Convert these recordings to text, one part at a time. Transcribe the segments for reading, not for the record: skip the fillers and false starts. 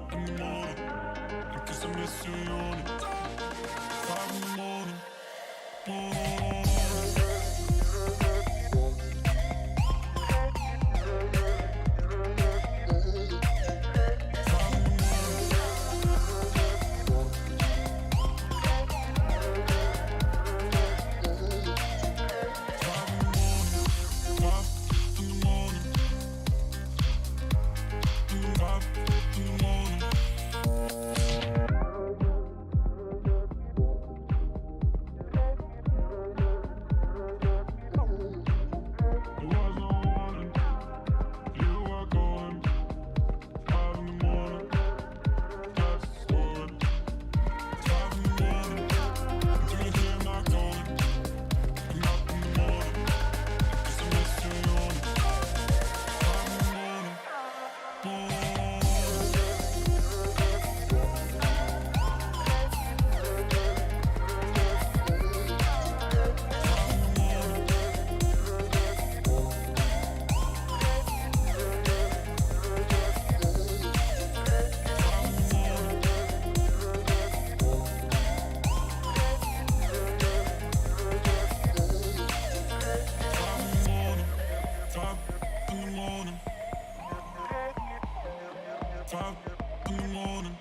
Top in the morning, in case I miss you yawning. 5 in the morning, morning.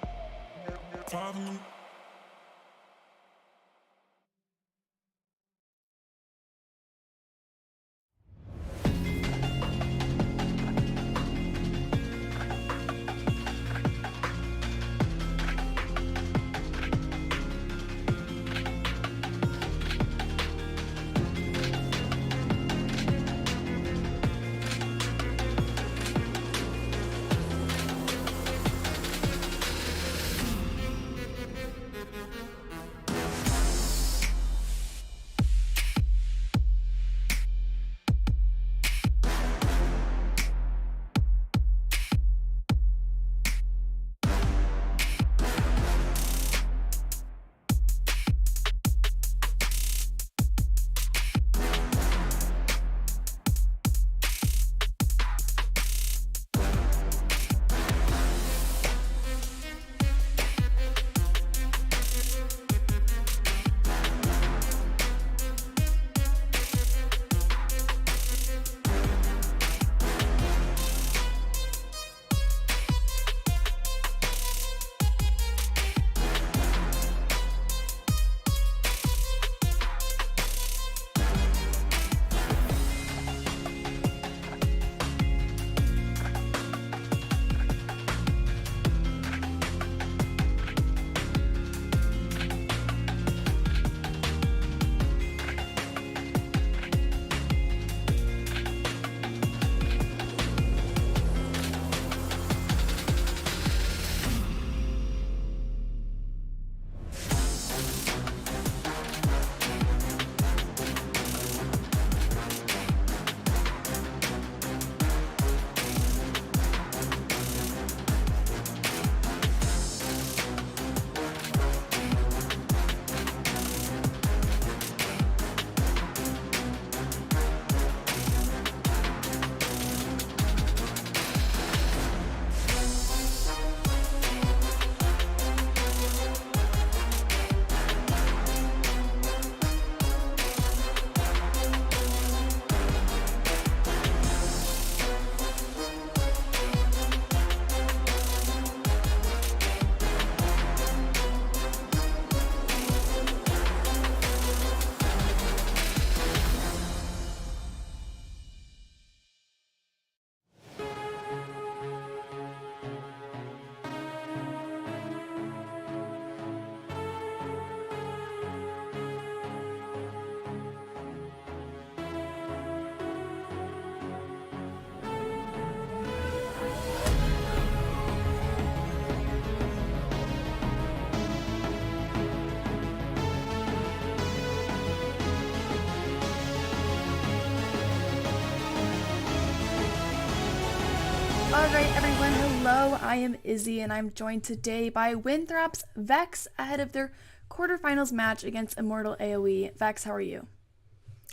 Alright everyone, hello, I am Izzy and I'm joined today by Winthrop's Vex ahead of their quarterfinals match against Immortal AoE. Vex, how are you?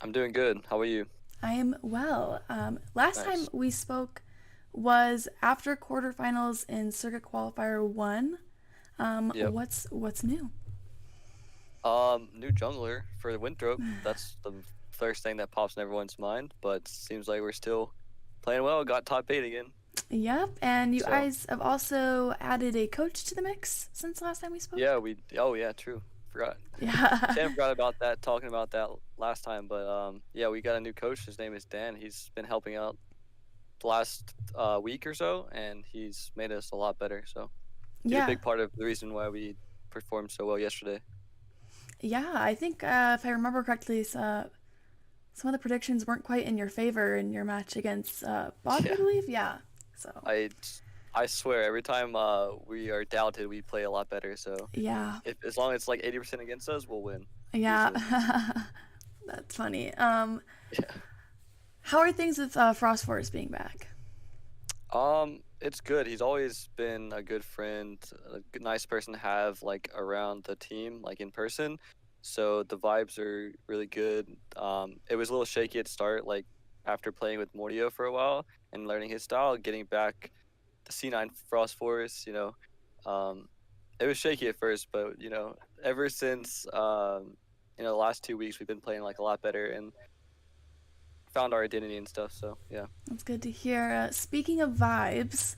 I'm doing good. How are you? I am well. Last Nice. time we spoke, was after quarterfinals in Circuit Qualifier 1. Yep. What's new? New jungler for the Winthrop. That's the first thing that pops in everyone's mind. But seems like we're still playing well. Got top 8 again. Yep, and you So guys have also added a coach to the mix since last time we spoke? yeah, Oh yeah, true. Forgot. Yeah. Sam forgot about that. Talking about that last time. But yeah, we got a new coach. His name is Dan. He's been helping out the last week or so, and he's made us a lot better. So he's a Yeah. big part of the reason why we performed so well yesterday. Yeah, I think if I remember correctly, some of the predictions weren't quite in your favor in your match against Bog, I Yeah. believe. Yeah. So, I swear, every time we are doubted, we play a lot better. So yeah. as long as it's like 80% against us, we'll win. Yeah. Usually. That's funny. Yeah. How are things with Frost Force being back? It's good. He's always been a good friend, nice person to have like around the team, like in person. So the vibes are really good. It was a little shaky at start, like after playing with Mordio for a while and learning his style, getting back the C9 Frost Force, it was shaky at first, but ever since the last 2 weeks we've been playing like a lot better and found our identity and stuff. So yeah. That's good to hear. Speaking of vibes,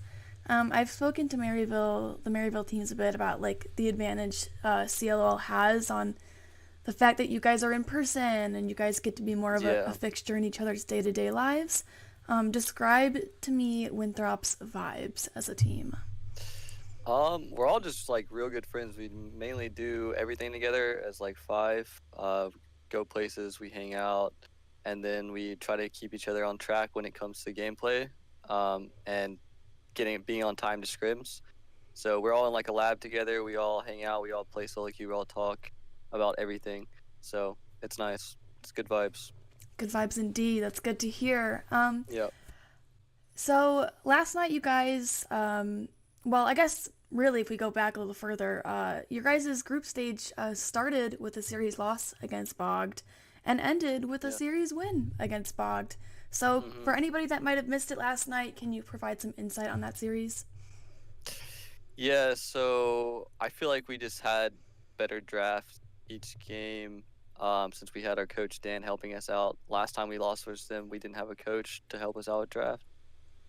I've spoken to the Maryville teams a bit about like the advantage CLL has on the fact that you guys are in person and you guys get to be more of a Yeah. fixture in each other's day-to-day lives. Describe to me Winthrop's vibes as a team. We're all just like real good friends. We mainly do everything together as like five. Go places, we hang out, and then we try to keep each other on track when it comes to gameplay. And being on time to scrims. So we're all in like a lab together. We all hang out. We all play solo queue. We all talk about everything. So it's nice. It's good vibes. Good vibes indeed. That's good to hear. Yep. So last night you guys, well, I guess really if we go back a little further, your guys' group stage started with a series loss against Bogged and ended with a Yep. series win against Bogged. So Mhm. for anybody that might have missed it last night, can you provide some insight on that series? Yeah, so I feel like we just had better draft each game since we had our coach Dan helping us out. Last time we lost versus them, we didn't have a coach to help us out with draft.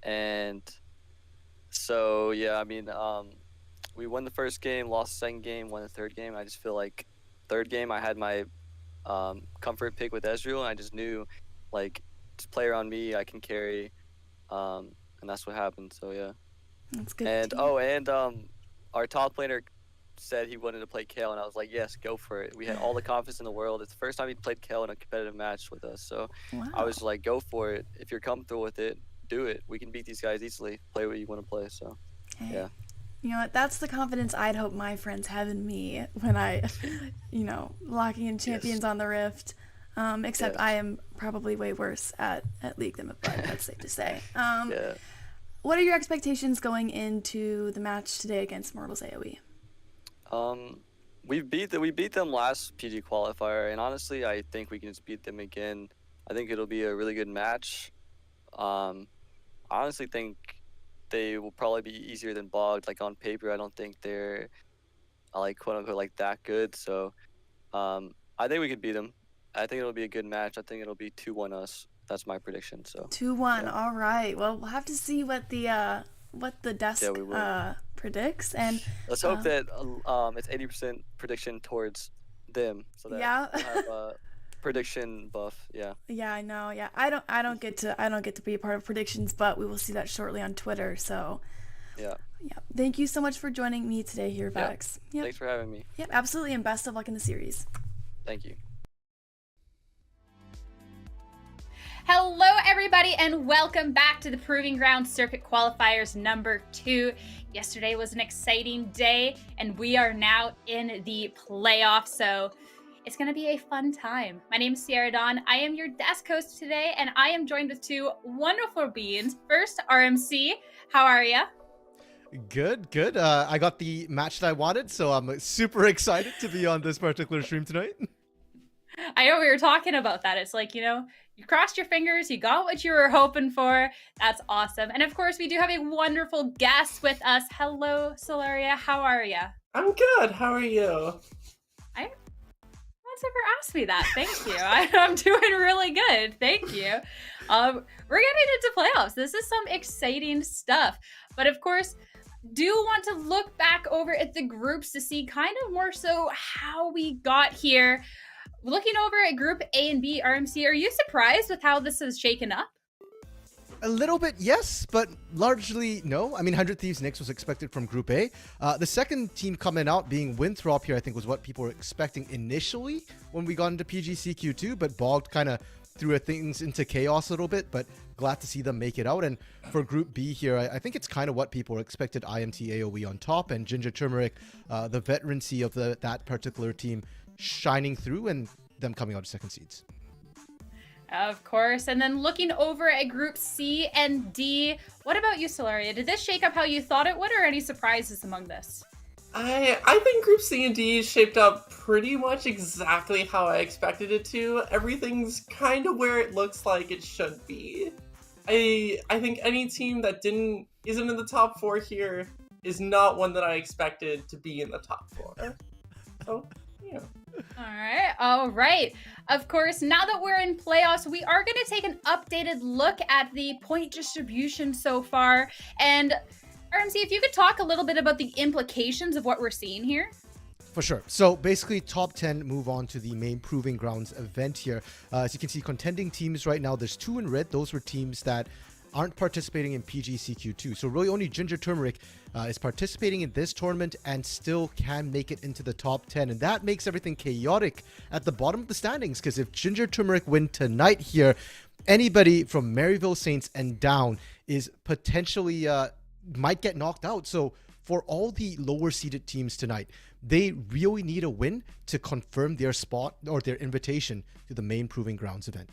And so, yeah, I mean, we won the first game, lost the second game, won the third game. I just feel like third game I had my comfort pick with Ezreal, and I just knew, like, just play around me, I can carry, and that's what happened. So yeah. That's good And to hear. our top laner said he wanted to play Kale, and I was like, yes, go for it. We had all the confidence in the world. It's the first time he played Kale in a competitive match with us, so I Wow. was like, go for it. If you're comfortable with it, do it. We can beat these guys easily. Play what you want to play. So Hey. yeah. You know what? That's the confidence I'd hope my friends have in me when I, locking in champions on the Rift. Except Yes. I am probably way worse at League than at Bud, that's safe to say. Yeah. What are your expectations going into the match today against Mortals AoE? We beat them last PG qualifier, and honestly, I think we can just beat them again. I think it'll be a really good match. I honestly think they will probably be easier than Bogged. Like on paper, I don't think they're like quote unquote like that good. So I think we could beat them. I think it'll be a good match. I think it'll be 2-1 us. That's my prediction. So 2-1. yeah. All right. Well, we'll have to see what the desk we will. predicts, and Let's hope that it's 80% prediction towards them, so that yeah. we'll have a prediction buff. Yeah. Yeah, I know. Yeah, I don't get to be a part of predictions, but we will see that shortly on Twitter. So, Yeah. yeah. Thank you so much for joining me today here, Yeah. Vex. Yep. Thanks for having me. Yep, absolutely, and best of luck in the series. Thank you. Hello, everybody, and welcome back to the Proving Ground Circuit Qualifiers number 2. Yesterday was an exciting day, and we are now in the playoffs, so it's going to be a fun time. My name is Sierra Dawn. I am your desk host today, and I am joined with two wonderful beings. First, RMC. How are ya? Good. I got the match that I wanted, so I'm super excited to be on this particular stream tonight. I know we were talking about that. It's like, you crossed your fingers, you got what you were hoping for. That's awesome. And of course, we do have a wonderful guest with us. Hello, Solaria. How are you? I'm good. How are you? No one's ever asked me that. Thank you. I'm doing really good. Thank you. We're getting into playoffs. This is some exciting stuff. But of course, do want to look back over at the groups to see kind of more so how we got here. Looking over at Group A and B, RMC, are you surprised with how this has shaken up? A little bit, yes, but largely no. I mean, 100 Thieves Knicks was expected from Group A. The second team coming out being Winthrop here, I think, was what people were expecting initially when we got into PGCQ2, but Bogged kind of threw things into chaos a little bit, but glad to see them make it out. And for Group B here, I think it's kind of what people expected. IMT AOE on top and Ginger Turmeric, the veterancy of that particular team shining through and them coming out as second seeds. Of course. And then looking over at Group C and D, what about you, Solaria? Did this shake up how you thought it would, or any surprises among this? I think Group C and D shaped up pretty much exactly how I expected it to. Everything's kind of where it looks like it should be. I think any team that isn't in the top 4 here is not one that I expected to be in the top 4. So, yeah. All right. Of course, now that we're in playoffs, we are going to take an updated look at the point distribution so far. And RMC, if you could talk a little bit about the implications of what we're seeing here. For sure. So basically, top 10 move on to the main Proving Grounds event here. As you can see, contending teams right now, there's 2 in red. Those were teams that aren't participating in PGCQ2. So really only Ginger Turmeric is participating in this tournament and still can make it into the top 10. And that makes everything chaotic at the bottom of the standings, because if Ginger Turmeric win tonight here, anybody from Maryville Saints and down is potentially might get knocked out. So for all the lower seeded teams tonight, they really need a win to confirm their spot or their invitation to the main Proving Grounds event.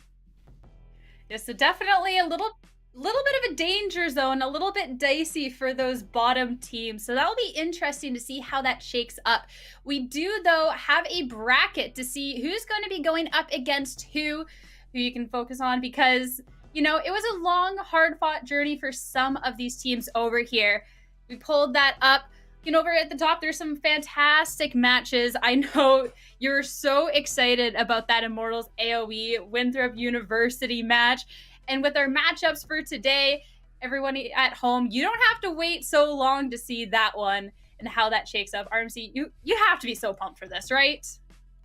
Yes, so definitely a little bit of a danger zone, a little bit dicey for those bottom teams. So that'll be interesting to see how that shakes up. We do, though, have a bracket to see who's going to be going up against who you can focus on, because, it was a long, hard-fought journey for some of these teams over here. We pulled that up. Over at the top, there's some fantastic matches. I know you're so excited about that Immortals AOE Winthrop University match. And with our matchups for today, everyone at home, you don't have to wait so long to see that one and how that shakes up. RMC, you have to be so pumped for this, right?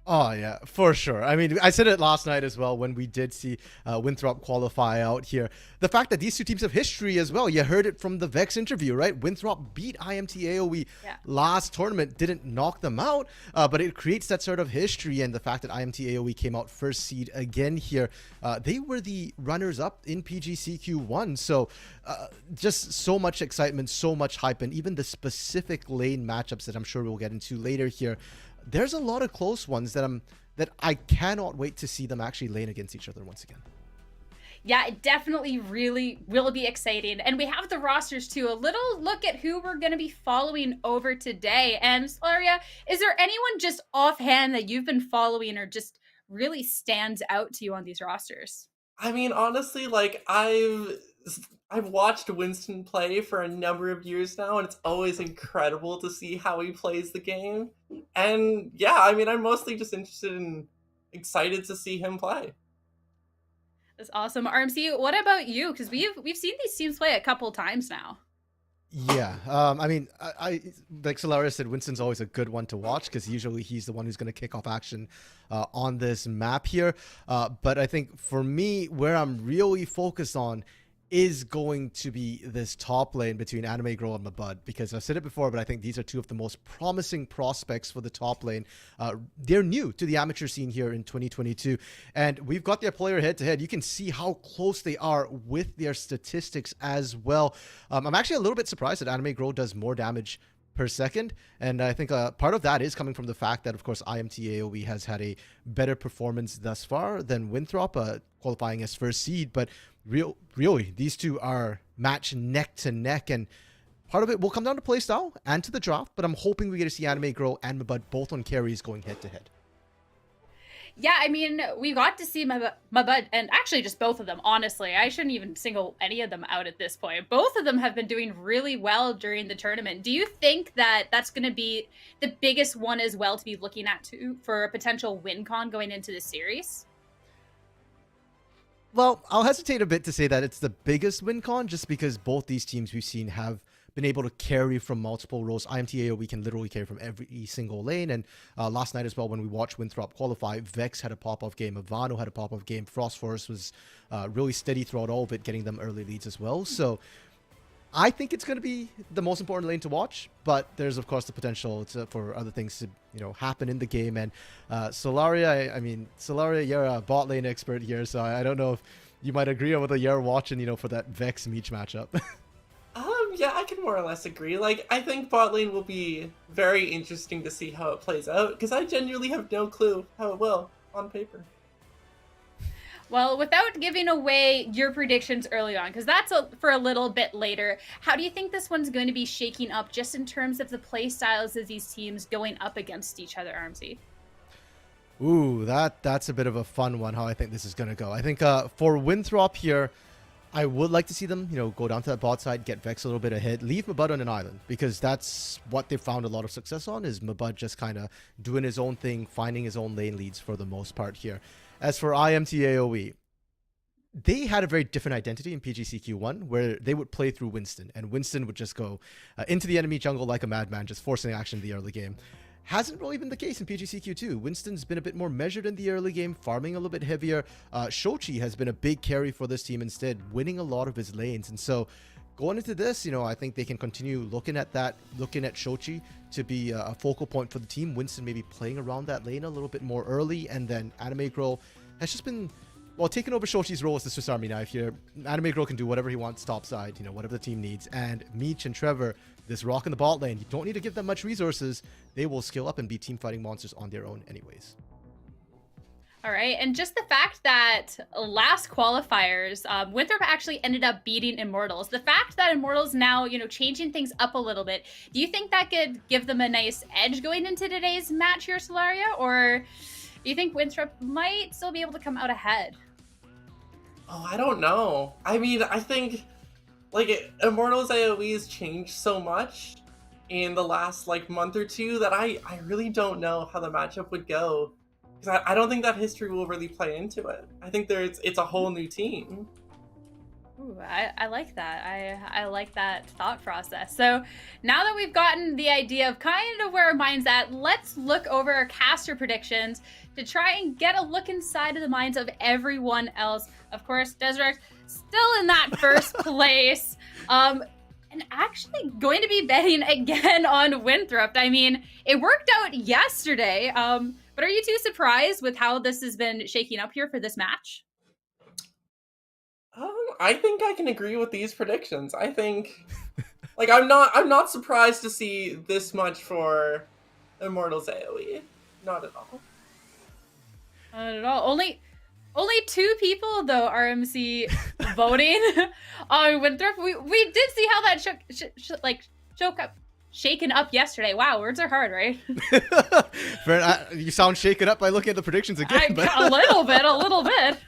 Oh, yeah, for sure. I mean, I said it last night as well when we did see Winthrop qualify out here. The fact that these two teams have history as well. You heard it from the Vex interview, right? Winthrop beat IMT AOE last tournament, didn't knock them out, but it creates that sort of history. And the fact that IMT AOE came out first seed again here, they were the runners-up in PGCQ1. So just so much excitement, so much hype, and even the specific lane matchups that I'm sure we'll get into later here. There's a lot of close ones that I cannot wait to see them actually lane against each other once again. Yeah, it definitely really will be exciting. And we have the rosters too. A little look at who we're going to be following over today. And Solaria, is there anyone just offhand that you've been following or just really stands out to you on these rosters? I mean, honestly, I've watched Winston play for a number of years now, and it's always incredible to see how he plays the game. And yeah, I mean, I'm mostly just excited to see him play. That's awesome. RMC, what about you? Because we've seen these teams play a couple times now. Yeah, I mean, I like Solaris said, Winston's always a good one to watch because usually he's the one who's going to kick off action on this map here. But I think for me, where I'm really focused on is going to be this top lane between Anime Girl and Mabud, because I've said it before, but I think these are two of the most promising prospects for the top lane. They're new to the amateur scene here in 2022, and we've got their player head-to-head. You can see how close they are with their statistics as well. I'm actually a little bit surprised that Anime Girl does more damage per second, and I think part of that is coming from the fact that, of course, IMT AOE has had a better performance thus far than Winthrop, qualifying as first seed, but really, these two are matched neck to neck, and part of it will come down to playstyle and to the draft, but I'm hoping we get to see Anime Girl and Mabud both on carries going head to head. Yeah, I mean, we got to see Mabud, and actually just both of them, honestly. I shouldn't even single any of them out at this point. Both of them have been doing really well during the tournament. Do you think that that's going to be the biggest one as well to be looking at too for a potential win con going into the series? Well, I'll hesitate a bit to say that it's the biggest win con, just because both these teams we've seen have been able to carry from multiple roles. IMT we can literally carry from every single lane. And last night as well, when we watched Winthrop qualify, Vex had a pop-off game, Avano had a pop-off game, Frostforce was really steady throughout all of it, getting them early leads as well. So I think it's going to be the most important lane to watch, but there's of course the potential for other things to happen in the game. And Solaria, I mean, Solaria, you're a bot lane expert here, so I don't know if you might agree with what you're watching, for that Vex Meech matchup. Yeah, I can more or less agree. Like, I think bot lane will be very interesting to see how it plays out, because I genuinely have no clue how it will on paper. Well, without giving away your predictions early on, because that's for a little bit later, how do you think this one's going to be shaking up just in terms of the play styles of these teams going up against each other, RMC? Ooh, that's a bit of a fun one, how I think this is going to go. I think for Winthrop here, I would like to see them, go down to that bot side, get Vex a little bit ahead, leave Mabud on an island, because that's what they've found a lot of success on, is Mabud just kind of doing his own thing, finding his own lane leads for the most part here. As for IMT they had a very different identity in PGCQ1, where they would play through Winston, and Winston would just go into the enemy jungle like a madman, just forcing action in the early game. Hasn't really been the case in PGCQ2. Winston's been a bit more measured in the early game, farming a little bit heavier. Shochi has been a big carry for this team instead, winning a lot of his lanes. And so going into this, I think they can continue looking at Shochi to be a focal point for the team. Winston maybe playing around that lane a little bit more early, and then Anime Girl has just been, taking over Shochi's role as the Swiss Army knife here. Anime Girl can do whatever he wants topside, whatever the team needs. And Meech and Trevor, this rock in the bot lane, you don't need to give them much resources. They will skill up and be team fighting monsters on their own anyways. All right, and just the fact that last qualifiers, Winthrop actually ended up beating Immortals. The fact that Immortals now, changing things up a little bit, do you think that could give them a nice edge going into today's match here, Solaria? Or do you think Winthrop might still be able to come out ahead? Oh, I don't know. I mean, I think Immortals AoE's changed so much in the last month or two that I really don't know how the matchup would go, because I don't think that history will really play into it. I think it's a whole new team. Ooh, I like that. I like that thought process. So now that we've gotten the idea of kind of where our mind's at, let's look over our caster predictions to try and get a look inside of the minds of everyone else. Of course, Desiree still in that first place. And actually going to be betting again on Winthrop. I mean, it worked out yesterday, but are you too surprised with how this has been shaking up here for this match? I think I can agree with these predictions. I think, I'm not surprised to see this much for Immortals AoE. Not at all. Not at all. Only two people, though, RMC voting on Winthrop. We did see how that shaken up yesterday. Wow, words are hard, right? You sound shaken up by looking at the predictions again. A little bit.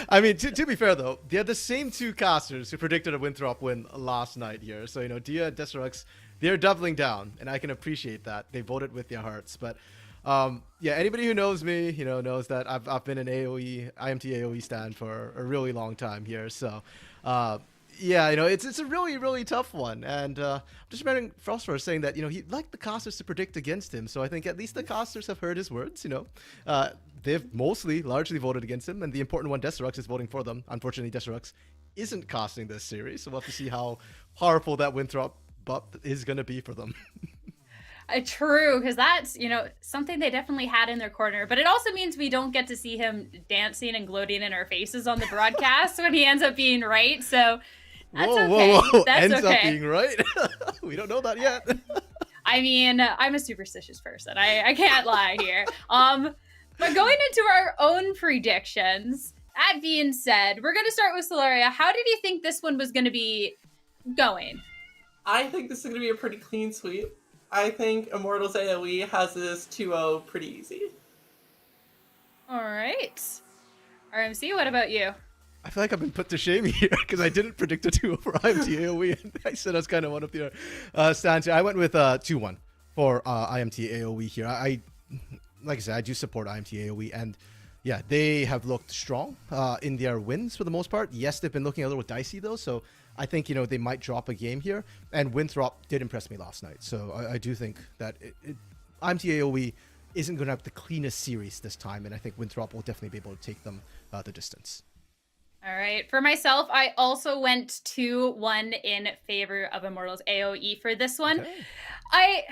I mean, to be fair, though, they're the same two casters who predicted a Winthrop win last night here. So, Dia and Desterux, they're doubling down, and I can appreciate that. They voted with their hearts. But yeah, anybody who knows me, knows that I've been an IMT AoE stan for a really long time here. So, yeah, it's a really, really tough one. And I'm just remembering Frostforce saying that, he'd like the casters to predict against him. So I think at least the casters have heard his words, They've largely voted against him. And the important one, Desterux, is voting for them. Unfortunately, Desterux isn't casting this series. So we'll have to see how powerful that Winthrop buff is going to be for them. True, because that's, something they definitely had in their corner. But it also means we don't get to see him dancing and gloating in our faces on the broadcast when he ends up being right. So that's okay. Whoa. That's ends okay. up being right? We don't know that yet. I mean, I'm a superstitious person. I can't lie here. But going into our own predictions, that being said, we're going to start with Solaria. How did you think this one was going to be going? I think this is going to be a pretty clean sweep. I think Immortals AoE has this 2-0 pretty easy. All right. RMC, what about you? I feel like I've been put to shame here because I didn't predict a 2 for IMT AoE, and I said I was kind of one of the stands here. I went with 2-1 for IMT AoE here. Like I said, I do support IMT AoE, and yeah, they have looked strong in their wins for the most part. Yes, they've been looking a little dicey though, so I think they might drop a game here. And Winthrop did impress me last night, so I do think that IMT AoE isn't going to have the cleanest series this time, and I think Winthrop will definitely be able to take them the distance. All right. For myself, I also went 2-1 in favor of Immortals AoE for this one. Okay.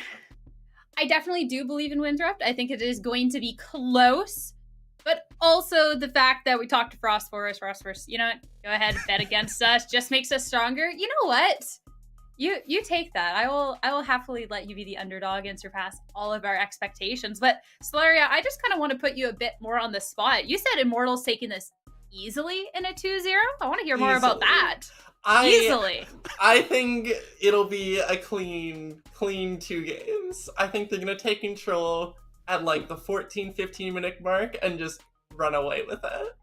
I definitely do believe in Winthrop. I think it is going to be close. But also the fact that we talked to Frost Forest, you know what? Go ahead, bet against us. Just makes us stronger. You know what? You take that. I will happily let you be the underdog and surpass all of our expectations. But Solaria, I just kind of want to put you a bit more on the spot. You said Immortals taking this easily in a 2-0. I want to hear more about that. Easily. I think it'll be a clean 2 games. I think they're going to take control at like the 14-15 minute mark and just run away with it.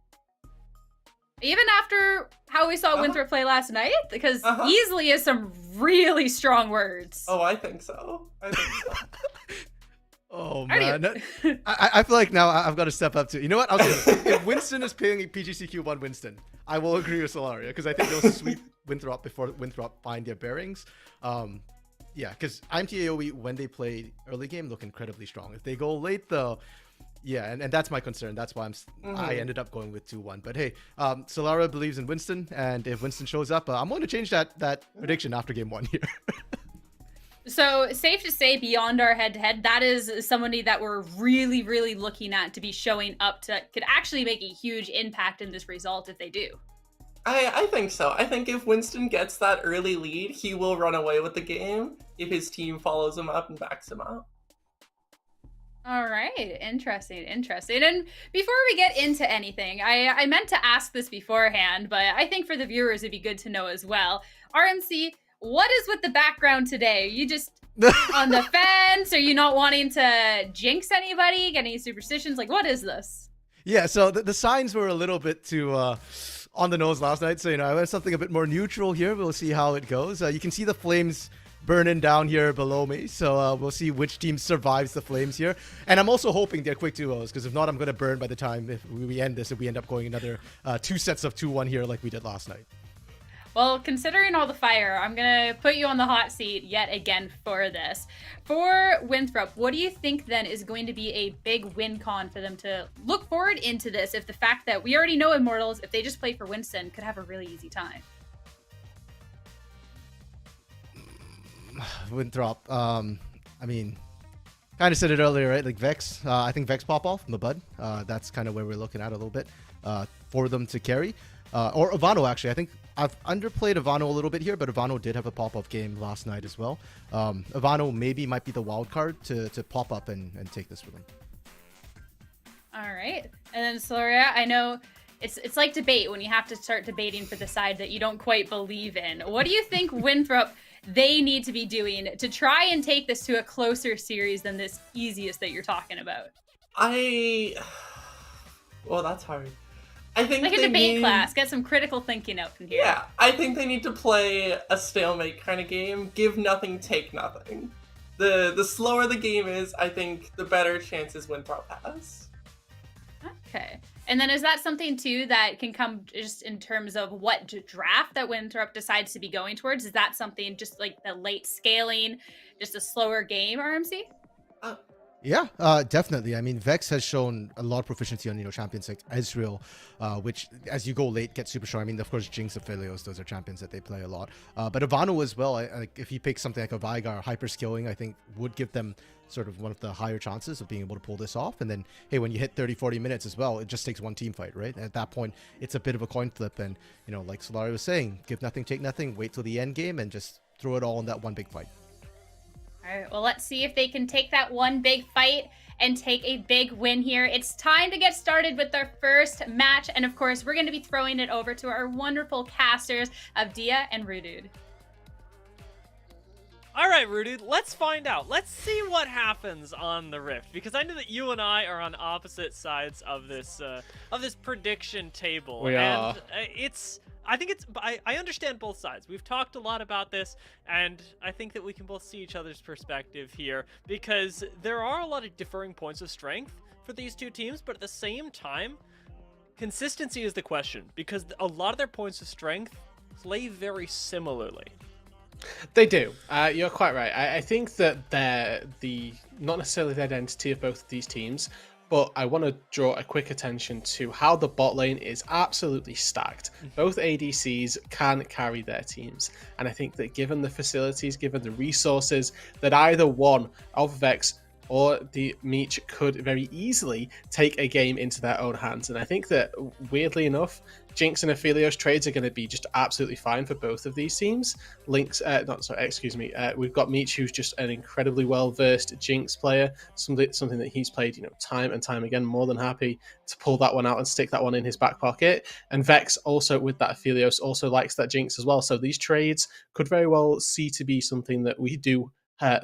Even after how we saw Winthrop play last night? Because easily is some really strong words. Oh, I think so. Oh man, I feel like now I've got to step up to. You know what? If Winston is paying PGCQ1 Winston, I will agree with Solaria because I think they'll sweep Winthrop before Winthrop find their bearings. Yeah, because IMT AoE when they play early game look incredibly strong. If they go late though, yeah, and that's my concern. That's why I ended up going with 2-1. But hey, Solaria believes in Winston, and if Winston shows up, I'm going to change that prediction after game 1 here. So safe to say, beyond our head-to-head, that is somebody that we're really, really looking at to be showing up to could actually make a huge impact in this result if they do. I think so. I think if Winston gets that early lead, he will run away with the game if his team follows him up and backs him up. All right, interesting. And before we get into anything, I meant to ask this beforehand, but I think for the viewers it'd be good to know as well. RMC, what is with the background today? Are you just on the fence? Are you not wanting to jinx anybody? Get any superstitions? Like, what is this? Yeah, so the signs were a little bit too on the nose last night. So, I went something a bit more neutral here. We'll see how it goes. You can see the flames burning down here below me. So we'll see which team survives the flames here. And I'm also hoping they're quick 2-0s because if not, I'm going to burn by the time if we end this, if we end up going another 2 sets of 2-1 here like we did last night. Well, considering all the fire, I'm going to put you on the hot seat yet again for this. For Winthrop, what do you think then is going to be a big win con for them to look forward into this if the fact that we already know Immortals, if they just play for Winston, could have a really easy time? Winthrop, I mean, kind of said it earlier, right? Like Vex, I think Vex pop off from the bud. That's kind of where we're looking at a little bit for them to carry. Or Ivano, actually. I think I've underplayed Ivano a little bit here, but Ivano did have a pop-off game last night as well. Ivano might be the wild card to pop up and take this for them. All right. And then Solaria, I know it's like debate when you have to start debating for the side that you don't quite believe in. What do you think Winthrop, they need to be doing to try and take this to a closer series than this easiest that you're talking about? Well, that's hard. I think like a debate class, get some critical thinking out from here. Yeah, I think they need to play a stalemate kind of game. Give nothing, take nothing. The slower the game is, I think the better chances Winthrop has. Okay. And then is that something too that can come just in terms of what draft that Winthrop decides to be going towards? Is that something just like the late scaling, just a slower game, RMC? Yeah, definitely. I mean, Vex has shown a lot of proficiency on, champions like Ezreal, which, as you go late, gets super strong. I mean, of course, Jinx, Aphelios, those are champions that they play a lot. But Ivano as well, if he picks something like a Veigar, hyper-skilling, I think would give them sort of one of the higher chances of being able to pull this off. And then, hey, when you hit 30, 40 minutes as well, it just takes one team fight, right? And at that point, it's a bit of a coin flip. And, like Solaria was saying, give nothing, take nothing, wait till the end game, and just throw it all in that one big fight. All right, well, let's see if they can take that one big fight and take a big win here. It's time to get started with our first match. And of course, we're going to be throwing it over to our wonderful casters of Dia and Rudude. All right, Rudy, let's find out. Let's see what happens on the Rift, because I know that you and I are on opposite sides of this prediction table. We are. I understand both sides. We've talked a lot about this, and I think that we can both see each other's perspective here, because there are a lot of differing points of strength for these two teams, but at the same time, consistency is the question, because a lot of their points of strength play very similarly. They do. You're quite right. I think that they're not necessarily the identity of both of these teams, but I want to draw a quick attention to how the bot lane is absolutely stacked. Both ADCs can carry their teams, and I think that given the facilities, given the resources, that either one of Vex or the Meech could very easily take a game into their own hands. And I think that, weirdly enough, Jinx and Aphelios trades are going to be just absolutely fine for both of these teams. We've got Meech, who's just an incredibly well-versed Jinx player, something that he's played, time and time again, more than happy to pull that one out and stick that one in his back pocket. And Vex, also with that Aphelios, also likes that Jinx as well. So these trades could very well see to be something that we do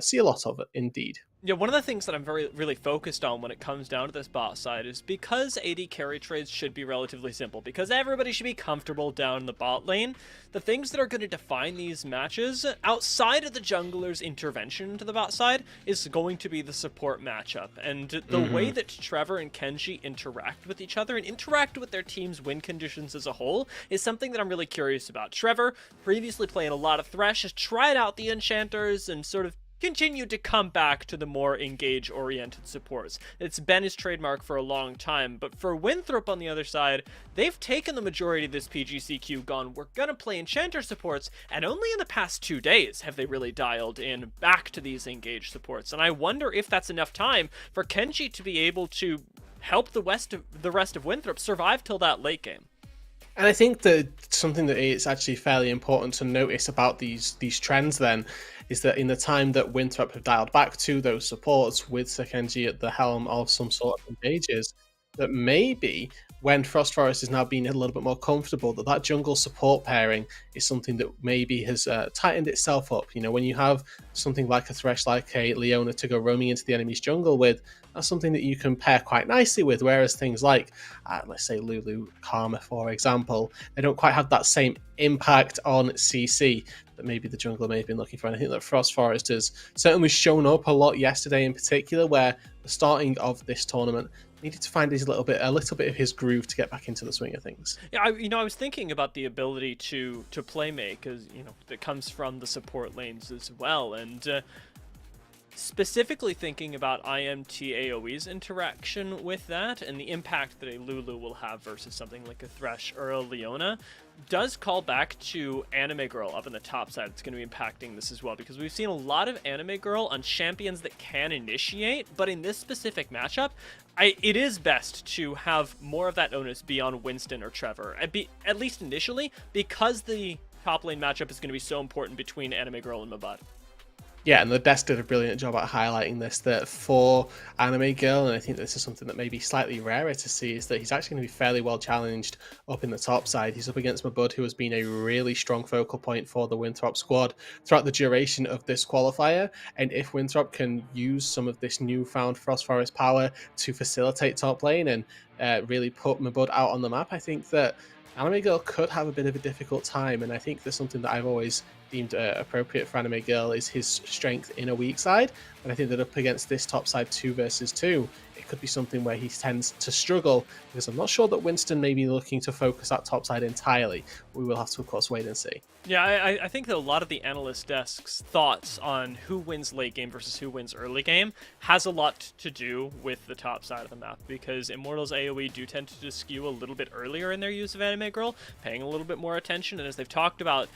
see a lot of, indeed. Yeah, one of the things that I'm really focused on when it comes down to this bot side is because AD carry trades should be relatively simple, because everybody should be comfortable down the bot lane, the things that are going to define these matches, outside of the jungler's intervention into the bot side, is going to be the support matchup. And the way that Trevor and Kenji interact with each other and interact with their team's win conditions as a whole is something that I'm really curious about. Trevor, previously playing a lot of Thresh, has tried out the enchanters and sort of continued to come back to the more engage-oriented supports. It's been his trademark for a long time, but for Winthrop on the other side, they've taken the majority of this PGCQ, gone, we're gonna play enchanter supports, and only in the past 2 days have they really dialed in back to these engage supports. And I wonder if that's enough time for Kenji to be able to help the rest of Winthrop survive till that late game. And I think that something that is actually fairly important to notice about these trends then is that in the time that Winthrop have dialed back to those supports with Sekenji at the helm of some sort of engages, that maybe when Frost Forest is now being a little bit more comfortable, that jungle support pairing is something that maybe has tightened itself up. When you have something like a Thresh, like a Leona to go roaming into the enemy's jungle with, that's something that you can pair quite nicely with, whereas things like, let's say Lulu, Karma, for example, they don't quite have that same impact on CC that maybe the jungler may have been looking for. And I think that Frost Forest has certainly shown up a lot yesterday in particular, where the starting of this tournament needed to find a little bit of his groove to get back into the swing of things. Yeah, I was thinking about the ability to play make, as that comes from the support lanes as well, and specifically thinking about IMT AoE's interaction with that and the impact that a Lulu will have versus something like a Thresh or a Leona does call back to Anime Girl up in the top side. It's going to be impacting this as well, because we've seen a lot of Anime Girl on champions that can initiate, but in this specific matchup, it is best to have more of that onus be on Winston or Trevor, at least initially, because the top lane matchup is going to be so important between Anime Girl and Mabad. Yeah, and the Desk did a brilliant job at highlighting this, that for Anime Girl, and I think this is something that may be slightly rarer to see, is that he's actually going to be fairly well challenged up in the top side. He's up against Mabud, who has been a really strong focal point for the Winthrop squad throughout the duration of this qualifier, and if Winthrop can use some of this newfound Frost Forest power to facilitate top lane and really put Mabud out on the map, I think that Anime Girl could have a bit of a difficult time, and I think there's something that I've always deemed appropriate for Anime Girl is his strength in a weak side, and I think that up against this top side 2 versus 2, it could be something where he tends to struggle, because I'm not sure that Winston may be looking to focus that top side entirely. We will have to, of course, wait and see. Yeah, I think that a lot of the analyst desk's thoughts on who wins late game versus who wins early game has a lot to do with the top side of the map, because Immortals AoE do tend to skew a little bit earlier in their use of Anime Girl, paying a little bit more attention, and as they've talked about,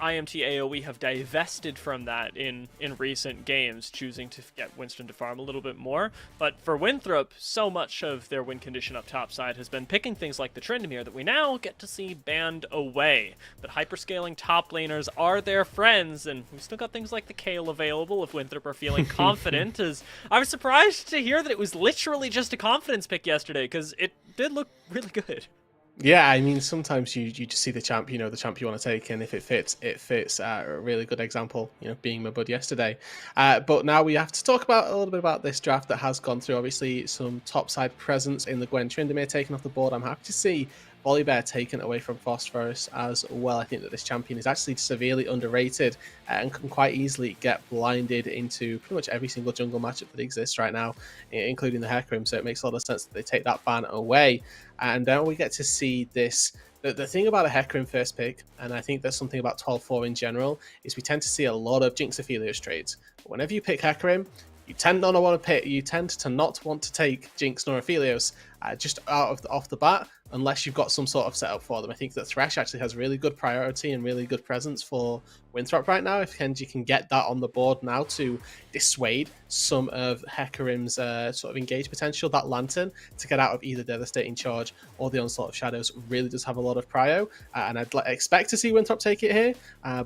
IMT AoE have divested from that in recent games, choosing to get Winston to farm a little bit more. But for Winthrop, so much of their win condition up top side has been picking things like the Tryndamere that we now get to see banned away. But hyperscaling top laners are their friends, and we've still got things like the Kayle available if Winthrop are feeling confident. As I was surprised to hear that it was literally just a confidence pick yesterday, because it did look really good. Yeah, I mean, sometimes you just see the champ, the champ you want to take, and if it fits, it fits. A really good example, being my bud yesterday. But now we have to talk about a little bit about this draft that has gone through. Obviously, some topside presence in the Gwen Tryndamere taken off the board. I'm happy to see Volibear taken away from Phosphorus as well. I think that this champion is actually severely underrated and can quite easily get blinded into pretty much every single jungle matchup that exists right now, including the Hecarim. So it makes a lot of sense that they take that ban away. And then we get to see this. The thing about a Hecarim first pick, and I think there's something about 12-4 in general, is we tend to see a lot of Jinx Aphelios trades. But whenever you pick Hecarim, you tend to not want to take Jinx nor Aphelios just off the bat, unless you've got some sort of setup for them. I think that Thresh actually has really good priority and really good presence for Winthrop right now. If Kenji can get that on the board now to dissuade some of Hecarim's sort of engage potential, that Lantern to get out of either Devastating Charge or the Onslaught of Shadows really does have a lot of prio, and I'd expect to see Winthrop take it here,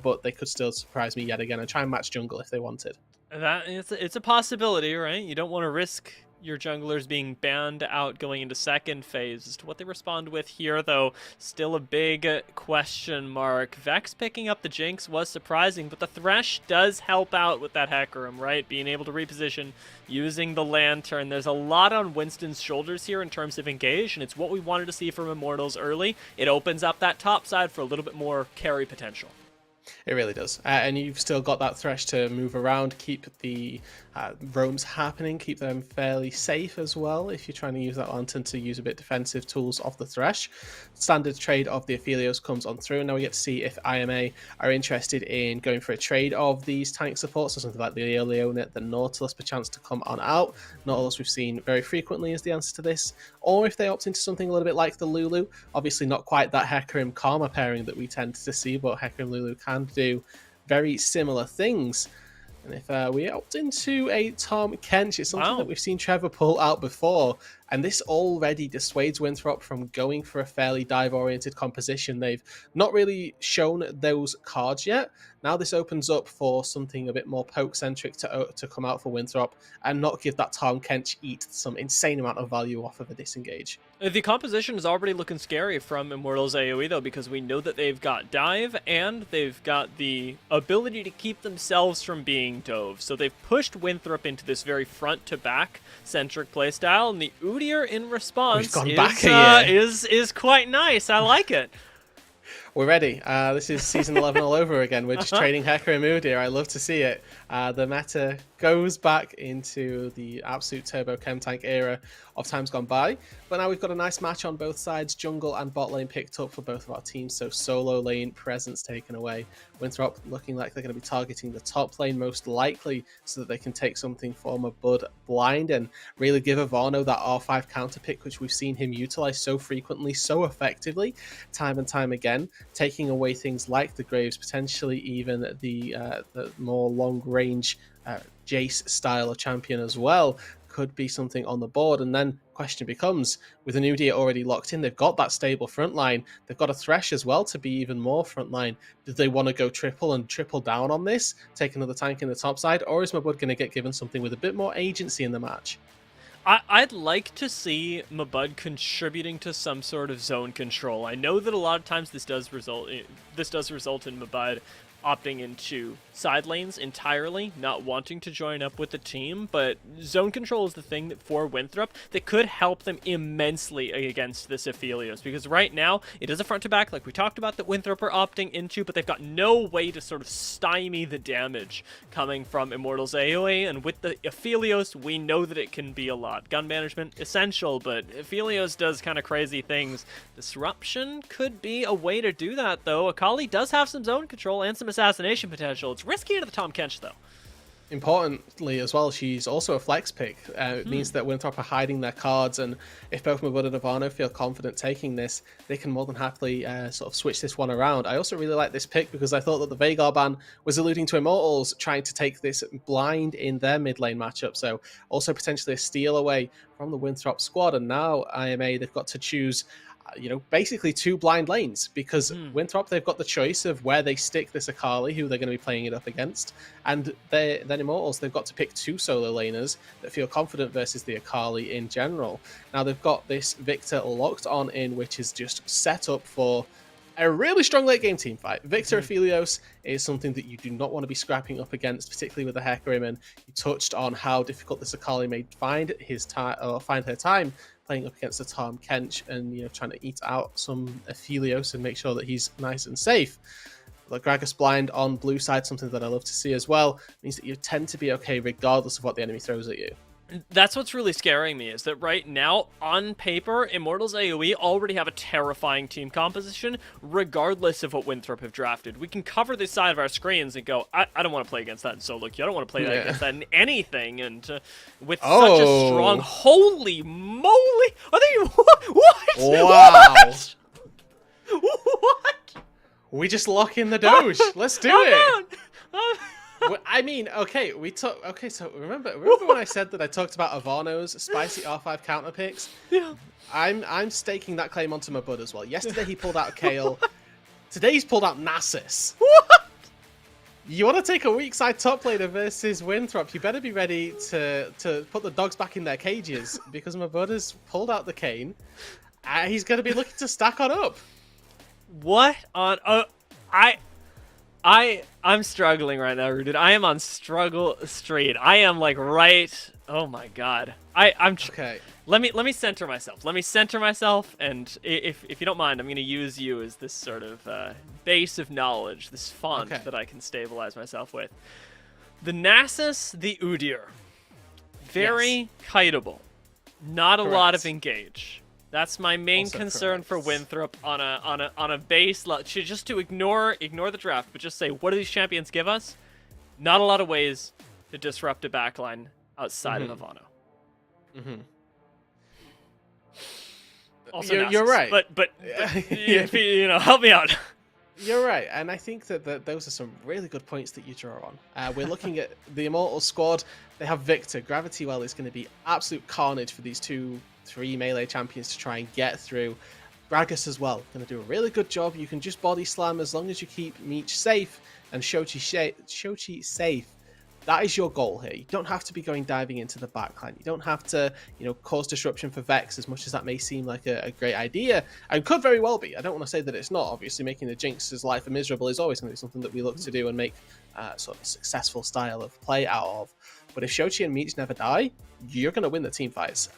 but they could still surprise me yet again and try and match jungle if they wanted. It's a possibility, right? You don't want to risk your junglers being banned out going into second phase. As to what they respond with here, though, still a big question mark. Vex picking up the Jinx was surprising, but the Thresh does help out with that Hecarim, right? Being able to reposition, using the Lantern. There's a lot on Winston's shoulders here in terms of engage, and it's what we wanted to see from Immortals early. It opens up that top side for a little bit more carry potential. It really does. And you've still got that Thresh to move around, keep the roams happening, keep them fairly safe as well if you're trying to use that Lantern to use a bit defensive tools off the Thresh. Standard trade of the Aphelios comes on through, and now we get to see if IMA are interested in going for a trade of these tank supports, so something like the Leonet, the Nautilus, perchance to come on out. Nautilus we've seen very frequently is the answer to this, or if they opt into something a little bit like the Lulu. Obviously not quite that Hecarim Karma pairing that we tend to see, but Hecarim Lulu can do very similar things. And if we opt into a Tahm Kench, it's something that we've seen Trevor pull out before, and this already dissuades Winthrop from going for a fairly dive-oriented composition. They've not really shown those cards yet. Now this opens up for something a bit more poke-centric to come out for Winthrop and not give that Tahm Kench eat some insane amount of value off of a disengage. The composition is already looking scary from Immortals AoE, though, because we know that they've got dive and they've got the ability to keep themselves from being dove. So they've pushed Winthrop into this very front-to-back centric playstyle, and the Udyr in response is quite nice. I like it. We're ready. This is season 11 all over again. We're just trading Hecarim Udyr. I love to see it. The meta goes back into the absolute turbo chem tank era of times gone by. But now we've got a nice match on both sides. Jungle and bot lane picked up for both of our teams. So solo lane presence taken away. Winthrop looking like they're going to be targeting the top lane most likely so that they can take something from a Bud blind and really give Ivano that R5 counter pick, which we've seen him utilize so frequently, so effectively, time and time again, taking away things like the Graves, potentially even the more long-range Jace style of champion as well, could be something on the board. And then question becomes, with an Udyr already locked in, they've got that stable front line, they've got a Thresh as well to be even more front line. Do they want to go triple down on this, take another tank in the top side, or is my bud going to get given something with a bit more agency in the match? I'd like to see Mabud contributing to some sort of zone control. I know that a lot of times this does result in Mabud opting into side lanes entirely, not wanting to join up with the team, but zone control is the thing that for Winthrop that could help them immensely against this Aphelios, because right now it is a front to back like we talked about that Winthrop are opting into, but they've got no way to sort of stymie the damage coming from Immortals AoE, and with the Aphelios we know that it can be a lot. Gun management essential, but Aphelios does kind of crazy things. Disruption could be a way to do that, though. Akali does have some zone control and some assassination potential. It's risky to the Tahm Kench, though. Importantly as well, she's also a flex pick. It means that Winthrop are hiding their cards, and if both Mabud and Ivano feel confident taking this, they can more than happily sort of switch this one around. I also really like this pick because I thought that the Veigar ban was alluding to Immortals trying to take this blind in their mid lane matchup, so also potentially a steal away from the Winthrop squad. And now IMA, they've got to choose basically 2 blind lanes, because Winthrop, they've got the choice of where they stick this Akali, who they're going to be playing it up against, and then Immortals, they've got to pick 2 solo laners that feel confident versus the Akali in general. Now they've got this Victor locked on in, which is just set up for a really strong late game team fight. Victor Aphelios is something that you do not want to be scrapping up against, particularly with the Hecarim, and you touched on how difficult this Akali may find her time playing up against a Tom Kench and trying to eat out some Aphelios and make sure that he's nice and safe. The Gragas blind on blue side, something that I love to see as well, means that you tend to be okay regardless of what the enemy throws at you. That's what's really scaring me, is that right now, on paper, Immortals AoE already have a terrifying team composition, regardless of what Winthrop have drafted. We can cover this side of our screens and go, I don't want to play against that in solo queue. I don't want to play that against that in anything. And with such a strong... Holy moly! Are they... What? Wow. What? What? We just lock in the Doge. Let's do it. I mean, okay, so remember when I said that I talked about Ivano's spicy R5 counter picks? Yeah. I'm staking that claim onto my bud as well. Yesterday he pulled out Kale. Today he's pulled out Nasus. What? You want to take a weak side top laner versus Winthrop, you better be ready to put the dogs back in their cages, because my bud has pulled out the Kayn. He's going to be looking to stack on up. What on... I'm struggling right now, Rooted. I am on struggle street. I am like right... Oh my god. I'm... Okay. Let me center myself. And if you don't mind, I'm going to use you as this sort of base of knowledge, this font that I can stabilize myself with. The Nasus, the Udyr. Very kiteable. Not a lot of engage. That's my main concern for Winthrop on a base just to ignore the draft, but just say, what do these champions give us? Not a lot of ways to disrupt a backline outside of Ivano. Also, you're right. But help me out. You're right, and I think that those are some really good points that you draw on. We're looking at the Immortal squad. They have Victor. Gravity Well is going to be absolute carnage for these 2-3 melee champions to try and get through. Gragas as well, going to do a really good job. You can just body slam as long as you keep Meech safe and Shochi safe. That is your goal here. You don't have to be diving into the backline. You don't have to, cause disruption for Vex, as much as that may seem like a great idea, and could very well be. I don't want to say that it's not. Obviously, making the Jinx's life miserable is always going to be something that we look to do and make sort of a successful style of play out of. But if Shochi and Meech never die, you're going to win the team fights.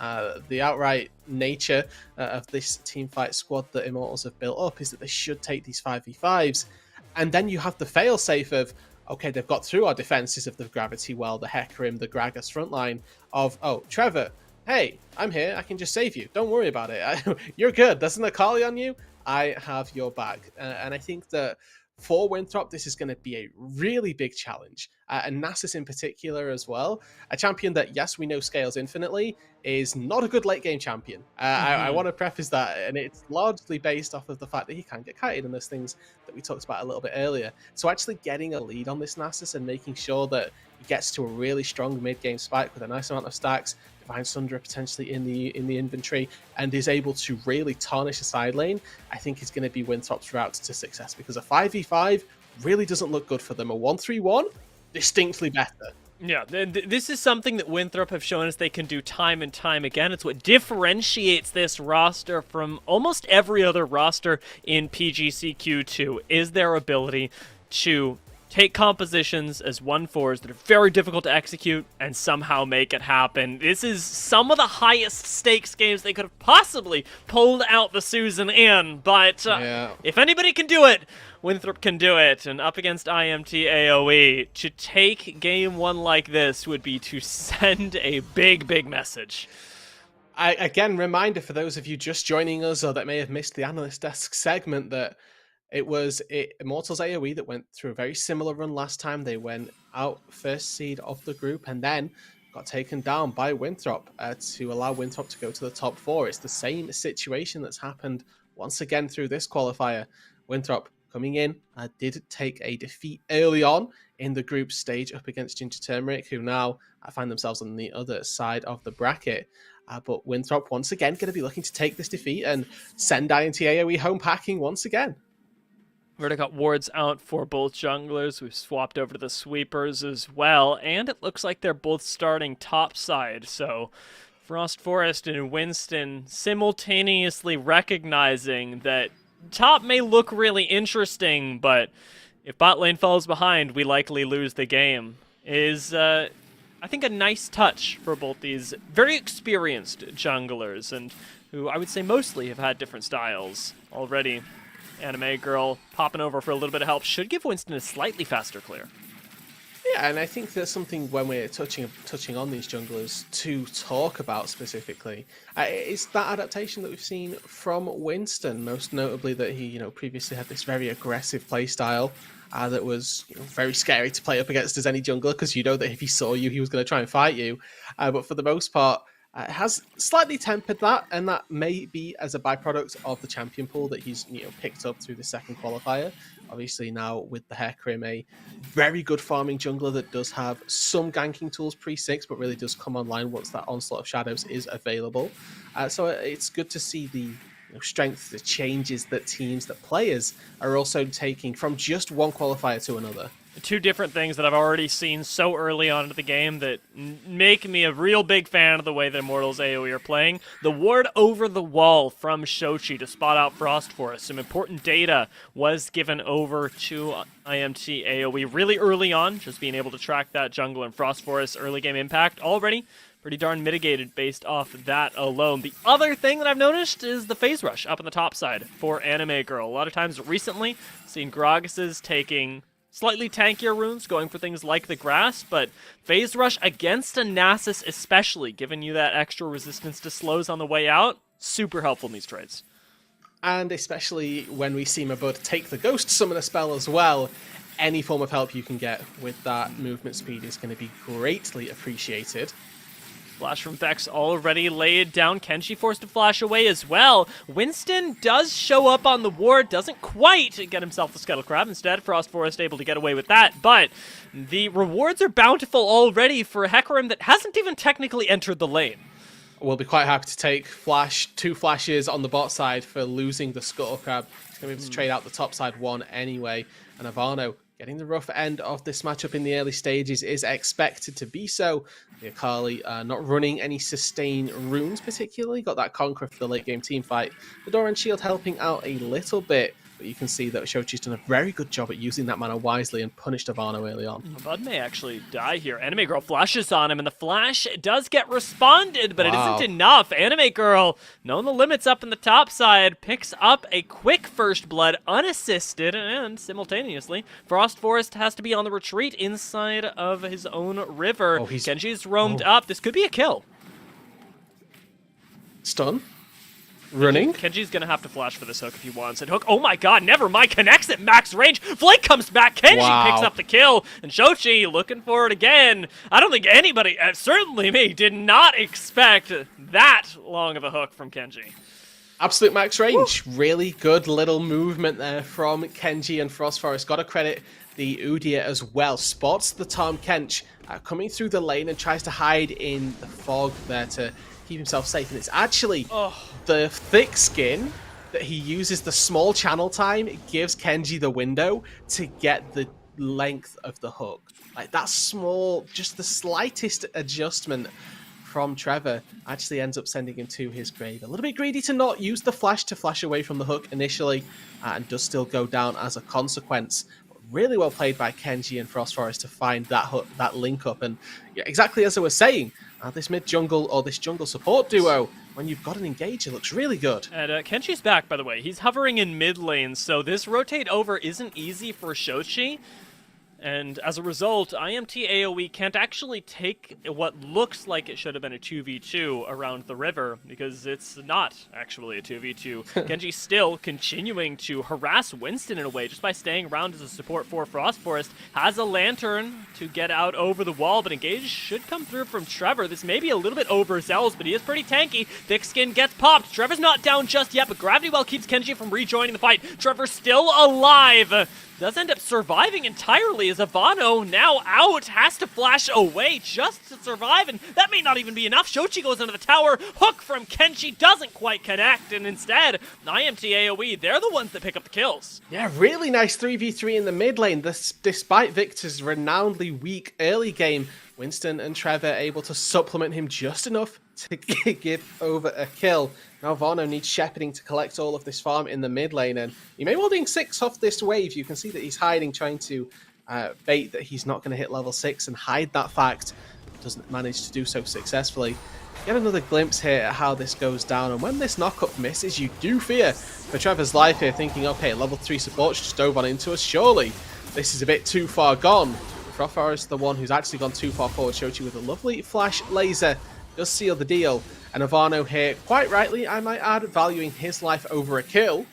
The outright nature of this team fight squad that Immortals have built up is that they should take these 5v5s. And then you have the fail-safe of, okay, they've got through our defenses of the Gravity Well, the Hecarim, the Gragas frontline of, oh, Trevor, hey, I'm here. I can just save you. Don't worry about it. You're good. There's an Akali on you. I have your back. And I think that for Winthrop, this is going to be a really big challenge. And Nasus in particular as well. A champion that, yes, we know scales infinitely, is not a good late game champion. I want to preface that, and it's largely based off of the fact that he can get kited and those things that we talked about a little bit earlier. So actually getting a lead on this Nasus and making sure that he gets to a really strong mid-game spike with a nice amount of stacks, Divine Sundra potentially in the inventory, and is able to really tarnish a side lane, I think is going to be Winthrop's route to success, because a 5v5 really doesn't look good for them. A 1-3-1, distinctly better. Yeah, this is something that Winthrop have shown us they can do time and time again. It's what differentiates this roster from almost every other roster in PGCQ2, is their ability to take compositions as 1-4s that are very difficult to execute and somehow make it happen. This is some of the highest stakes games they could have possibly pulled out the Susan in, but if anybody can do it, Winthrop can do it. And up against IMT AoE, to take game one like this would be to send a big message. Again, reminder for those of you just joining us or that may have missed the Analyst Desk segment that it was Immortals AoE that went through a very similar run last time. They went out first seed of the group and then got taken down by Winthrop to allow Winthrop to go to the top 4. It's the same situation that's happened once again through this qualifier. Winthrop coming in did take a defeat early on in the group stage up against Ginger Turmeric, who now find themselves on the other side of the bracket. But Winthrop, once again, going to be looking to take this defeat and send INT AoE home packing once again. We've already got wards out for both junglers. We've swapped over to the sweepers as well. And it looks like they're both starting topside. So Frost Forest and Winston simultaneously recognizing that top may look really interesting, but if bot lane falls behind, we likely lose the game. Is, I think, a nice touch for both these very experienced junglers, and who I would say mostly have had different styles already. Anime Girl popping over for a little bit of help should give Winston a slightly faster clear. Yeah, and I think there's something when we're touching on these junglers to talk about specifically. It's that adaptation that we've seen from Winston, most notably that he, previously had this very aggressive playstyle that was very scary to play up against as any jungler, because you know that if he saw you, he was going to try and fight you. But for the most part, has slightly tempered that, and that may be as a byproduct of the champion pool that he's picked up through the second qualifier. Obviously now with the Hecarim, a very good farming jungler that does have some ganking tools pre-6, but really does come online once that Onslaught of Shadows is available. So it's good to see the strength, the changes that teams, that players are also taking from just one qualifier to another. Two different things that I've already seen so early on into the game that make me a real big fan of the way that Immortals AoE are playing. The ward over the wall from Shochi to spot out Frost Forest. Some important data was given over to IMT AoE really early on, just being able to track that jungle and Frost Forest early game impact already pretty darn mitigated based off that alone. The other thing that I've noticed is the phase rush up on the top side for Anime Girl. A lot of times recently, seen Gragas's taking slightly tankier runes, going for things like the grass, but phase rush against a Nasus especially, giving you that extra resistance to slows on the way out, super helpful in these trades. And especially when we see Mabud take the Ghost Summoner spell as well, any form of help you can get with that movement speed is going to be greatly appreciated. Flash from Vex already laid down. Kenshi forced to flash away as well. Winston does show up on the ward, doesn't quite get himself the Scuttle Crab. Instead, Frost Forest able to get away with that, but the rewards are bountiful already for a Hecarim that hasn't even technically entered the lane. We'll be quite happy to take two flashes on the bot side for losing the Scuttle Crab. He's going to be able to trade out the top side one anyway, and Ivano getting the rough end of this matchup in the early stages is expected to be so. The Akali not running any sustain runes particularly. Got that Conqueror for the late game team fight. The Doran Shield helping out a little bit, but you can see that Shochi's done a very good job at using that mana wisely and punished Ivano early on. Bud may actually die here. Anime Girl flashes on him, and the flash does get responded, but it isn't enough. Anime Girl, knowing the limits up in the top side, picks up a quick first blood, unassisted, and simultaneously, Frost Forest has to be on the retreat inside of his own river. Kenji's roamed up. This could be a kill. Stun. Running. Kenji's gonna have to flash for this hook if he wants it. Hook, oh my god, never mind, connects at max range. Flake comes back, Kenji picks up the kill, and Shochi looking for it again. I don't think anybody, certainly me, did not expect that long of a hook from Kenji. Absolute max range. Woo. Really good little movement there from Kenji and Frost Forest. Gotta credit the Udyr as well. Spots the Tahm Kench coming through the lane and tries to hide in the fog there to keep himself safe, and it's actually the thick skin that he uses. The small channel time, it gives Kenji the window to get the length of the hook. Like that small, just the slightest adjustment from Trevor actually ends up sending him to his grave. A little bit greedy to not use the flash to flash away from the hook initially, and does still go down as a consequence. Really well played by Kenji and Frost Forest to find that hook, that link up, and exactly as I was saying, this mid jungle or this jungle support duo, when you've got an engager, looks really good. And Kenji's back, by the way. He's hovering in mid lane, so this rotate over isn't easy for Shochi. And as a result, IMT AoE can't actually take what looks like it should have been a 2v2 around the river, because it's not actually a 2v2. Kenji still continuing to harass Winston in a way just by staying around as a support for Frost Forest. Has a lantern to get out over the wall, but engage should come through from Trevor. This may be a little bit overzealous, but he is pretty tanky. Thick skin gets popped. Trevor's not down just yet, but Gravity Well keeps Kenji from rejoining the fight. Trevor's still alive. does end up surviving entirely as Ivano, now out, has to flash away just to survive, and that may not even be enough. Shochi goes into the tower, hook from Kenshi doesn't quite connect, and instead, IMT AoE, they're the ones that pick up the kills. Yeah, really nice 3v3 in the mid lane. Despite Victor's renownedly weak early game, Winston and Trevor able to supplement him just enough to give over a kill. Now Ivano needs shepherding to collect all of this farm in the mid lane, and he may well ding 6 off this wave. You can see that he's hiding, trying to bait that he's not going to hit level 6 and hide that fact. Doesn't manage to do so successfully. Get another glimpse here at how this goes down, and when this knockup misses, you do fear for Trevor's life here, thinking, okay, level 3 support just dove on into us. Surely this is a bit too far gone. Qualifier is the one who's actually gone too far forward. Shochi with a lovely flash laser does seal the deal. And Ivano here, quite rightly, I might add, valuing his life over a kill.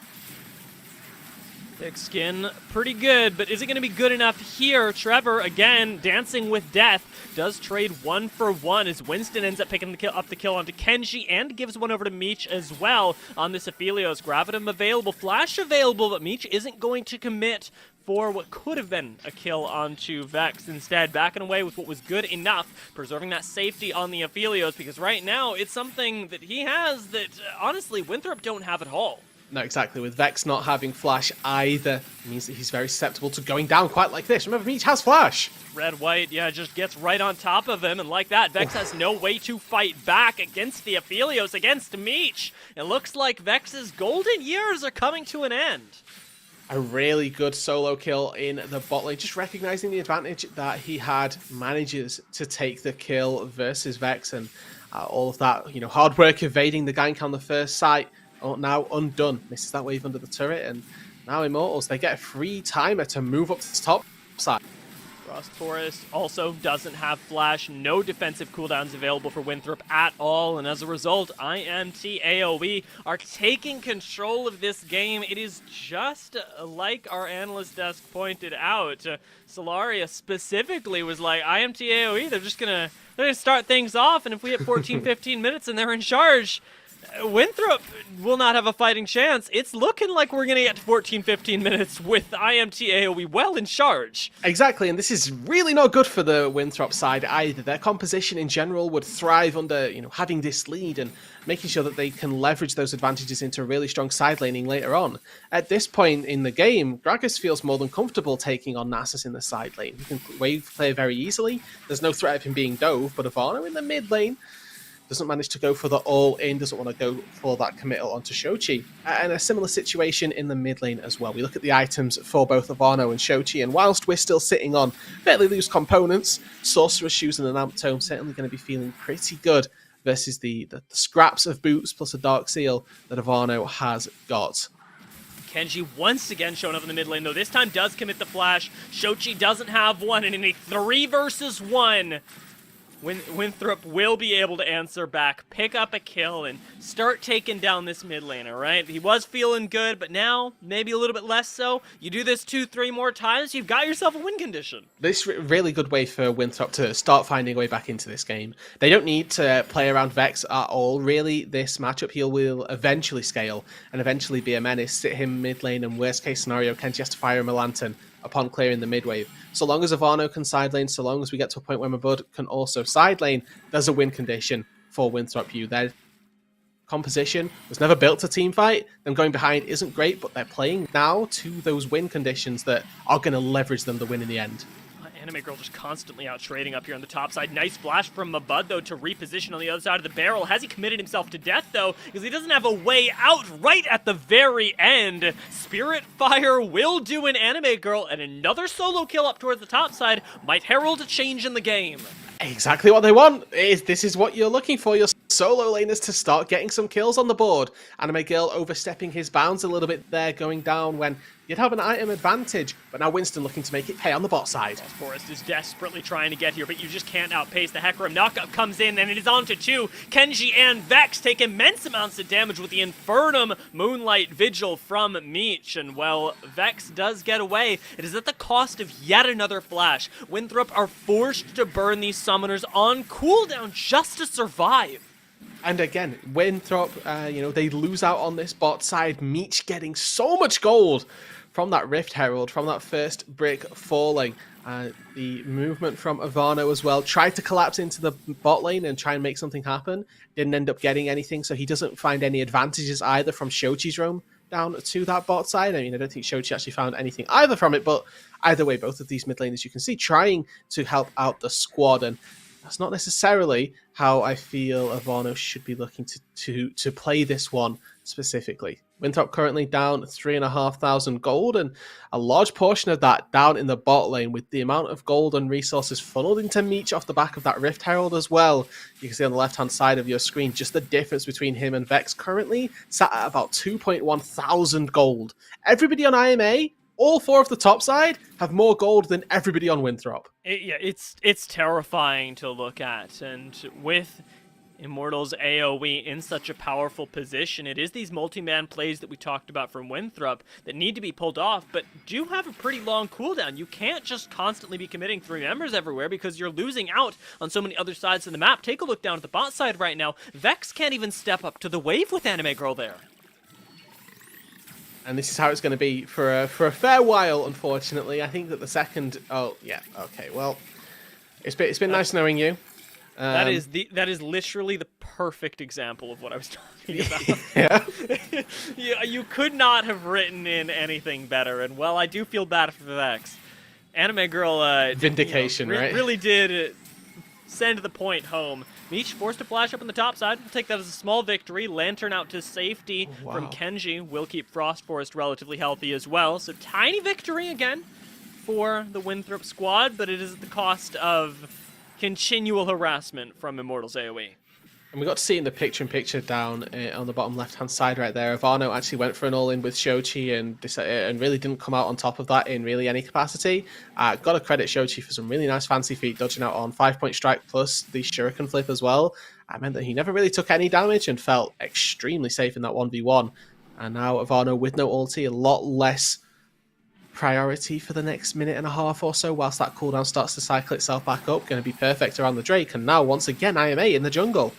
Thick skin, pretty good, but is it going to be good enough here? Trevor, again, dancing with death, does trade 1 for 1 as Winston ends up picking up the kill onto Kenji and gives one over to Meech as well on this Aphelios. Gravitum available, Flash available, but Meech isn't going to commit for what could have been a kill onto Vex. Instead, backing away with what was good enough, preserving that safety on the Aphelios, because right now it's something that he has that, honestly, Winthrop don't have at all. No, exactly. With Vex not having Flash either, it means that he's very susceptible to going down quite like this. Remember, Meech has Flash. Red-White, yeah, just gets right on top of him, and like that, Vex has no way to fight back against the Aphelios, against Meech. It looks like Vex's golden years are coming to an end. A really good solo kill in the bot lane, just recognizing the advantage that he had, manages to take the kill versus Vex, and all of that, hard work evading the gank on the first sight, now undone. Misses that wave under the turret, and now Immortals, they get a free timer to move up to the top side. Frost Forest also doesn't have Flash, no defensive cooldowns available for Winthrop at all, and as a result, IMT AoE are taking control of this game. It is just like our analyst desk pointed out. Solaria specifically was like, IMT AoE, they're gonna start things off, and if we hit 14-15 minutes and they're in charge, Winthrop will not have a fighting chance. It's looking like we're going to get to 14-15 minutes with IMT AoE well in charge. Exactly, and this is really not good for the Winthrop side either. Their composition in general would thrive under, having this lead and making sure that they can leverage those advantages into really strong side laning later on. At this point in the game, Gragas feels more than comfortable taking on Nasus in the side lane. He can wave clear very easily. There's no threat of him being dove, but Ivano in the mid lane doesn't manage to go for the all-in, doesn't want to go for that committal onto Shochi. And a similar situation in the mid lane as well. We look at the items for both Ivano and Shochi, and whilst we're still sitting on fairly loose components, Sorcerer's Shoes and an Amp Tome certainly going to be feeling pretty good versus the scraps of boots plus a Dark Seal that Ivano has got. Kenji once again showing up in the mid lane, though this time does commit the flash. Shochi doesn't have one, and in a 3 versus 1, Winthrop will be able to answer back, pick up a kill, and start taking down this mid laner, right? He was feeling good, but now, maybe a little bit less so. You do this 2-3 more times, you've got yourself a win condition. This really good way for Winthrop to start finding a way back into this game. They don't need to play around Vex at all. Really, this matchup here will eventually scale and eventually be a menace. Sit him mid lane, and worst case scenario, Kenji has to fire him a lantern upon clearing the mid wave. So long as Ivano can side lane, so long as we get to a point where Mabud can also side lane, there's a win condition for Winthrop U. Their composition was never built to team fight. Them going behind isn't great, but they're playing now to those win conditions that are going to leverage them to win in the end. Anime Girl just constantly out trading up here on the top side. Nice flash from Mabud, though, to reposition on the other side of the barrel. Has he committed himself to death, though? Because he doesn't have a way out right at the very end. Spirit Fire will do an Anime Girl, and another solo kill up towards the top side might herald a change in the game. Exactly what they want. This is what you're looking for. Your solo laners to start getting some kills on the board. Anime Girl overstepping his bounds a little bit there, going down when you'd have an item advantage, but now Winston looking to make it pay on the bot side. Forest is desperately trying to get here, but you just can't outpace the Hecarim. Knockup comes in, and it is on to 2. Kenji and Vex take immense amounts of damage with the Infernum Moonlight Vigil from Meech, and well, Vex does get away. It is at the cost of yet another flash. Winthrop are forced to burn these summoners on cooldown just to survive. And again, Winthrop, they lose out on this bot side. Meech getting so much gold from that Rift Herald, from that first brick falling, the movement from Ivano as well, tried to collapse into the bot lane and try and make something happen. Didn't end up getting anything, so he doesn't find any advantages either from Shochi's roam down to that bot side. I mean, I don't think Shochi actually found anything either from it, but either way, both of these mid laners, you can see, trying to help out the squad, and that's not necessarily how I feel Ivano should be looking to play this one specifically. Winthrop currently down 3,500 gold, and a large portion of that down in the bot lane, with the amount of gold and resources funneled into Meech off the back of that Rift Herald as well. You can see on the left-hand side of your screen just the difference between him and Vex, currently sat at about 2,100 gold. Everybody on IMA, all four of the top side, have more gold than everybody on Winthrop. It's terrifying to look at, and with Immortals AoE in such a powerful position, it is these multi-man plays that we talked about from Winthrop that need to be pulled off, but do have a pretty long cooldown. You can't just constantly be committing 3 members everywhere because you're losing out on so many other sides of the map. Take a look down at the bot side right now. Vex can't even step up to the wave with Anime Girl there. And this is how it's going to be for a fair while, unfortunately. I think that the second... Oh, yeah, okay, well, it's been nice knowing you. That is literally the perfect example of what I was talking about. Yeah. You could not have written in anything better, and well, I do feel bad for Vex. Anime Girl, vindication, right? Really did send the point home. Meech forced to flash up on the top side. We'll take that as a small victory. Lantern out to safety from Kenji. Will keep Frost Forest relatively healthy as well. So tiny victory again for the Winthrop squad, but it is at the cost of continual harassment from Immortals AoE. And we got to see in the picture-in-picture down on the bottom left-hand side right there, Ivano actually went for an all-in with Shochi and really didn't come out on top of that in really any capacity. Got to credit Shochi for some really nice fancy feet, dodging out on 5-point strike plus the Shuriken flip as well. That meant that he never really took any damage and felt extremely safe in that 1v1. And now Ivano with no ulti, a lot less priority for the next minute and a half or so whilst that cooldown starts to cycle itself back up. Going to be perfect around the Drake, and now once again IMA in the jungle.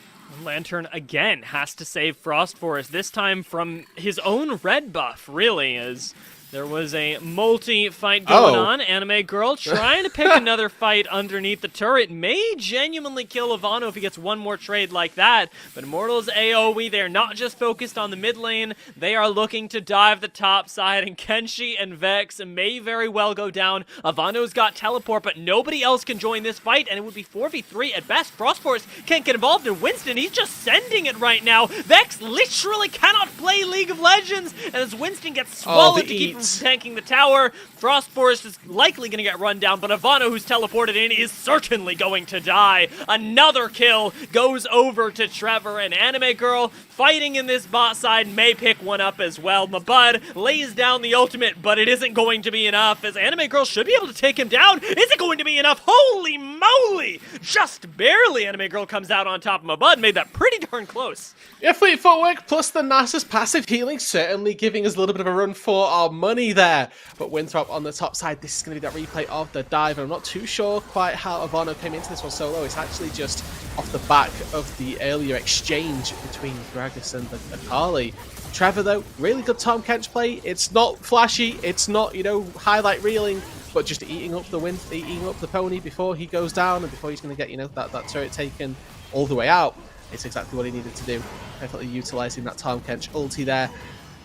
Lantern again has to save Frost Forest, this time from his own red buff, really, as there was a multi-fight going on. Anime Girl trying to pick another fight underneath the turret. May genuinely kill Ivano if he gets one more trade like that. But Immortals AoE, they're not just focused on the mid lane. They are looking to dive the top side. And Kenshi and Vex may very well go down. Ivano's got teleport, but nobody else can join this fight. And it would be 4v3 at best. Frost Force can't get involved in Winston. He's just sending it right now. Vex literally cannot play League of Legends. And as Winston gets swallowed to keep from tanking the tower, Frost Forest is likely going to get run down, but Ivano, who's teleported in, is certainly going to die. Another kill goes over to Trevor, and Anime Girl fighting in this bot side may pick one up as well. Mabud lays down the ultimate, but it isn't going to be enough, as Anime Girl should be able to take him down. Is it going to be enough? Holy moly! Just barely Anime Girl comes out on top of Mabud. Made that pretty darn close. Yeah, fleet footwork plus the Nasus passive healing certainly giving us a little bit of a run for our money there. But Winthrop on the top side, this is going to be that replay of the dive. I'm not too sure quite how Ivano came into this one solo. It's actually just off the back of the earlier exchange between Gragas and the Akali. Trevor, though, really good Tom Kench play. It's not flashy. It's not, highlight reeling, but just eating up the pony before he goes down and before he's going to get, that turret taken all the way out. It's exactly what he needed to do. Definitely utilizing that Tom Kench ulti there.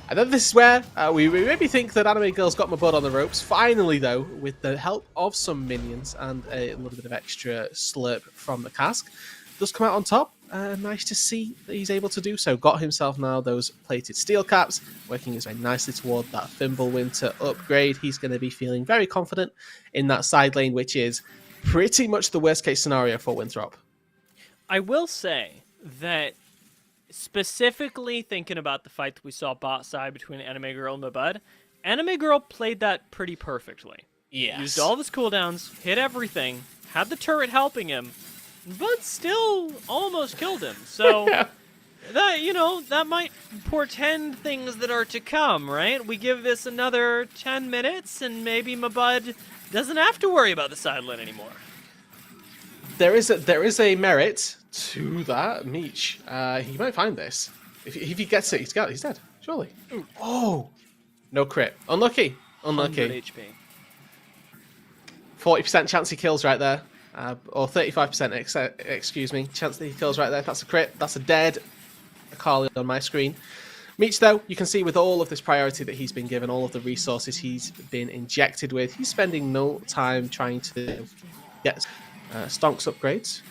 And then this is where we maybe think that Anime Girl's got Mabud on the ropes. Finally, though, with the help of some minions and a little bit of extra slurp from the cask, does come out on top. Nice to see that he's able to do so. Got himself now those plated steel caps, working his way nicely toward that Thimblewinter upgrade. He's going to be feeling very confident in that side lane, which is pretty much the worst case scenario for Winthrop. I will say that specifically thinking about the fight that we saw bot side between Anime Girl and Mabud, Anime Girl played that pretty perfectly. Yes. Used all of his cooldowns, hit everything, had the turret helping him, but still almost killed him. So that might portend things that are to come, right? We give this another 10 minutes and maybe Mabud doesn't have to worry about the side lane anymore. There is a merit to that, Meech. He might find this. If he gets it, he's dead, surely. Ooh. Oh! No crit. Unlucky. Unlucky. 100 HP. 40% chance he kills right there. Or 35%, excuse me, chance that he kills right there. That's a crit. That's a dead Akali on my screen. Meech, though, you can see with all of this priority that he's been given, all of the resources he's been injected with, he's spending no time trying to get Stonks upgrades.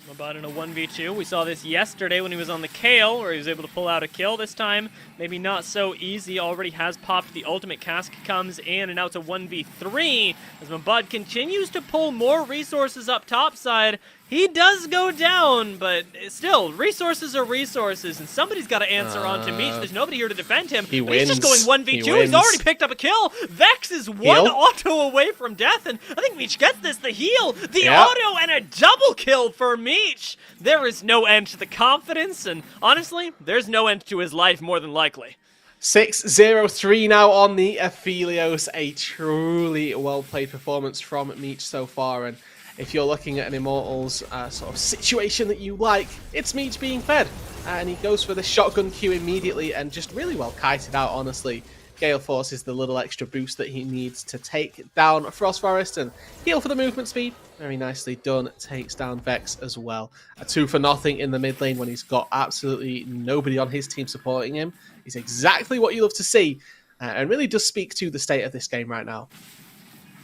About in a 1v2. We saw this yesterday when he was on the Kale, where he was able to pull out a kill. This time, maybe not so easy. Already has popped the ultimate. Cask comes in, and now it's a 1v3. As Mabud continues to pull more resources up topside, he does go down, but still, resources are resources, and somebody's got to answer on to Meech. There's nobody here to defend him. He but wins. He's just going 1v2. He's already picked up a kill. Vex is one auto away from death, and I think Meech gets this. The heal, the auto, and a double kill for Meech. There is no end to the confidence, and honestly, there's no end to his life, more than likely. 6-0-3 now on the Aphelios. A truly well-played performance from Meech so far, and if you're looking at an Immortals sort of situation that you like, it's Meech being fed. And he goes for the shotgun Q immediately and just really well kited out, honestly. Gale Force is the little extra boost that he needs to take down Frost Forest and heal for the movement speed. Very nicely done. Takes down Vex as well. A 2-for-0 in the mid lane when he's got absolutely nobody on his team supporting him is exactly what you love to see, and really does speak to the state of this game right now.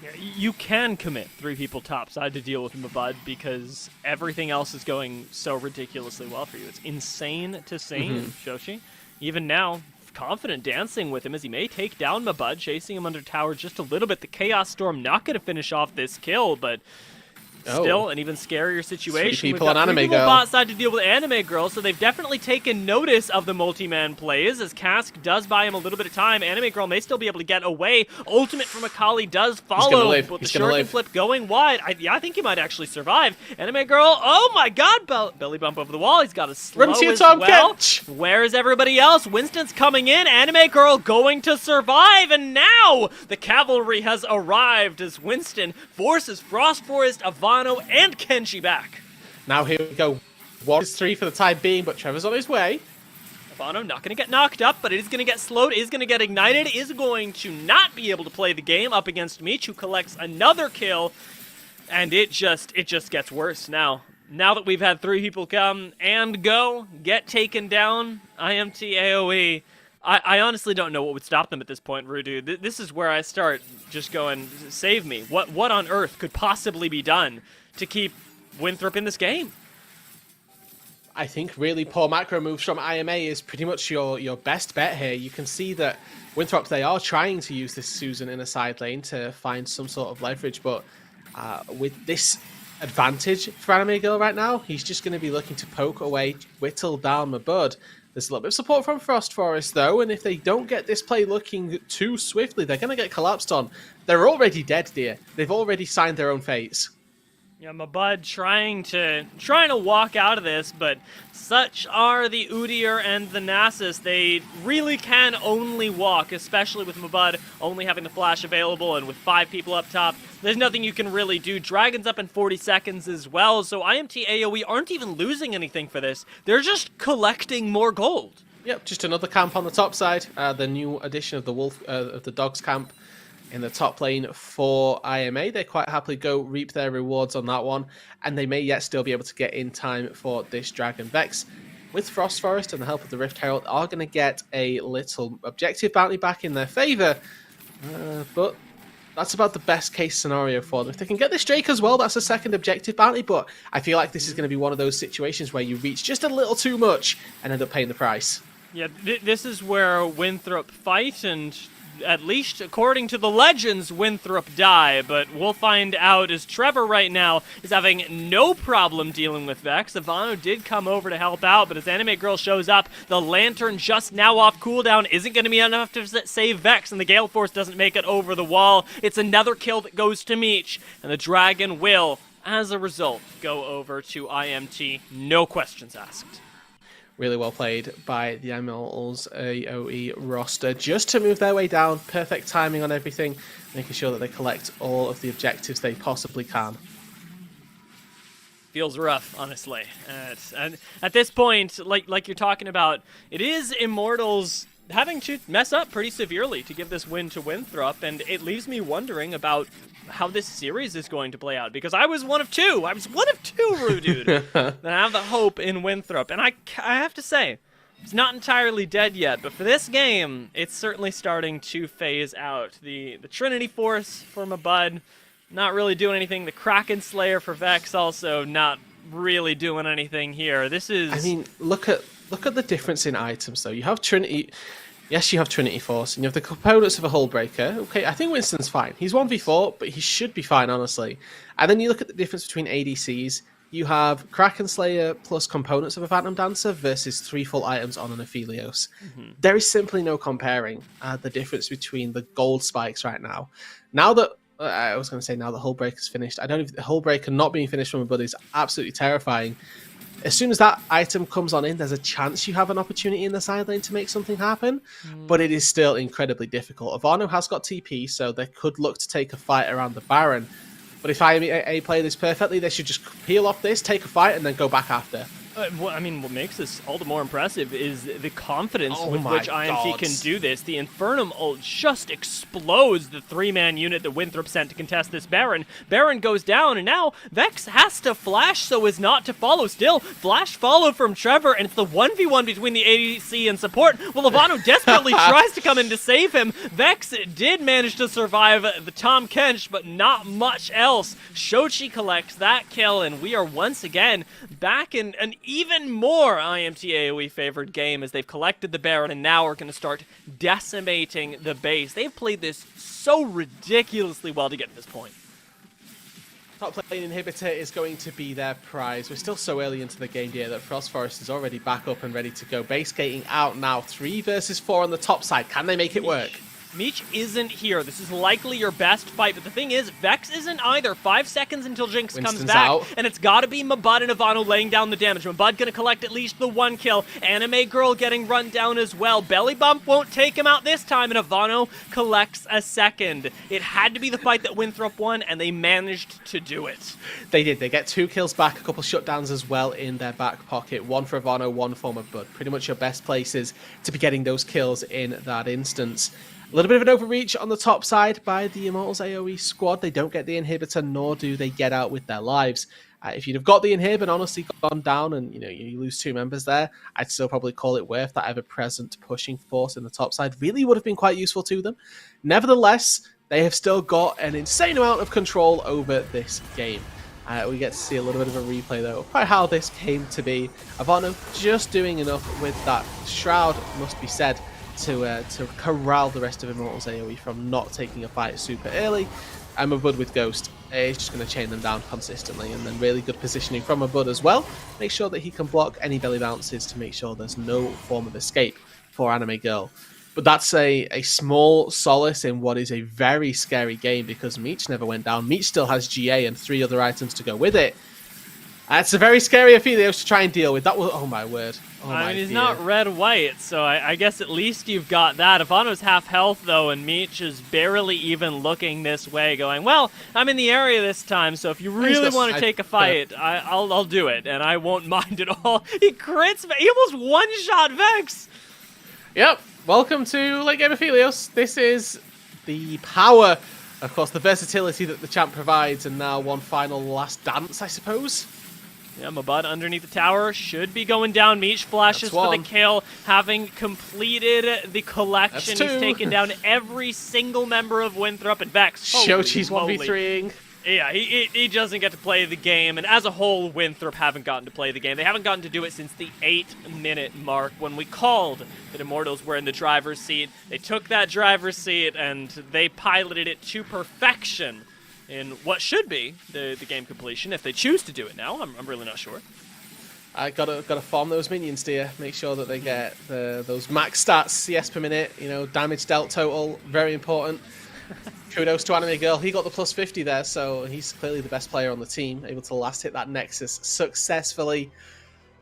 Yeah, you can commit 3 people topside to deal with Mabud because everything else is going so ridiculously well for you. It's insane to see, Shoshi. Even now, confident dancing with him as he may take down Mabud, chasing him under tower just a little bit. The Chaos Storm not going to finish off this kill, but still an even scarier situation. 3 people We've got on 3 Anime people Girl. bot side to deal with Anime Girl, so they've definitely taken notice of the multi-man plays as Cask does buy him a little bit of time. Anime Girl may still be able to get away. Ultimate from Akali does follow, but the shuriken flip going wide. I think he might actually survive. Anime Girl, oh my god, belly bump over the wall. He's got a slow as well. Where is everybody else? Winston's coming in. Anime Girl going to survive, and now the cavalry has arrived as Winston forces Frost Forest, Avano, and Kenji back. Now here we go. 1-3 for the time being, but Trevor's on his way. Avano not going to get knocked up, but it is going to get slowed, is going to get ignited, is going to not be able to play the game up against Meech, who collects another kill, and it just gets worse now. Now that we've had 3 people come and go, get taken down, IMT AoE, I honestly don't know what would stop them at this point, Rudu. This is where I start just going, save me. What on earth could possibly be done to keep Winthrop in this game? I think really poor macro moves from IMA is pretty much your best bet here. You can see that Winthrop, they are trying to use this Susan in a side lane to find some sort of leverage, but with this advantage for Anime Girl right now, he's just going to be looking to poke away, whittle down Mabud. There's a little bit of support from Frost Forest, though, and if they don't get this play looking too swiftly, they're going to get collapsed on. They're already dead, dear. They've already signed their own fates. Yeah, Mabud trying to walk out of this, but such are the Udyr and the Nasus. They really can only walk, especially with Mabud only having the flash available and with 5 people up top. There's nothing you can really do. Dragon's up in 40 seconds as well, so IMT AoE aren't even losing anything for this. They're just collecting more gold. Yep, just another camp on the top side. The new addition of the Dogs camp in the top lane for IMA. They quite happily go reap their rewards on that one, and they may yet still be able to get in time for this Dragon Vex. With Frost Forest and the help of the Rift Herald, are going to get a little objective bounty back in their favour, but that's about the best case scenario for them. If they can get this Drake as well, that's a second objective bounty, but I feel like this is going to be one of those situations where you reach just a little too much and end up paying the price. Yeah, this is where Winthrop fight, and at least according to the legends, Winthrop die, but we'll find out as Trevor right now is having no problem dealing with Vex. Avano did come over to help out, but as Anime Girl shows up, the Lantern just now off cooldown isn't going to be enough to save Vex, and the Gale Force doesn't make it over the wall. It's another kill that goes to Meech, and the Dragon will, as a result, go over to IMT. No questions asked. Really well played by the Immortals AoE roster just to move their way down. Perfect timing on everything, making sure that they collect all of the objectives they possibly can. Feels rough, honestly. And at this point, like you're talking about, it is Immortals having to mess up pretty severely to give this win to Winthrop, and it leaves me wondering about how this series is going to play out, because I was one of two, Rudude, that have the hope in Winthrop, and I have to say, it's not entirely dead yet, but for this game, it's certainly starting to phase out. The Trinity Force for Mabud, not really doing anything. The Kraken Slayer for Vex also not really doing anything here. This is... I mean, look at the difference in items, though. You have Trinity... Yes, you have Trinity Force, and you have the components of a Hullbreaker. Okay, I think Winston's fine. He's 1v4, but he should be fine, honestly. And then you look at the difference between ADCs. You have Kraken Slayer plus components of a Phantom Dancer versus 3 full items on an Aphelios. There is simply no comparing the difference between the gold spikes right now. Now that... I was going to say now that Hullbreaker's finished. I don't even... Hullbreaker not being finished from a buddy is absolutely terrifying. As soon as that item comes on in, there's a chance you have an opportunity in the side lane to make something happen, but it is still incredibly difficult. Avano has got TP, so they could look to take a fight around the Baron. But if I play this perfectly, they should just peel off this, take a fight, and then go back after. I mean, what makes this all the more impressive is the confidence with my which IMT God. can do this. The Infernum ult just explodes the 3-man unit that Winthrop sent to contest this Baron. Baron goes down, and now Vex has to flash so as not to follow. Still, flash follow from Trevor, and it's the 1v1 between the ADC and support. Well, Ivano desperately tries to come in to save him. Vex did manage to survive the Tom Kench, but not much else. Shochi collects that kill, and we are once again back in an even more IMT AoE favored game as they've collected the Baron and now are going to start decimating the base. They've played this so ridiculously well to get to this point. Top lane inhibitor is going to be their prize. We're still so early into the game here that Frost Forest is already back up and ready to go. Base gating out now. 3 versus 4 on the top side. Can they make it work? Meech isn't here. This is likely your best fight, but the thing is, Vex isn't either. 5 seconds until Jinx Winston's comes back, out. and it's gotta be Mabud and Ivano laying down the damage. Mabud gonna collect at least the 1 kill. Anime Girl getting run down as well. Belly Bump won't take him out this time, and Ivano collects a second. It had to be the fight that Winthrop won, and they managed to do it. They did. They get 2 kills back, a couple shutdowns as well in their back pocket. 1 for Ivano, 1 for Mabud. Pretty much your best places to be getting those kills in that instance. A little bit of an overreach on the top side by the Immortals AoE squad. They don't get the inhibitor, nor do they get out with their lives. If you'd have got the inhib and honestly gone down and you lose 2 members there, I'd still probably call it worth that ever-present pushing force in the top side. Really would have been quite useful to them. Nevertheless, they have still got an insane amount of control over this game. We get to see a little bit of a replay though, quite how this came to be. Ivano just doing enough with that Shroud, must be said, to corral the rest of Immortals AoE from not taking a fight super early. And Mabud with Ghost is just going to chain them down consistently, and then really good positioning from Mabud as well. Make sure that he can block any belly bounces to make sure there's no form of escape for Anime Girl. But that's a small solace in what is a very scary game, because Meech never went down. Meech still has GA and 3 other items to go with it. It's a very scary Aphelios to try and deal with. That was, oh my word. Oh I my mean, he's dear. not red-white, so I guess at least you've got that. Ivano's half health, though, and Meech is barely even looking this way, going, well, I'm in the area this time, so if you really want to take a fight, I'll do it, and I won't mind at all. He crits, he almost one-shot Vex! Yep, welcome to Late Game Aphelios. This is the power, of course, the versatility that the champ provides, and now one final last dance, I suppose. Yeah, Mabud underneath the tower should be going down. Meech flashes for the kill, having completed the collection. He's taken down every single member of Winthrop and Vex. Shochi's 1v3ing. Yeah, he doesn't get to play the game, and as a whole, Winthrop haven't gotten to play the game. They haven't gotten to do it since the 8-minute mark when we called that Immortals were in the driver's seat. They took that driver's seat, and they piloted it to perfection in what should be the game completion, if they choose to do it now. I'm really not sure. I gotta farm those minions, dear. Make sure that they get those max stats, CS per minute, damage dealt total, very important. Kudos to Anime Girl. He got the plus 50 there, so he's clearly the best player on the team, able to last hit that Nexus successfully.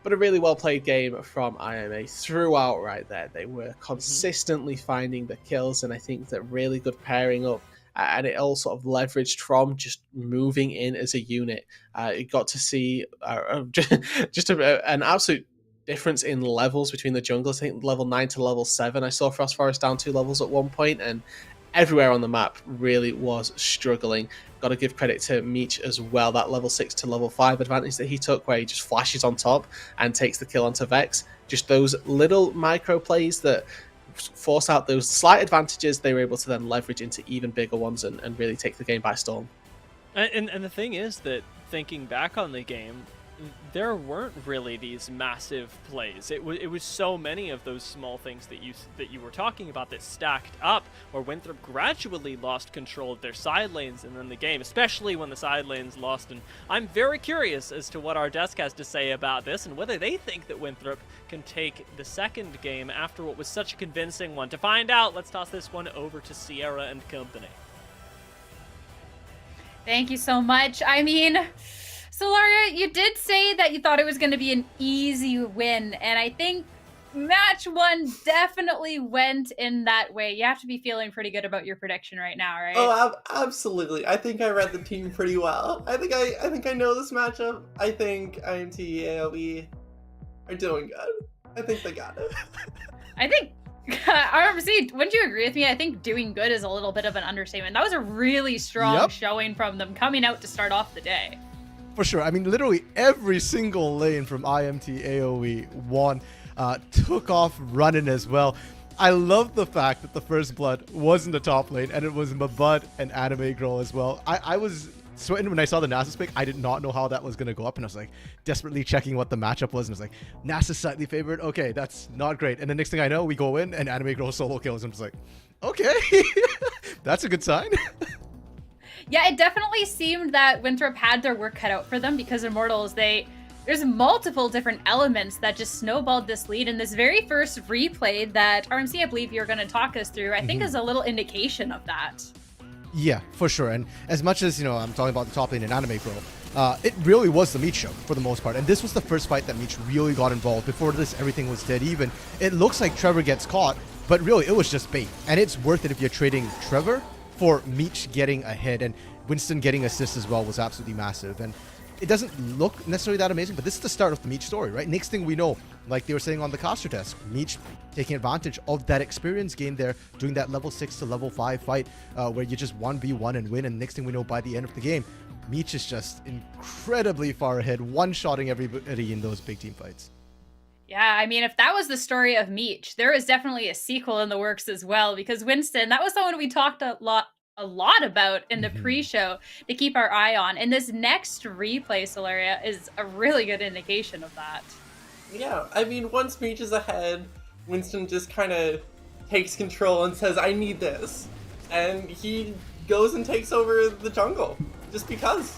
But a really well-played game from IMA throughout right there. They were consistently finding the kills, and I think that really good pairing up. And it all sort of leveraged from just moving in as a unit. You got to see just an absolute difference in levels between the junglers. I think level 9 to level 7. I saw Frost Forest down 2 levels at one point, and everywhere on the map really was struggling. Got to give credit to Meech as well. That level 6 to level 5 advantage that he took, where he just flashes on top and takes the kill onto Vex. Just those little micro plays that force out those slight advantages, they were able to then leverage into even bigger ones and really take the game by storm. And the thing is that, thinking back on the game, there weren't really these massive plays. It was so many of those small things that you were talking about that stacked up, where Winthrop gradually lost control of their side lanes and then the game, especially when the side lanes lost. And I'm very curious as to what our desk has to say about this and whether they think that Winthrop can take the second game after what was such a convincing one. To find out, let's toss this one over to Sierra and company. Thank you so much. I mean, Solaria, you did say that you thought it was going to be an easy win, and I think match 1 definitely went in that way. You have to be feeling pretty good about your prediction right now, right? Oh, absolutely. I think I read the team pretty well. I think I know this matchup. I think IMT AoE are doing good. I think they got it. I think RMC, wouldn't you agree with me? I think doing good is a little bit of an understatement. That was a really strong showing from them coming out to start off the day. For sure. I mean, literally every single lane from IMT AoE won, took off running as well. I love the fact that the first blood was in the top lane, and it was Mabud and Anime Girl as well. I was sweating when I saw the Nasus pick. I did not know how that was going to go up, and I was like desperately checking what the matchup was, and I was like, Nasus slightly favored. Okay, that's not great. And the next thing I know, we go in, and Anime Girl solo kills. I'm just like, okay, that's a good sign. Yeah, it definitely seemed that Winthrop had their work cut out for them, because Immortals, there's multiple different elements that just snowballed this lead. And this very first replay that RMC, I believe you're going to talk us through, I think is a little indication of that. Yeah, for sure. And as much as, I'm talking about the top lane in Anime Girl, it really was the Meech show for the most part. And this was the first fight that Meech really got involved. Before this, everything was dead even. It looks like Trevor gets caught, but really it was just bait. And it's worth it if you're trading Trevor for Meech getting ahead, and Winston getting assists as well was absolutely massive. And it doesn't look necessarily that amazing, but this is the start of the Meech story, right? Next thing we know, like they were saying on the caster test, Meech taking advantage of that experience gain there, doing that level 6 to level 5 fight where you just 1v1 and win. And next thing we know, by the end of the game, Meech is just incredibly far ahead, one-shotting everybody in those big team fights. Yeah, I mean, if that was the story of Meech, there is definitely a sequel in the works as well, because Winston, that was someone we talked a lot about in the pre-show to keep our eye on. And this next replay, Solaria, is a really good indication of that. Yeah, I mean, once Meech is ahead, Winston just kind of takes control and says, I need this. And he goes and takes over the jungle, just because.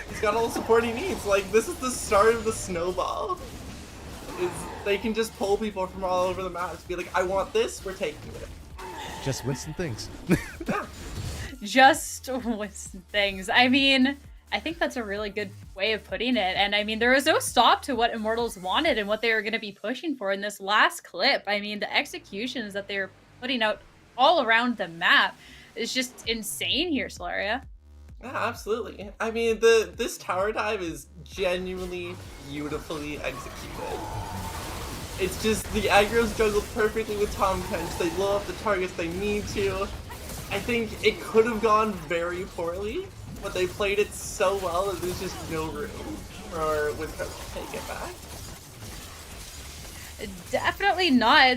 He's got all the support he needs. Like, this is the start of the snowball. They can just pull people from all over the map to be like, I want this, we're taking it. Just Winston things. Yeah. Just Winston things. I mean, I think that's a really good way of putting it. And I mean, there was no stop to what Immortals wanted and what they were going to be pushing for in this last clip. I mean, the executions that they're putting out all around the map is just insane here, Solaria. Yeah, absolutely. I mean, this tower dive is genuinely beautifully executed. It's just the aggro's juggled perfectly with Tom Kench. They blow up the targets they need to. I think it could have gone very poorly, but they played it so well that there's just no room for Winthrop to take it back. Definitely not.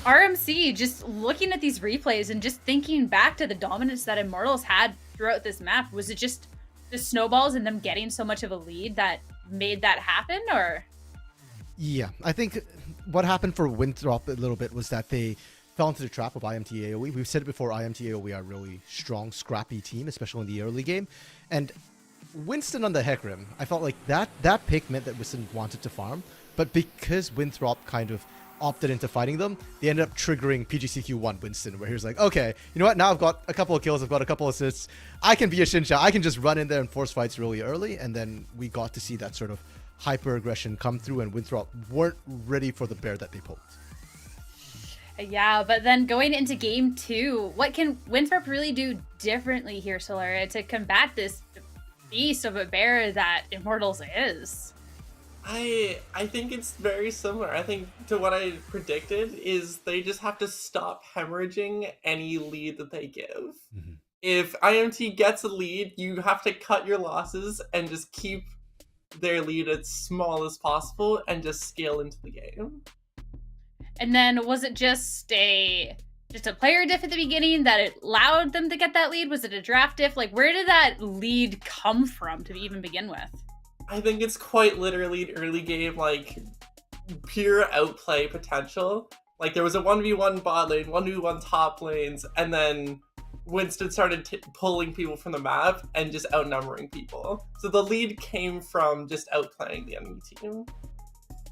RMC, just looking at these replays and just thinking back to the dominance that Immortals had throughout this map, was it just the snowballs and them getting so much of a lead that made that happen, or? Yeah, I think what happened for Winthrop a little bit was that they fell into the trap of IMT AoE. We've said it before, IMT AoE are a really strong, scrappy team, especially in the early game. And Winston on the Heck Rim, I felt like that pick meant that Winston wanted to farm, but because Winthrop kind of opted into fighting them, they ended up triggering PGCQ1 Winston, where he was like, okay, you know what, now I've got a couple of kills, I've got a couple of assists, I can be a Shinsha, I can just run in there and force fights really early. And then we got to see that sort of hyper aggression come through, and Winthrop weren't ready for the bear that they pulled. Yeah, but then going into game 2, what can Winthrop really do differently here, Solaria, to combat this beast of a bear that Immortals is? I think it's very similar. I think to what I predicted is they just have to stop hemorrhaging any lead that they give. Mhm. If IMT gets a lead, you have to cut your losses and just keep their lead as small as possible and just scale into the game. And then was it just a player diff at the beginning that it allowed them to get that lead? Was it a draft diff? Like, where did that lead come from to even begin with? I think it's quite literally an early game, like, pure outplay potential. Like, there was a 1v1 bot lane, 1v1 top lanes, and then Winston started pulling people from the map and just outnumbering people. So the lead came from just outplaying the enemy team.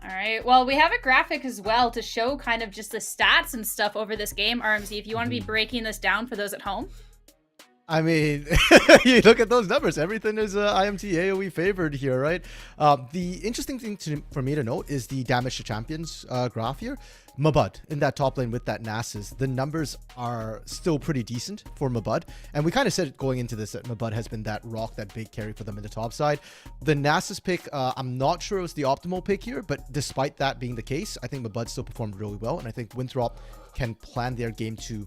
All right. Well, we have a graphic as well to show kind of just the stats and stuff over this game. RMZ, if you want to be breaking this down for those at home. I mean, you look at those numbers. Everything is IMT AoE favored here, right? The interesting thing for me to note is the damage to champions graph here. Mabud in that top lane with that Nasus, the numbers are still pretty decent for Mabud. And we kind of said going into this that Mabud has been that rock, that big carry for them in the top side. The Nasus pick, I'm not sure it was the optimal pick here, but despite that being the case, I think Mabud still performed really well. And I think Winthrop can plan their game to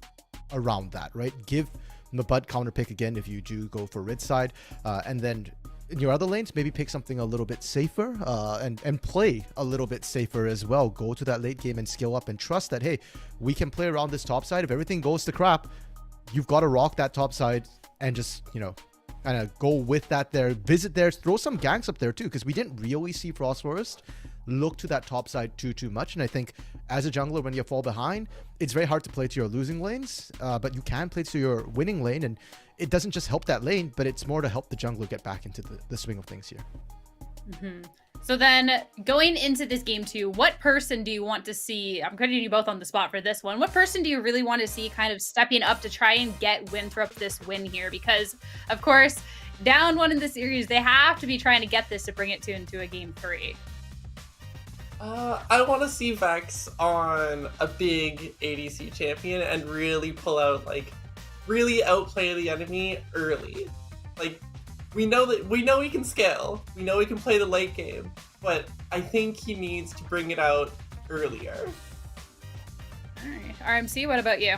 around that, right? Give Mabud counter pick again if you do go for Rid side, and then in your other lanes maybe pick something a little bit safer and play a little bit safer as well. Go to that late game and skill up and trust that, hey, we can play around this top side. If everything goes to crap, you've got to rock that top side and just, you know, kind of go with that there, visit there, throw some ganks up there too, because we didn't really see Frost Forest look to that top side too much. And I think as a jungler, when you fall behind, it's very hard to play to your losing lanes, but you can play to your winning lane, and it doesn't just help that lane, but it's more to help the jungler get back into the swing of things here. Mm-hmm. So then going into this game too, what person do you want to see? I'm putting you both on the spot for this one. What person do you really want to see kind of stepping up to try and get Winthrop this win here? Because of course, down one in the series, they have to be trying to get this to bring it into a game 3. I want to see Vex on a big ADC champion and really pull out, like, really outplay the enemy early. Like, we know he can scale, we know he can play the late game, but I think he needs to bring it out earlier. All right, RMC, what about you?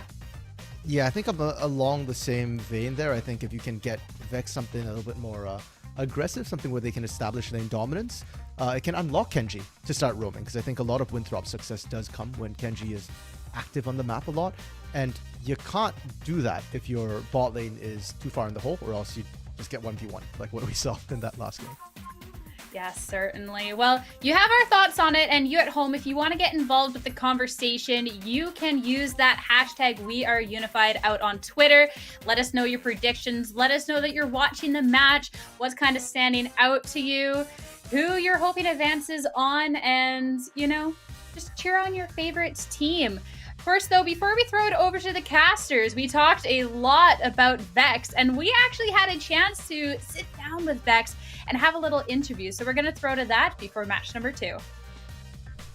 Yeah, I think I'm along the same vein there. I think if you can get Vex something a little bit more aggressive, something where they can establish lane dominance, it can unlock Kenji to start roaming, because I think a lot of Winthrop's success does come when Kenji is active on the map a lot, and you can't do that if your bot lane is too far in the hole, or else you just get 1v1 like what we saw in that last game. Yes, certainly. Well, you have our thoughts on it, and you at home, if you want to get involved with the conversation, you can use that hashtag #WeAreUnified out on Twitter. Let us know your predictions. Let us know that you're watching the match, what's kind of standing out to you, who you're hoping advances on, and, you know, just cheer on your favorite team. First, though, before we throw it over to the casters, we talked a lot about Vex, and we actually had a chance to sit down with Vex and have a little interview. So we're going to throw to that before match number 2.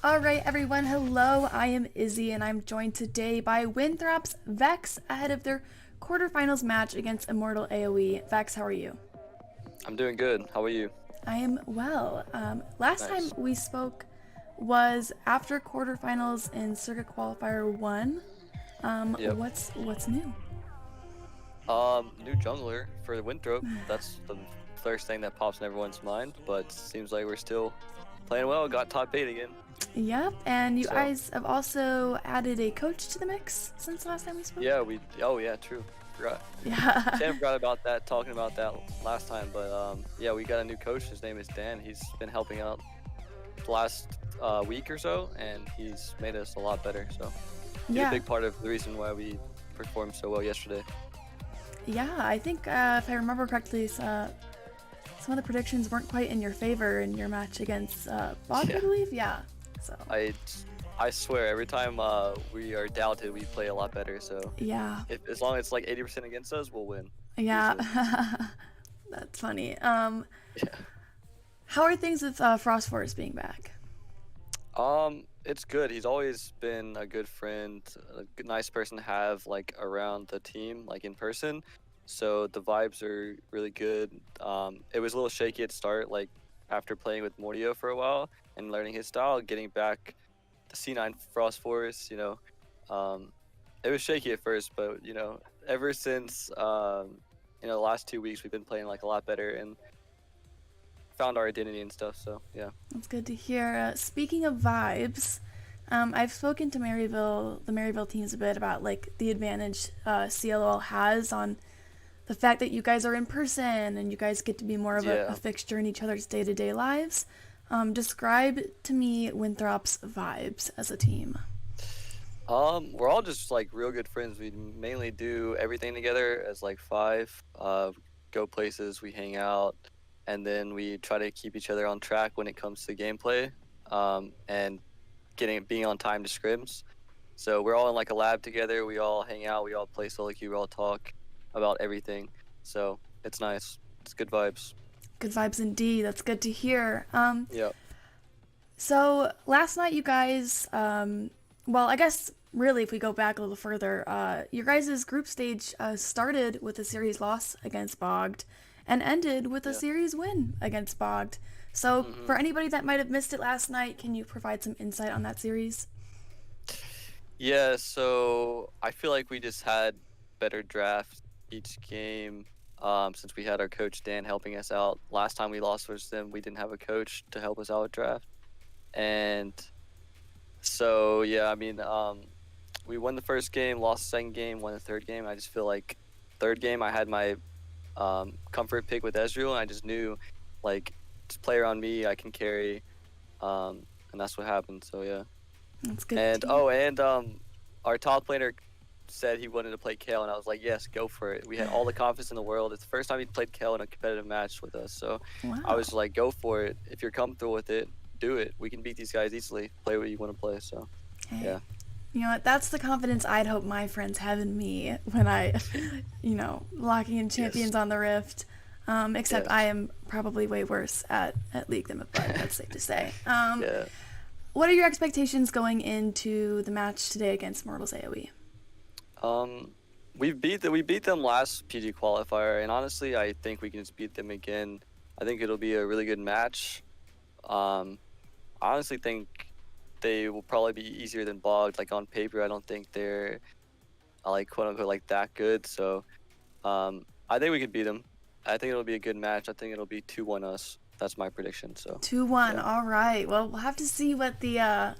All right, everyone. Hello, I am Izzy, and I'm joined today by Winthrop's Vex ahead of their quarterfinals match against Immortal AoE. Vex, how are you? I'm doing good. How are you? I am well. Last Nice. time we spoke was after quarterfinals in Circuit Qualifier 1. Yep. What's new? New jungler for Winthrop. That's the first thing that pops in everyone's mind, but seems like we're still playing well. Got top 8 again. Yep, and you So- guys have also added a coach to the mix since last time we spoke? Yeah, oh yeah, true. Forgot. Yeah. Sam forgot about that, talking about that last time, but yeah, we got a new coach. His name is Dan. He's been helping out the last week or so, and he's made us a lot better. So he's Yeah. a big part of the reason why we performed so well yesterday. Yeah, I think if I remember correctly, some of the predictions weren't quite in your favor in your match against Bob, Yeah. I believe. Yeah. So. I swear, every time we are doubted, we play a lot better. So Yeah. as long as it's like 80% against us, we'll win. Yeah. That's funny. Yeah. How are things with Frost Forest being back? It's good. He's always been a good friend, a nice person to have like around the team, like in person. So the vibes are really good. It was a little shaky at start, like after playing with Mordio for a while and learning his style, getting back the C9 Frost Forest, it was shaky at first, but ever since the last 2 weeks we've been playing like a lot better and found our identity and stuff. So yeah, That's good to hear. Speaking of vibes, I've spoken to the Maryville teams a bit about like the advantage CLL has on the fact that you guys are in person and you guys get to be more of a fixture in each other's day-to-day lives. Describe to me Winthrop's vibes as a team. We're all just like real good friends. We mainly do everything together as like 5. Go places, we hang out, and then we try to keep each other on track when it comes to gameplay, and being on time to scrims. So we're all in like a lab together. We all hang out. We all play solo queue. We all talk about everything. So it's nice. It's good vibes. Good vibes indeed. That's good to hear. Yeah. So last night you guys, I guess really if we go back a little further, your guys' group stage started with a series loss against Bogged and ended with a series win against Bogged. So for anybody that might have missed it last night, can you provide some insight on that series? Yeah, so I feel like we just had better draft each game since we had our coach Dan helping us out. Last time we lost versus them, we didn't have a coach to help us out with draft. And so, yeah, I mean, we won the first game, lost the second game, won the third game. I just feel like third game I had my comfort pick with Ezreal, and I just knew, like, just play around me, I can carry, and that's what happened. So, yeah. That's good. And our top laner said he wanted to play Kale, and I was like, yes, go for it. We had all the confidence in the world. It's the first time he played Kale in a competitive match with us, so I was like, go for it. If you're comfortable with it, do it. We can beat these guys easily. Play what you want to play. So yeah, you know what, that's the confidence I'd hope my friends have in me when I locking in champions on the Rift, except I am probably way worse at League than Bud. That's safe to say. What are your expectations going into the match today against Mortals AoE? We beat them last PG qualifier, and honestly, I think we can just beat them again. I think it'll be a really good match. I honestly think they will probably be easier than Bogged. Like on paper, I don't think they're like quote unquote like that good. So I think we could beat them. I think it'll be a good match. I think it'll be 2-1 us. That's my prediction. So 2-1. Yeah. All right. Well, we'll have to see what the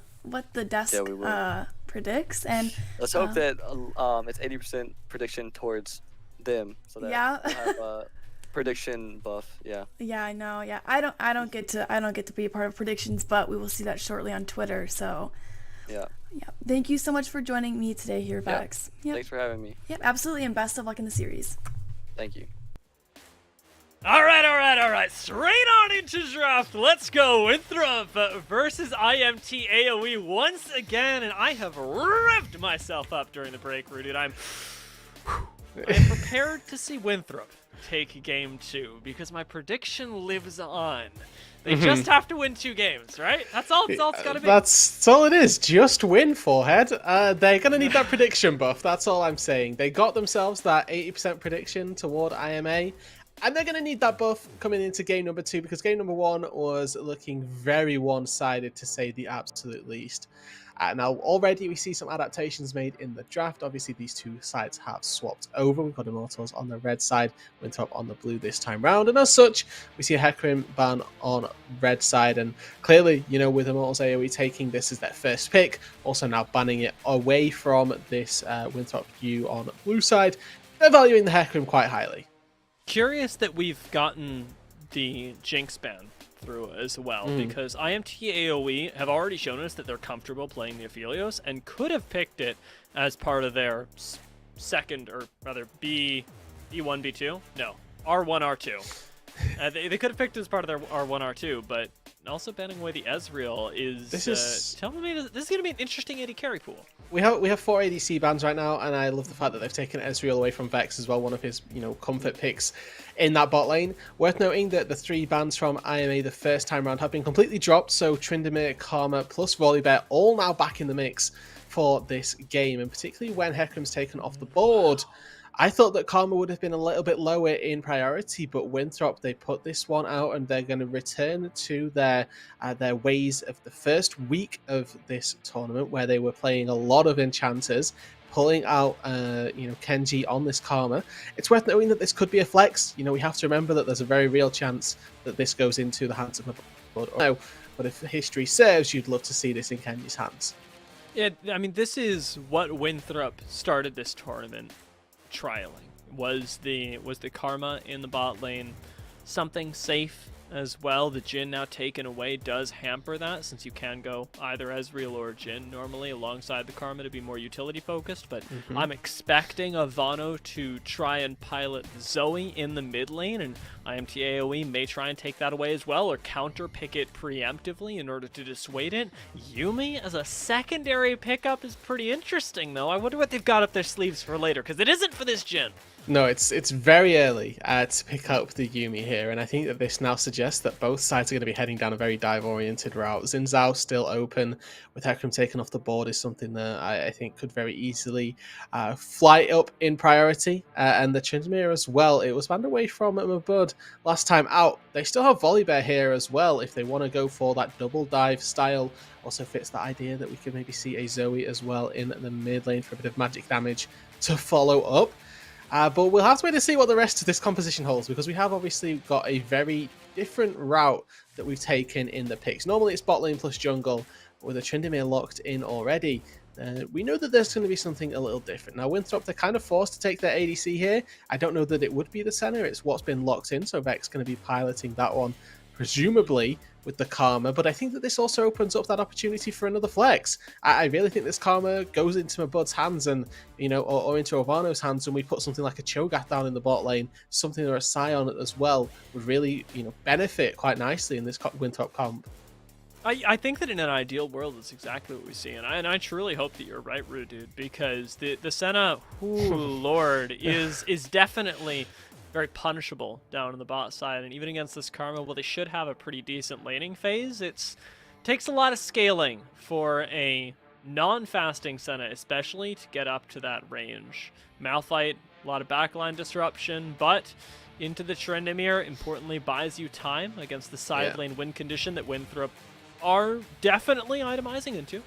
desk predicts, and let's hope that it's 80% prediction towards them, so that we'll have a prediction buff. Yeah, I know. I don't get to be a part of predictions, but we will see that shortly on Twitter. So yeah, thank you so much for joining me today here, Vex. Thanks for having me. Yep, absolutely, and best of luck in the series. Thank you. All right. Straight on into draft. Let's go. Winthrop versus IMT AoE once again, and I have revved myself up during the break, Rudy. I am prepared to see Winthrop take game 2 because my prediction lives on. They just have to win 2 games, right? That's all it's got to be. That's all it is. Just win, Forehead. They're going to need that prediction buff. That's all I'm saying. They got themselves that 80% prediction toward IMA. And they're going to need that buff coming into game number 2 because game number 1 was looking very one-sided, to say the absolute least. Now, already we see some adaptations made in the draft. Obviously, these 2 sides have swapped over. We've got Immortals on the red side, Winthrop on the blue this time round. And as such, we see a Hecarim ban on red side. And clearly, with Immortals AoE taking this as their first pick, also now banning it away from this Winthrop U on blue side, they're valuing the Hecarim quite highly. Curious that we've gotten the Jinx ban through as well, because IMT AoE have already shown us that they're comfortable playing the Aphelios and could have picked it as part of their second, or rather B1, B2? No, R1, R2. They could have picked it as part of their R1, R2, but also banning away the Ezreal is telling me this is going to be an interesting AD carry pool. We have 4 ADC bans right now, and I love the fact that they've taken Ezreal away from Vex as well, one of his comfort picks in that bot lane. Worth noting that the 3 bans from IMA the first time round have been completely dropped, so Tryndamere, Karma plus Volibear all now back in the mix for this game, and particularly when Hecarim's taken off the board, I thought that Karma would have been a little bit lower in priority, but Winthrop, they put this one out and they're going to return to their ways of the first week of this tournament, where they were playing a lot of enchanters, pulling out Kenji on this Karma. It's worth noting that this could be a flex. We have to remember that there's a very real chance that this goes into the hands of Mabud. No, but if history serves, you'd love to see this in Kenji's hands. Yeah, I mean, this is what Winthrop started this tournament trialing. Was the Karma in the bot lane something safe as well? The Jhin now taken away does hamper that, since you can go either Ezreal or Jhin normally alongside the Karma to be more utility focused, but I'm expecting Avano to try and pilot Zoe in the mid lane, and IMT AoE may try and take that away as well, or counter pick it preemptively in order to dissuade it. Yuumi as a secondary pickup is pretty interesting though. I wonder what they've got up their sleeves for later, because it isn't for this Jhin. No, it's very early to pick up the Yuumi here, and I think that this now suggests that both sides are going to be heading down a very dive-oriented route. Xin Zhao still open, with Hecarim taken off the board, is something that I think could very easily fly up in priority, and the Tryndamere as well. It was banned away from Mabud last time out. They still have Volibear here as well, if they want to go for that double dive style. Also fits the idea that we could maybe see a Zoe as well in the mid lane for a bit of magic damage to follow up. But we'll have to wait to see what the rest of this composition holds, because we have obviously got a very different route that we've taken in the picks. Normally it's bot lane plus jungle, but with a Tryndamere locked in already, we know that there's going to be something a little different. Now Winthrop, they're kind of forced to take their ADC here. I don't know that it would be the center, it's what's been locked in, so Vex going to be piloting that one, presumably with the Karma, but I think that this also opens up that opportunity for another flex. I really think this Karma goes into Mabud's hands and, or into Ovano's hands, and we put something like a Cho'Gath down in the bot lane, something or a Scion as well, would really, benefit quite nicely in this Winthrop comp. I think that in an ideal world, that's exactly what we see, and I truly hope that you're right, Rue, dude, because the Senna, lord, is definitely very punishable down on the bot side, and even against this Karma, well, they should have a pretty decent laning phase. It takes a lot of scaling for a non-fasting Senna, especially to get up to that range. Malphite, a lot of backline disruption, but into the Tryndamere, importantly, buys you time against the side lane win condition that Winthrop are definitely itemizing into.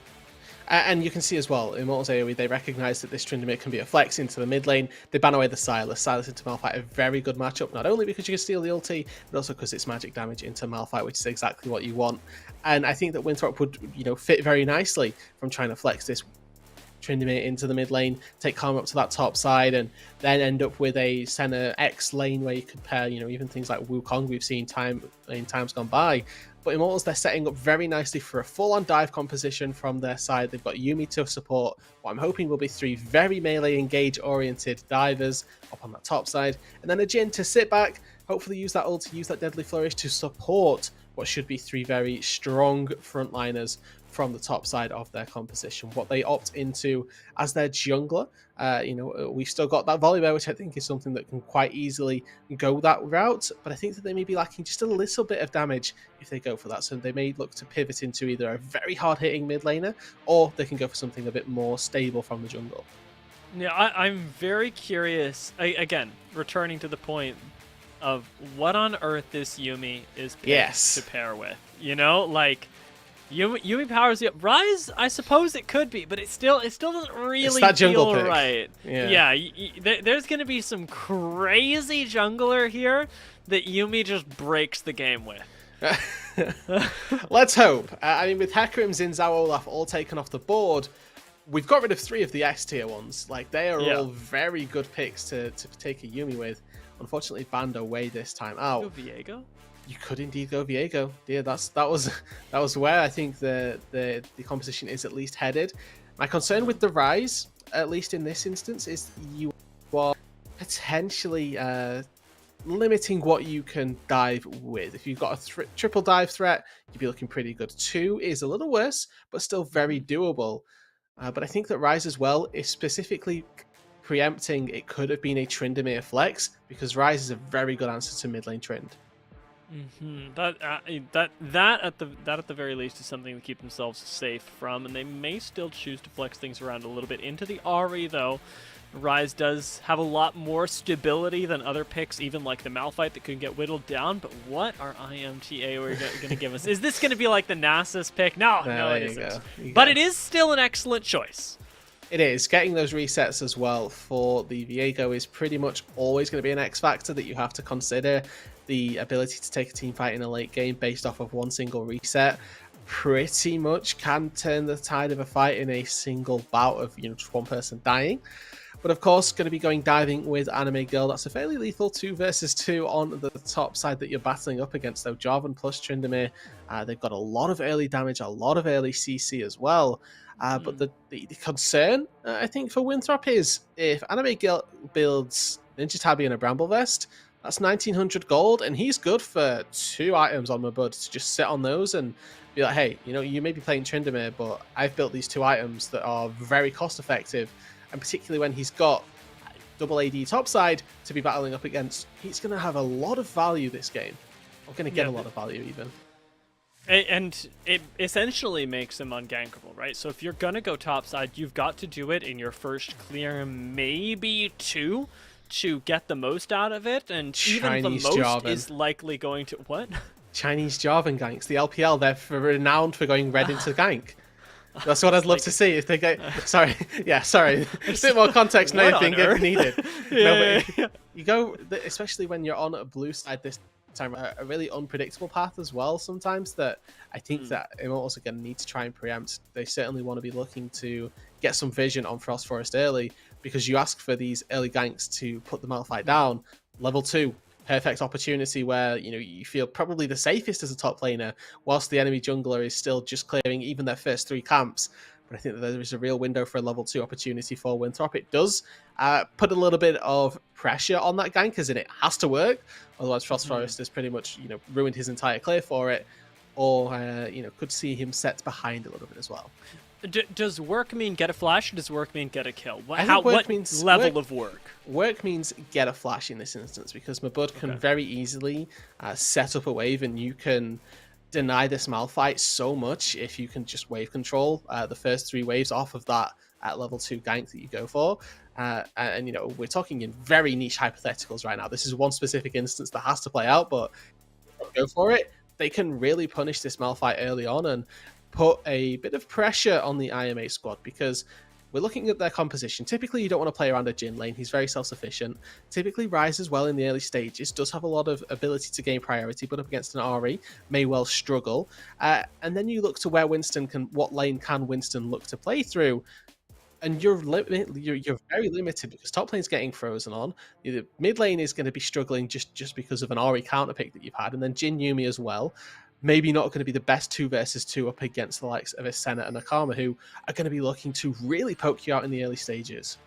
And you can see as well, Immortals AoE, they recognize that this Tryndamere can be a flex into the mid lane. They ban away the Silas. Silas into Malphite, a very good matchup, not only because you can steal the ulti, but also because it's magic damage into Malphite, which is exactly what you want. And I think that Winthrop would, fit very nicely from trying to flex this Tryndamere into the mid lane, take Karma up to that top side, and then end up with a Senna X lane where you could pair, even things like Wukong we've seen in times gone by. But Immortals, they're setting up very nicely for a full-on dive composition from their side. They've got Yuumi to support what I'm hoping will be 3 very melee engage-oriented divers up on that top side. And then a Jhin to sit back, hopefully use that ult, use that Deadly Flourish to support what should be 3 very strong frontliners from the top side of their composition. What they opt into as their jungler, we've still got that Volibear, which I think is something that can quite easily go that route, but I think that they may be lacking just a little bit of damage if they go for that, so they may look to pivot into either a very hard-hitting mid laner, or they can go for something a bit more stable from the jungle. Yeah, I'm very curious, again, returning to the point of what on earth this Yuumi is picked to pair with. Yuumi powers the up. Rise, I suppose it could be, but it still doesn't really feel right. Yeah, there's going to be some crazy jungler here that Yuumi just breaks the game with. Let's hope. With Hecarim, Xin Zhao, Olaf all taken off the board, we've got rid of 3 of the S tier ones. They are all very good picks to take a Yuumi with. Unfortunately, banned away this time out. Go Viego? You could indeed go Viego. Yeah, that was where I think the composition is at least headed. My concern with the Rise, at least in this instance, is you are potentially limiting what you can dive with. If you've got a triple dive threat, you'd be looking pretty good. 2 is a little worse, but still very doable. But I think that Rise as well is specifically preempting it could have been a Tryndamere flex, because Rise is a very good answer to mid lane Trynd. That at the very least is something to keep themselves safe from, and they may still choose to flex things around a little bit into the Ahri though. Ryze does have a lot more stability than other picks, even like the Malphite that could get whittled down. But what are IMTA going to give us? Is this going to be like the Nasus pick? No, it isn't. But it is still an excellent choice. It is. Getting those resets as well for the Viego is pretty much always going to be an X factor that you have to consider. The ability to take a team fight in a late game based off of one single reset pretty much can turn the tide of a fight in a single bout of just one person dying. But of course, going to be going diving with Anime Girl. That's a fairly lethal 2 versus 2 on the top side that you're battling up against, though. Jarvan plus Tryndamere, they've got a lot of early damage, a lot of early CC as well. But the concern, I think, for Winthrop is if Anime Girl builds Ninja Tabby and a Bramble Vest, that's 1900 gold, and he's good for 2 items on Mabud to just sit on those and be like, hey, you may be playing Tryndamere, but I've built these 2 items that are very cost effective. And particularly when he's got double AD topside to be battling up against, he's going to have a lot of value this game. Or going to get a lot of value even. And it essentially makes him ungankable, right? So if you're going to go topside, you've got to do it in your first clear, maybe 2, to get the most out of it. And even Chinese the most Jarvan is likely going to... What? Chinese Jarvan ganks. The LPL, they're renowned for going red into gank. That's what I'd love to see if they get. Sorry, a bit more context now if needed. You go, especially when you're on a blue side this time, a really unpredictable path as well. Sometimes that I think that Immortals are going to need to try and preempt. They certainly want to be looking to get some vision on Frost Forest early because you ask for these early ganks to put the Malphite down. Level 2. Perfect opportunity where you feel probably the safest as a top laner, whilst the enemy jungler is still just clearing even their first 3 camps. But I think that there is a real window for a level 2 opportunity for Winthrop. It does put a little bit of pressure on that gank, as in it has to work. Otherwise, Frost Forest has pretty much ruined his entire clear for it, or could see him set behind a little bit as well. Does work mean get a flash, or does work mean get a kill? What means level of work? Work means get a flash in this instance, because Mabud can very easily set up a wave, and you can deny this Malphite so much if you can just wave control the first 3 waves off of that at level 2 gank that you go for. And we're talking in very niche hypotheticals right now. This is one specific instance that has to play out, but go for it. They can really punish this Malphite early on and put a bit of pressure on the IMA squad, because we're looking at their composition. Typically, you don't want to play around a Jhin lane. He's very self-sufficient. Typically, Ryze as well in the early stages does have a lot of ability to gain priority, but up against an Ahri, may well struggle. And then you look to where what lane can Winston look to play through? And you're very limited because top lane's getting frozen on. The mid lane is going to be struggling just because of an Ahri counter pick that you've had, and then Jhin Yuumi as well. Maybe not going to be the best 2 versus 2 up against the likes of a Senna and a Karma, who are going to be looking to really poke you out in the early stages.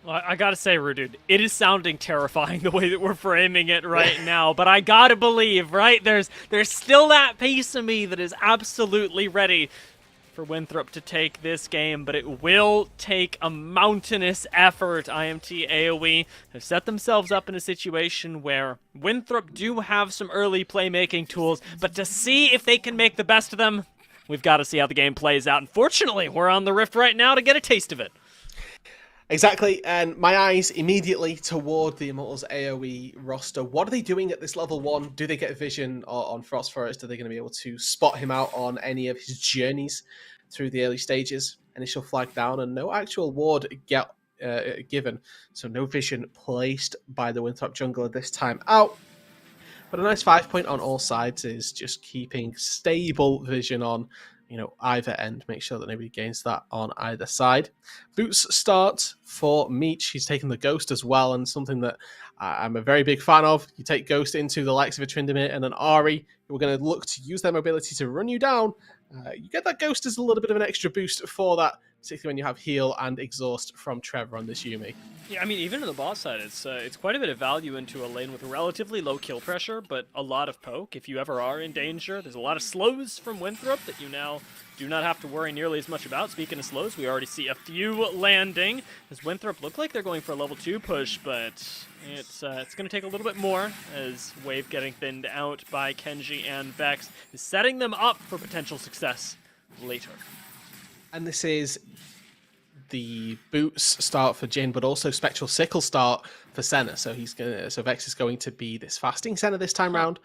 Well, I gotta say, Rudude, it is sounding terrifying the way that we're framing it right now, but I gotta believe, right? There's still that piece of me that is absolutely ready for Winthrop to take this game, but it will take a mountainous effort. IMT AoE have set themselves up in a situation where Winthrop do have some early playmaking tools, but to see if they can make the best of them, we've got to see how the game plays out. Unfortunately, we're on the Rift right now to get a taste of it. Exactly, and my eyes immediately toward the Immortals AoE roster. What are they doing at this level 1? Do they get vision on Frost Forest? Are they going to be able to spot him out on any of his journeys through the early stages? Initial flag down, and no actual ward given, so no vision placed by the Winthrop jungler this time out. But a nice 5 point on all sides is just keeping stable vision on either end. Make sure that nobody gains that on either side. Boots start for Meech. He's taken the Ghost as well, and something that I'm a very big fan of. You take Ghost into the likes of a Tryndamere and an Ahri, who are going to look to use their mobility to run you down. You get that Ghost as a little bit of an extra boost for that, particularly when you have heal and exhaust from Trevor on this Yuumi. Yeah, I mean, even on the bot side, it's quite a bit of value into a lane with relatively low kill pressure, but a lot of poke. If you ever are in danger, there's a lot of slows from Winthrop that you now do not have to worry nearly as much about. Speaking of slows, we already see a few landing. As Winthrop look like they're going for a level 2 push, but it's going to take a little bit more, as Wave getting thinned out by Kenji and Vex is setting them up for potential success later. And this is the Boots start for Jin, but also Spectral Sickle start for Senna. So Vex is going to be this fasting Senna this time round,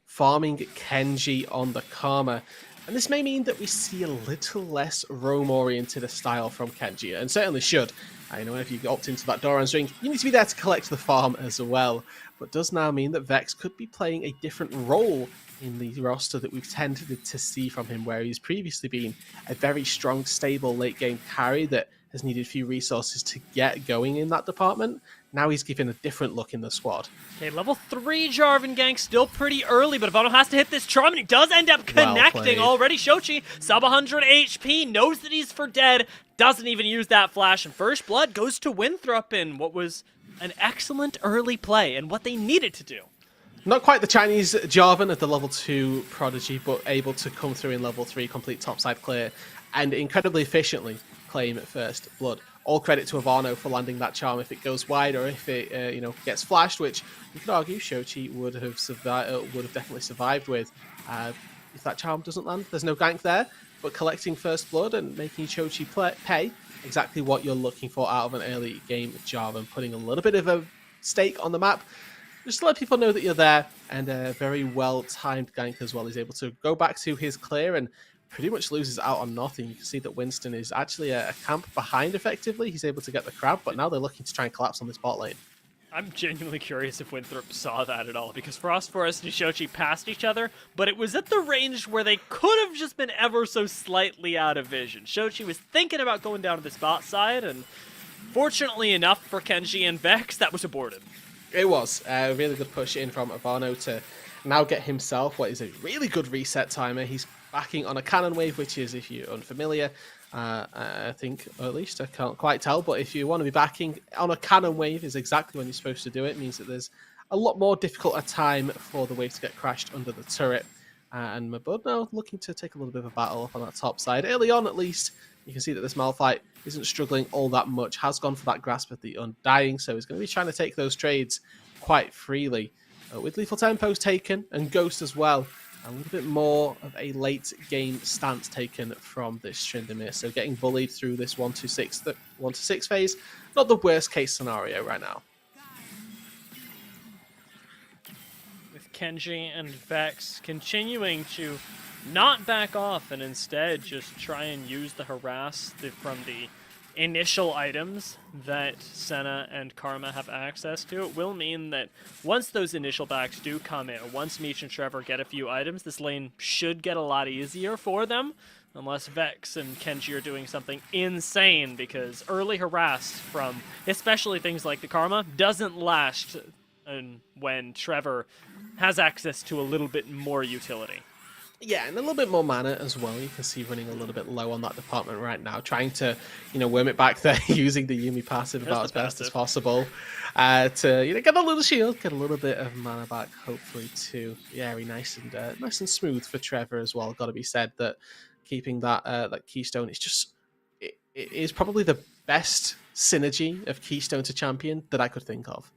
farming Kenji on the Karma. And this may mean that we see a little less roam-oriented style from Kenji, and certainly should. I know if you opt into that Doran's ring, you need to be there to collect the farm as well. But does now mean that Vex could be playing a different role in the roster that we've tended to see from him, where he's previously been a very strong, stable late-game carry that has needed few resources to get going in that department. Now he's given a different look in the squad. Okay, level 3 Jarvan gank, still pretty early, but Ivano has to hit this charm, and he does end up connecting already. Shochi, sub 100 HP, knows that he's for dead, doesn't even use that flash, and first blood goes to Winthrop in what was an excellent early play, and what they needed to do. Not quite the Chinese Jarvan of the level 2 Prodigy, but able to come through in level 3, complete topside clear, and incredibly efficiently claim first blood. All credit to Ivano for landing that charm if it goes wide, or if it gets flashed, which you could argue Shochi would have definitely survived with. If that charm doesn't land, there's no gank there, but collecting first blood and making Shochi pay exactly what you're looking for out of an early game Jarvan, putting a little bit of a stake on the map, just to let people know that you're there, and a very well-timed gank as well. He's able to go back to his clear and pretty much loses out on nothing. You can see that Winston is actually a camp behind effectively. He's able to get the crab, but now they're looking to try and collapse on this bot lane. I'm genuinely curious if Winthrop saw that at all, because Frost Forest and Shochi passed each other, but it was at the range where they could have just been ever so slightly out of vision. Shochi was thinking about going down to this bot side, and fortunately enough for Kenji and Vex, that was aborted. It was a really good push in from Ivano to now get himself what is a really good reset timer. He's backing on a cannon wave, which is, if you're unfamiliar, I think, or at least I can't quite tell, but if you want to be backing on a cannon wave is exactly when you're supposed to do it. It means that there's a lot more difficult a time for the wave to get crashed under the turret. And Mabud now looking to take a little bit of a battle up on that top side. Early on, at least, you can see that this Malphite isn't struggling all that much, has gone for that grasp of the Undying, so he's going to be trying to take those trades quite freely. With Lethal Tempos taken, and Ghost as well, a little bit more of a late game stance taken from this Tryndamere. So getting bullied through this 1-6 phase, not the worst case scenario right now. With Kenji and Vex continuing to not back off and instead just try and use the harass from the initial items that Senna and Karma have access to, it will mean that once those initial backs do come in, once Meech and Trevor get a few items, this lane should get a lot easier for them, unless Vex and Kenji are doing something insane, because early harass from especially things like the Karma doesn't last when Trevor has access to a little bit more utility. Yeah, and a little bit more mana as well. You can see running a little bit low on that department right now, trying to, worm it back there using the Yuumi passive about as best as possible to, get a little shield, get a little bit of mana back, hopefully too. Yeah, very nice and smooth for Trevor as well. Got to be said that keeping that Keystone is just, it is probably the best synergy of Keystone to champion that I could think of.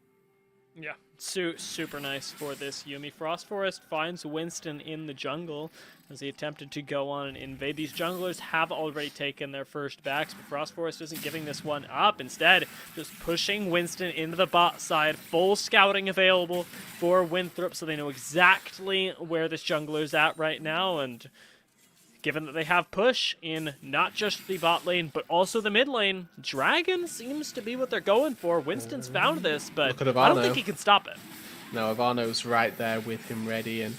Yeah, super nice for this Yuumi. Frost Forest finds Winston in the jungle as he attempted to go on and invade. These junglers have already taken their first backs, but Frost Forest isn't giving this one up. Instead, just pushing Winston into the bot side. Full scouting available for Winthrop, so they know exactly where this jungler's at right now. And given that they have push in not just the bot lane, but also the mid lane, Dragon seems to be what they're going for. Winston's found this, but I don't think he can stop it. No, Ivano's right there with him ready. And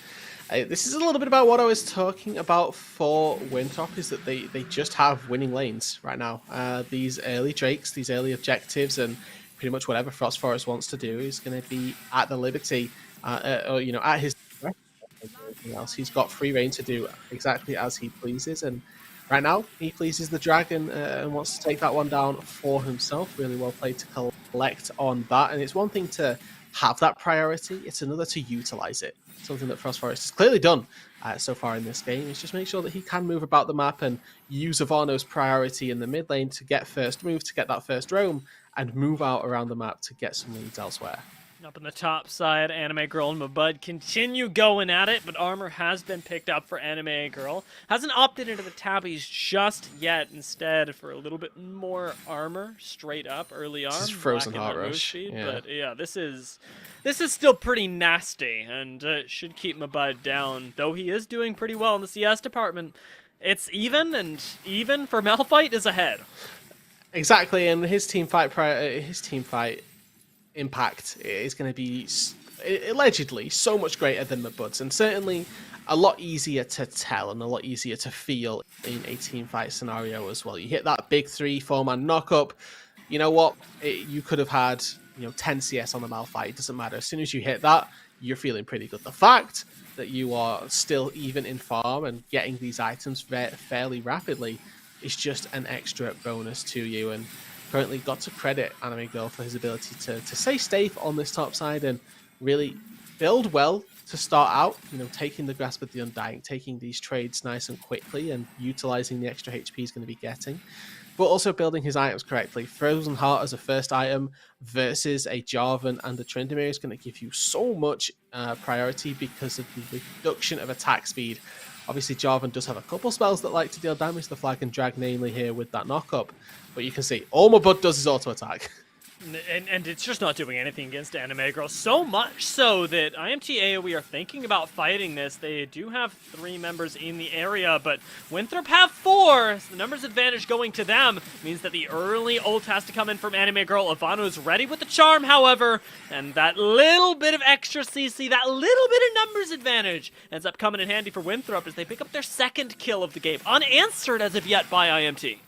this is a little bit about what I was talking about for Winthrop, is that they just have winning lanes right now. These early Drakes, these early objectives, and pretty much whatever Frost Forest wants to do is going to be at the liberty, at his else. He's got free reign to do exactly as he pleases, and right now he pleases the dragon and wants to take that one down for himself. Really well played to collect on that. And it's one thing to have that priority. It's another to utilize it. Something that Frost Forest has clearly done so far in this game is just make sure that he can move about the map and use Ivano's priority in the mid lane to get first move, to get that first roam, and move out around the map to get some leads elsewhere. Up on the top side, Anime Girl and Mabud continue going at it, but armor has been picked up for Anime Girl. Hasn't opted into the tabbies just yet, instead for a little bit more armor straight up early on. This is Frozen Heart Rush. Yeah. But yeah, this is still pretty nasty, and should keep Mabud down, though he is doing pretty well in the CS department. It's even, and even for Malphite is ahead. Exactly, and his team fight impact is going to be allegedly so much greater than Mabud's, and certainly a lot easier to tell and a lot easier to feel in a team fight scenario as well. You hit that big 3-4-man knock-up, you know what? You could have had 10 CS on the Malphite. It doesn't matter. As soon as you hit that, you're feeling pretty good. The fact that you are still even in farm and getting these items fairly rapidly is just an extra bonus to you, and currently got to credit Anime Girl for his ability to stay safe on this top side and really build well to start out, taking the grasp of the Undying, taking these trades nice and quickly and utilizing the extra HP he's going to be getting, but also building his items correctly. Frozen Heart as a first item versus a Jarvan and a Tryndamere is going to give you so much priority because of the reduction of attack speed. Obviously, Jarvan does have a couple spells that like to deal damage to the flag and drag, namely here with that knockup. But you can see, all Mabud does is auto-attack. And it's just not doing anything against Anime Girl, so much so that IMT AoE are thinking about fighting this. They do have 3 members in the area, but Winthrop have 4, so the numbers advantage going to them means that the early ult has to come in from Anime Girl. Ivano is ready with the charm, however, and that little bit of extra CC, that little bit of numbers advantage ends up coming in handy for Winthrop as they pick up their 2nd kill of the game, unanswered as of yet by IMT.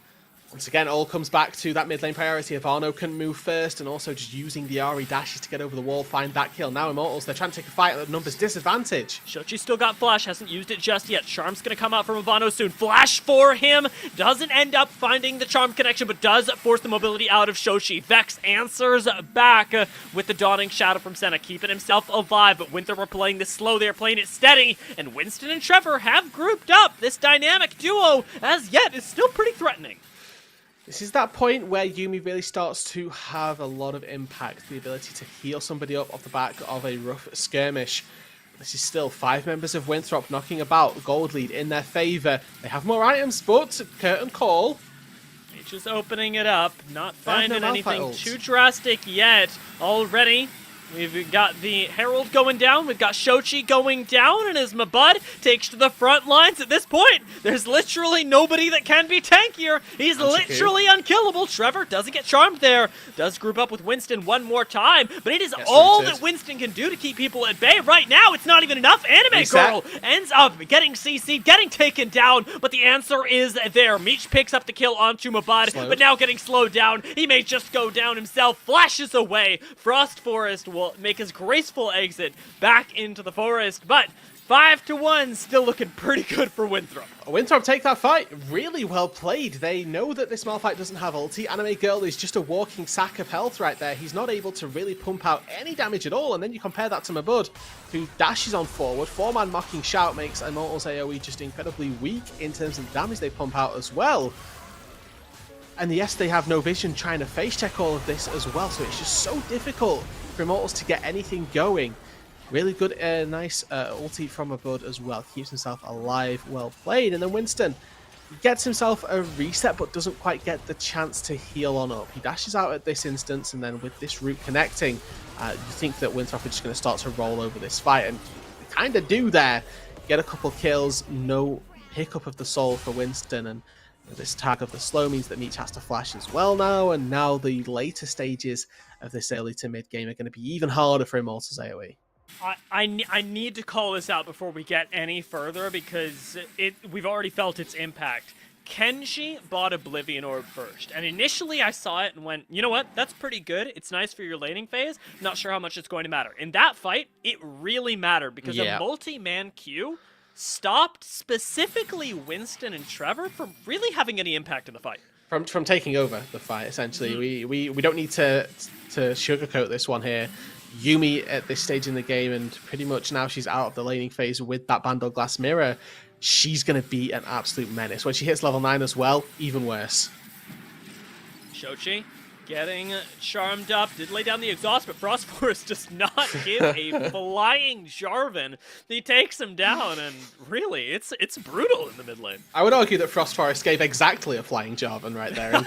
Once again, all comes back to that mid lane priority. Ivano can move first, and also just using the RE dashes to get over the wall, find that kill. Now Immortals, they're trying to take a fight at the numbers disadvantage. Shochi's still got Flash, hasn't used it just yet. Charm's gonna come out from Ivano soon. Flash for him, doesn't end up finding the Charm connection, but does force the mobility out of Shochi. Vex answers back with the Dawning Shadow from Senna, keeping himself alive, but Winthrop are playing this slow, they're playing it steady, and Winston and Trevor have grouped up. This dynamic duo, as yet, is still pretty threatening. This is that point where Yuumi really starts to have a lot of impact, the ability to heal somebody up off the back of a rough skirmish. This is still 5 members of Winthrop knocking about, gold lead in their favour. They have more items, but Curtain Call. Just opening it up, not finding anything too drastic yet. Already, we've got the Herald going down, we've got Shochi going down, and as Mabud takes to the front lines at this point, there's literally nobody that can be tankier. He's literally unkillable. Trevor doesn't get charmed there, does group up with Winston one more time, but it is all that Winston can do to keep people at bay. Right now, it's not even enough. Anime Girl ends up getting CC'd, getting taken down, but the answer is there. Meech picks up the kill onto Mabud, but now getting slowed down. He may just go down himself, flashes away. Frost Forest will make his graceful exit back into the forest, but 5-1, still looking pretty good for Winthrop. Winthrop take that fight. Really well played. They know that this Malphite doesn't have ulti. Anime Girl is just a walking sack of health right there. He's not able to really pump out any damage at all, and then you compare that to Mabud, who dashes on forward. 4-man mocking shout makes Immortals AoE just incredibly weak in terms of the damage they pump out as well. And yes, they have no vision trying to face check all of this as well, so it's just so difficult for Immortals to get anything going. Really good, nice ulti from Mabud as well. Keeps himself alive, well played. And then Winston gets himself a reset, but doesn't quite get the chance to heal on up. He dashes out at this instance, and then with this route connecting, you think that Winthrop are just going to start to roll over this fight, and they kind of do there. Get a couple kills, no hiccup of the soul for Winston, and this tag of the slow means that Meech has to flash as well now, and now the later stages of this early to mid game are going to be even harder for Immortals AoE. I need to call this out before we get any further, because we've already felt its impact. Kenji bought Oblivion Orb first, and initially I saw it and went, you know what, that's pretty good, it's nice for your laning phase, not sure how much it's going to matter. In that fight, it really mattered, because a multi-man queue stopped specifically Winston and Trevor from really having any impact in the fight. From taking over the fight, essentially. We don't need to sugarcoat this one here. Yumi at this stage in the game, and pretty much now she's out of the laning phase with that Bandle Glass Mirror, she's going to be an absolute menace. When she hits level 9 as well, even worse. Shochi getting charmed up, did lay down the exhaust, but Frost Forest does not give a flying Jarvan. He takes him down, and really, it's brutal in the mid lane. I would argue that Frost Forest gave exactly a flying Jarvan right there, and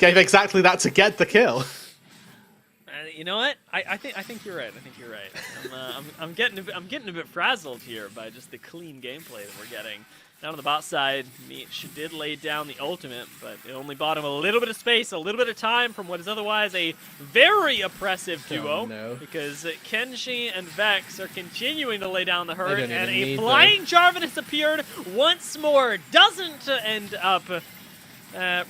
gave exactly that to get the kill. You know what? I think you're right. I think you're right. I'm getting a bit frazzled here by just the clean gameplay that we're getting. Down on the bot side, Meech did lay down the ultimate, but it only bought him a little bit of space, a little bit of time from what is otherwise a very oppressive duo. Oh, no. Because Kenshi and Vex are continuing to lay down the hurt, don't and even a need flying Jarvan has appeared once more. Doesn't end up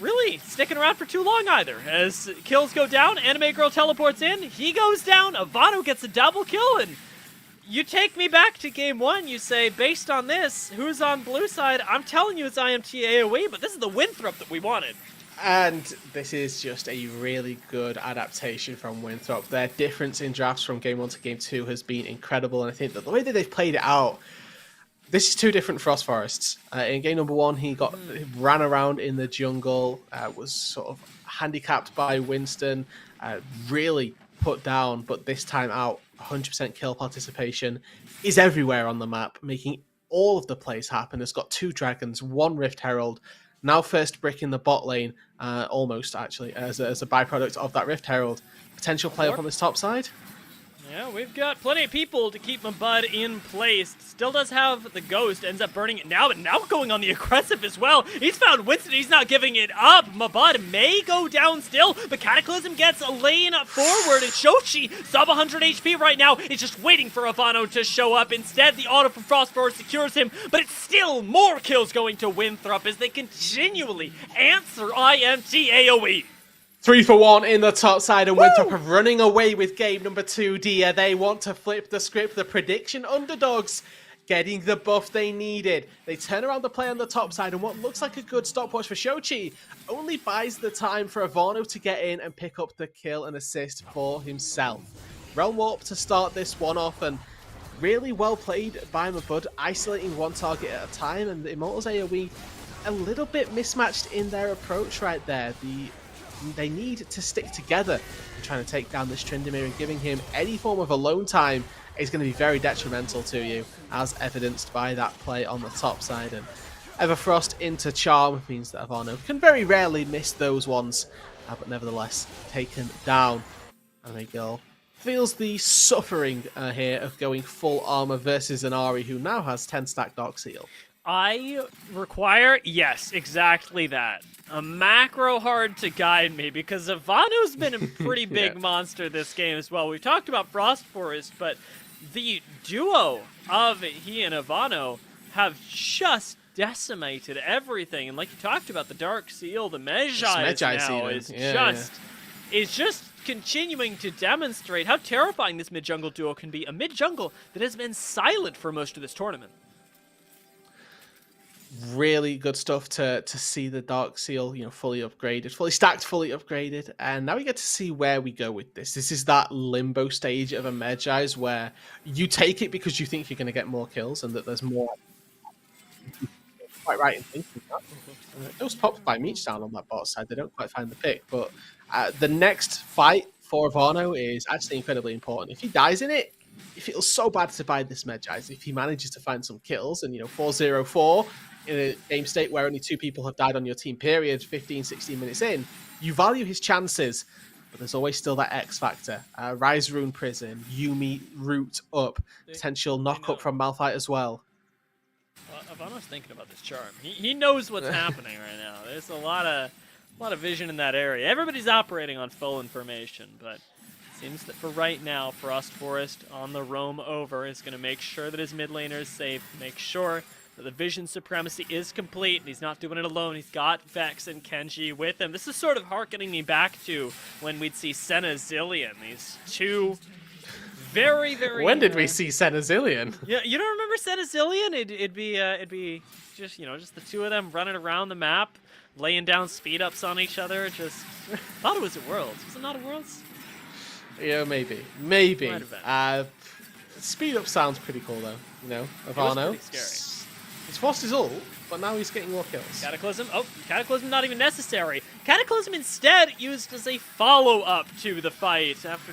really sticking around for too long either. As kills go down, Anime Girl teleports in, he goes down, Ivano gets a double kill, and you take me back to game 1, you say, based on this, who's on blue side? I'm telling you it's IMT AoE, but this is the Winthrop that we wanted. And this is just a really good adaptation from Winthrop. Their difference in drafts from game 1 to game 2 has been incredible, and I think that the way that they've played it out, this is two different Frost Forests. In game number 1, he ran around in the jungle, was sort of handicapped by Winston, really put down, but this time out, 100% kill participation, is everywhere on the map, making all of the plays happen. Has got 2 dragons, 1 Rift Herald, now first brick in the bot lane, almost actually, as a byproduct of that Rift Herald. Potential play up on this top side. Yeah, we've got plenty of people to keep Mabud in place. Still does have the Ghost, ends up burning it now, but now going on the aggressive as well. He's found Winston, he's not giving it up. Mabud may go down still, but Cataclysm gets a lane forward, and Shochi, sub 100 HP right now, is just waiting for Ivano to show up. Instead, the auto from Frostborn secures him, but it's still more kills going to Winthrop as they continually answer IMT AoE. 3 for 1 in the top side, and Winthrop are running away with game number 2, Dia. They want to flip the script. The prediction underdogs getting the buff they needed. They turn around the play on the top side, and what looks like a good stopwatch for Shochi only buys the time for Ivano to get in and pick up the kill and assist for himself. Realm Warp to start this one off, and really well played by Mabud, isolating one target at a time, and the Immortals AoE a little bit mismatched in their approach right there. They need to stick together in trying to take down this Tryndamere, and giving him any form of alone time is going to be very detrimental to you, as evidenced by that play on the top side. And Everfrost into Charm means that Ivano can very rarely miss those ones, but nevertheless taken down. And Miguel feels the suffering here of going full armor versus an Ahri who now has 10 stack Dark Seal. I require, yes, exactly that. A macro hard to guide me, because Ivano's been a pretty big monster this game as well. We've talked about Frost Forest, but the duo of he and Ivano have just decimated everything. And like you talked about, the Dark Seal, the Magi now is just continuing to demonstrate how terrifying this mid-jungle duo can be. A mid-jungle that has been silent for most of this tournament. Really good stuff to see the Dark Seal, fully upgraded, fully stacked, fully upgraded, and now we get to see where we go with this. This is that limbo stage of a Magi's where you take it because you think you're going to get more kills and that there's more. Quite right in thinking that. Those pops by Meech down on that bot side, they don't quite find the pick, but the next fight for Ivano is actually incredibly important. If he dies in it, it feels so bad to buy this Magi's. If he manages to find some kills and 4-0-4 in a game state where only 2 people have died on your team period, 15-16 minutes in, you value his chances, but there's always still that X factor. Rise Rune Prison, Yumi root up, potential knock up from Malphite as well. Ivano's thinking about this charm. He knows what's happening right now. There's a lot of vision in that area. Everybody's operating on full information, but it seems that for right now, Frost Forest on the roam over is going to make sure that his mid laner is safe, make sure that the vision supremacy is complete, and he's not doing it alone. He's got Vex and Kenji with him. This is sort of harkening me back to when we'd see Senna Zillion. These two very, very... When did we see Senna Zillion? Yeah, you don't remember Senna Zillion? It'd be just, just the two of them running around the map, laying down speed ups on each other. Just thought it was at Worlds. Was it not at Worlds? Yeah, maybe. Might have been. Speed up sounds pretty cool though. You know, was Ivano. pretty scary. He's lost his ult, but now he's getting more kills. Cataclysm. Oh, Cataclysm not even necessary. Cataclysm instead used as a follow-up to the fight after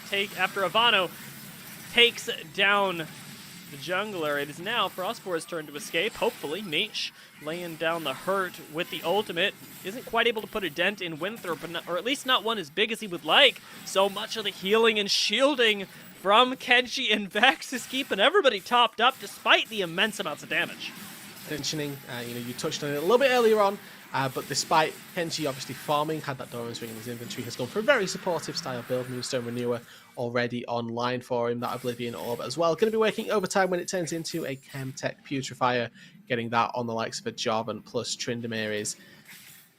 Ivano takes down the jungler. It is now Frostbore's turn to escape. Hopefully, Niche laying down the hurt with the ultimate. Isn't quite able to put a dent in Winthrop, or at least not one as big as he would like. So much of the healing and shielding from Kenji and Vex is keeping everybody topped up despite the immense amounts of damage. Mentioning, you touched on it a little bit earlier on, but despite Kenji obviously farming, had that Doran's ring in his inventory, has gone for a very supportive style build. Moonstone Renewer already online for him, that Oblivion Orb as well. Going to be working overtime when it turns into a Chemtech Putrefier. Getting that on the likes of a Jarvan plus Tryndamere is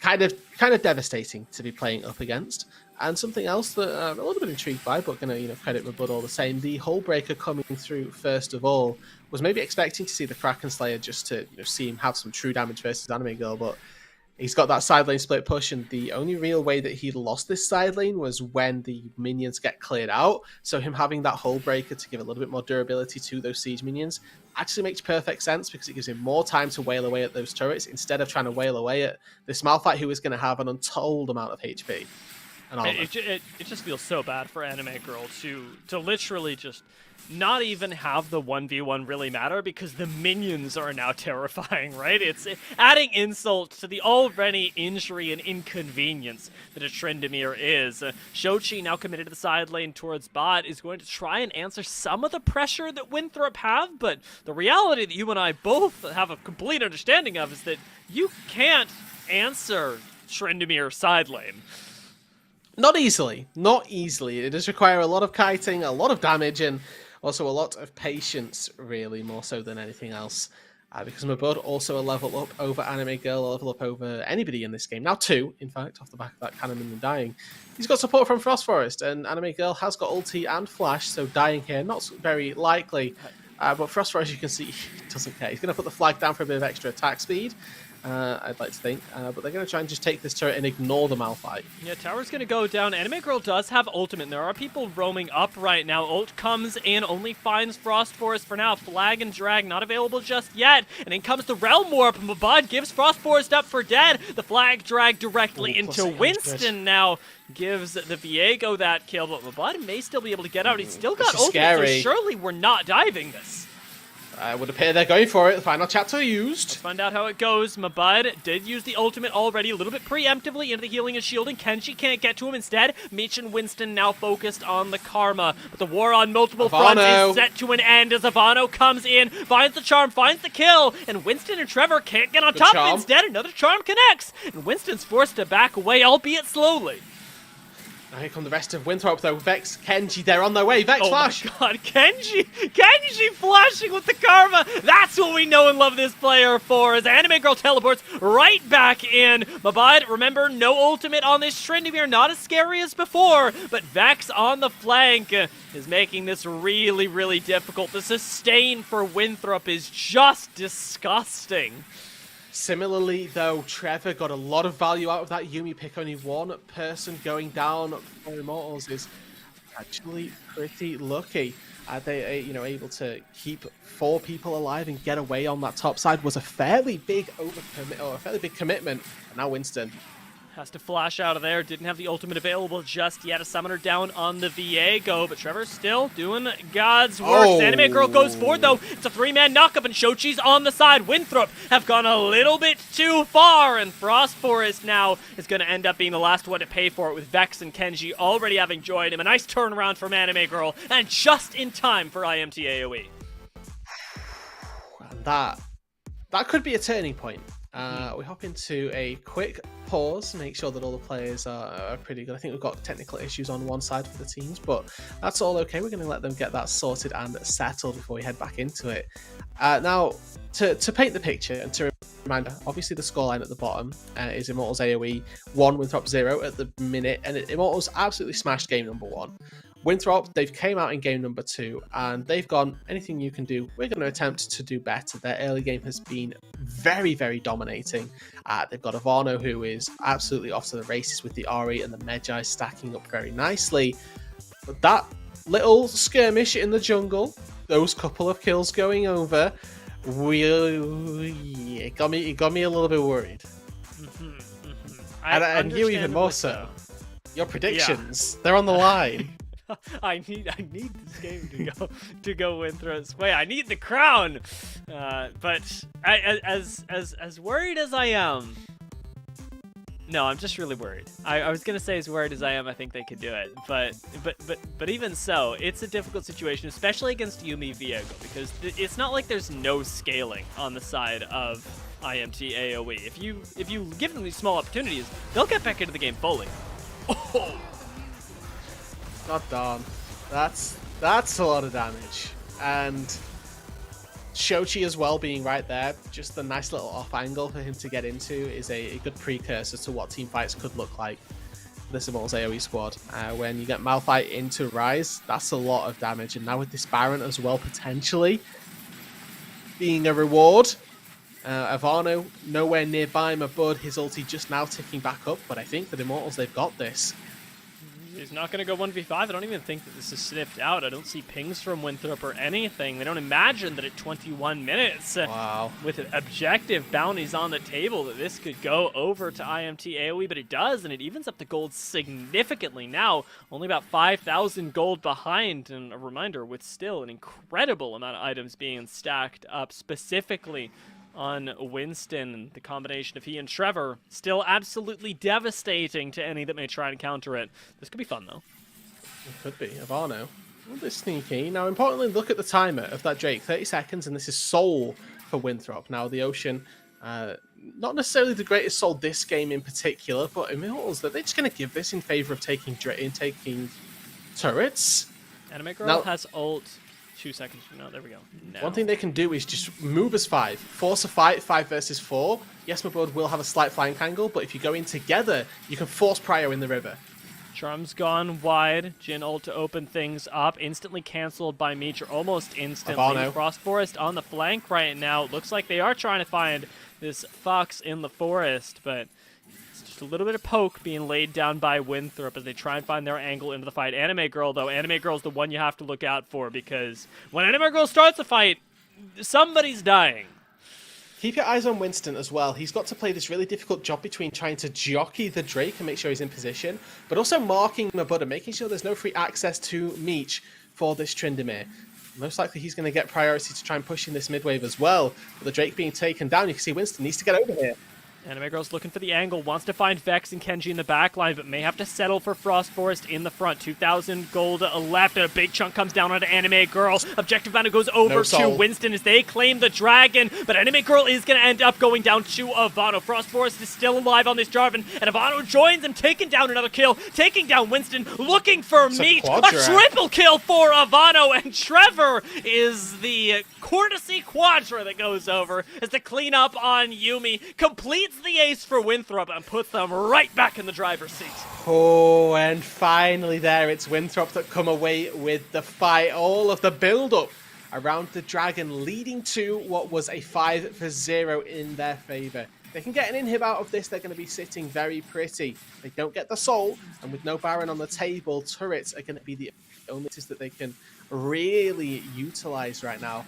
kind of devastating to be playing up against. And something else that I'm a little bit intrigued by, but going to credit Mabud all the same, the Hullbreaker coming through first of all. Was maybe expecting to see the Kraken Slayer just to see him have some true damage versus Anime Girl, but he's got that side lane split push, and the only real way that he lost this side lane was when the minions get cleared out. So him having that Hullbreaker to give a little bit more durability to those siege minions actually makes perfect sense, because it gives him more time to wail away at those turrets instead of trying to wail away at this Malphite who is going to have an untold amount of HP. It just feels so bad for Anime Girl to literally just not even have the 1v1 really matter, because the minions are now terrifying, right? It's adding insult to the already injury and inconvenience that a Tryndamere is. Shochi, now committed to the side lane towards bot, is going to try and answer some of the pressure that Winthrop have, but the reality that you and I both have a complete understanding of is that you can't answer Tryndamere side lane. Not easily. It does require a lot of kiting, a lot of damage, and also a lot of patience, really, more so than anything else. Because Mabud also a level up over Anime Girl, a level up over anybody in this game. Now 2, in fact, off the back of that Cannon and dying. He's got support from Frost Forest, and Anime Girl has got ulti and flash, so dying here, not very likely. But Frost Forest, you can see, doesn't care. He's going to put the flag down for a bit of extra attack speed. I'd like to think, but they're going to try and just take this turret and ignore the Malphite. Yeah, tower's going to go down. Anime Girl does have ultimate, and there are people roaming up right now. Ult comes in, only finds Frost Forest for now. Flag and drag not available just yet, and in comes the Realm Warp. Mabud gives Frost Forest up for dead. The flag drag directly into Winston now gives the Viego that kill, but Mabud may still be able to get out. He's still got ultimate, so surely we're not diving this. It would appear they're going for it. The final chapter used. Let's find out how it goes. Mabud did use the ultimate already, a little bit preemptively into the healing and shielding. Kenji can't get to him instead. Mitch and Winston now focused on the Karma. But the war on multiple fronts is set to an end as Ivano comes in, finds the charm, finds the kill, and Winston and Trevor can't get on top of it. Instead, another charm connects, and Winston's forced to back away, albeit slowly. Now here come the rest of Winthrop though. Vex, Kenji, they're on their way. Vex flash. Oh my god, Kenji flashing with the Karma. That's what we know and love this player for, as Anime Girl teleports right back in. Mabud, remember, no ultimate on this Tryndamere, not as scary as before, but Vex on the flank is making this really, really difficult. The sustain for Winthrop is just disgusting. Similarly, though, Trevor got a lot of value out of that Yumi pick. Only one person going down for Immortals is actually pretty lucky. They able to keep 4 people alive and get away on that top side was a fairly big commitment. And now Winston has to flash out of there. Didn't have the ultimate available just yet. A summoner down on the Viego, but Trevor's still doing God's work. Anime Girl goes forward, though. It's a 3-man knockup, and Shochi's on the side. Winthrop have gone a little bit too far, and Frost Forest now is going to end up being the last one to pay for it, with Vex and Kenji already having joined him. A nice turnaround from Anime Girl, and just in time for IMT AoE. And that could be a turning point. We hop into a quick pause, make sure that all the players are pretty good. I think we've got technical issues on one side for the teams, but that's all okay. We're going to let them get that sorted and settled before we head back into it. Now, to paint the picture and to remind, obviously the scoreline at the bottom is Immortals AoE 1, Winthrop 0 at the minute, and Immortals absolutely smashed game number 1. Winthrop, they've came out in game number 2, and they've gone, anything you can do, we're going to attempt to do better. Their early game has been very, very dominating. They've got Ivano, who is absolutely off to the races with the Ari and the Magi stacking up very nicely. But that little skirmish in the jungle, those couple of kills going over, it got me a little bit worried. And you even more so. Your predictions, they're on the line. I need this game to go Winthrop's way. I need the crown. But as worried as I am, no, I'm just really worried. I was gonna say as worried as I am, I think they could do it. But even so, it's a difficult situation, especially against Yuumi Viego, because it's not like there's no scaling on the side of IMT AoE. If you give them these small opportunities, they'll get back into the game fully. Oh. God darn. That's a lot of damage. And Shochi as well being right there, just a nice little off angle for him to get into is a good precursor to what team fights could look like for this Immortals AoE squad. When you get Malphite into Rise, that's a lot of damage. And now with this Baron as well potentially being a reward. Ivano nowhere nearby, my bud. His ulti just now ticking back up, but I think that Immortals, they've got this. He's not going to go 1v5. I don't even think that this is sniffed out. I don't see pings from Winthrop or anything. They don't imagine that at 21 minutes, with objective bounties on the table, that this could go over to IMT AoE, but it does, and it evens up the gold significantly now. Only about 5,000 gold behind, and a reminder, with still an incredible amount of items being stacked up specifically on Winston. The combination of he and Trevor still absolutely devastating to any that may try and counter it. This could be fun, though. It could be. Ivano, a little bit sneaky. Now, importantly, look at the timer of that Drake. 30 seconds, and this is Soul for Winthrop. Now, the Ocean, not necessarily the greatest Soul this game in particular, but Immortals, they're just going to give this in favor of taking turrets. Anime Girl now, has ult. 2 seconds from now. There we go. Now. One thing they can do is just move as 5. Force a fight, 5 versus 4. Yes, my bud will have a slight flank angle, but if you go in together, you can force Prio in the river. Charm's gone wide. Jin ult to open things up. Instantly cancelled by Meech, or almost instantly. Ivano. Frost Forest on the flank right now. Looks like they are trying to find this fox in the forest, but just a little bit of poke being laid down by Winthrop as they try and find their angle into the fight. Anime Girl, though, Anime Girl's the one you have to look out for, because when Anime Girl starts a fight, somebody's dying. Keep your eyes on Winston as well. He's got to play this really difficult job between trying to jockey the Drake and make sure he's in position, but also marking Mabuda, making sure there's no free access to Meech for this Tryndamere. Most likely he's going to get priority to try and push in this mid wave as well. But the Drake being taken down, you can see Winston needs to get over here. Anime Girl's looking for the angle, wants to find Vex and Kenji in the back line, but may have to settle for Frost Forest in the front. 2,000 gold left, and a big chunk comes down onto Anime Girl. Objective Banner goes over to Winston as they claim the dragon, but Anime Girl is going to end up going down to Ivano. Frost Forest is still alive on this Jarvan, and Ivano joins him, taking down another kill, taking down Winston, looking for Meat. A triple kill for Ivano, and Trevor is the courtesy quadra that goes over as the cleanup on Yuumi completes the ace for Winthrop and puts them right back in the driver's seat. Oh, and finally there, it's Winthrop that come away with the fight. All of the build-up around the dragon leading to what was a 5-0 in their favor. They can get an inhib out of this, they're going to be sitting very pretty. They don't get the soul, and with no Baron on the table, turrets are going to be the only things that they can really utilize right now.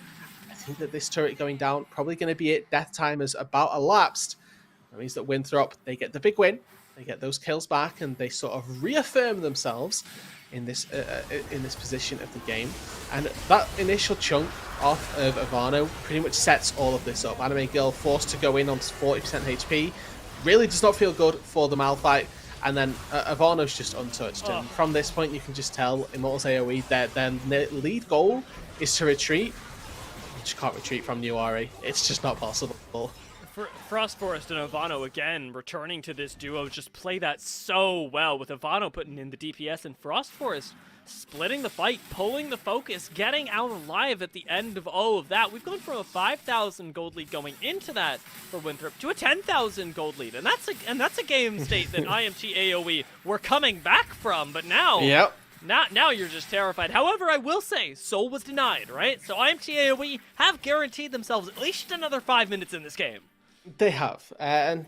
I think that this turret going down, probably going to be it. Death timers about elapsed. That means that Winthrop, they get the big win, they get those kills back, and they sort of reaffirm themselves in this position of the game. And that initial chunk off of Ivano pretty much sets all of this up. Anime Girl forced to go in on 40% HP, really does not feel good for the Malphite, and then Ivano's just untouched. And from this point, you can just tell Immortals AoE their lead goal is to retreat. You just can't retreat from New Ari. It's just not possible. Frost Forest and Ivano, again, returning to this duo, just play that so well, with Ivano putting in the DPS and Frost Forest splitting the fight, pulling the focus, getting out alive at the end of all of that. We've gone from a 5,000 gold lead going into that for Winthrop to a 10,000 gold lead, and that's a game state that IMT AoE were coming back from, but now... Yep. Now you're just terrified. However, I will say, Soul was denied, right? So IMT AoE have guaranteed themselves at least another 5 minutes in this game. They have, and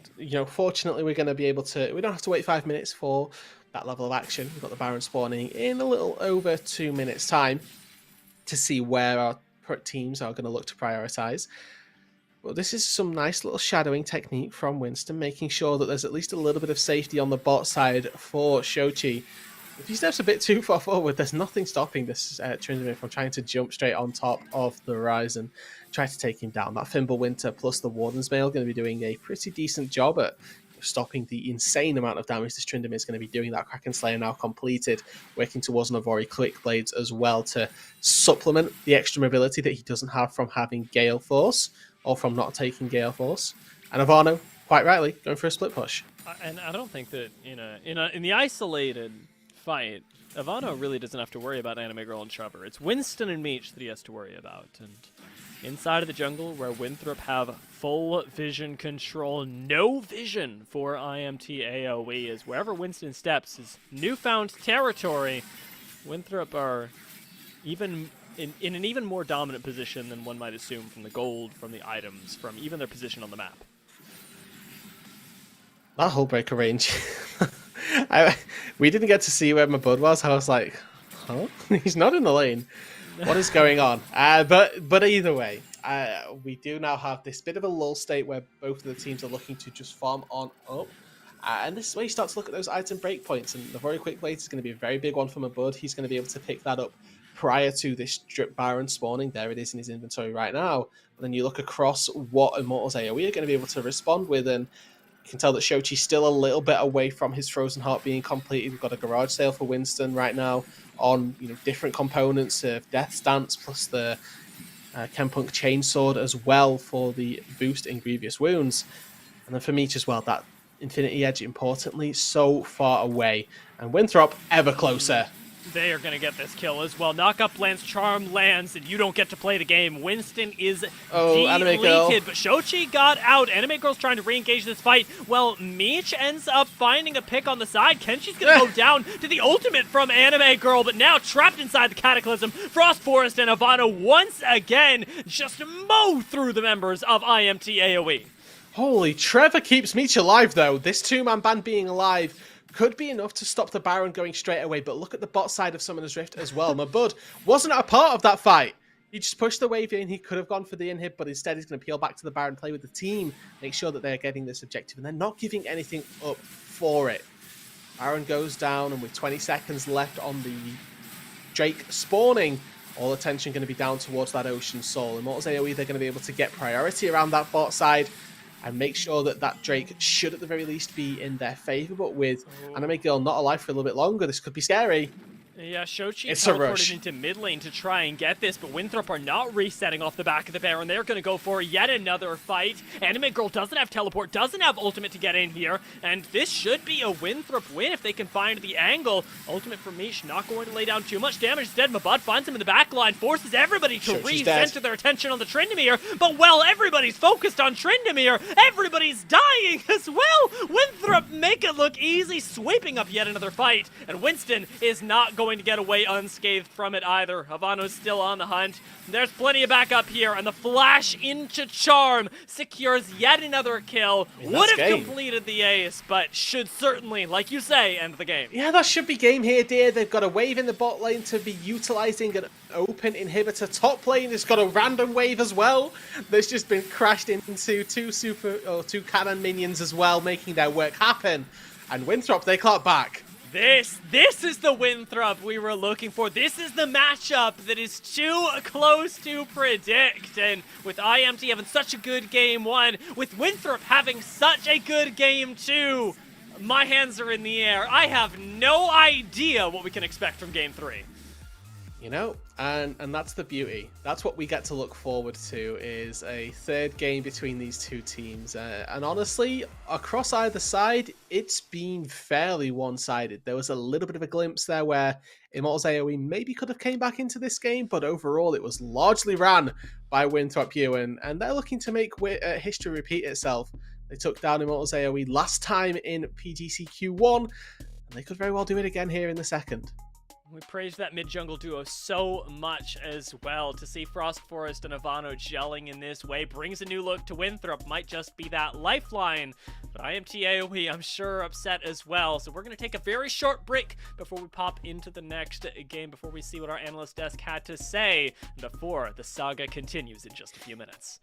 fortunately, we're going to be able to. We don't have to wait 5 minutes for that level of action. We've got the Baron spawning in a little over 2 minutes time to see where our teams are going to look to prioritize. Well, this is some nice little shadowing technique from Winston, making sure that there's at least a little bit of safety on the bot side for Shochi. If he steps a bit too far forward, there's nothing stopping this Tryndamere from trying to jump straight on top of the Ryzen, try to take him down. That Fimbulwinter plus the Warden's Mail going to be doing a pretty decent job at stopping the insane amount of damage this Tryndamere is going to be doing. That Kraken Slayer now completed, working towards Navori Quick Blades as well to supplement the extra mobility that he doesn't have from having Gale Force, or from not taking Gale Force. And Ivano, quite rightly, going for a split push. And I don't think that in the isolated fight, Ivano really doesn't have to worry about Anime Girl and Trevor. It's Winston and Meech that he has to worry about. And inside of the jungle, where Winthrop have full vision control, no vision for IMT AoE, is wherever Winston steps is newfound territory. Winthrop are even in an even more dominant position than one might assume from the gold, from the items, from even their position on the map. That Hullbreaker range. We didn't get to see where my bud was. I was like, huh? He's not in the lane. What is going on? But either way, we do now have this bit of a lull state where both of the teams are looking to just farm on up. And this is where you start to look at those item breakpoints. And the very quick blade is going to be a very big one for my bud. He's going to be able to pick that up prior to this Drip Baron spawning. There it is in his inventory right now. And then you look across what Immortals AoE are going to be able to respond with, and you can tell that Shochi's still a little bit away from his Frozen Heart being completed. We've got a garage sale for Winston right now on different components of Death's Dance plus the Kenpunk Chainsword as well for the boost in Grievous Wounds. And then for Meech as well, that Infinity Edge, importantly, so far away. And Winthrop, ever closer. They are going to get this kill as well. Knock-up lands, Charm lands, and you don't get to play the game. Winston is deleted, but Shochi got out. Anime Girl's trying to re-engage this fight. Well, Meech ends up finding a pick on the side. Kenshi's going to go down to the ultimate from Anime Girl, but now trapped inside the Cataclysm. Frost Forest and Ivano once again just mow through the members of IMT AoE. Holy, Trevor keeps Meech alive, though. This two-man band being alive could be enough to stop the Baron going straight away, but look at the bot side of Summoner's Rift as well. My bud wasn't a part of that fight. He just pushed the wave in. He could have gone for the inhib, but instead he's going to peel back to the Baron, play with the team, make sure that they're getting this objective, and they're not giving anything up for it. Baron goes down, and with 20 seconds left on the Drake spawning, all attention going to be down towards that Ocean Soul. Immortals AoE, they're going to be able to get priority around that bot side and make sure that that Drake should at the very least be in their favor. But with Anime Girl not alive for a little bit longer, this could be scary. Yeah, Shochi teleported into mid lane to try and get this, but Winthrop are not resetting off the back of the Baron. They're going to go for yet another fight. Anime Girl doesn't have teleport, doesn't have ultimate to get in here, and this should be a Winthrop win if they can find the angle. Ultimate for Mish, not going to lay down too much damage. Instead, Mabud finds him in the back line, forces everybody to recenter their attention on the Tryndamere, but while everybody's focused on Tryndamere, everybody's dying as well. Winthrop make it look easy, sweeping up yet another fight, and Winston is not going to get away unscathed from it either. Havano's still on the hunt. There's plenty of backup here, and the flash into Charm secures yet another kill. Would have completed the ace, but should certainly, like you say, end the game. Yeah, that should be game here, dear. They've got a wave in the bot lane to be utilizing an open inhibitor. Top lane has got a random wave as well. That's just been crashed into two cannon minions as well, making their work happen. And Winthrop, they clap back. This is the Winthrop we were looking for. This is the matchup that is too close to predict. And with IMT having such a good game one, with Winthrop having such a good game two, my hands are in the air. I have no idea what we can expect from game three. You know, and that's the beauty. That's what we get to look forward to, is a third game between these two teams. And honestly, across either side, it's been fairly one-sided. There was a little bit of a glimpse there where Immortals AoE maybe could have came back into this game, but overall it was largely ran by Winthrop Ewan, and they're looking to make history repeat itself. They took down Immortals AoE last time in PGC Q1, and they could very well do it again here in the second. We praised that mid-jungle duo so much as well. To see Frost Forest and Ivano gelling in this way brings a new look to Winthrop. Might just be that lifeline. But IMT AoE, I'm sure, upset as well. So we're going to take a very short break before we pop into the next game, before we see what our analyst desk had to say, before the saga continues in just a few minutes.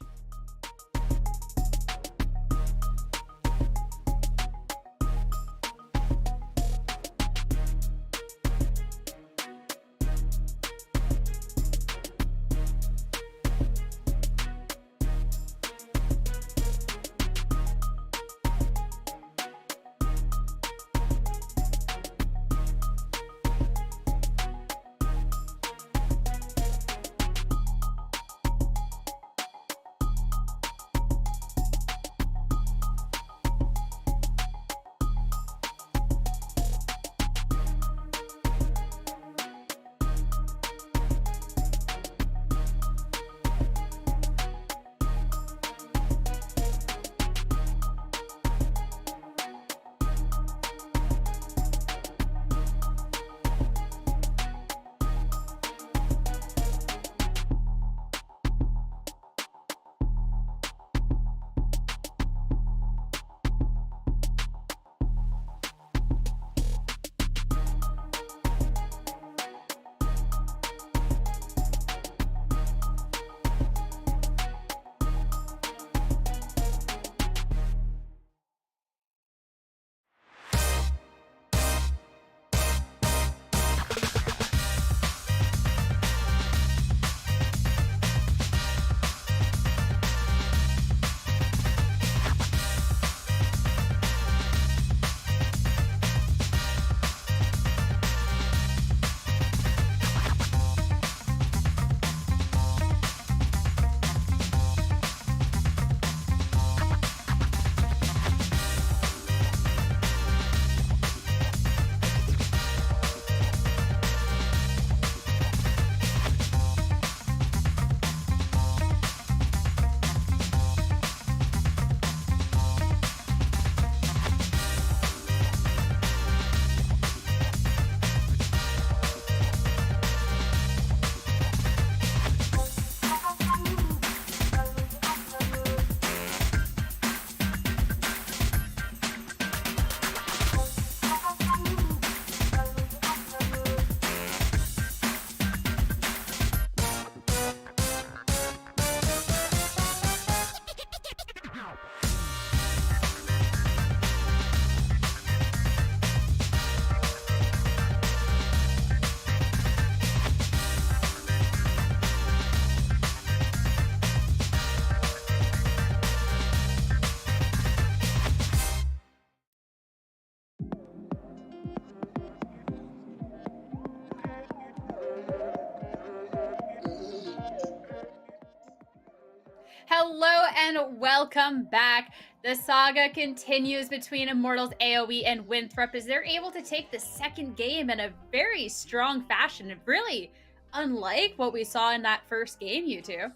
Hello and welcome back. The saga continues between Immortals AoE and Winthrop as they're able to take the second game in a very strong fashion, really unlike what we saw in that first game, you two.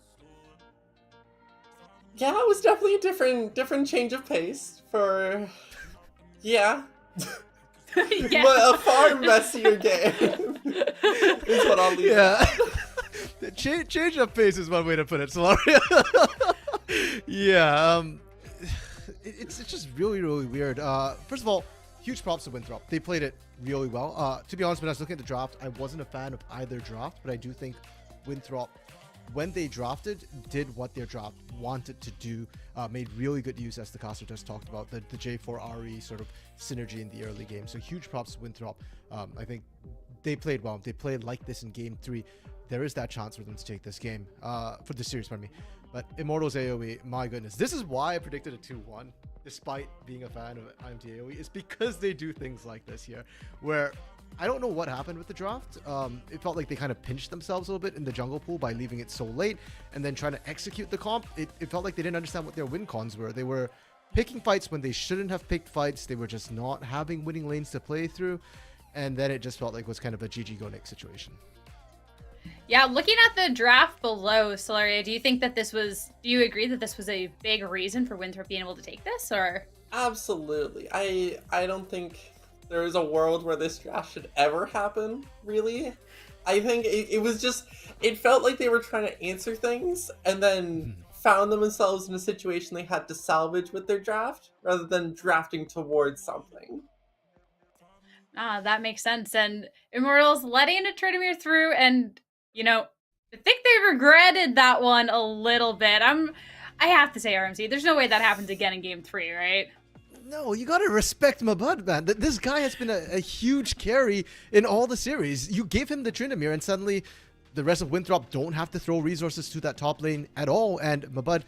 Yeah, it was definitely a different change of pace for, yeah. Yeah. But a far messier game is what I'll leave. Yeah. Change of pace is one way to put it, Solaria. Yeah, it's just really weird. First of all, huge props to Winthrop. They played it really well. To be honest, when I was looking at the draft, I wasn't a fan of either draft, but I do think Winthrop, when they drafted, did what their draft wanted to do. Made really good use, as the caster just talked about, the J4RE sort of synergy in the early game. So huge props to Winthrop. I think they played well. They played like this in game 3. There is that chance for them to take this game, for the series, pardon me. But Immortals AoE, my goodness. This is why I predicted a 2-1, despite being a fan of IMT AoE. It's because they do things like this here, where I don't know what happened with the draft. It felt like they kind of pinched themselves a little bit in the jungle pool by leaving it so late and then trying to execute the comp. It felt like they didn't understand what their win cons were. They were picking fights when they shouldn't have picked fights. They were just not having winning lanes to play through. And then it just felt like it was kind of a GG Go Nick situation. Yeah, looking at the draft below, Solaria, do you agree that this was a big reason for Winthrop being able to take this, or? Absolutely. I don't think there is a world where this draft should ever happen, really. I think it was just, it felt like they were trying to answer things and then found themselves in a situation they had to salvage with their draft rather than drafting towards something. That makes sense. And Immortals letting a Tryndamere through, and I think they regretted that one a little bit. I have to say, RMC, there's no way that happens again in Game 3, right? No, you gotta respect Mabud, man. This guy has been a huge carry in all the series. You give him the Tryndamere, and suddenly the rest of Winthrop don't have to throw resources to that top lane at all, and Mabud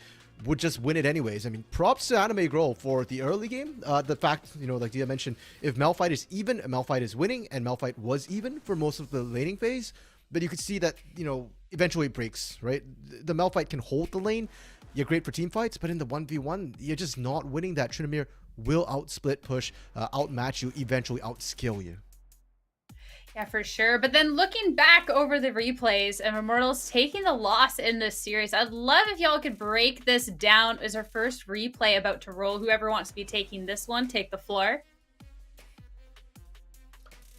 would just win it anyways. I mean, props to Anime Grow for the early game. The fact, like Dia mentioned, if Malphite is even, Malphite is winning, and Malphite was even for most of the laning phase, but you could see that, eventually it breaks, right? The Malphite can hold the lane. You're great for team fights, but in the 1v1, you're just not winning that. Tryndamere will outsplit push, outmatch you, eventually outskill you. Yeah, for sure. But then looking back over the replays and Immortals taking the loss in this series, I'd love if y'all could break this down as our first replay about to roll. Whoever wants to be taking this one, take the floor.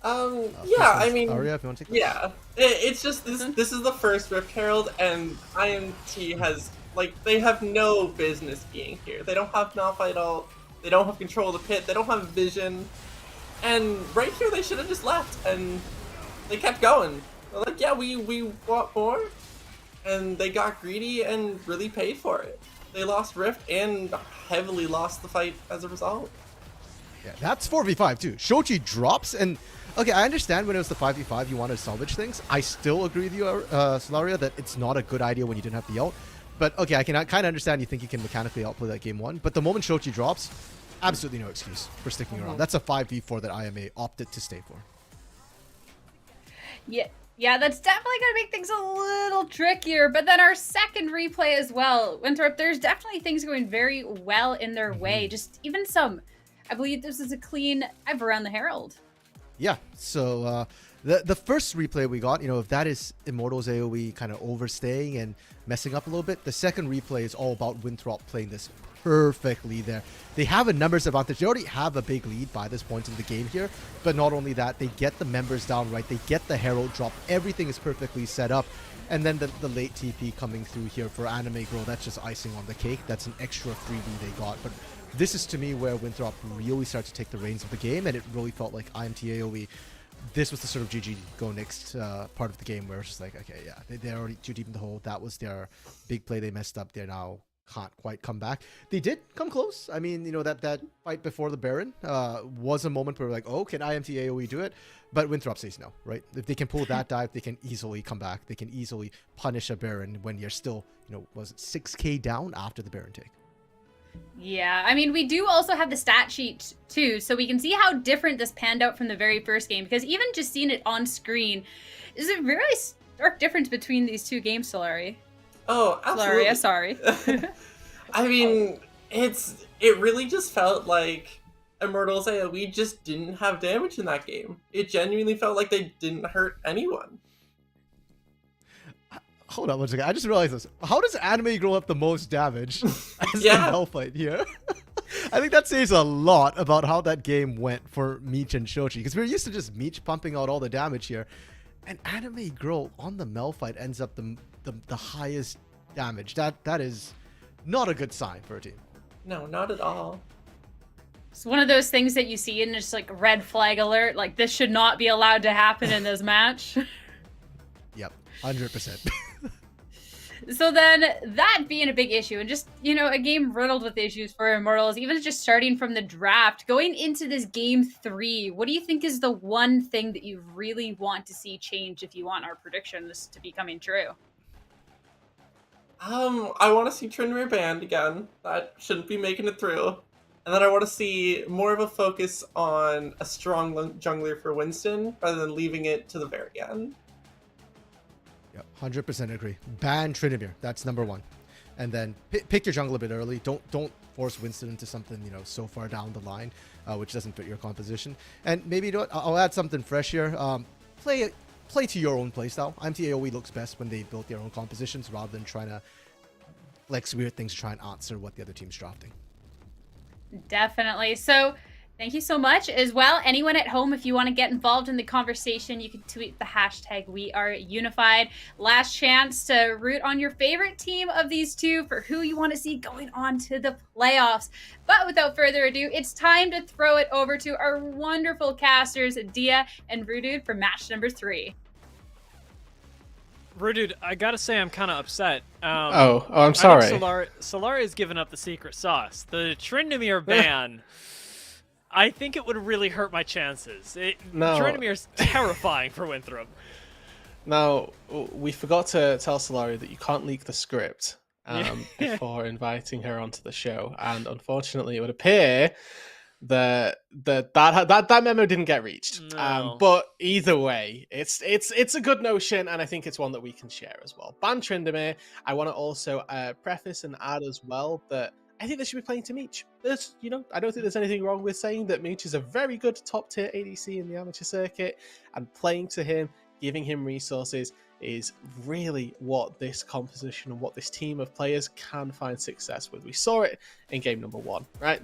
Yeah, I mean, Aria, if you want to take this? yeah, it's just this is the first Rift Herald, and IMT has, they have no business being here. They don't have Malphite ult, they don't have control of the pit, they don't have vision, and right here they should have just left, and they kept going. They're like, yeah, we want more, and they got greedy and really paid for it. They lost Rift and heavily lost the fight as a result. Yeah, that's 4v5 too. Shochi drops, and okay, I understand when it was the 5v5 you want to salvage things. I still agree with you, Solaria, that it's not a good idea when you didn't have the ult. But okay, I can kind of understand you think you can mechanically outplay that game 1. But the moment Shochi drops, absolutely no excuse for sticking around. That's a 5v4 that IMA opted to stay for. Yeah, that's definitely going to make things a little trickier. But then our second replay as well, Winthrop, there's definitely things going very well in their way. Just even some, I believe this is a clean I've around the Herald. Yeah, so the first replay we got, if that is Immortals AoE kind of overstaying and messing up a little bit, the second replay is all about Winthrop playing this perfectly there. They have a numbers advantage. They already have a big lead by this point in the game here, but not only that, they get the members down right, they get the Herald drop, everything is perfectly set up, and then the late TP coming through here for Anime Grow, that's just icing on the cake. That's an extra freebie they got, but this is to me where Winthrop really starts to take the reins of the game, and it really felt like IMT AoE. This was the sort of GG go next part of the game where it's just like, okay, yeah, they're already too deep in the hole. That was their big play. They messed up. They're now can't quite come back. They did come close. I mean, that fight before the Baron was a moment where we're like, oh, can IMT AoE do it? But Winthrop says no, right? If they can pull that dive, they can easily come back. They can easily punish a Baron when you're still, was it 6k down after the Baron take? Yeah, I mean, we do also have the stat sheet too, so we can see how different this panned out from the very first game, because even just seeing it on screen is a very stark difference between these two games, Solari. Oh, absolutely. Solaria, sorry. I mean, it really just felt like Immortals AoE just didn't have damage in that game. It genuinely felt like they didn't hurt anyone. Hold on one second. I just realized this. How does Anime Grow up the most damage as the Malphite here? I think that says a lot about how that game went for Meech and Shochi, because we're used to just Meech pumping out all the damage here, and Anime Grow on the Malphite ends up the highest damage. That is not a good sign for a team. No, not at all. It's one of those things that you see and it's like red flag alert, like this should not be allowed to happen in this match. Yep, 100%. So then, that being a big issue, and just, a game riddled with issues for Immortals, even just starting from the draft, going into this game 3, what do you think is the one thing that you really want to see change if you want our predictions to be coming true? I want to see Tryndamere banned again. That shouldn't be making it through. And then I want to see more of a focus on a strong jungler for Winston, rather than leaving it to the very end. Yep, 100% agree. Ban Tryndamere. That's number one. And then pick your jungle a bit early. Don't force Winston into something, so far down the line, which doesn't fit your composition. And maybe, I'll add something fresh here. Play to your own playstyle. IMT AoE looks best when they build their own compositions rather than trying to flex weird things to try and answer what the other team's drafting. Definitely. So Thank you so much. As well, anyone at home, if you want to get involved in the conversation, you can tweet the hashtag #WeAreUnified. Last chance to root on your favorite team of these two for who you want to see going on to the playoffs. But without further ado, it's time to throw it over to our wonderful casters, Dia and Rudude, for match number 3. Rudude, I gotta say I'm kind of upset. I'm sorry. I think Solari has given up the secret sauce. The Tryndamere ban... I think it would really hurt my chances. Tryndamere is terrifying for Winthrop. Now, we forgot to tell Solari that you can't leak the script before inviting her onto the show. And unfortunately, it would appear that memo didn't get reached. No. But either way, it's a good notion, and I think it's one that we can share as well. Ban Tryndamere. I want to also preface and add as well that I think they should be playing to Meech. I don't think there's anything wrong with saying that Meech is a very good top-tier ADC in the amateur circuit, and playing to him, giving him resources, is really what this composition and what this team of players can find success with. We saw it in game number 1, right?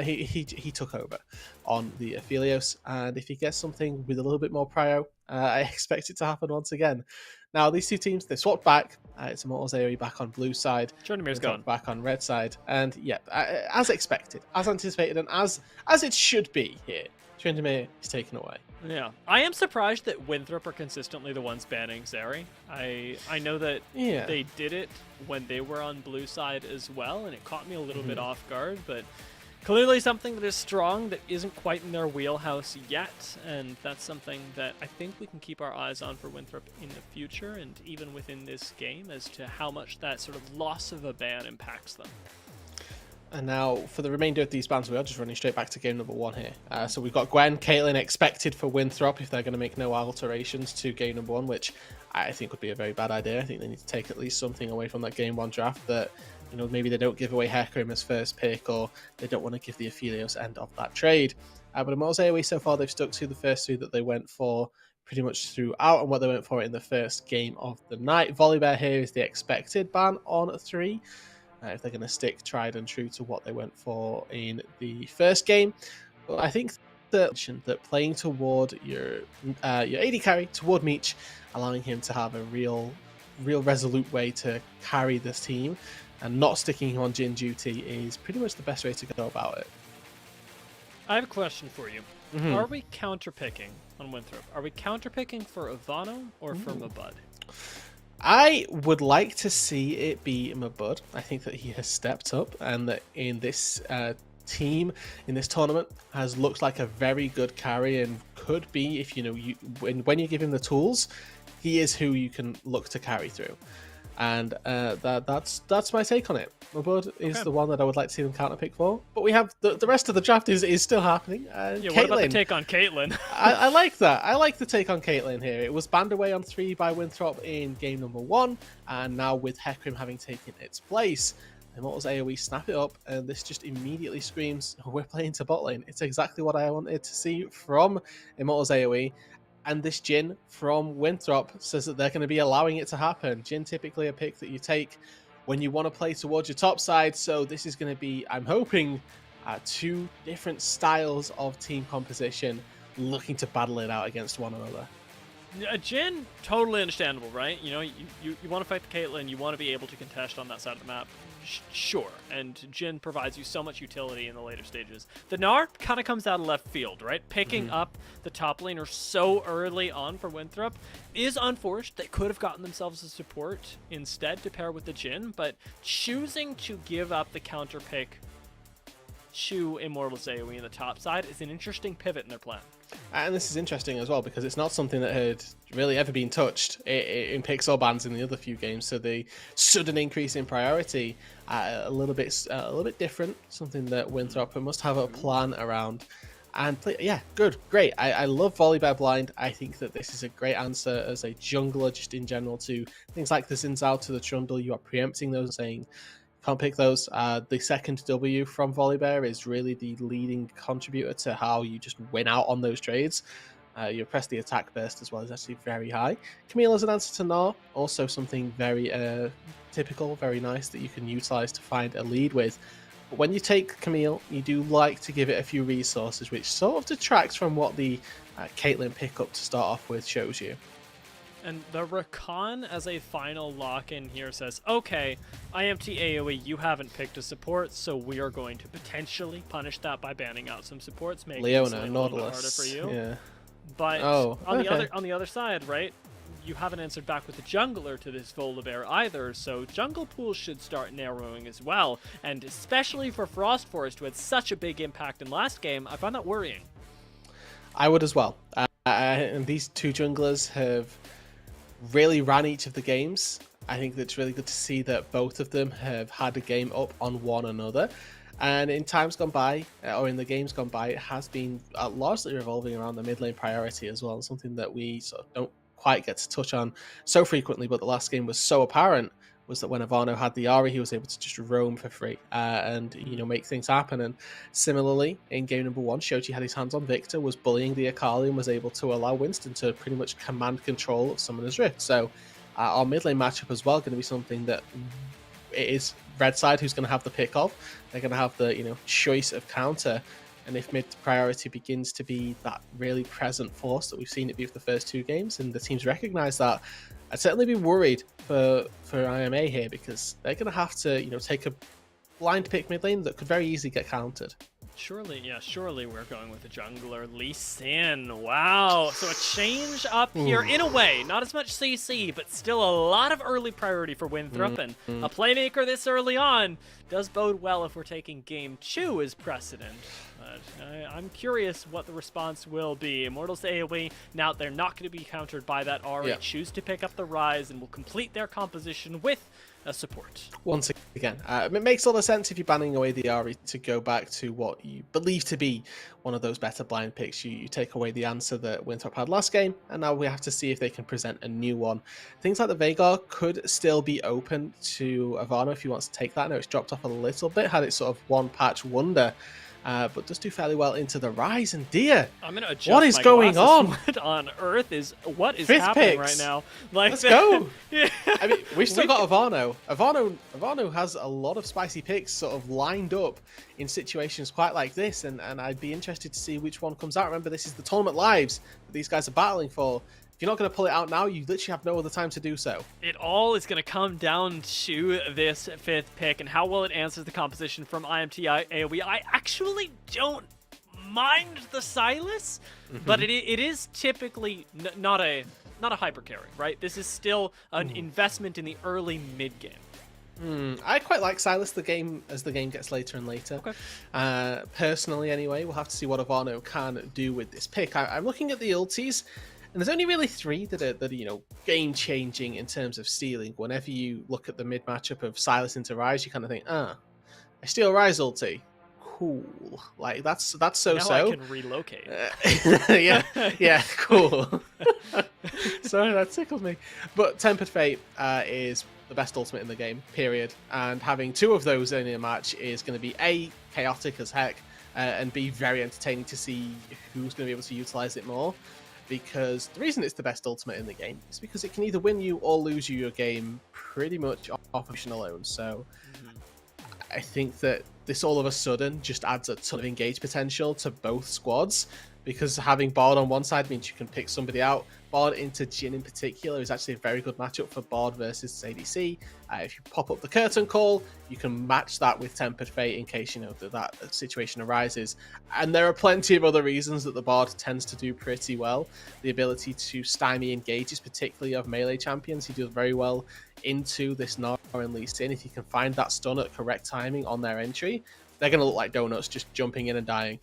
He took over on the Aphelios, and if he gets something with a little bit more prio, I expect it to happen once again. Now, these two teams, they swapped back. It's Immortals AoE back on blue side. Tryndamere's gone. Back on red side. And yeah, as expected, as anticipated, and as it should be here, Tryndamere is taken away. Yeah. I am surprised that Winthrop are consistently the ones banning Zeri. I know that they did it when they were on blue side as well, and it caught me a little bit off guard, but clearly something that is strong that isn't quite in their wheelhouse yet, and that's something that I think we can keep our eyes on for Winthrop in the future, and even within this game, as to how much that sort of loss of a ban impacts them. And now, for the remainder of these bans, we are just running straight back to game number 1 here. So we've got Gwen, Caitlyn expected for Winthrop if they're going to make no alterations to game number 1, which I think would be a very bad idea. I think they need to take at least something away from that game 1 draft that, maybe they don't give away Hecarim as first pick, or they don't want to give the Aphelios end of that trade. But Immortals AoE so far, they've stuck to the first 2 that they went for pretty much throughout, and what they went for in the first game of the night. Volibear here is the expected ban on 3. If they're going to stick tried and true to what they went for in the first game. But I think that playing toward your AD carry, toward Meech, allowing him to have a real resolute way to carry this team, and not sticking him on Jhin duty is pretty much the best way to go about it. I have a question for you. Are we counterpicking on Winthrop? Are we counterpicking for Ivano or for Mabud? I would like to see it be Mabud. I think that he has stepped up, and that in this team, in this tournament, has looked like a very good carry, and could be, if when you give him the tools, he is who you can look to carry through. And that's my take on it. Mabud is the one that I would like to see them counterpick for. But we have the rest of the draft is still happening. What about the take on Caitlyn? I like that. I like the take on Caitlyn here. It was banned away on 3 by Winthrop in game number 1, and now with Hecarim having taken its place, Immortals AoE snap it up, and this just immediately screams, we're playing to bot lane. It's exactly what I wanted to see from Immortals AoE. And this Jhin from Winthrop says that they're going to be allowing it to happen. Jhin typically a pick that you take when you want to play towards your top side. So this is going to be, I'm hoping, 2 different styles of team composition looking to battle it out against one another. Jhin, totally understandable, right? You want to fight the Caitlyn, you want to be able to contest on that side of the map. Sure, and Jhin provides you so much utility in the later stages. The Gnar kind of comes out of left field, right? Picking up the top laner so early on for Winthrop is unforced. They could have gotten themselves a support instead to pair with the Jhin, but choosing to give up the counter pick to Immortals AoE in the top side is an interesting pivot in their plan. And this is interesting as well, because it's not something that had really ever been touched in picks or bans in the other few games. So the sudden increase in priority, a little bit different. Something that Winthrop must have a plan around. And great. I love Volibear blind. I think that this is a great answer as a jungler, just in general, to things like the Xin Zhao to the Trundle. You are preempting those, saying can't pick those. The second W from Volibear is really the leading contributor to how you just win out on those trades. You press the attack burst as well, is actually very high. Camille as an answer to Gnar, also something very typical, very nice that you can utilize to find a lead with. But when you take Camille, you do like to give it a few resources, which sort of detracts from what the Caitlyn pickup to start off with shows you. And the Rakan as a final lock-in here says, okay, IMT AoE, you haven't picked a support, so we are going to potentially punish that by banning out some supports, making it a little bit harder for you. Yeah. But okay. on the other side, right, you haven't answered back with the jungler to this Volibear either, so jungle pools should start narrowing as well. And especially for Frost Forest, who had such a big impact in last game, I find that worrying. I would as well. And these two junglers have really ran each of the games. I think that's really good to see that both of them have had a game up on one another. And in times gone by, or in the games gone by, it has been largely revolving around the mid lane priority as well. Something that we sort of don't quite get to touch on so frequently, but the last game was so apparent, was that when Ivano had the Ahri, he was able to just roam for free and make things happen. And similarly, in game number 1, Shoji had his hands on Victor, was bullying the Akali, and was able to allow Winston to pretty much command control of Summoner's Rift. So our mid lane matchup as well going to be something that it is red side who's going to have the pick of. They're going to have the choice of counter. And if mid priority begins to be that really present force that we've seen it be for the first 2 games, and the teams recognise that, I'd certainly be worried for IMA here, because they're going to have to take a blind pick mid lane that could very easily get countered. Surely we're going with the jungler, Lee Sin. Wow, so a change up here in a way. Not as much CC, but still a lot of early priority for Winthrop. And a playmaker this early on does bode well if we're taking game 2 as precedent. But I'm curious what the response will be. Immortals AoE, now they're not going to be countered by that Ahri. Yeah. Choose to pick up the Rise and will complete their composition with a support. Once again, it makes a lot of sense if you're banning away the Ahri to go back to what you believe to be one of those better blind picks. You take away the answer that Winthrop had last game, and now we have to see if they can present a new one. Things like the Veigar could still be open to Ivano if he wants to take that. I know it's dropped off a little bit, had its sort of one patch wonder. But does do fairly well into the Rise. And dear, I'm gonna adjust what is my going on? What on earth is happening picks. right now? Like, Let's go. Yeah. I mean, we've still got Ivano. Ivano has a lot of spicy picks sort of lined up in situations quite like this, and I'd be interested to see which one comes out. Remember, this is the tournament lives that these guys are battling for. If you're not going to pull it out now, you literally have no other time to do so. It all is going to come down to this 5th pick and how well it answers the composition from IMT AoE. I actually don't mind the Sylas, but it is typically not a hyper carry, right? This is still an investment in the early mid game. I quite like Sylas as the game gets later and later. Okay. Personally, anyway, we'll have to see what Ivano can do with this pick. I'm looking at the ultis, and there's only really 3 that are game-changing in terms of stealing. Whenever you look at the mid matchup of Sylas into Rise, you kind of think, I steal Rise ulti. Cool. Like, that's so-so. Now I can relocate. Yeah, cool. Sorry, that tickled me. But Tempered Fate is the best ultimate in the game, period. And having 2 of those in a match is going to be A, chaotic as heck, and B, very entertaining to see who's going to be able to utilize it more. Because the reason it's the best ultimate in the game is because it can either win you or lose you your game pretty much off of alone. So I think that this all of a sudden just adds a ton of engage potential to both squads, because having Bard on one side means you can pick somebody out. Bard into Jhin in particular is actually a very good matchup for Bard versus ADC. If you pop up the Curtain Call, you can match that with Tempered Fate in case that situation arises. And there are plenty of other reasons that the Bard tends to do pretty well. The ability to stymie engages, particularly of melee champions, he does very well into this Nara and Lee Sin. If you can find that stun at correct timing on their entry, they're going to look like donuts just jumping in and dying.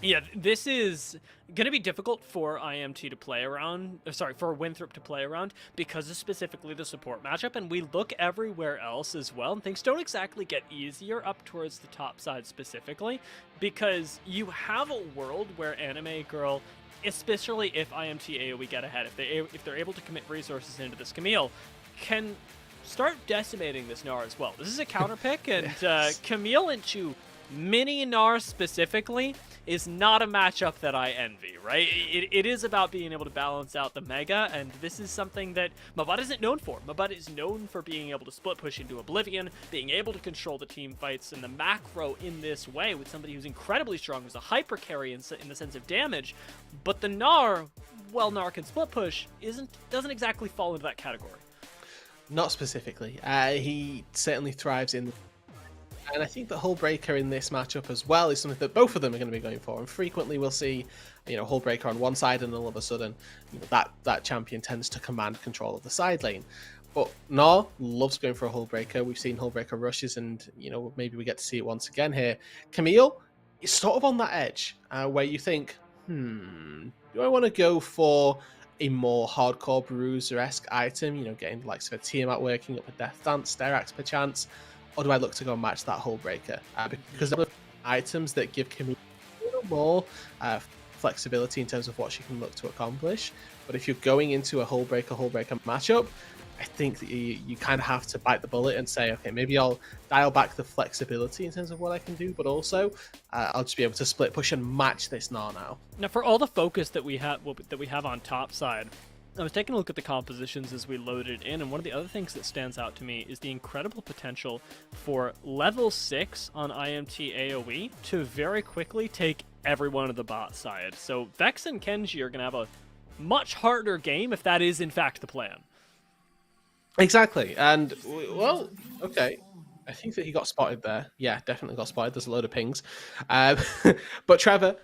Yeah, this is going to be difficult for IMT to play around, for Winthrop to play around, because of specifically the support matchup, and we look everywhere else as well, and things don't exactly get easier up towards the top side specifically, because you have a world where Anime Girl, especially if IMT AoE get ahead, if they're able to commit resources into this Camille, can start decimating this Nara as well. This is a counter pick, and Camille into Mini Gnar specifically is not a matchup that I envy, right? It is about being able to balance out the Mega, and this is something that Mabut isn't known for. Mabut is known for being able to split push into Oblivion, being able to control the team fights and the macro in this way with somebody who's incredibly strong, who's a hyper carry in the sense of damage, but the Gnar, well, Gnar can split push, doesn't exactly fall into that category. Not specifically. He certainly thrives in... And I think the Hullbreaker in this matchup as well is something that both of them are going to be going for. And frequently we'll see, Hullbreaker on one side, and all of a sudden, that champion tends to command control of the side lane. But Gnar loves going for a Hullbreaker. We've seen Hullbreaker rushes, and maybe we get to see it once again here. Camille is sort of on that edge where you think, do I want to go for a more hardcore Bruiser-esque item? Getting the likes of a Tiamat working up a Death Dance, Sterax perchance. Or do I look to go and match that Hullbreaker? Because there are items that give Camille a little more flexibility in terms of what she can look to accomplish. But if you're going into a Hullbreaker matchup, I think that you kind of have to bite the bullet and say, okay, maybe I'll dial back the flexibility in terms of what I can do, but also I'll just be able to split push and match this Gnar now. Now, for all the focus that we have on top side, I was taking a look at the compositions as we loaded in, and one of the other things that stands out to me is the incredible potential for level 6 on IMT AoE to very quickly take everyone to the bot side. So Vex and Kenji are going to have a much harder game if that is in fact the plan. Exactly, and well, okay. I think that he got spotted there. Yeah, definitely got spotted. There's a load of pings. But Trevor,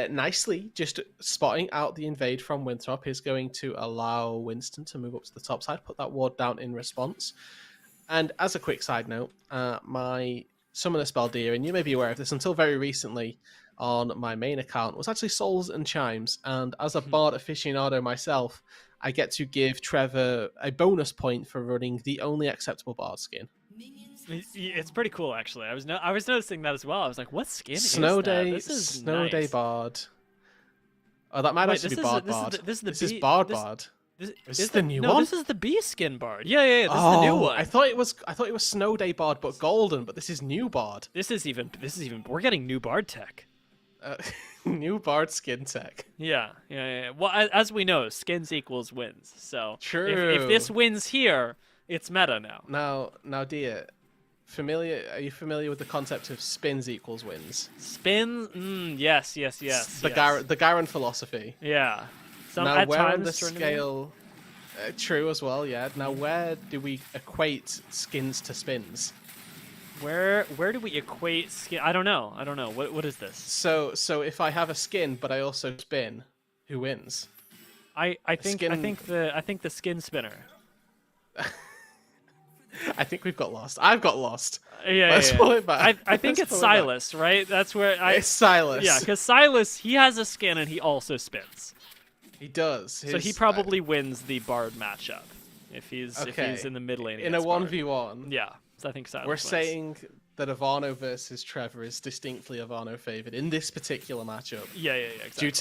nicely just spotting out the invade from Winthrop is going to allow Winston to move up to the top side, put that ward down in response. And as a quick side note, my Summoner Speldeer, and you may be aware of this, until very recently on my main account, was actually Souls and Chimes. And as a Bard aficionado myself, I get to give Trevor a bonus point for running the only acceptable Bard skin. It's pretty cool, actually. I was noticing that as well. I was like, what skin Snow is Day, that? This is Snow nice. Day Bard. Oh, that might actually be Bard. This is Bard Bard. This is the new one? No, this is the bee skin Bard. Yeah. This is the new one. I thought it was Snow Day Bard, but golden. But this is new Bard. This is even. We're getting new Bard tech. New Bard skin tech. Yeah. Well, as we know, skins equals wins. So true. If this wins here, it's meta now. Now, dear. Are you familiar with the concept of spins equals wins? Spin? Yes. The Garen philosophy. Yeah. Now, where on the scale... true as well, yeah. Now, where do we equate skins to spins? Where do we equate skin? I don't know. What is this? So if I have a skin, but I also spin, who wins? I think the skin spinner. I think we've got lost. I've got lost. Yeah. Let's pull it back. I think it's Silas, right? That's where it's Silas. Yeah, because Silas, he has a skin and he also spins. He does. So he probably wins the Bard matchup if he's in the mid lane. In a 1v1. Yeah. So I think Silas We're wins. saying that Ivano versus Trevor is distinctly Ivano favored in this particular matchup. Yeah, exactly.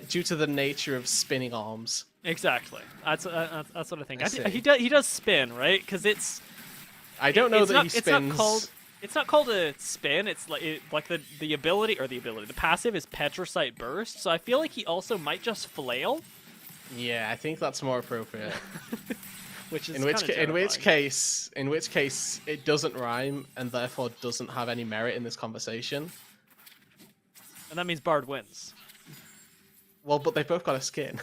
Due to the nature of spinning arms. Exactly. That's what I think. He does spin, right? Because it's. I don't know that he spins. It's not called a spin. It's like the ability, the passive is Petrocyte Burst. So I feel like he also might just flail. Yeah, I think that's more appropriate. Which is in which case it doesn't rhyme and therefore doesn't have any merit in this conversation. And that means Bard wins. Well, but they've both got a skin.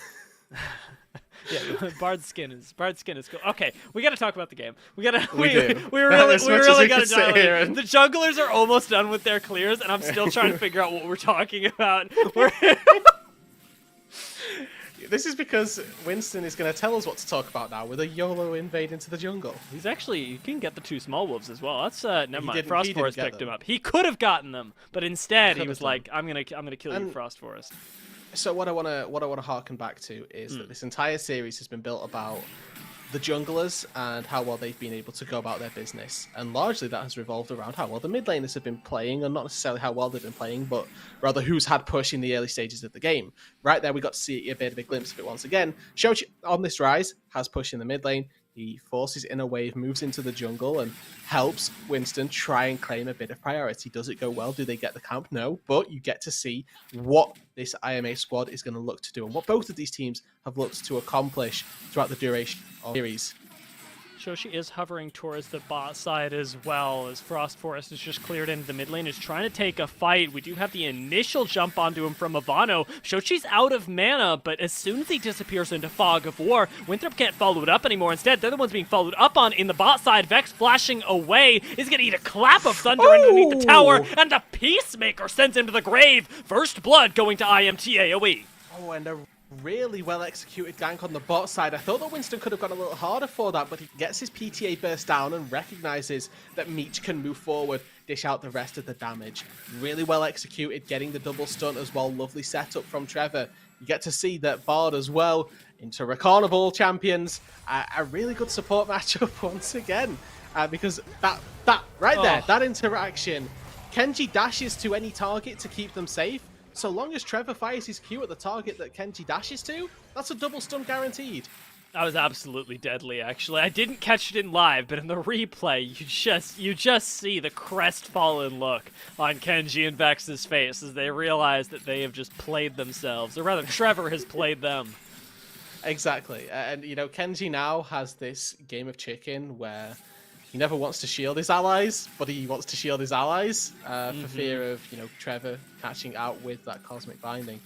Yeah, Bard's skin is cool. Okay, we got to talk about the game. We really got to dial in. The junglers are almost done with their clears, and I'm still trying to figure out what we're talking about. This is because Winston is going to tell us what to talk about now with a YOLO invade into the jungle. You can get the 2 small wolves as well. That's never mind. He Frost Forest picked him up. He could have gotten them, but instead he was like, "I'm gonna kill you, Frost Forest." So what I want to harken back to is that this entire series has been built about the junglers and how well they've been able to go about their business, and largely that has revolved around how well the mid laners have been playing, and not necessarily how well they've been playing, but rather who's had push in the early stages of the game. Right there, we got to see a bit of a glimpse of it once again. Shochi on this rise has push in the mid lane. He forces in a wave, moves into the jungle, and helps Winston try and claim a bit of priority. Does it go well? Do they get the camp? No, but you get to see what this IMA squad is going to look to do and what both of these teams have looked to accomplish throughout the duration of the series. Shoshi is hovering towards the bot side as well, as Frost Forest is just cleared into the mid lane, is trying to take a fight. We do have the initial jump onto him from Ivano. Shoshi's out of mana, but as soon as he disappears into Fog of War, Winthrop can't follow it up anymore. Instead, they're the ones being followed up on in the bot side. Vex flashing away is going to eat a clap of thunder underneath the tower, and the Peacemaker sends him to the grave. First blood going to IMT AoE. Oh, and a really well executed gank on the bot side. I thought that Winston could have gone a little harder for that, but he gets his PTA burst down and recognizes that Meech can move forward, dish out the rest of the damage. Really well executed, getting the double stun as well. Lovely setup from Trevor. You get to see that Bard as well into Carnival champions. A really good support matchup once again, because that right there, that interaction, Kenji dashes to any target to keep them safe. So long as Trevor fires his Q at the target that Kenji dashes to, that's a double stun guaranteed. That was absolutely deadly, actually. I didn't catch it in live, but in the replay, you just see the crestfallen look on Kenji and Vex's face as they realize that they have just played themselves, or rather, Trevor has played them. Exactly, and you know, Kenji now has this game of chicken where he never wants to shield his allies, but he wants to shield his allies for fear of, you know, Trevor catching out with that Cosmic Binding.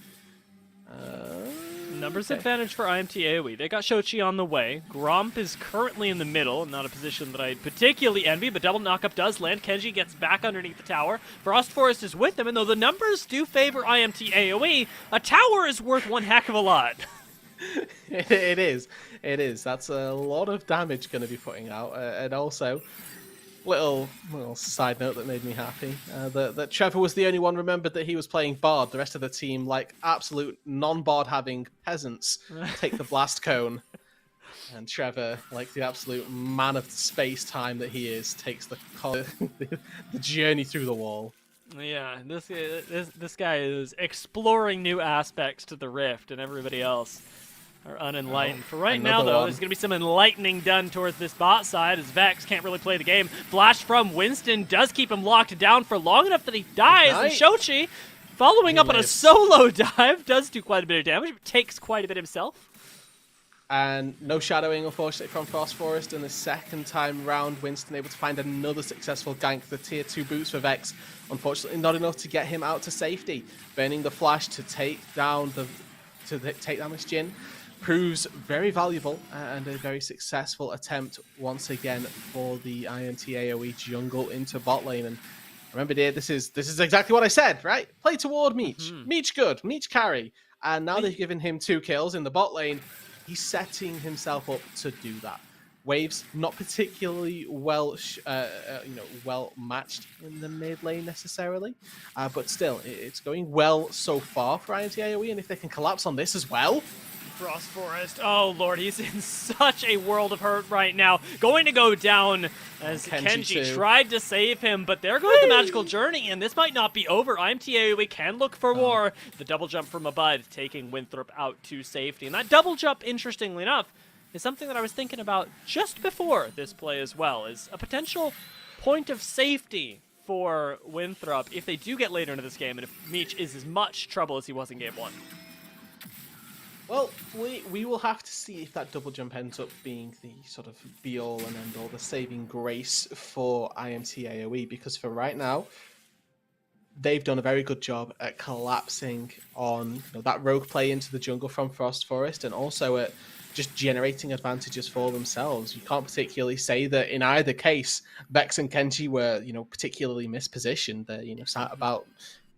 Numbers advantage for IMT AoE. They got Shochi on the way. Gromp is currently in the middle, not a position that I particularly envy, but double knockup does land. Kenji gets back underneath the tower. Frost Forest is with them, and though the numbers do favor IMT AoE, a tower is worth one heck of a lot. It is. That's a lot of damage going to be putting out, and also little side note that made me happy that Trevor was the only one remembered that he was playing Bard. The rest of the team, like absolute non-Bard having peasants, take the blast cone, and Trevor, like the absolute man of space time that he is, takes the journey through the wall. Yeah, this guy is exploring new aspects to the Rift, and everybody else are unenlightened. For right now, though, there's going to be some enlightening done towards this bot side, as Vex can't really play the game. Flash from Winston does keep him locked down for long enough that he dies, and Shochi, following up on a solo dive, does do quite a bit of damage, but takes quite a bit himself. And no shadowing, unfortunately, from Frost Forest. And the second time round, Winston able to find another successful gank. The tier 2 boots for Vex. Unfortunately, not enough to get him out to safety. Burning the flash to take down this Jhin proves very valuable and a very successful attempt once again for the IMT AoE jungle into bot lane. And remember, dear, this is exactly what I said, right? Play toward Meech. Meech good. Meech carry. And now they've given him 2 kills in the bot lane. He's setting himself up to do that. Waves not particularly well matched in the mid lane necessarily, but still, it's going well so far for IMT AoE, and if they can collapse on this as well. Frost Forest, oh lord, he's in such a world of hurt right now. Going to go down as Kenji tried to save him, but there goes the magical journey, and this might not be over. IMT AoE can look for war. The double jump from Abud taking Winthrop out to safety, and that double jump, interestingly enough, is something that I was thinking about just before this play as well, is a potential point of safety for Winthrop if they do get later into this game, and if Meech is as much trouble as he was in Game 1. Well, we will have to see if that double jump ends up being the sort of be-all and end-all, the saving grace for IMT AoE, because for right now, they've done a very good job at collapsing on that rogue play into the jungle from Frost Forest, and also at just generating advantages for themselves. You can't particularly say that in either case, Vex and Kenji were, particularly mispositioned. They're, sat about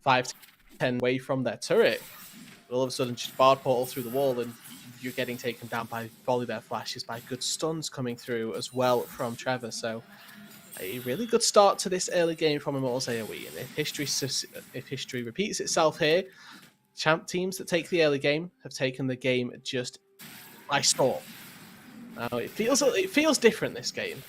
5 to 10 away from their turret. All of a sudden, just Bard portal through the wall, and you're getting taken down by volley bear flashes, by good stuns coming through as well from Trevor. So, a really good start to this early game from Immortals AoE. And if history repeats itself here, champ teams that take the early game have taken the game just by storm. Now, it feels different this game.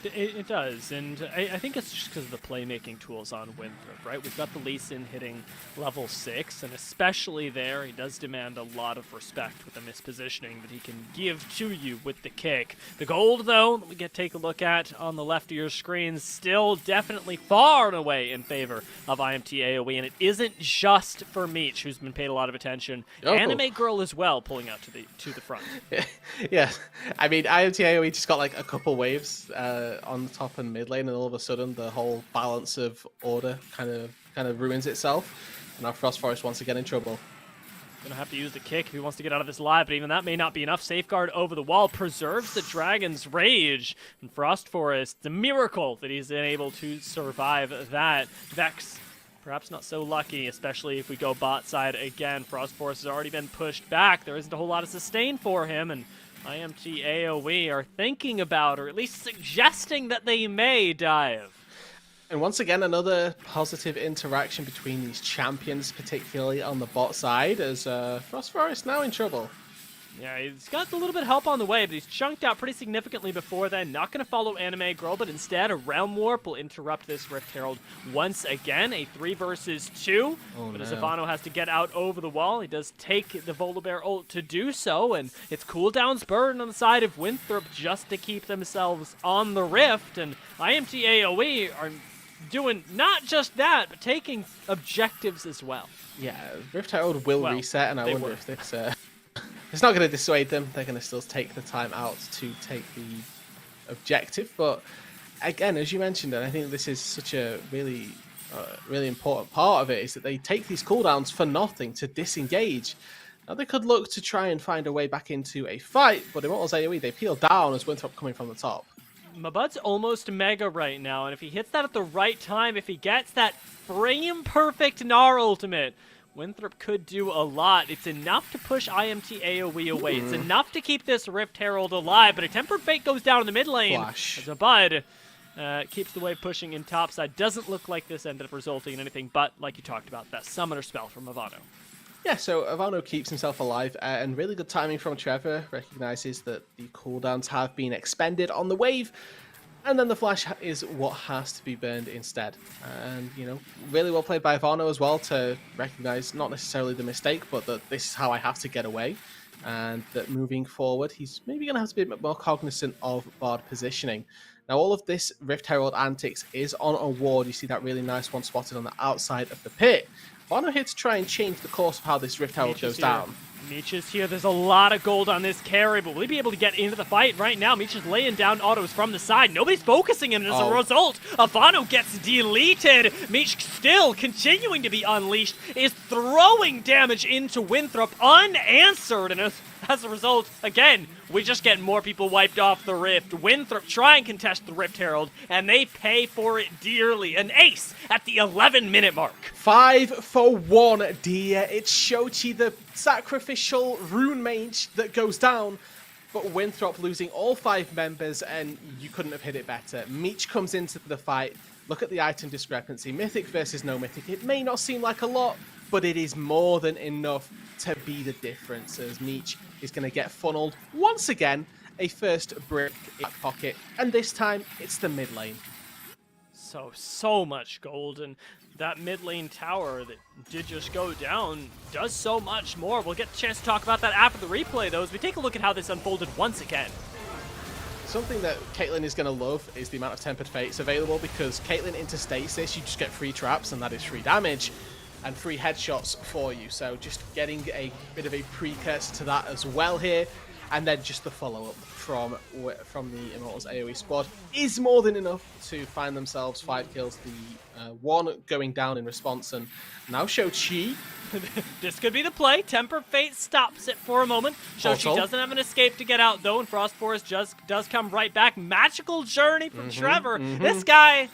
It does, and I think it's just because of the playmaking tools on Winthrop, right? We've got the Lee Sin hitting level 6, and especially there, he does demand a lot of respect with the mispositioning that he can give to you with the kick. The gold, though, that we take a look at on the left of your screen, still definitely far and away in favor of IMT AoE, and it isn't just for Meech, who's been paid a lot of attention. Oh. Anime Girl as well, pulling out to the front. Yeah, I mean, IMT AoE just got like a couple waves on the top and mid lane, and all of a sudden the whole balance of order kind of ruins itself. And now Frost Forest once again in trouble. Gonna have to use the kick if he wants to get out of this live, but even that may not be enough. Safeguard over the wall preserves the Dragon's Rage. And Frost Forest, it's a miracle that he's been able to survive that. Vex, perhaps not so lucky, especially if we go bot side again. Frost Forest has already been pushed back. There isn't a whole lot of sustain for him, and IMT AoE are thinking about, or at least suggesting that they may dive. And once again, another positive interaction between these champions, particularly on the bot side, as Frost Forest now in trouble. Yeah, he's got a little bit of help on the way, but he's chunked out pretty significantly before then. Not going to follow Anime Girl, but instead a Realm Warp will interrupt this Rift Herald once again. A 3 versus 2. Oh, but no. Zavano has to get out over the wall. He does take the Volibear ult to do so, and it's cooldown's burn on the side of Winthrop just to keep themselves on the Rift. And IMT AoE are doing not just that, but taking objectives as well. Yeah, Rift Herald will reset, and I wonder if it's not going to dissuade them. They're going to still take the time out to take the objective. But again, as you mentioned, and I think this is such a really important part of it, is that they take these cooldowns for nothing to disengage. Now they could look to try and find a way back into a fight, but Immortals AoE, they peel down as Winthrop coming from the top. Mabud's almost mega right now, and if he hits that at the right time, if he gets that frame-perfect Gnar ultimate, Winthrop could do a lot. It's enough to push IMT AoE away. It's enough to keep this Rift Herald alive, but a Tempered Fate goes down in the mid lane. Flash. As Mabud keeps the wave pushing in topside. Doesn't look like this ended up resulting in anything but, like you talked about, that summoner spell from Avano. Yeah, so Avano keeps himself alive, and really good timing from Trevor. Recognizes that the cooldowns have been expended on the wave, and then the flash is what has to be burned instead. And, you know, really well played by Avano as well to recognize not necessarily the mistake, but that this is how I have to get away. And that moving forward, he's maybe going to have to be a bit more cognizant of Bard positioning. Now, all of this Rift Herald antics is on a ward. You see that really nice one spotted on the outside of the pit. Avano here to try and change the course of how this Rift Herald goes down. Meech is here. There's a lot of gold on this carry, but will he be able to get into the fight right now? Meech is laying down autos from the side. Nobody's focusing him, and as a result, Avano gets deleted. Meech still continuing to be unleashed, is throwing damage into Winthrop unanswered, and as a result, again, we just get more people wiped off the Rift. Winthrop try and contest the Rift Herald, and they pay for it dearly. An ace at the 11-minute mark. 5 for 1, dear. It's Shochi, the sacrificial rune mage, that goes down. But Winthrop losing all 5 members, and you couldn't have hit it better. Meech comes into the fight. Look at the item discrepancy. Mythic versus no mythic. It may not seem like a lot, but it is more than enough to be the difference, as Meech is going to get funneled once again. A first brick in back pocket, and this time it's the mid lane. So much gold, and that mid lane tower that did just go down does so much more. We'll get a chance to talk about that after the replay, though, as we take a look at how this unfolded once again. Something that Caitlyn is going to love is the amount of Tempered Fates available, because Caitlyn into stasis, you just get free traps, and that is free damage and free headshots for you. So just getting a bit of a precursor to that as well here, and then just the follow-up from the Immortals AoE squad is more than enough to find themselves 5 kills. The one going down in response, and now Shochi. This could be the play. Tempered Fate stops it for a moment. Shochi doesn't have an escape to get out, though, and Frost Forest just does come right back. Magical journey from Trevor. This guy,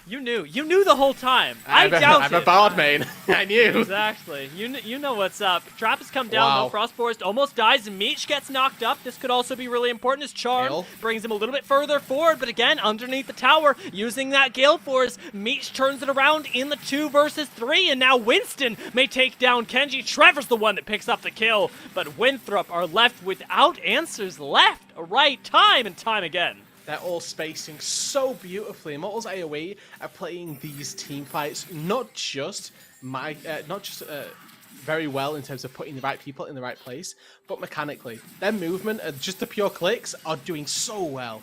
you knew the whole time. I doubt I'm a Bard main. I knew. Exactly. You know what's up. Trap has come down, though. Frost Forest almost dies. Meech gets knocked up. This could also be really important as Charm brings him a little bit further forward, but again, underneath the tower, using that Gale Force, Meech turns it around in the 2 versus 3, and now Winston may take down Kenji. Trevor's the one that picks up the kill, but Winthrop are left without answers left right time and time again. They're all spacing so beautifully. Immortals AoE are playing these team fights not just very well in terms of putting the right people in the right place, but mechanically. Their movement and just the pure clicks are doing so well.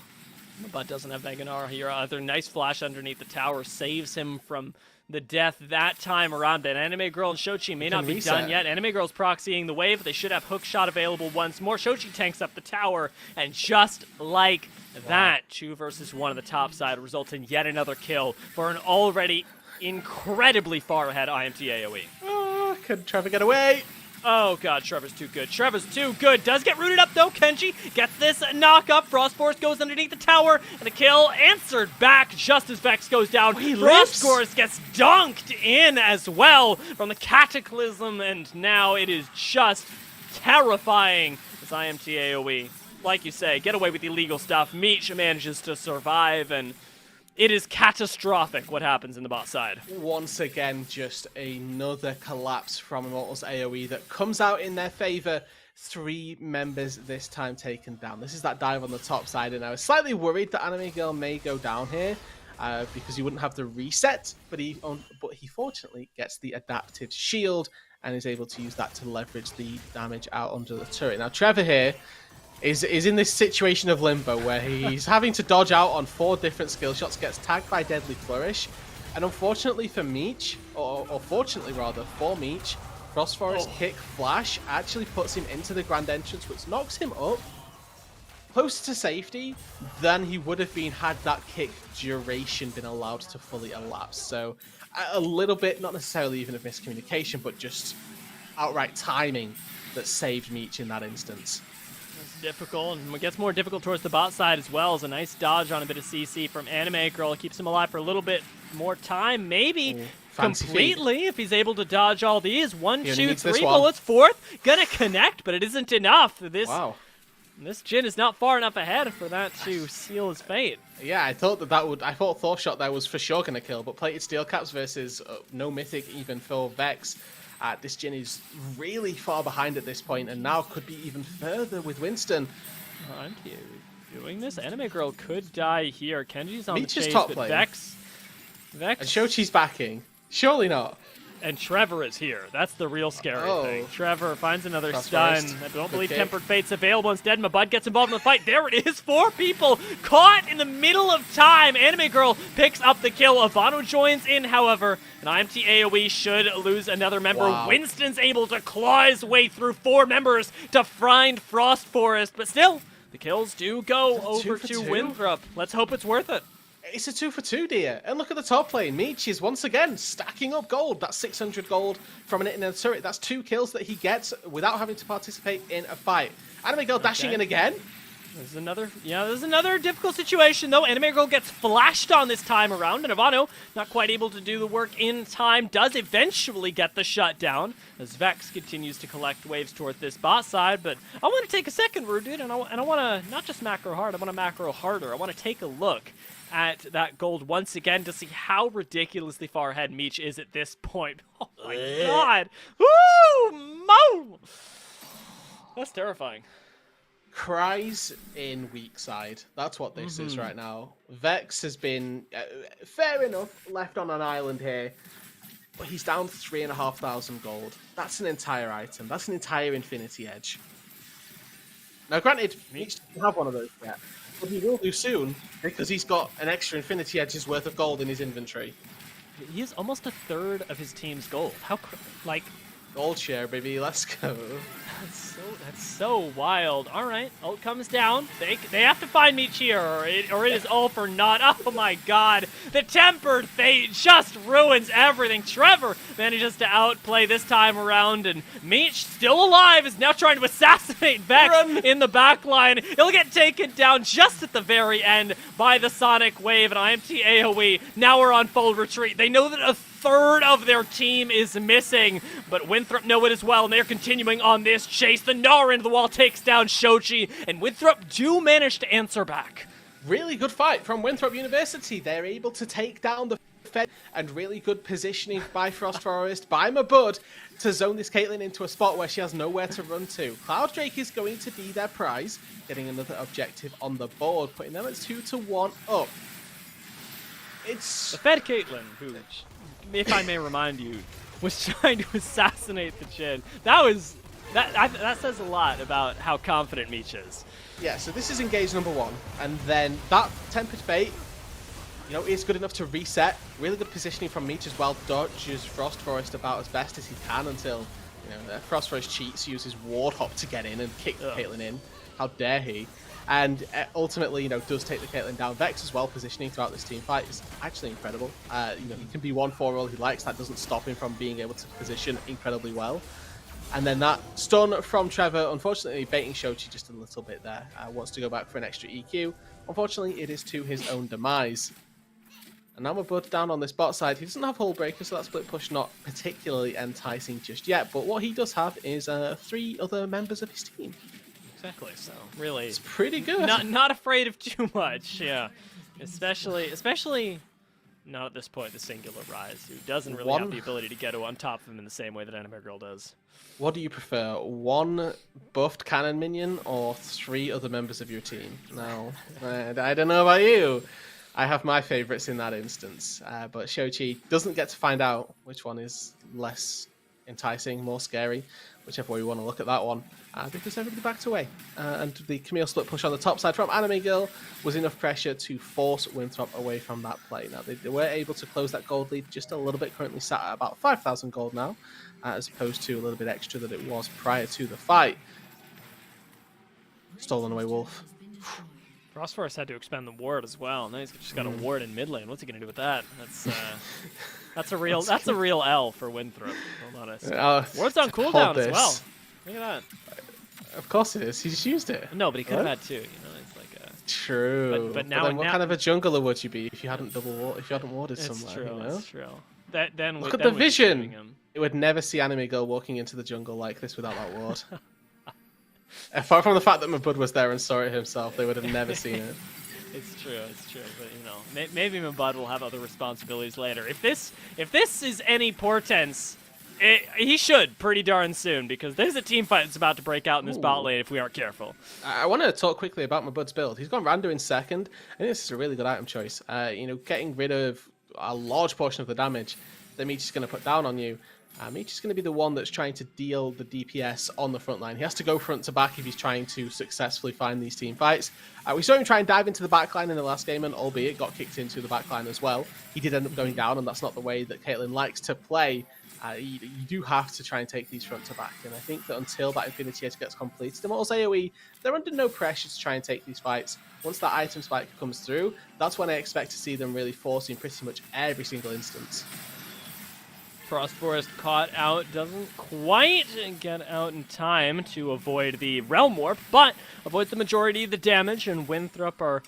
But doesn't have Veganar here either. Nice flash underneath the tower saves him from the death that time around. But Anime Girl and Shochi may not be done yet. Anime Girl's proxying the wave. They should have hook shot available once more. Shochi tanks up the tower, and just like that, 2 versus 1 on the top side results in yet another kill for an already incredibly far ahead IMT AoE. Oh, could Trevor get away? Oh god, Trevor's too good. Trevor's too good. Does get rooted up though. Kenji gets this knock up. Frost Force goes underneath the tower, and the kill answered back just as Vex goes down. Frost Force gets dunked in as well from the Cataclysm, and now it is just terrifying as IMT AoE. Like you say, get away with illegal stuff. Meech manages to survive, and it is catastrophic what happens in the bot side. Once again, just another collapse from Immortals AoE that comes out in their favor. 3 members this time taken down. This is that dive on the top side, and I was slightly worried that Anime Girl may go down here because he wouldn't have the reset, but he fortunately gets the adaptive shield and is able to use that to leverage the damage out under the turret. Now, Trevor here is in this situation of limbo where he's having to dodge out on 4 different skill shots, gets tagged by Deadly Flourish, and unfortunately for Meech, or fortunately rather for Meech, Frost Forest kick flash actually puts him into the Grand Entrance, which knocks him up closer to safety than he would have been had that kick duration been allowed to fully elapse. So a little bit, not necessarily even of miscommunication, but just outright timing that saved Meech in that instance. It's difficult, and it gets more difficult towards the bot side as well. As a nice dodge on a bit of CC from Anime Girl. It keeps him alive for a little bit more time, maybe completely, if he's able to dodge all these. 1, 2, 3 bullets. 4th, gonna connect, but it isn't enough. This Jhin is not far enough ahead for that to seal his fate. Yeah, I thought I thought Thor shot there was for sure gonna kill, but plated steel caps versus no mythic even for Vex. This Jhin is really far behind at this point, and now could be even further with Winston. I'm doing this. Anime Girl could die here. Kenji's on Meech the chase, top but lane. Vex. And Shochi's backing. Surely not. And Trevor is here. That's the real scary thing. Trevor finds another Frost stun. Forest. I don't Good believe kick. Tempered Fate's available. Instead, Mabud gets involved in the fight. There it is. 4 people caught in the middle of time. Anime Girl picks up the kill. Ivano joins in, however. And IMT AoE should lose another member. Wow. Winston's able to claw his way through 4 members to find Frost Forest. But still, the kills do go over to Winthrop. Let's hope it's worth it. It's a 2 for 2, dear. And look at the top lane. Meech is once again stacking up gold. That's 600 gold from an in turret. That's 2 kills that he gets without having to participate in a fight. Anime Girl dashing in again. There's another difficult situation, though. Anime Girl gets flashed on this time around, and Ivano, not quite able to do the work in time, does eventually get the shutdown, as Vex continues to collect waves toward this bot side. But I want to take a second, Rude Dude, and I want to not just macro hard, I want to macro harder. I want to take a look at that gold once again to see how ridiculously far ahead Meech is at this point. Oh my god! Woo! Mo! That's terrifying. Cries in weak side. That's what this is right now. Vex has been, fair enough, left on an island here, but he's down 3,500 gold. That's an entire item. That's an entire Infinity Edge. Now, granted, Meech doesn't have one of those yet, but he will do soon because he's got an extra Infinity Edge's worth of gold in his inventory. He is almost a third of his team's gold. How, Gold share, baby. Let's go. That's so wild. All right, ult comes down. They have to find Meech here, or it is all for naught. Oh my god, the Tempered Fate just ruins everything. Trevor manages to outplay this time around, and Meech, still alive, is now trying to assassinate Vex in the back line. He'll get taken down just at the very end by the Sonic Wave, and IMT AoE now are on full retreat. They know that a third of their team is missing, but Winthrop know it as well, and they're continuing on this chase. The Gnar into the wall takes down Shochi, and Winthrop do manage to answer back. Really good fight from Winthrop University. They're able to take down the fed and really good positioning by Frost Forest, by Mabud, to zone this Caitlyn into a spot where she has nowhere to run to. Cloud Drake is going to be their prize, getting another objective on the board, putting them at 2-1 up. It's The fed Caitlyn, who, if I may remind you, was trying to assassinate the Jhin. That says a lot about how confident Meech is. Yeah, so this is engage number 1, and then that Tempered Fate, is good enough to reset. Really good positioning from Meech as well. Dodges Frost Forest about as best as he can until, Frost Forest cheats, uses Ward Hop to get in and kick Caitlyn in. How dare he? And ultimately, does take the Caitlyn down. Vex as well, positioning throughout this team fight is actually incredible. He can be 1-4 all he likes. That doesn't stop him from being able to position incredibly well. And then that stun from Trevor, unfortunately baiting Shochi just a little bit there. Wants to go back for an extra EQ. Unfortunately, it is to his own demise. And now we're both down on this bot side. He doesn't have Hull Breaker, so that split push not particularly enticing just yet. But what he does have is 3 other members of his team. Exactly, so really... It's pretty good. Not afraid of too much, yeah. Especially not at this point, the singular Rise, who doesn't really have the ability to get on top of him in the same way that Anime Girl does. What do you prefer, 1 buffed cannon minion or 3 other members of your team? No, I don't know about you. I have my favorites in that instance, but Shochi doesn't get to find out which one is less enticing, more scary, whichever way you want to look at that one, because everybody backed away. And the Camille split push on the top side from Anime Girl was enough pressure to force Winthrop away from that play. Now, they were able to close that gold lead just a little bit, currently sat at about 5,000 gold now, as opposed to a little bit extra that it was prior to the fight. Stolen away Wolf. Frost Forest had to expend the ward as well. Now he's just got a ward in mid lane. What's he gonna do with that? That's a real L for Winthrop. Hold on. Ward's on cooldown as well. Look at that. Of course it is. He just used it. No, but he could have had 2. It's like a... True. But now, then what kind of a jungler would you be if you hadn't warded it's somewhere? True. It's true. Look at the vision. It would never see Anime Girl walking into the jungle like this without that ward. Apart from the fact that Mabud was there and saw it himself, they would have never seen it. It's true, but maybe Mabud will have other responsibilities later. If this is any portents, he should pretty darn soon, because there's a team fight that's about to break out in this bot lane if we aren't careful. I want to talk quickly about Mabud's build. He's gone Rando in second. I think this is a really good item choice. Getting rid of a large portion of the damage that Meech is going to put down on you. Meech is going to be the one that's trying to deal the DPS on the front line. He has to go front to back if he's trying to successfully find these team fights. We saw him try and dive into the backline in the last game, and albeit got kicked into the backline as well. He did end up going down, and that's not the way that Caitlyn likes to play. You do have to try and take these front to back, and I think that until that Infinity Edge gets completed, Immortals AoE, they're under no pressure to try and take these fights. Once that item spike comes through, that's when I expect to see them really forcing pretty much every single instance. Frost Forest caught out, doesn't quite get out in time to avoid the Realm Warp, but avoids the majority of the damage, and Winthrop are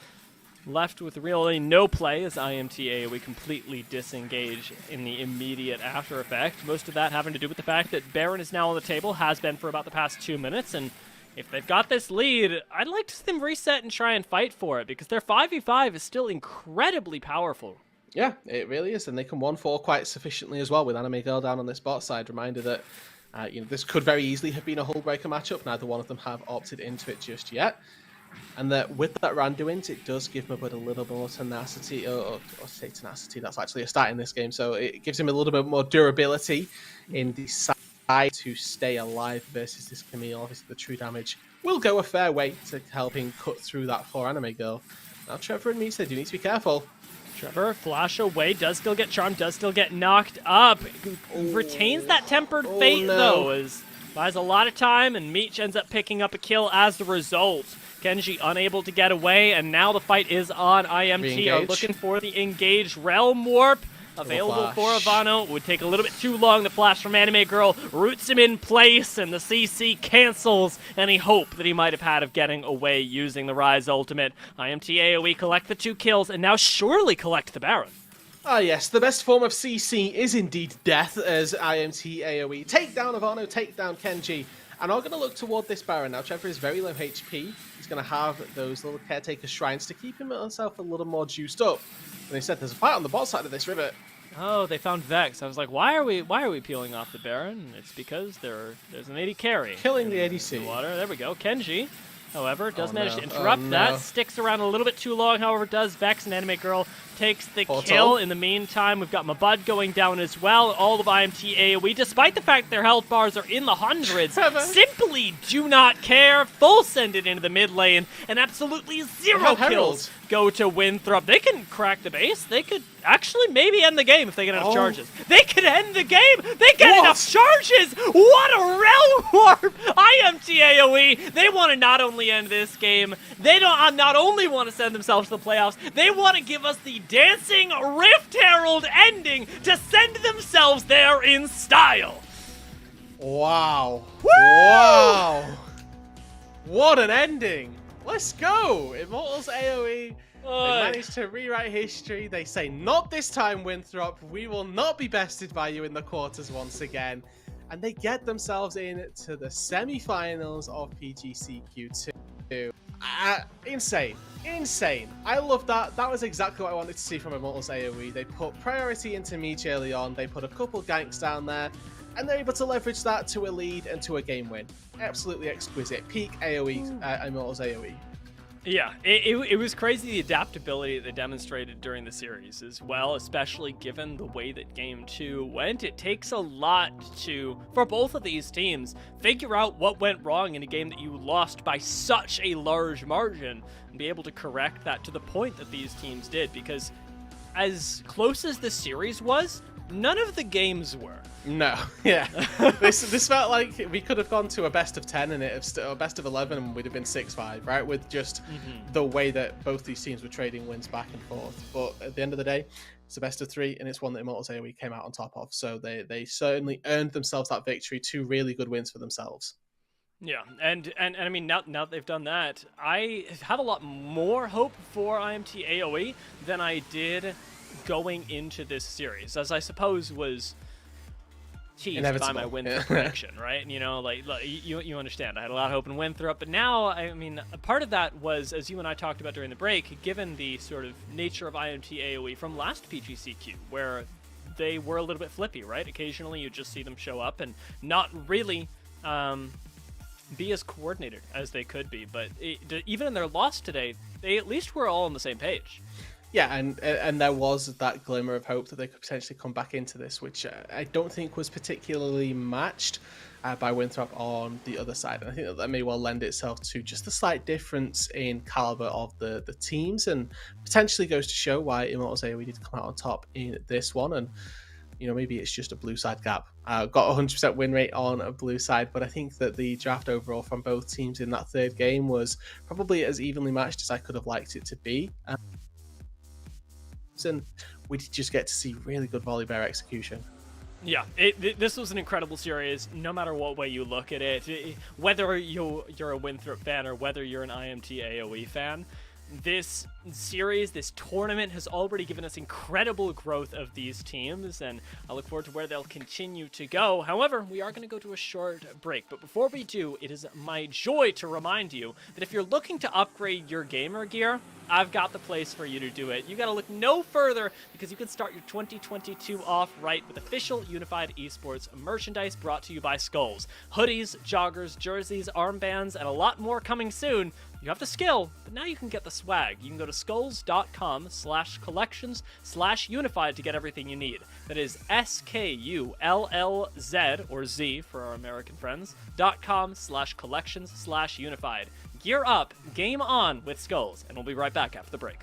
left with really no play as IMT AoE completely disengage in the immediate after effect. Most of that having to do with the fact that Baron is now on the table, has been for about the past 2 minutes, and if they've got this lead, I'd like to see them reset and try and fight for it, because their 5v5 is still incredibly powerful. Yeah, it really is, and they can 1-4 quite sufficiently as well with Anime Girl down on this bot side. Reminder that this could very easily have been a Hull Breaker matchup. Neither one of them have opted into it just yet. And that with that Randuin, it does give Mabud a little more tenacity, or say tenacity, that's actually a stat in this game, so it gives him a little bit more durability in the side to stay alive versus this Camille. Obviously the true damage will go a fair way to helping cut through that for Anime Girl. Now Trevor and Meech, they do need to be careful. Trevor, flash away, does still get charmed, does still get knocked up. Retains that tempered fate, though, as buys a lot of time, and Meech ends up picking up a kill as the result. Kenji unable to get away, and now the fight is on. IMT Re-engage. are looking for the engaged Realm Warp. Available for Ivano. Would take a little bit too long. The flash from Anime Girl roots him in place, and the CC cancels any hope that he might have had of getting away using the Rise ultimate. IMT AoE collect the 2 kills, and now surely collect the Baron. Ah yes, the best form of CC is indeed death, as IMT AoE take down Ivano, take down Kenji, and are going to look toward this Baron. Now Trevor is very low HP. He's going to have those little caretaker shrines to keep himself a little more juiced up. And instead, there's a fight on the bot side of this river. Oh, they found Vex. I was like, why are we peeling off the Baron? It's because there's an AD carry. Killing the in ADC. water. There we go. Kenji, however, does Oh, manage no. to interrupt Oh, that. no. Sticks around a little bit too long, however, does Vex, and Anime Girl takes the Portal. kill. In the meantime, we've got Mabud going down as well. All of IMT AoE, despite the fact their health bars are in the hundreds, simply do not care. Full send it into the mid lane, and absolutely zero Hell, kills Herald. go to Winthrop. They can crack the base. They could actually maybe end the game if they get enough charges. They could end the game. They get enough charges. What a realm warp! IMT AoE. They want to not only end this game, they don't not only want to send themselves to the playoffs, they want to give us the dancing Rift Herald ending to send themselves there in style. Wow. Woo! Wow. What an ending. Let's go. Immortals AoE. They managed to rewrite history. They say, not this time, Winthrop. We will not be bested by you in the quarters once again. And they get themselves into the semi-finals of PGCQ2. Insane. I love that. That was exactly what I wanted to see from Immortals AoE. They put priority into Meech early on. They put a couple ganks down there. And they're able to leverage that to a lead and to a game win. Absolutely exquisite. Peak AoE, Immortals AoE. Yeah, it was crazy the adaptability that they demonstrated during the series as well, especially given the way that Game 2 went. It takes a lot for both of these teams, figure out what went wrong in a game that you lost by such a large margin and be able to correct that to the point that these teams did, because as close as the series was, none of the games were. No, yeah. this felt like we could have gone to a best of 10 and a best of 11 and we'd have been 6-5, right? With just the way that both these teams were trading wins back and forth. But at the end of the day, it's a best of 3 and it's one that Immortals AoE came out on top of. So they certainly earned themselves that victory, 2 really good wins for themselves. Yeah, and I mean, now that they've done that, I have a lot more hope for IMT AoE than I did going into this series, as I suppose was teased by my Winthrop prediction, right? And, you know, like you understand, I had a lot of hope in Winthrop, but now, I mean, a part of that was, as you and I talked about during the break, given the sort of nature of IMT AoE from last PGCQ, where they were a little bit flippy, right? Occasionally you just see them show up and not really be as coordinated as they could be, but even in their loss today, they at least were all on the same page. Yeah, and there was that glimmer of hope that they could potentially come back into this, which I don't think was particularly matched by Winthrop on the other side. And I think that may well lend itself to just a slight difference in caliber of the teams, and potentially goes to show why Immortals AoE did come out on top in this one. And, you know, maybe it's just a blue side gap. Got 100% win rate on a blue side, but I think that the draft overall from both teams in that third game was probably as evenly matched as I could have liked it to be. And we did just get to see really good Volibear execution. Yeah, this was an incredible series, no matter what way you look at it. Whether you're a Winthrop fan or whether you're an IMT AoE fan, this series, this tournament has already given us incredible growth of these teams, and I look forward to where they'll continue to go. However, we are going to go to a short break, but before we do, it is my joy to remind you that if you're looking to upgrade your gamer gear, I've got the place for you to do it. You got to look no further, because you can start your 2022 off right with official Unified Esports merchandise brought to you by Skulls. Hoodies, joggers, jerseys, armbands, and a lot more coming soon. You have the skill, but now you can get the swag. You can go to skulls.com/collections/unified to get everything you need. That is SKULLZ, or Z for our American friends, .com/collections/unified. Gear up, game on with Skulls, and we'll be right back after the break.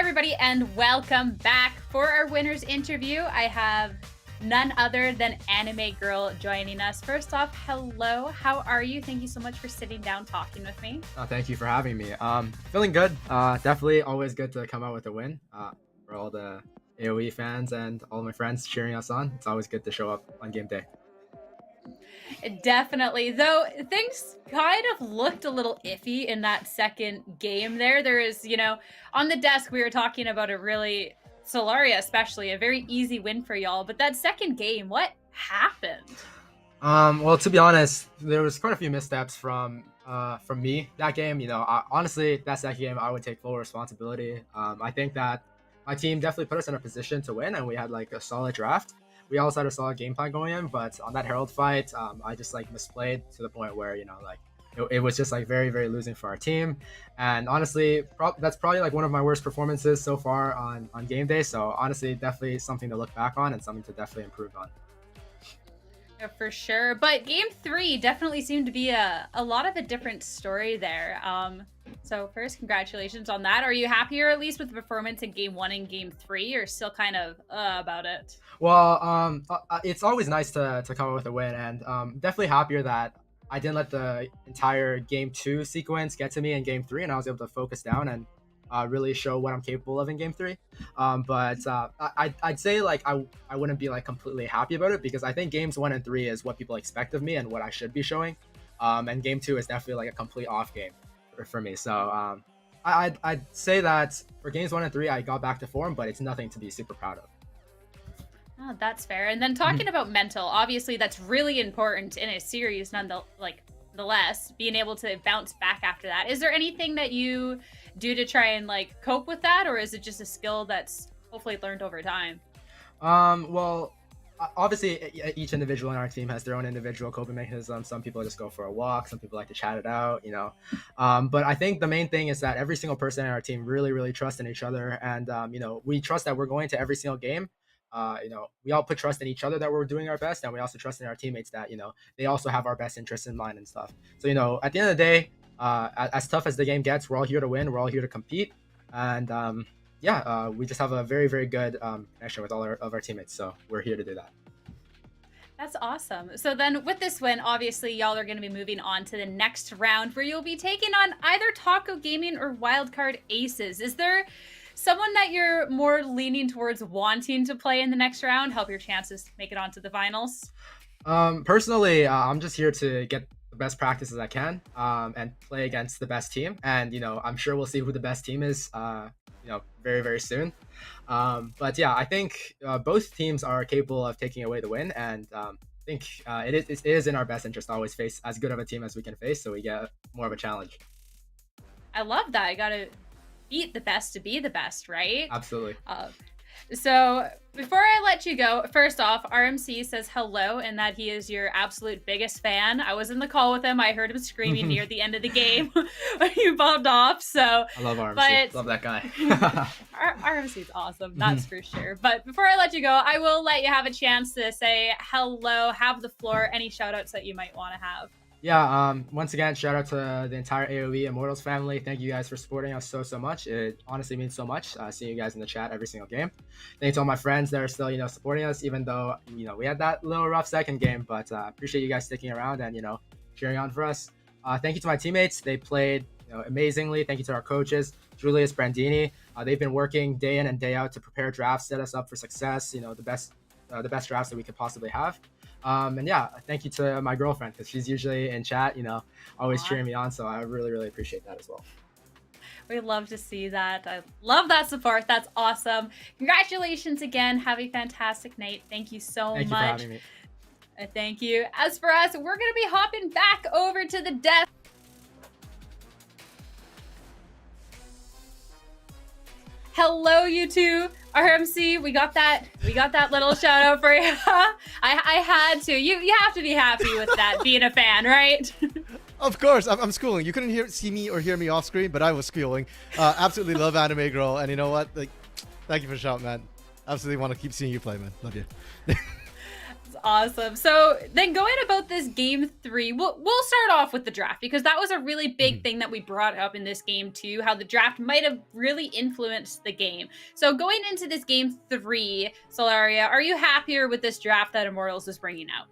everybody, and welcome back. For our winners interview, I have none other than Anime Girl joining us. First off, hello. How are you? Thank you so much for sitting down talking with me. Thank you for having me. Feeling good. Definitely always good to come out with a win. For all the AoE fans and all my friends cheering us on, it's always good to show up on game day. Definitely. Though things kind of looked a little iffy in that second game there. There is, on the desk we were talking about a really, Solaria especially, a very easy win for y'all. But that second game, what happened? Well, to be honest, there was quite a few missteps from me that game. Honestly, that second game, I would take full responsibility. I think that my team definitely put us in a position to win, and we had like a solid draft. We also had a solid game plan going in, but on that Herald fight, I just like misplayed to the point where it was just like very, very losing for our team. And honestly, that's probably like one of my worst performances so far on game day. So honestly, definitely something to look back on and something to definitely improve on. Yeah, for sure. But game 3 definitely seemed to be a lot of a different story there. So first, congratulations on that. Are you happier at least with the performance in game 1 and game 3, or still kind of about it? Well, it's always nice to come up with a win, and definitely happier that I didn't let the entire game 2 sequence get to me in game 3, and I was able to focus down and really show what I'm capable of in game 3. But I'd say like I wouldn't be like completely happy about it, because I think games 1 and 3 is what people expect of me and what I should be showing. And game 2 is definitely like a complete off game for me. So I'd say that for games 1 and 3, I got back to form, but it's nothing to be super proud of. Oh, that's fair. And then talking about mental, obviously that's really important in a series, nonetheless, being able to bounce back after that. Is there anything that you do to try and like cope with that, or is it just a skill that's hopefully learned over time? Well, obviously each individual in our team has their own individual coping mechanism. Some people just go for a walk, some people like to chat it out, but I think the main thing is that every single person in our team really, really trusts in each other, and we trust that we're going to every single game. We all put trust in each other that we're doing our best, and we also trust in our teammates that they also have our best interests in mind and stuff. So at the end of the day, as tough as the game gets, we're all here to win, we're all here to compete, and we just have a very, very good connection with all of our teammates, so we're here to do that. That's awesome. So then with this win, obviously y'all are going to be moving on to the next round, where you'll be taking on either Taco Gaming or Wildcard Aces. Is there someone that you're more leaning towards wanting to play in the next round, help your chances to make it onto the finals? Personally, I'm just here to get the best practice as I can, and play against the best team. And I'm sure we'll see who the best team is very, very soon. But yeah, I think both teams are capable of taking away the win, and I think it is in our best interest to always face as good of a team as we can face, so we get more of a challenge. I love that. I gotta beat the best to be the best, right? Absolutely. So before I let you go, first off, RMC says hello and that he is your absolute biggest fan. I was in the call with him. I heard him screaming near the end of the game when you bombed off. So I love RMC. Love that guy. RMC is awesome. That's for sure. But before I let you go, I will let you have a chance to say hello, have the floor, any shout outs that you might want to have. Yeah, once again, shout out to the entire AoE Immortals family. Thank you guys for supporting us so much. It honestly means so much seeing you guys in the chat every single game. Thanks to all my friends that are still, supporting us, even though, we had that little rough second game, but appreciate you guys sticking around and, cheering on for us. Thank you to my teammates. They played, amazingly. Thank you to our coaches, Julius, Brandini. They've been working day in and day out to prepare drafts, set us up for success, the best drafts that we could possibly have. And yeah, thank you to my girlfriend, because she's usually in chat, always cheering me on. So I really, really appreciate that as well. We love to see that. I love that support. That's awesome. Congratulations again. Have a fantastic night. Thank you so much. Thank you for having me. Thank you. As for us, we're going to be hopping back over to the desk. Hello, you two. RMC, we got that little shout out for you. I had to. You have to be happy with that, being a fan, right? Of course, I'm schooling. You couldn't see me or hear me off screen, but I was schooling. Absolutely love Anime Girl, and you know what? Like, thank you for the shout, man. Absolutely want to keep seeing you play, man. Love you. It's awesome. So then going about this game 3, we'll start off with the draft, because that was a really big thing that we brought up in this game too, how the draft might have really influenced the game. So going into this game 3, Solaria, are you happier with this draft that Immortals is bringing out?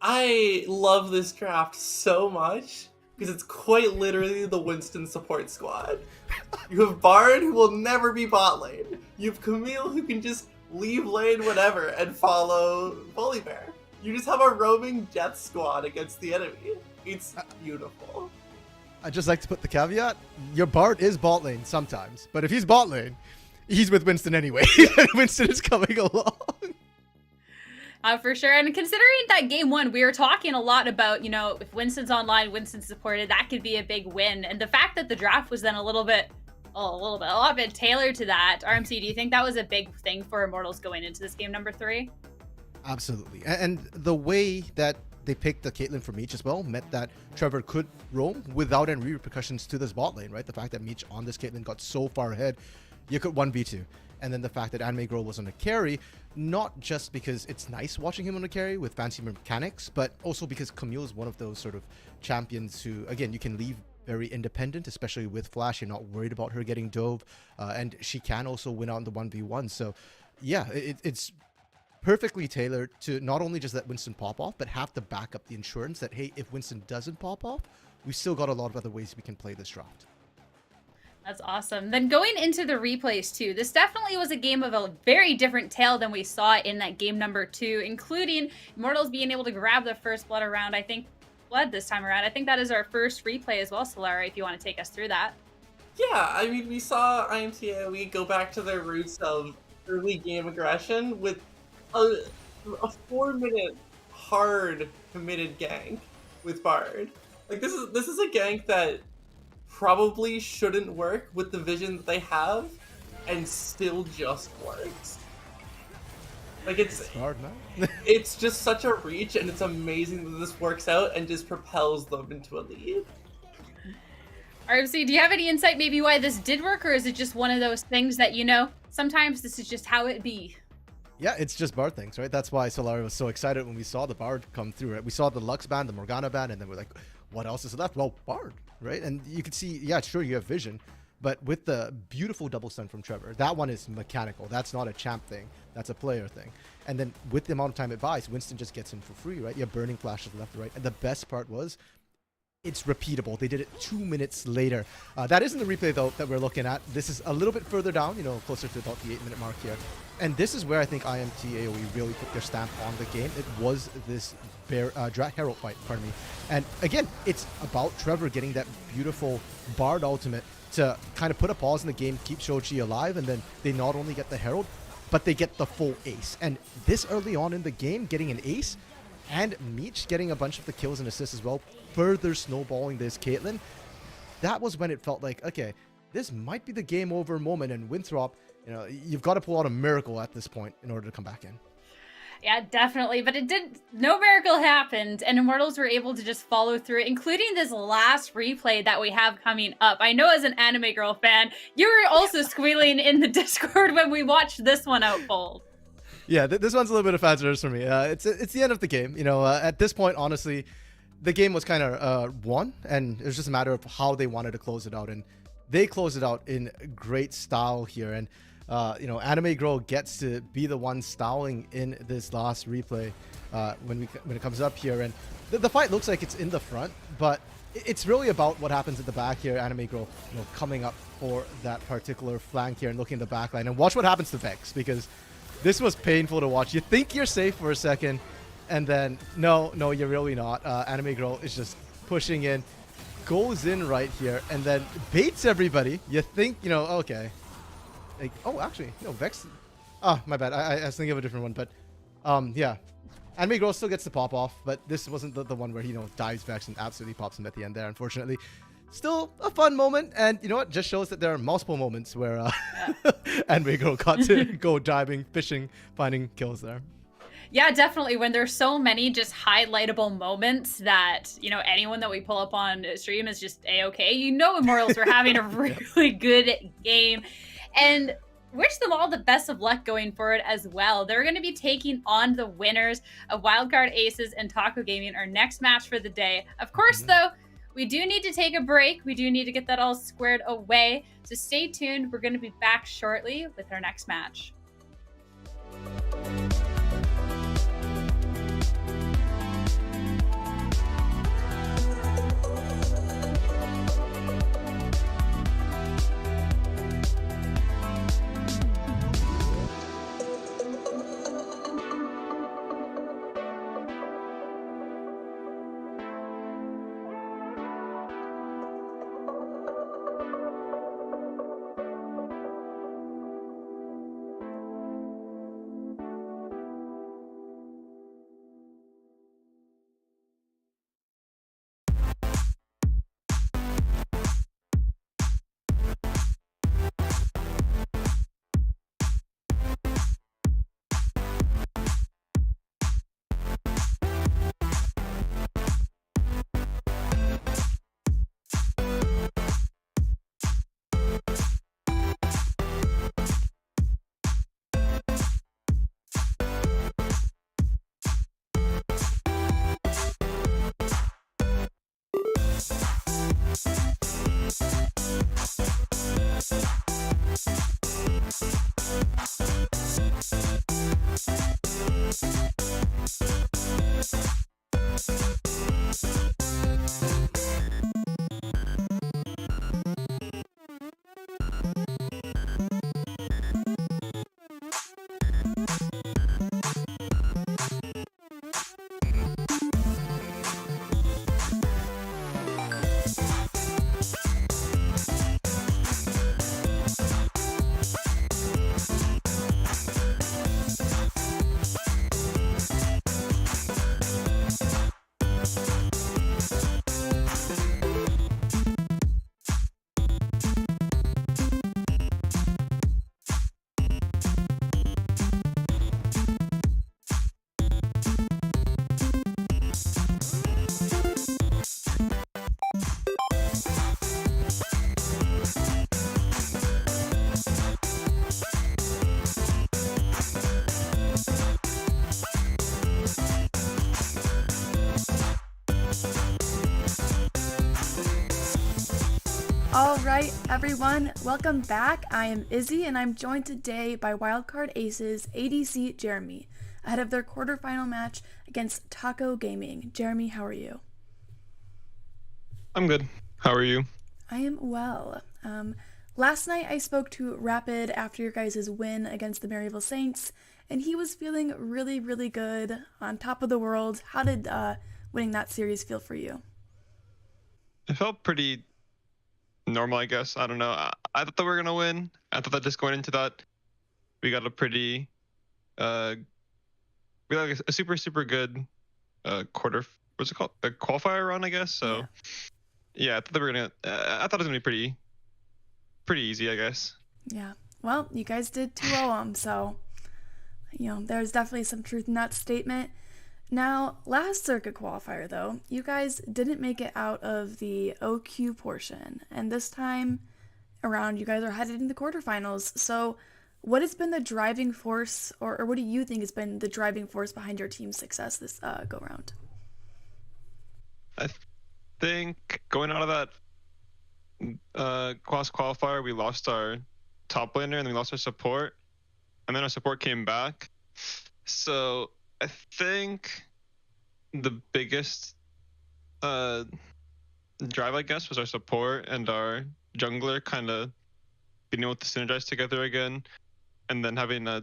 I love this draft so much because it's quite literally the Winston support squad. You have Bard, who will never be bot lane. You have Camille, who can just leave lane whatever and follow Volibear. You just have a roaming death squad against the enemy. It's beautiful. I just like to put the caveat: your Bard is bot lane sometimes, but if he's bot lane, he's with Winston anyway. Winston is coming along. For sure. And considering that game 1, we were talking a lot about, you know, if Winston's online, Winston's supported, that could be a big win. And the fact that the draft was then a lot bit tailored to that. RMC, do you think that was a big thing for Immortals going into this game number 3? Absolutely. And the way that they picked the Caitlyn for Meech as well meant that Trevor could roam without any repercussions to this bot lane, right? The fact that Meech on this Caitlyn got so far ahead, you could 1v2. And then the fact that Anime Girl was on a carry, not just because it's nice watching him on a carry with fancy mechanics, but also because Camille is one of those sort of champions who, again, you can leave very independent, especially with Flash. You're not worried about her getting dove, and she can also win out in the 1v1. So yeah, it's perfectly tailored to not only just let Winston pop off, but have to back up the insurance that, hey, if Winston doesn't pop off, we still got a lot of other ways we can play this draft. That's awesome. Then going into the replays too, this definitely was a game of a very different tale than we saw in that game number 2, including Immortals being able to grab the first blood around, I think, blood this time around. I think that is our first replay as well, Solara, if you want to take us through that. Yeah, I mean, we saw IMT go back to their roots of early game aggression with a 4-minute hard committed gank with Bard. Like, this is a gank that probably shouldn't work with the vision that they have, and still just works. Like, it's hard, man. It's just such a reach, and it's amazing that this works out and just propels them into a lead. RMC, do you have any insight maybe why this did work, or is it just one of those things that, you know, sometimes this is just how it be? Yeah, it's just Bard things, right? That's why Solari was so excited when we saw the Bard come through, right? We saw the Lux ban, the Morgana ban, and then we're like, what else is left? Well, Bard, right? And you can see, yeah, sure, you have vision, but with the beautiful double stun from Trevor, that one is mechanical. That's not a champ thing. That's a player thing. And then with the amount of time it buys, Winston just gets in for free, right? You have burning flashes left and right. And the best part was, it's repeatable. They did it 2 minutes later. That isn't the replay, though, that we're looking at. This is a little bit further down, you know, closer to about the 8-minute mark here. And this is where I think IMT AoE really put their stamp on the game. It was this Herald fight, pardon me. And again, it's about Trevor getting that beautiful Bard ultimate to kind of put a pause in the game, keep Shoji alive, and then they not only get the Herald, but they get the full ace. And this early on in the game, getting an ace, and Meech getting a bunch of the kills and assists as well, further snowballing this Caitlyn, that was when it felt like, okay, this might be the game over moment, and Winthrop, you know, you've got to pull out a miracle at this point in order to come back in. Yeah, definitely. But it didn't, no miracle happened, and Immortals were able to just follow through it, including this last replay that we have coming up. I know as an Anime Girl fan, you were also squealing in the Discord when we watched this one unfold. Yeah, this one's a little bit of fan service for me. It's the end of the game. You know, at this point, honestly, the game was kind of won, and it was just a matter of how they wanted to close it out. And they closed it out in great style here. And, you know, Anime Girl gets to be the one styling in this last replay when it comes up here. And the fight looks like it's in the front, but it's really about what happens at the back here. Anime Girl, you know, coming up for that particular flank here and looking at the back line. And watch what happens to Vex, because this was painful to watch. You think you're safe for a second, and then no, you're really not. Anime Girl is just pushing in, goes in right here, and then baits everybody. You think, you know, okay. Like, oh, actually, no, Vex. Oh, my bad. I was thinking of a different one, but yeah. Anime Girl still gets the pop off, but this wasn't the one where he, you know, dives Vex and absolutely pops him at the end there, unfortunately. Still a fun moment, and you know what? Just shows that there are multiple moments where Anime Girl got to go diving, fishing, finding kills there. Yeah, definitely. When there's so many just highlightable moments that, you know, anyone that we pull up on stream is just A-okay. You know, Immortals were having a really good game. And wish them all the best of luck going forward as well. They're going to be taking on the winners of Wildcard Aces and Taco Gaming, our next match for the day. Of course, though, we do need to take a break. We do need to get that all squared away. So stay tuned. We're going to be back shortly with our next match. All right, everyone, welcome back. I am Izzy, and I'm joined today by Wildcard Aces ADC Jeremy, ahead of their quarterfinal match against Taco Gaming. Jeremy, how are you? I'm good. How are you? I am well. Last night I spoke to Rapid after your guys' win against the Maryville Saints, and he was feeling really, really good, on top of the world. How did winning that series feel for you? It felt pretty normal, I guess. I don't know. I thought that we were gonna win. I thought that just going into that, we got a pretty, we got like a super good what's it called? A qualifier run, I guess. So yeah, I thought that we were gonna. I thought it was gonna be pretty easy, I guess. Yeah. Well, you guys did 2-0 them, so there's definitely some truth in that statement. Now, last circuit qualifier, though, you guys didn't make it out of the OQ portion, and this time around, you guys are headed into the quarterfinals. So, what has been the driving force, or what do you think has been the driving force behind your team's success this go round? I think going out of that class qualifier, we lost our top laner and then we lost our support, and then our support came back. So I think the biggest drive, I guess, was our support and our jungler kind of being able to synergize together again, and then having a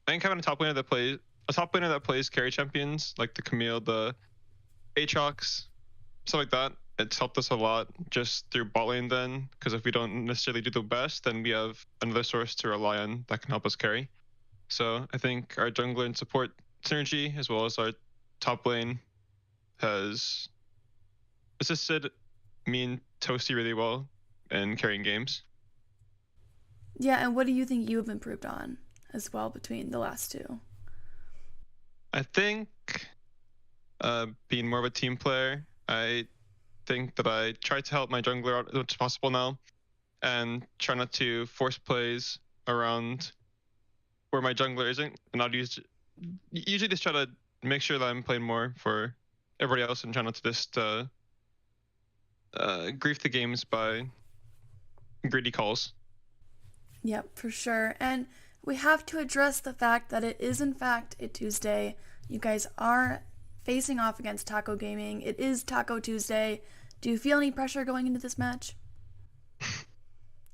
top laner that plays carry champions like the Camille, the Aatrox, stuff like that. It's helped us a lot just through bot lane then, because if we don't necessarily do the best, then we have another source to rely on that can help us carry. So I think our jungler and support synergy, as well as our top lane, has assisted me and Toasty really well in carrying games. Yeah, and what do you think you have improved on as well between the last two? I think being more of a team player. I think that I try to help my jungler out as much as possible now, and try not to force plays around where my jungler isn't, and I'll usually just try to make sure that I'm playing more for everybody else and try not to just grief the games by greedy calls. Yep, for sure. And we have to address the fact that it is in fact a Tuesday. You guys are facing off against Taco Gaming. It is Taco Tuesday. Do you feel any pressure going into this match?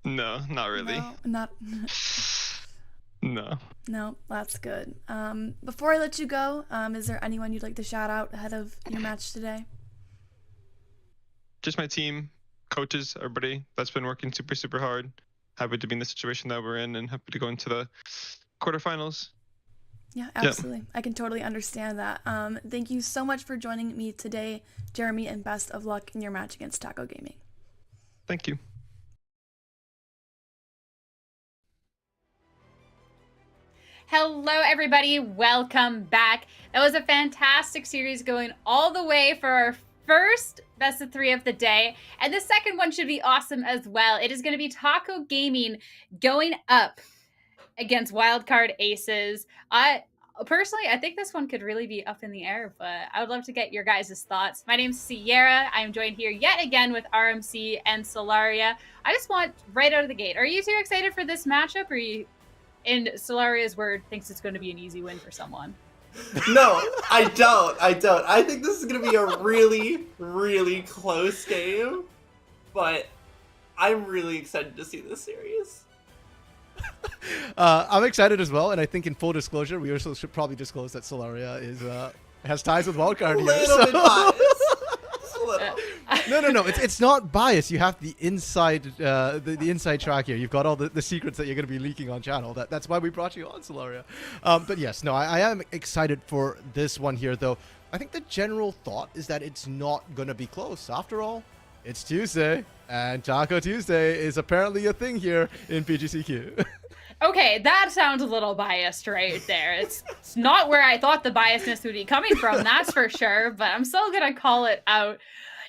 No, not really. No, not. No. No, that's good. Before I let you go, is there anyone you'd like to shout out ahead of your match today? Just my team, coaches, everybody that's been working super, super hard. Happy to be in the situation that we're in and happy to go into the quarterfinals. Yeah, absolutely. Yep. I can totally understand that. Thank you so much for joining me today, Jeremy, and best of luck in your match against Taco Gaming. Thank you. Hello, everybody. Welcome back. That was a fantastic series going all the way for our first best of 3 of the day. And the second one should be awesome as well. It is going to be Taco Gaming going up against Wildcard Aces. Personally, I think this one could really be up in the air, but I would love to get your guys' thoughts. My name's Sierra. I'm joined here yet again with RMC and Solaria. I just want right out of the gate, are you two excited for this matchup, or are you, in Solaria's word, thinks it's going to be an easy win for someone? No, I don't. I think this is going to be a really, really close game, but I'm really excited to see this series. I'm excited as well, and I think in full disclosure, we also should probably disclose that Solaria has ties with Wildcard here. Little bit biased. Just a little. No. It's not bias. You have the inside the inside track here. You've got all the secrets that you're going to be leaking on channel. That's why we brought you on, Solaria. But yes, no, I am excited for this one here, though. I think the general thought is that it's not going to be close. After all, it's Tuesday, and Taco Tuesday is apparently a thing here in PGCQ. Okay, that sounds a little biased right there. It's not where I thought the biasness would be coming from, that's for sure, but I'm still going to call it out.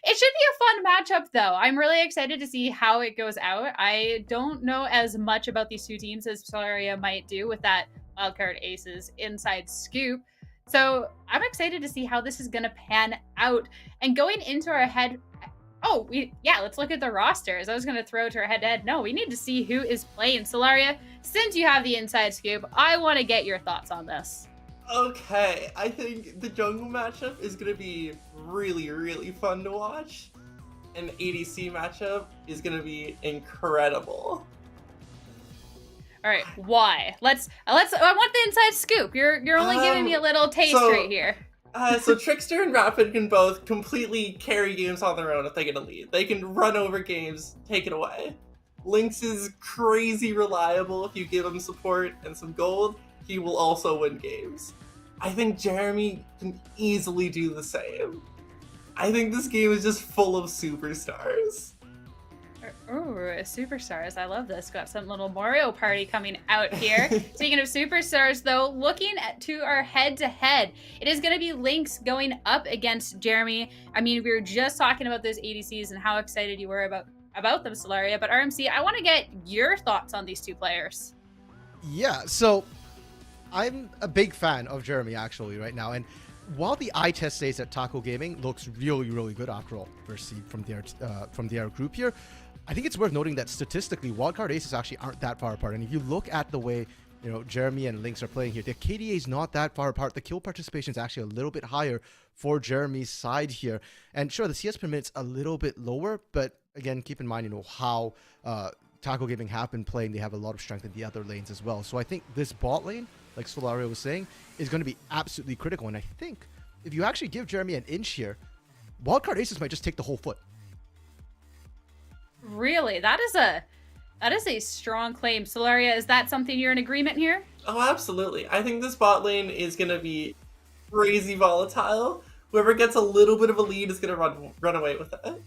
It should be a fun matchup, though. I'm really excited to see how it goes out. I don't know as much about these two teams as Solaria might do with that Wildcard Aces inside scoop. So I'm excited to see how this is going to pan out. And going into our head... let's look at the rosters. I was going to throw to our head-to-head. No, we need to see who is playing. Solaria, since you have the inside scoop, I want to get your thoughts on this. Okay, I think the jungle matchup is going to be really, really fun to watch. And the ADC matchup is going to be incredible. All right, why? I want the inside scoop. You're only giving me a little taste right here. So Trickster and Rapid can both completely carry games on their own if they get a lead. They can run over games, take it away. Lynx is crazy reliable. If you give him support and some gold, he will also win games. I think Jeremy can easily do the same. I think this game is just full of superstars. Ooh, superstars. I love this. Got some little Mario Party coming out here. Speaking of superstars, though, looking to our head-to-head, it is going to be Lynx going up against Jeremy. I mean, we were just talking about those ADCs and how excited you were about them, Solaria, but RMC, I want to get your thoughts on these two players. Yeah, so I'm a big fan of Jeremy, actually, right now, and while the eye test says that Taco Gaming looks really, really good after all, first seed from their group here, I think it's worth noting that statistically, Wildcard Aces actually aren't that far apart. And if you look at the way, Jeremy and Lynx are playing here, their KDA is not that far apart. The kill participation is actually a little bit higher for Jeremy's side here. And sure, the CS per minute's a little bit lower, but again, keep in mind, how Taco Gaming have been playing. They have a lot of strength in the other lanes as well. So I think this bot lane, like Solaria was saying, is going to be absolutely critical. And I think if you actually give Jeremy an inch here, Wildcard Aces might just take the whole foot. Really? That is a strong claim. Solaria, is that something you're in agreement here? Oh, absolutely. I think this bot lane is going to be crazy volatile. Whoever gets a little bit of a lead is going to run away with it.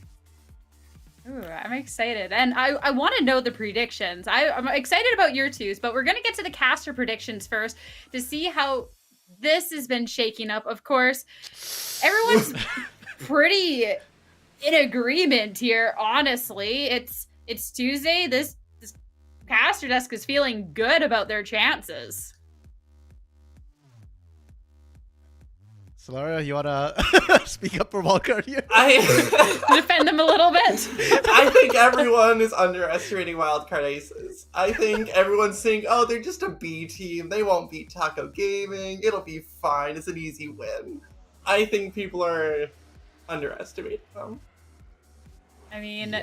Ooh, I'm excited. And I want to know the predictions. I'm excited about your twos, but we're going to get to the caster predictions first to see how this has been shaking up. Of course, everyone's pretty in agreement here, honestly. It's Tuesday. This Caster Desk is feeling good about their chances. Solaria, you wanna speak up for Wildcard here? Defend them a little bit. I think everyone is underestimating Wildcard Aces. I think everyone's saying, oh, they're just a B team. They won't beat Taco Gaming. It'll be fine. It's an easy win. I think people are underestimating them. I mean,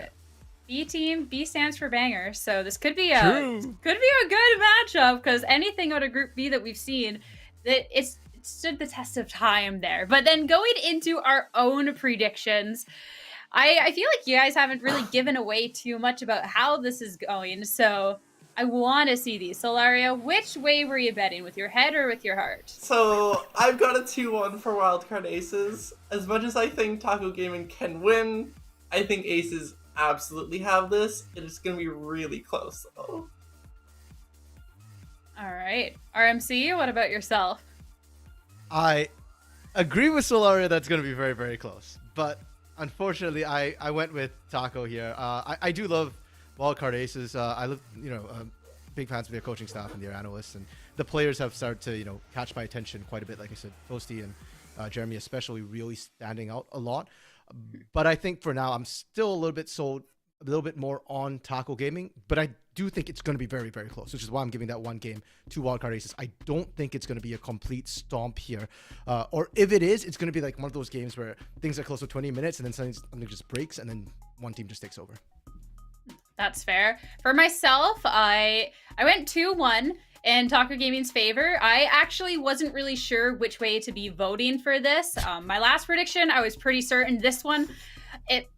B team, B stands for banger, so this could be a good matchup because anything out of Group B that we've seen, that it's stood the test of time there. But then going into our own predictions, I feel like you guys haven't really given away too much about how this is going, so I want to see these. Solaria, which way were you betting, with your head or with your heart? So I've got a 2-1 for Wildcard Aces. As much as I think Taco Gaming can win, I think Aces absolutely have this. It's going to be really close, though. All right. RMC, what about yourself? I agree with Solaria that's going to be very, very close. But unfortunately, I went with Taco here. I do love Wildcard Aces. I love, big fans of their coaching staff and their analysts. And the players have started to, catch my attention quite a bit. Like I said, Toasty and Jeremy especially really standing out a lot. But I think for now, I'm still a little bit sold, a little bit more on Taco Gaming. But I do think it's going to be very, very close, which is why I'm giving that one game to Wildcard Aces. I don't think it's going to be a complete stomp here. Or if it is, it's going to be like one of those games where things are close to 20 minutes and then something just breaks and then one team just takes over. That's fair. For myself, I went 2-1 in Taco Gaming's favor. I actually wasn't really sure which way to be voting for this. My last prediction, I was pretty certain. This one,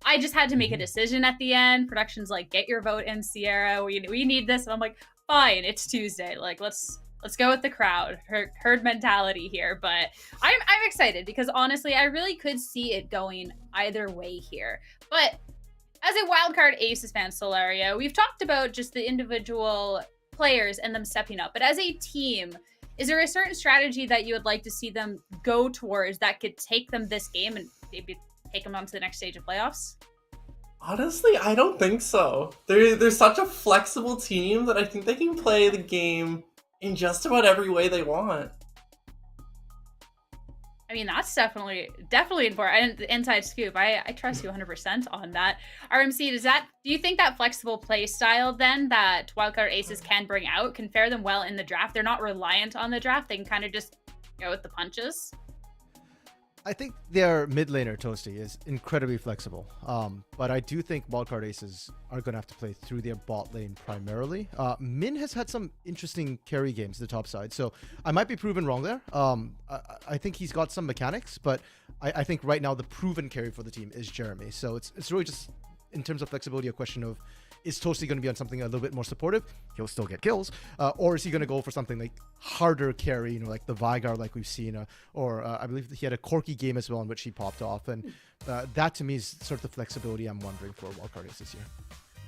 I just had to make a decision at the end. Production's like, get your vote in, Sierra. We need this. And I'm like, fine, it's Tuesday. Like, let's go with the crowd. Herd mentality here. But I'm excited because honestly, I really could see it going either way here. But as a Wildcard Aces fan, Solaria, we've talked about just the individual players and them stepping up. But as a team, is there a certain strategy that you would like to see them go towards that could take them this game and maybe take them on to the next stage of playoffs? Honestly, I don't think so. They're such a flexible team that I think they can play the game in just about every way they want. I mean, that's definitely important. The inside scoop. I trust you 100% on that. RMC, do you think that flexible play style then that Wildcard Aces can bring out can fare them well in the draft? They're not reliant on the draft. They can kind of just go with the punches. I think their mid laner, Toasty, is incredibly flexible. But I do think Wildcard Aces are going to have to play through their bot lane primarily. Min has had some interesting carry games, the top side. So I might be proven wrong there. I think he's got some mechanics, but I think right now the proven carry for the team is Jeremy. So it's really just, in terms of flexibility, a question of, is Toasty going to be on something a little bit more supportive? He'll still get kills. Or is he going to go for something like harder carry, like the Veigar like we've seen? Or I believe he had a Corky game as well in which he popped off. And that to me is sort of the flexibility I'm wondering for Wildcard Aces this year.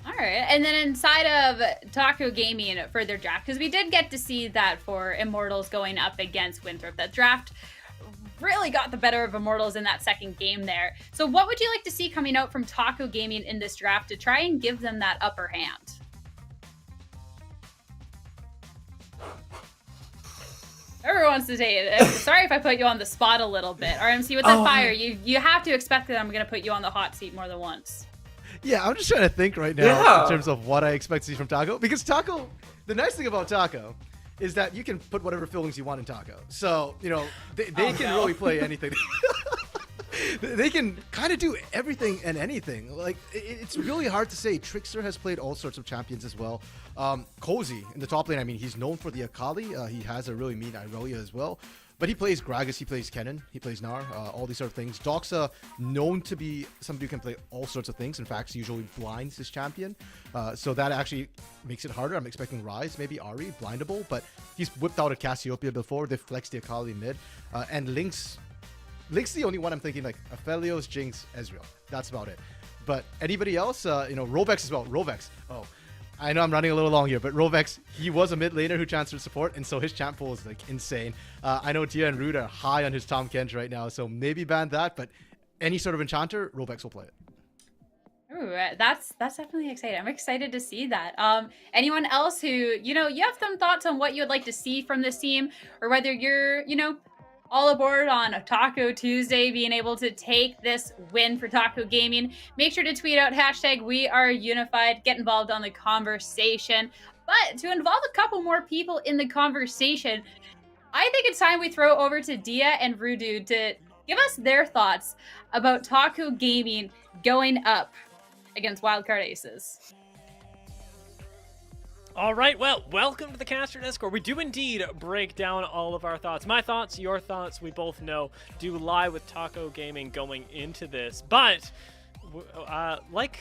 All right. And then inside of Taco Gaming for their draft, because we did get to see that for Immortals going up against Winthrop. That draft really got the better of Immortals in that second game there. So what would you like to see coming out from Taco Gaming in this draft to try and give them that upper hand? Everyone wants to say it. Sorry if I put you on the spot a little bit. RMC, with that fire, you have to expect that I'm going to put you on the hot seat more than once. Yeah, I'm just trying to think right now in terms of what I expect to see from Taco. Because Taco, the nice thing about Taco is that you can put whatever fillings you want in Taco. So, they can really play anything. They can kind of do everything and anything. Like, it's really hard to say. Trickster has played all sorts of champions as well. Cozy in the top lane, I mean, he's known for the Akali. He has a really mean Irelia as well. But he plays Gragas, he plays Kennen, he plays Gnar, all these sort of things. Doxa, known to be somebody who can play all sorts of things. In fact, he usually blinds his champion. So that actually makes it harder. I'm expecting Ryze, maybe Ahri, blindable. But he's whipped out a Cassiopeia before. They flexed the Akali mid. And Link's the only one I'm thinking, like Aphelios, Jinx, Ezreal. That's about it. But anybody else, Rovex as well. Rovex, I know I'm running a little long here, but Rovex, he was a mid laner who transferred support, and so his champ pool is like insane. I know Tia and Rude are high on his Tahm Kench right now, so maybe ban that, but any sort of enchanter, Rovex will play it. Ooh, that's definitely exciting. I'm excited to see that. Anyone else who, you have some thoughts on what you would like to see from this team, or whether you're, all aboard on Taco Tuesday, being able to take this win for Taco Gaming, make sure to tweet out hashtag We Are Unified, get involved on the conversation. But to involve a couple more people in the conversation, I think it's time we throw over to Dia and Rudu to give us their thoughts about Taco Gaming going up against Wildcard Aces. All right, well, welcome to the Caster Discord. We do indeed break down all of our thoughts. My thoughts, your thoughts, we both know, do lie with Taco Gaming going into this. But, like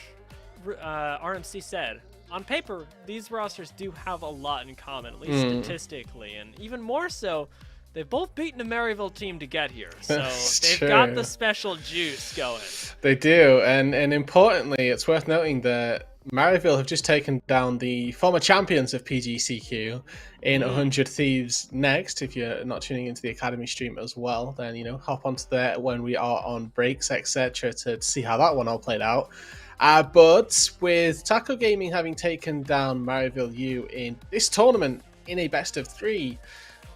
RMC said, on paper, these rosters do have a lot in common, at least statistically. And even more so, they've both beaten a Maryville team to get here. So they've got the special juice going. They do, and importantly, it's worth noting that Maryville have just taken down the former champions of PGCQ in 100 Thieves next. If you're not tuning into the Academy stream as well, then, hop onto there when we are on breaks, etc. to see how that one all played out. But with Taco Gaming having taken down Maryville U in this tournament in a best of 3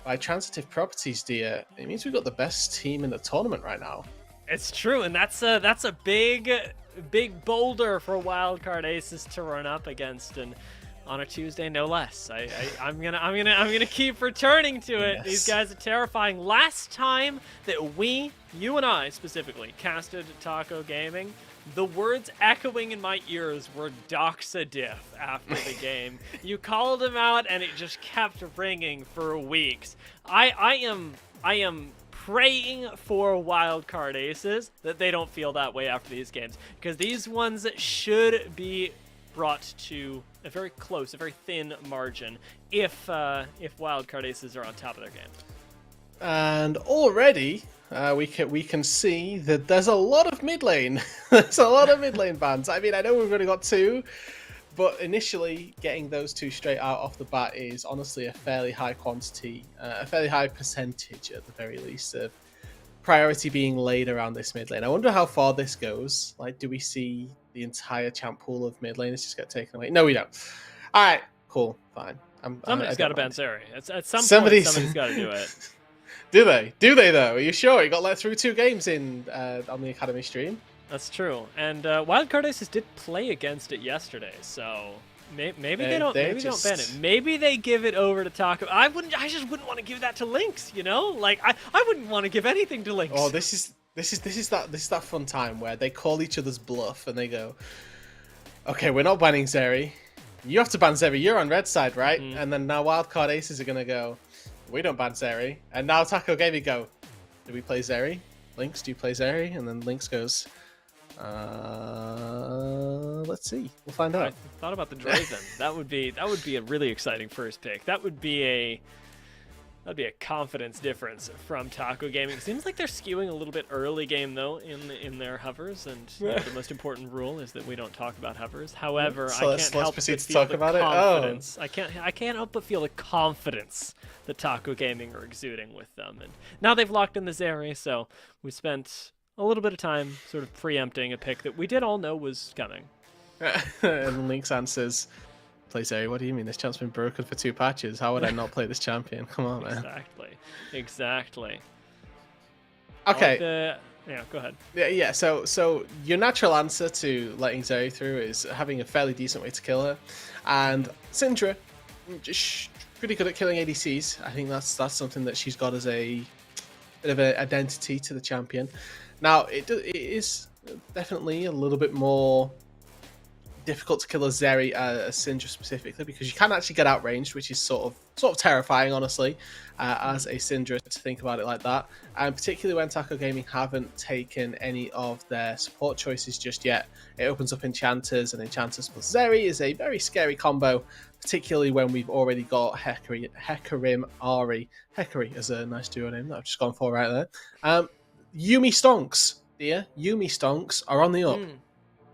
by transitive properties, dear, it means we've got the best team in the tournament right now. It's true, and that's a big boulder for Wildcard Aces to run up against, and on a Tuesday, no less. I'm gonna keep returning to it. Yes. These guys are terrifying. Last time that you and I specifically, casted Taco Gaming, the words echoing in my ears were Doxa Diff after the game. You called him out, and it just kept ringing for weeks. I am praying for Wildcard Aces that they don't feel that way after these games, because these ones should be brought to a very close, a very thin margin if Wildcard Aces are on top of their game. And already we can see that there's a lot of mid lane. There's a lot of mid lane bans. I mean, I know we've only got 2, but initially getting those 2 straight out off the bat is honestly a fairly high quantity, a fairly high percentage at the very least of priority being laid around this mid lane. I wonder how far this goes. Like, do we see the entire champ pool of mid laners just get taken away? No, we don't. All right, cool, fine. Somebody's got to ban Zeri. At some point, somebody's got to do it. Do they? Do they, though? Are you sure? You got let through 2 games in on the Academy stream? That's true. And Wildcard Aces did play against it yesterday, so maybe they don't ban it. Maybe they give it over to Taco. I just wouldn't want to give that to Lynx, Like I wouldn't want to give anything to Lynx. Oh, this is that fun time where they call each other's bluff and they go, okay, we're not banning Zeri. You have to ban Zeri. You're on red side, right? Mm-hmm. And then now Wildcard Aces are gonna go, we don't ban Zeri. And now Taco Gaming go, do we play Zeri? Lynx, do you play Zeri? And then Lynx goes, let's see. We'll find out. I thought about the Draven. that would be a really exciting first pick. That'd be a confidence difference from Taco Gaming. It seems like they're skewing a little bit early game though in their hovers, and the most important rule is that we don't talk about hovers. However, so I can't help but feel the confidence. I can't help but feel the confidence that Taco Gaming are exuding with them. And now they've locked in the Zeri, so we spent a little bit of time sort of preempting a pick that we did all know was coming. And Lynx answers, play Zeri, what do you mean? This champ's been broken for 2 patches. How would I not play this champion? Come on, man. Exactly. Okay. Yeah, go ahead. Yeah. So your natural answer to letting Zeri through is having a fairly decent way to kill her. And Syndra, just pretty good at killing ADCs. I think that's something that she's got as a bit of an identity to the champion. Now, it is definitely a little bit more difficult to kill a Zeri, a Syndra specifically, because you can actually get outranged, which is sort of terrifying, honestly, as a Syndra to think about it like that. And particularly when Taco Gaming haven't taken any of their support choices just yet. It opens up Enchanters, and Enchanters plus Zeri is a very scary combo, particularly when we've already got Hecarim Ari. Hecary is a nice duo name that I've just gone for right there. Yuumi Stonks, dear. Yuumi Stonks are on the up.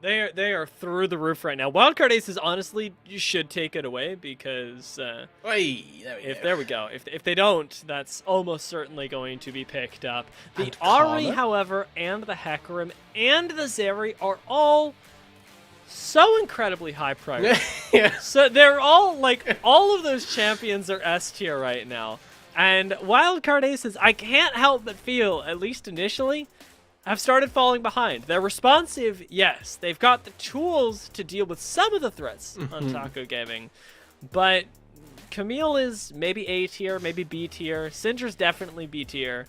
They are through the roof right now. Wildcard Aces, honestly, you should take it away because there we go. If they don't, that's almost certainly going to be picked up. The Ari, however, and the Hecarim and the Zeri are all incredibly high priority. Yeah. So they're all like, all of those champions are S tier right now. And Wildcard Aces, I can't help but feel, at least initially, have started falling behind. They're responsive, yes. They've got the tools to deal with some of the threats on Taco Gaming. But Camille is maybe A tier, maybe B tier. Syndra's definitely B tier.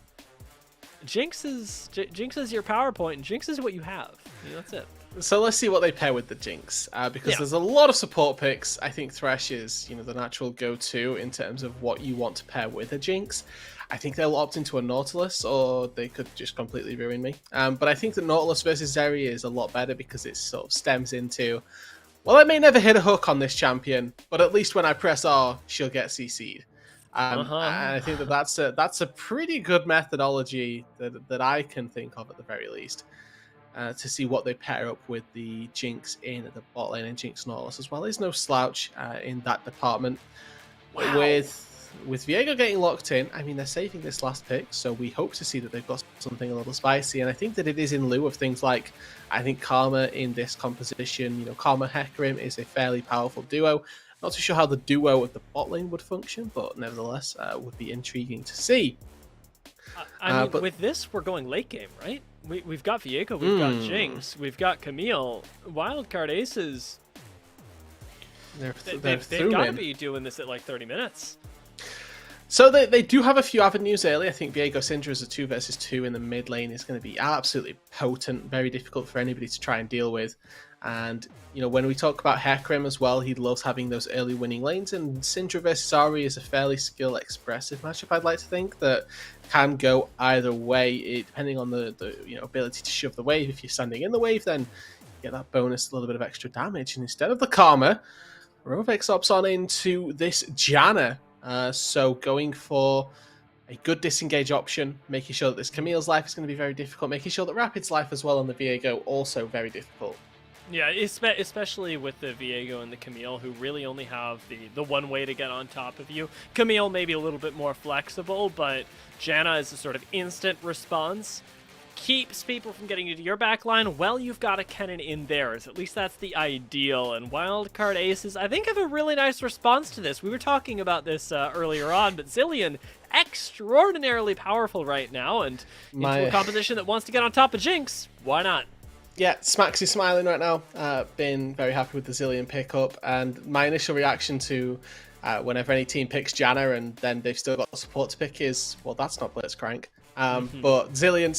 Jinx is your PowerPoint, and Jinx is what you have. That's it. So let's see what they pair with the Jinx, because Yeah. there's a lot of support picks. I think Thresh is, the natural go-to in terms of what you want to pair with a Jinx. I think they'll opt into a Nautilus, or they could just completely ruin me. But I think the Nautilus versus Zeri is a lot better because it sort of stems into, well, I may never hit a hook on this champion, but at least when I press R, she'll get CC'd. And I think that's a pretty good methodology that I can think of at the very least. To see what they pair up with the Jinx in the bot lane, and Jinx Nautilus as well. There's no slouch in that department. Wow. With Viego getting locked in, I mean, they're saving this last pick, so we hope to see that they've got something a little spicy, and I think that it is in lieu of things like, I think Karma in this composition, Karma Hecarim is a fairly powerful duo. Not too sure how the duo of the bot lane would function, but nevertheless, would be intriguing to see. I mean, with this, we're going late game, right? We've got Viego, we've got Jinx, we've got Camille. Wildcard Aces, they've got to be doing this at like 30 minutes. So they do have a few avenues early. I think Viego Syndra as a 2 versus 2 in the mid lane is going to be absolutely potent, very difficult for anybody to try and deal with. And, when we talk about Hecarim as well, he loves having those early winning lanes, and Syndra versus Ahri is a fairly skill-expressive matchup, I'd like to think, that can go either way, depending on the ability to shove the wave. If you're standing in the wave, then you get that bonus, a little bit of extra damage. And instead of the Karma, Rovex opts on into this Janna. So going for a good disengage option, making sure that this Camille's life is going to be very difficult, making sure that Rapid's life as well on the Viego also very difficult. Yeah, especially with the Viego and the Camille, who really only have the one way to get on top of you. Camille may be a little bit more flexible, but Janna is a sort of instant response. Keeps people from getting into your backline. Well, you've got a Kennen in theirs. At least that's the ideal. And Wildcard Aces, I think, have a really nice response to this. We were talking about this earlier on, but Zilean, extraordinarily powerful right now, and into a composition that wants to get on top of Jinx. Why not? Yeah, Smax is smiling right now. Been very happy with the Zilean pickup, and my initial reaction to whenever any team picks Janna and then they've still got support to pick is, well, that's not Blitzcrank. But Zilean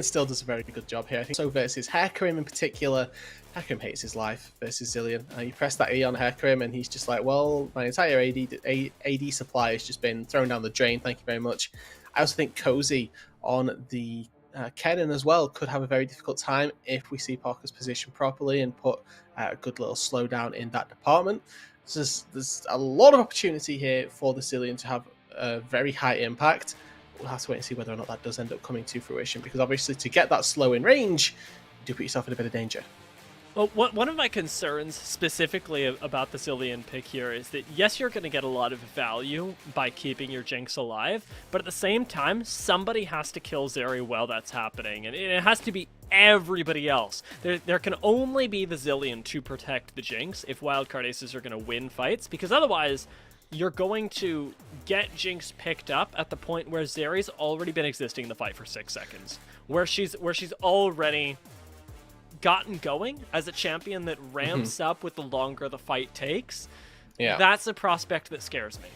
still does a very good job here. I think so versus Hecarim in particular. Hecarim hates his life versus Zilean. You press that E on Hecarim and he's just like, well, my entire AD supply has just been thrown down the drain. Thank you very much. I also think Cozy on the Kennen as well could have a very difficult time if we see Parker's position properly and put a good little slowdown in that department. So there's a lot of opportunity here for the Zilean to have a very high impact. We'll have to wait and see whether or not that does end up coming to fruition, because obviously to get that slow in range, you do put yourself in a bit of danger. Well, one of my concerns specifically about the Zilean pick here is that, yes, you're going to get a lot of value by keeping your Jinx alive, but at the same time, somebody has to kill Zeri while that's happening, and it has to be everybody else. There can only be the Zilean to protect the Jinx if Wildcard Aces are going to win fights, because otherwise, you're going to get Jinx picked up at the point where Zeri's already been existing in the fight for 6 seconds, where she's already gotten going as a champion that ramps up with the longer the fight takes. Yeah, that's a prospect that scares me.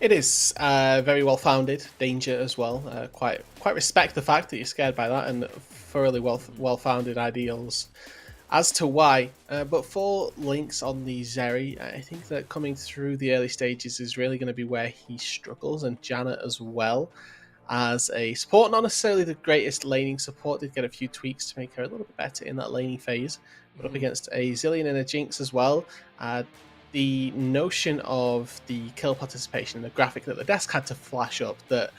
It is very well founded danger as well. Quite respect the fact that you're scared by that, and thoroughly well founded ideals as to why. But for Lynx on the Zeri, I think that coming through the early stages is really going to be where he struggles, and Janna as well. As a support, not necessarily the greatest laning support, did get a few tweaks to make her a little bit better in that laning phase, but up against a Zilean and a Jinx as well. The notion of the kill participation, the graphic that the desk had to flash up, that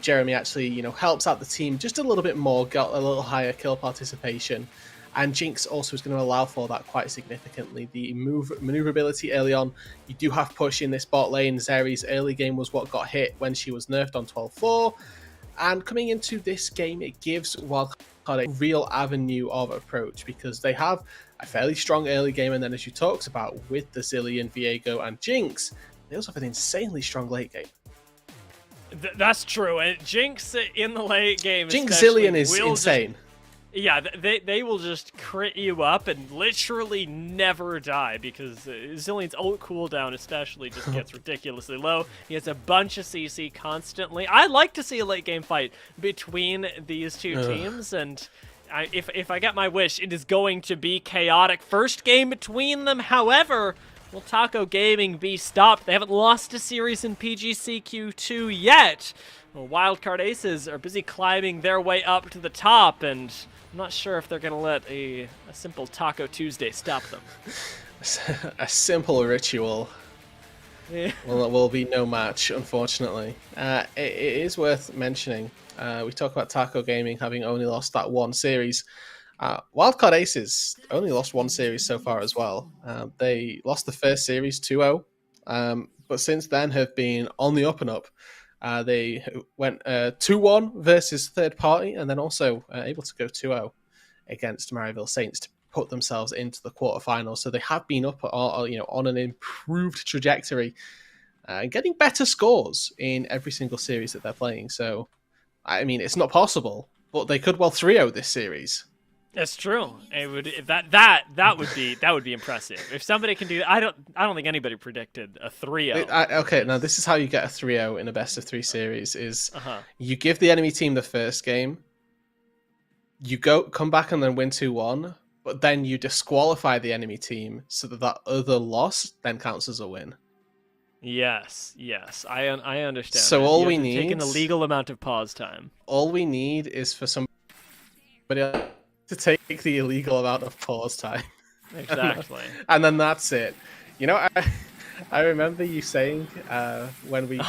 Jeremy actually helps out the team just a little bit more, got a little higher kill participation. And Jinx also is going to allow for that quite significantly. The maneuverability early on, you do have push in this bot lane. Zeri's early game was what got hit when she was nerfed on 12-4. And coming into this game, it gives Wildcard a real avenue of approach, because they have a fairly strong early game, and then as you talked about with the Zillion, Viego, and Jinx, they also have an insanely strong late game. That's true. And Jinx in the late game, Jinx Zillion is insane. Yeah, they will just crit you up and literally never die because Zillion's ult cooldown especially just gets ridiculously low. He has a bunch of CC constantly. I like to see a late game fight between these two teams, and if I get my wish, it is going to be chaotic first game between them. However, will Taco Gaming be stopped? They haven't lost a series in PGCQ2 yet. Well, Wildcard Aces are busy climbing their way up to the top, and I'm not sure if they're going to let a simple Taco Tuesday stop them. A simple ritual will be no match, unfortunately. It is worth mentioning. We talk about Taco Gaming having only lost that one series. Wildcard Aces only lost one series so far as well. They lost the first series 2-0, but since then have been on the up and up. They went 2-1 versus third party, and then also able to go 2-0 against Maryville Saints to put themselves into the quarterfinals. So they have been up, on an improved trajectory, getting better scores in every single series that they're playing. So, I mean, it's not possible, but they could well 3-0 this series. That's true. It would that would be impressive. If somebody can do that, I don't think anybody predicted a 3-0. Okay, now this is how you get a 3-0 in a best of 3 series: is you give the enemy team the first game, you come back and then win 2-1, but then you disqualify the enemy team so that other loss then counts as a win. Yes, I understand. So that. all you we have to need, take an illegal amount of pause time. All we need is for somebody else to take the illegal amount of pause time. Exactly. And then that's it. You know, I remember you saying when we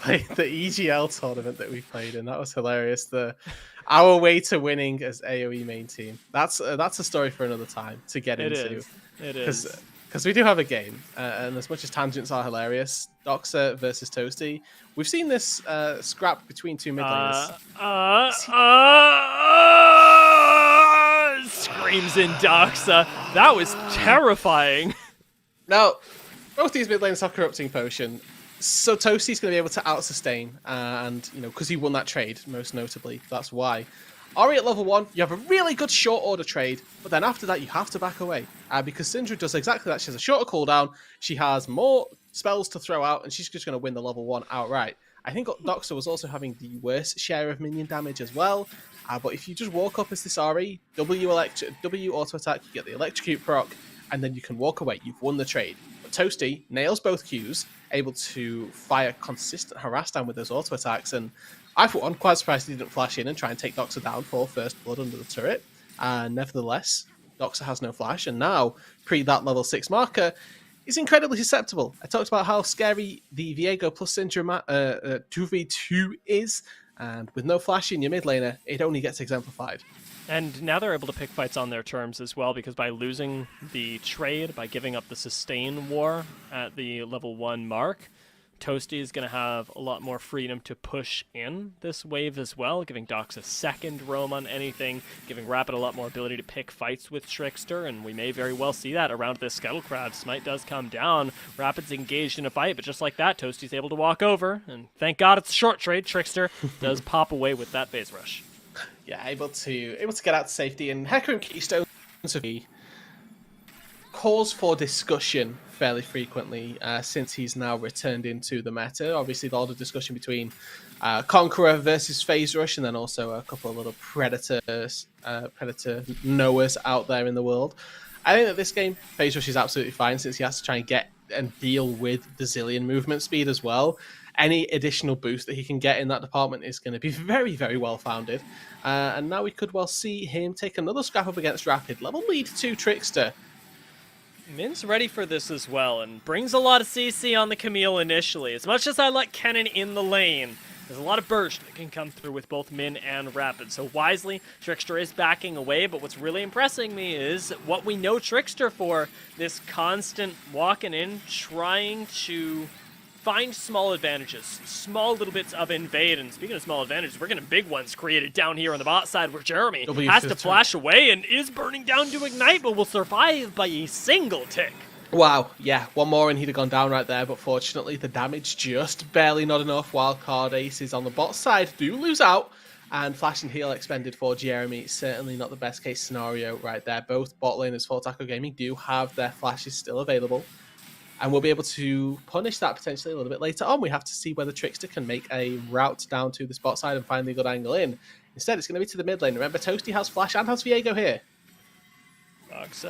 played the EGL tournament that we played, and that was hilarious. Our way to winning as AoE main team. That's a story for another time to get into. It is. Because we do have a game, and as much as tangents are hilarious, Doxa versus Toasty, we've seen this scrap between two mid laners. Screams in Doxa. That was terrifying. Now, both these mid lanes have Corrupting Potion, so Toasty's going to be able to out-sustain, and, because he won that trade, most notably, that's why. Ori at level 1, you have a really good short order trade, but then after that you have to back away, because Syndra does exactly that. She has a shorter cooldown, she has more spells to throw out, and she's just going to win the level 1 outright. I think Doxa was also having the worst share of minion damage as well, but if you just walk up as this Ori, W auto attack, you get the electrocute proc, and then you can walk away. You've won the trade. But Toasty nails both Qs, able to fire consistent harass down with those auto attacks, and I, for one, quite surprised he didn't flash in and try and take Doxa down for first blood under the turret. Nevertheless, Doxa has no flash, and now, pre that level 6 marker, is incredibly susceptible. I talked about how scary the Viego plus Syndra 2v2 is, and with no flash in your mid laner, it only gets exemplified. And now they're able to pick fights on their terms as well, because by losing the trade, by giving up the sustain war at the level 1 mark, Toasty is going to have a lot more freedom to push in this wave as well, giving Dox a second roam on anything, giving Rapid a lot more ability to pick fights with Trickster, and we may very well see that around this Scuttle Crab. Smite does come down, Rapid's engaged in a fight, but just like that, Toasty's able to walk over, and thank God it's a short trade. Trickster does pop away with that phase rush. Yeah, able to get out to safety, and Hecarim Keystone have been cause for discussion fairly frequently since he's now returned into the meta. Obviously, a lot of discussion between Conqueror versus Phase Rush, and then also a couple of little Predator knowers out there in the world. I think that this game, Phase Rush is absolutely fine since he has to try and get and deal with the Zillion movement speed as well. Any additional boost that he can get in that department is going to be very, very well founded. And now we could well see him take another scrap up against Rapid. Level lead to Trickster. Min's ready for this as well, and brings a lot of CC on the Camille initially. As much as I like Kennen in the lane, there's a lot of burst that can come through with both Min and Rapid. So wisely, Trickster is backing away, but what's really impressing me is what we know Trickster for, this constant walking in, trying to find small advantages, small little bits of invade. And speaking of small advantages, we're getting big ones created down here on the bot side where Jeremy has to flash away and is burning down to ignite, but will survive by a single tick. Wow, yeah, one more and he'd have gone down right there, but fortunately the damage just barely not enough. Wildcard aces on the bot side do lose out, and flash and heal expended for Jeremy. Certainly not the best case scenario right there. Both bot laners for Taco Gaming do have their flashes still available, and we'll be able to punish that potentially a little bit later on. We have to see whether Trickster can make a route down to the spot side and find the good angle in. Instead, it's going to be to the mid lane. Remember, Toasty has flash and has Viego here. Dogs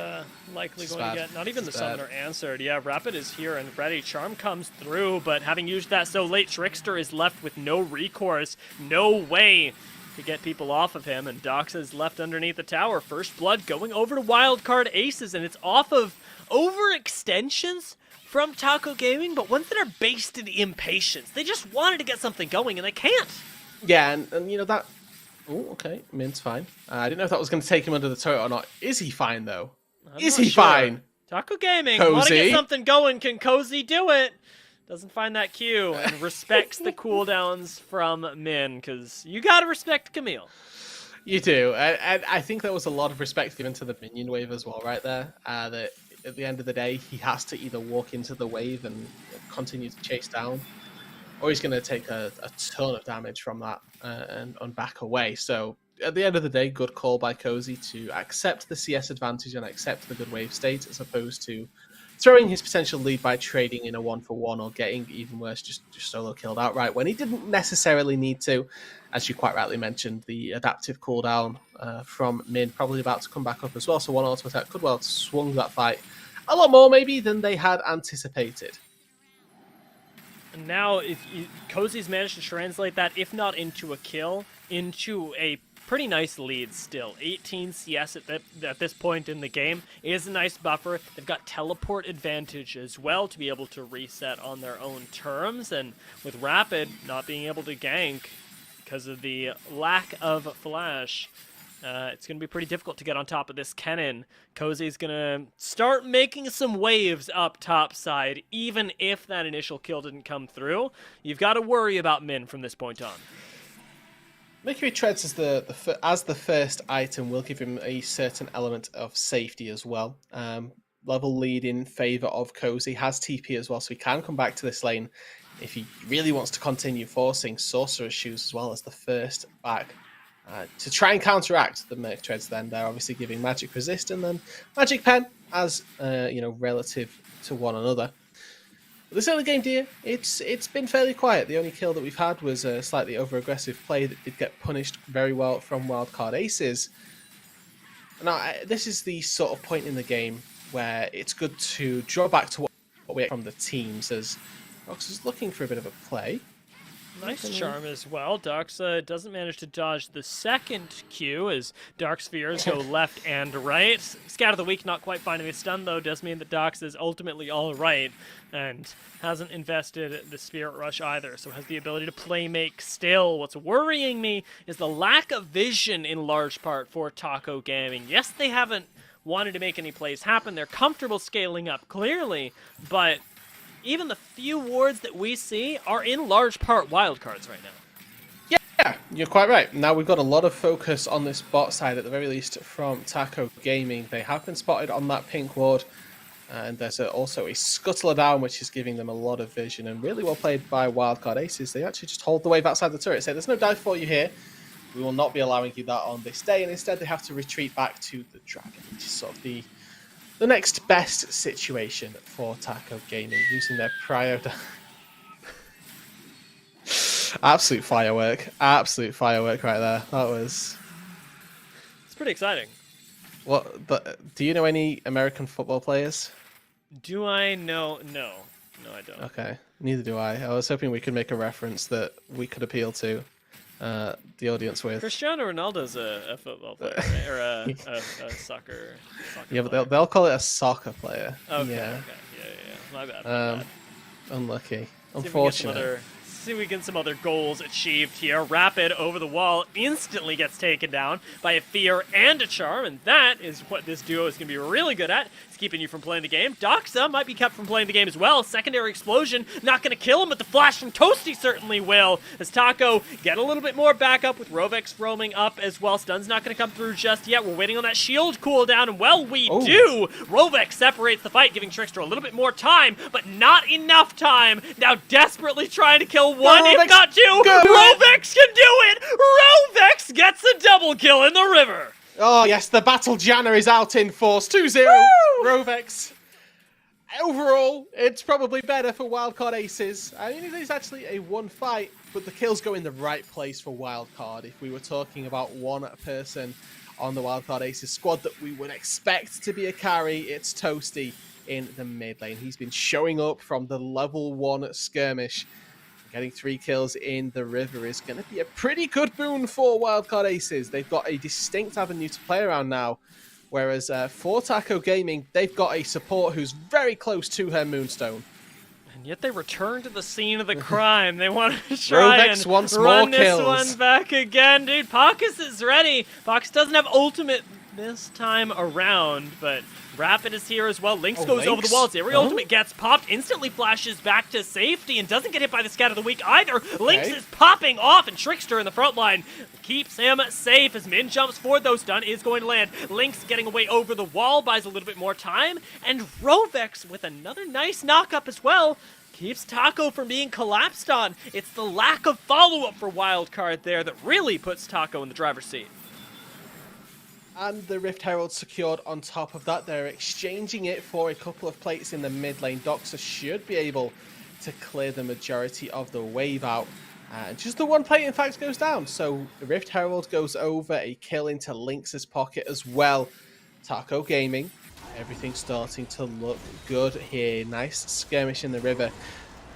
likely going to get not even the summoner answered. Yeah, Rapid is here and ready. Charm comes through, but having used that so late, Trickster is left with no recourse, no way to get people off of him, and Dox is left underneath the tower. First blood going over to Wildcard Aces, and it's off of overextensions from Taco Gaming, but ones that are based in impatience. They just wanted to get something going, and they can't. Yeah, and you know that... Oh, okay. Min's fine. I didn't know if that was going to take him under the turret or not. Is he fine, though? Is he fine? Taco Gaming, Cozy. want to get something going. Can Cozy do it? Doesn't find that Q and respects the cooldowns from Min, because you got to respect Camille. You do. And I think there was a lot of respect given to the minion wave as well right there. That at the end of the day, he has to either walk into the wave and continue to chase down, or he's going to take a ton of damage from that and back away. So at the end of the day, good call by Cozy to accept the CS advantage and accept the good wave state, as opposed to throwing his potential lead by trading in a 1-for-1 or getting, even worse, just solo killed outright when he didn't necessarily need to. As you quite rightly mentioned, the adaptive cooldown from Min probably about to come back up as well, so one auto attack could well have swung that fight a lot more maybe than they had anticipated. And now, Cozy's managed to translate that, if not into a kill, into a pretty nice lead still. 18 CS at this point in the game is a nice buffer. They've got teleport advantage as well to be able to reset on their own terms. And with Rapid not being able to gank because of the lack of flash, it's going to be pretty difficult to get on top of this Kennen. Cozy's going to start making some waves up top side, even if that initial kill didn't come through. You've got to worry about Min from this point on. Mercury Treads as the first item will give him a certain element of safety as well. Level lead in favour of Cozy, has TP as well, so he can come back to this lane if he really wants to continue forcing Sorcerer's Shoes as well as the first back. To try and counteract the Merc Treads, then they're obviously giving Magic Resist and then Magic Pen as relative to one another. But this early game, dear, it's been fairly quiet. The only kill that we've had was a slightly over-aggressive play that did get punished very well from Wildcard Aces. Now, this is the sort of point in the game where it's good to draw back to what we get from the teams, as Rox is looking for a bit of a play. Nice charm as well. Dox doesn't manage to dodge the second Q as Dark Spheres go left and right. Scout of the Week not quite finding a stun, though, does mean that Dox is ultimately all right and hasn't invested the Spirit Rush either, so has the ability to play make still. What's worrying me is the lack of vision in large part for Taco Gaming. Yes, they haven't wanted to make any plays happen. They're comfortable scaling up, clearly, but even the few wards that we see are in large part wildcards right now. Yeah, you're quite right. Now we've got a lot of focus on this bot side, at the very least, from Taco Gaming. They have been spotted on that pink ward, and there's also a scuttler down, which is giving them a lot of vision, and really well played by Wildcard Aces. They actually just hold the wave outside the turret, say there's no dive for you here. We will not be allowing you that on this day, and instead they have to retreat back to the dragon, which is sort of the next best situation for Taco Gaming, using their prior... Absolute firework right there. That was... It's pretty exciting. Do you know any American football players? Do I know? No, I don't. Okay, neither do I. I was hoping we could make a reference that we could appeal to the audience with. Cristiano Ronaldo's a football player, right? Or a soccer yeah, player. but they'll call it a soccer player. Okay, yeah. Yeah. My bad. Unlucky. Unfortunate. See if we get some other goals achieved here. Rapid over the wall instantly gets taken down by a Fear and a Charm, and that is what this duo is going to be really good at. It's keeping you from playing the game. Doxa might be kept from playing the game as well. Secondary explosion, not going to kill him, but the flash from Toasty certainly will. As Taco get a little bit more backup with Rovex roaming up as well. Stun's not going to come through just yet. We're waiting on that shield cooldown, and well, we do. Rovex separates the fight, giving Trickster a little bit more time, but not enough time. Now desperately trying to kill one, if not two. Rovex can do it! Rovex gets a double kill in the river. Oh, yes, the Battle Janna is out in force. 2-0, Rovex. Overall, it's probably better for Wildcard Aces. I mean, it is actually a one fight, but the kills go in the right place for Wildcard. If we were talking about one person on the Wildcard Aces squad that we would expect to be a carry, it's Toasty in the mid lane. He's been showing up from the level 1 skirmish. Getting 3 kills in the river is going to be a pretty good boon for Wildcard Aces. They've got a distinct avenue to play around now. Whereas for Taco Gaming, they've got a support who's very close to her Moonstone. And yet they return to the scene of the crime. They want to try Rovex and wants run more this kills. one back again. Dude, Pocus is ready. Pocus doesn't have ultimate this time around, but Rapid is here as well. Lynx goes over the wall. Zeri ultimate gets popped, instantly flashes back to safety, and doesn't get hit by the Scat of the Week either. Lynx is popping off, and Trickster in the front line keeps him safe as Min jumps forward, though stun is going to land. Lynx getting away over the wall, buys a little bit more time, and Rovex with another nice knock-up as well. Keeps Taco from being collapsed on. It's the lack of follow-up for Wildcard there that really puts Taco in the driver's seat. And the Rift Herald secured on top of that. They're exchanging it for a couple of plates in the mid lane. Doxa should be able to clear the majority of the wave out. Just the one plate, in fact, goes down. So the Rift Herald goes over, a kill into Lynx's pocket as well. Taco Gaming, everything's starting to look good here. Nice skirmish in the river.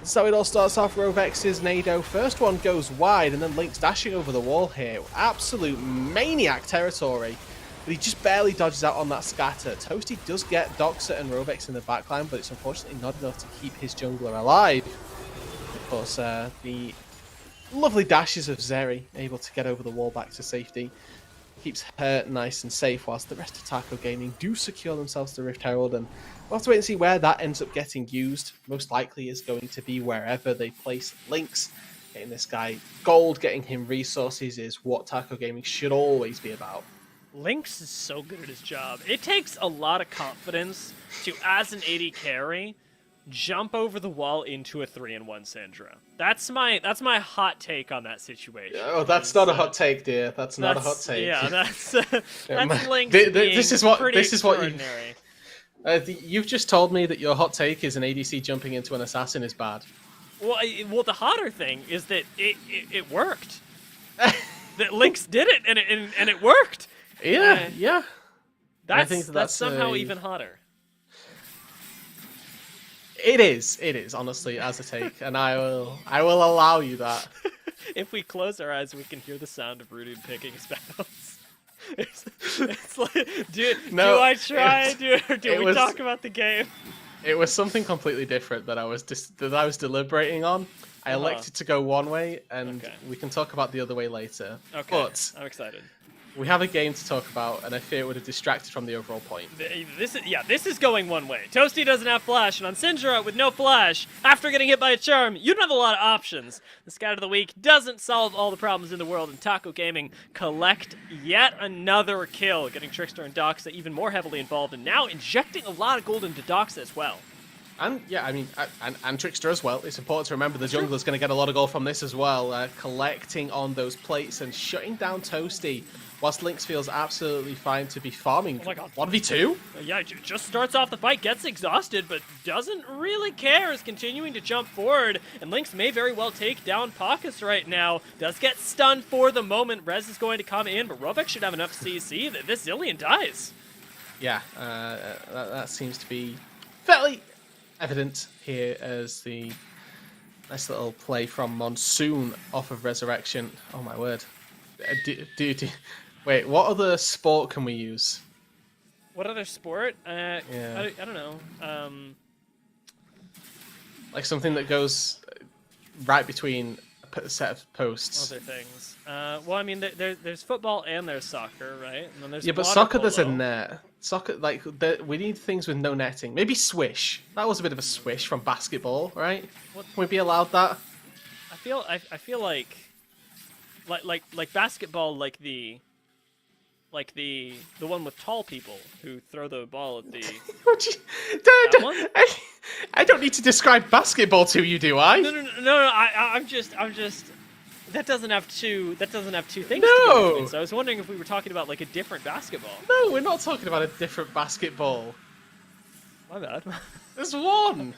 So it all starts off. Rovex's Nado. First one goes wide, and then Lynx dashing over the wall here. Absolute maniac territory. But he just barely dodges out on that scatter. Toasty does get Doxa and Rovex in the backline, but it's unfortunately not enough to keep his jungler alive. Of course, the lovely dashes of Zeri, able to get over the wall back to safety, keeps her nice and safe, whilst the rest of Taco Gaming do secure themselves to Rift Herald, and we'll have to wait and see where that ends up getting used. Most likely is going to be wherever they place Lynx. Getting this guy gold, getting him resources is what Taco Gaming should always be about. Lynx is so good at his job. It takes a lot of confidence to, as an AD carry, jump over the wall into a 3-in-1 Syndra. That's my hot take on that situation. Oh, that's not a hot take, dear. That's not a hot take. Yeah, that's Lynx this is what extraordinary. You've just told me that your hot take is an ADC jumping into an assassin is bad. Well, the hotter thing is that it worked. That Lynx did it, and it worked. Yeah. That's somehow even hotter. It is, honestly, as a take, and I will allow you that. If we close our eyes, we can hear the sound of Rudy picking spells. It's like, do I try? Do we talk about the game? It was something completely different that I was deliberating on. I elected to go one way, and we can talk about the other way later. Okay, but I'm excited. We have a game to talk about, and I fear it would have distracted from the overall point. This is going one way. Toasty doesn't have flash, and on Syndra with no flash, after getting hit by a charm, you don't have a lot of options. The Scout of the Week doesn't solve all the problems in the world, and Taco Gaming collect yet another kill, getting Trickster and Doxa even more heavily involved, and now injecting a lot of gold into Doxa as well. And yeah, I mean, and Trickster as well. It's important to remember the jungler's going to get a lot of gold from this as well, collecting on those plates and shutting down Toasty. Whilst Lynx feels absolutely fine to be farming. Oh my god. 1v2? Yeah, just starts off the fight, gets exhausted, but doesn't really care, is continuing to jump forward, and Lynx may very well take down Pocus right now. Does get stunned for the moment. Rez is going to come in, but Rovex should have enough CC that this Zillion dies. Yeah, that seems to be fairly evident here as the nice little play from Monsoon off of Resurrection. Oh my word. Wait, what other sport can we use? What other sport? I don't know. Like something that goes right between a set of posts. Other things. Well, I mean, there's football and there's soccer, right? And then there's but water soccer there's a polo. net. soccer, like we need things with no netting. Maybe swish. That was a bit of a swish from basketball, right? What? Can we be allowed that? I feel like basketball, like the one with tall people who throw the ball at the. What you, one? I don't need to describe basketball to you, do I? No. I'm just. That doesn't have two things. No. To go with it. So I was wondering if we were talking about like a different basketball. No, we're not talking about a different basketball. My bad. There's one.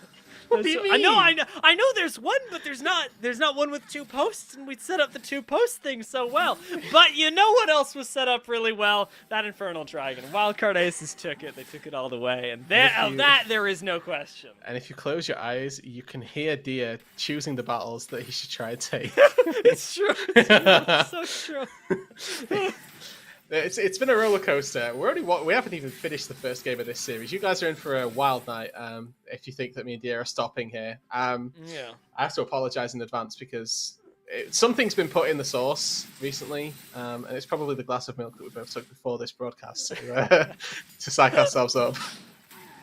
What do you mean? I know. There's one, but there's not one with 2 posts, and we set up the 2 post thing so well. But you know what else was set up really well? That Infernal Dragon. Wildcard Aces took it. They took it all the way, and there is no question. And if you close your eyes, you can hear Dia choosing the battles that he should try and take. It's true. It's so true. It's been a roller coaster. We haven't even finished the first game of this series. You guys are in for a wild night. If you think that me and Dia are stopping here, Yeah. I have to apologize in advance because something's been put in the sauce recently, and it's probably the glass of milk that we both took before this broadcast to psych ourselves up.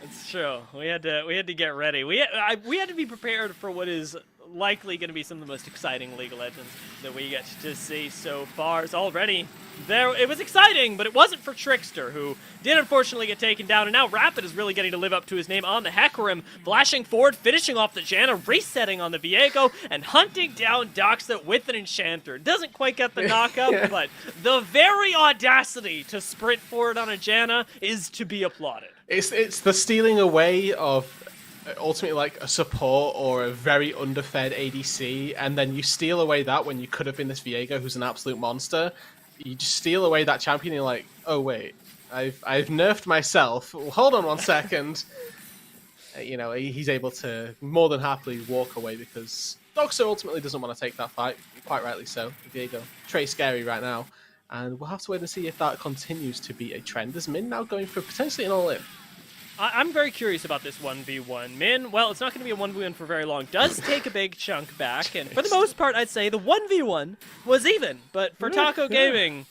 It's true. We had to get ready. We had to be prepared for what is likely going to be some of the most exciting League of Legends that we get to see so far. It's already there. It was exciting, but it wasn't for Trickster, who did unfortunately get taken down, and now Rapid is really getting to live up to his name on the Hecarim, flashing forward, finishing off the Janna, resetting on the Viego, and hunting down Doxa with an Enchanter. Doesn't quite get the knockup, but the very audacity to sprint forward on a Janna is to be applauded. It's the stealing away of ultimately like a support or a very underfed ADC, and then you steal away that when you could have been this Viego who's an absolute monster. You just steal away that champion and you're like, oh wait, I've nerfed myself. Hold on one second. He's able to more than happily walk away because Doxa ultimately doesn't want to take that fight, quite rightly so. Viego, Trey scary right now, and we'll have to wait and see if that continues to be a trend. There's Min now going for potentially an all-in. I'm very curious about this 1v1. Min, well, it's not going to be a 1v1 for very long. Does take a big chunk back, and for the most part, I'd say the 1v1 was even. But for Taco Gaming,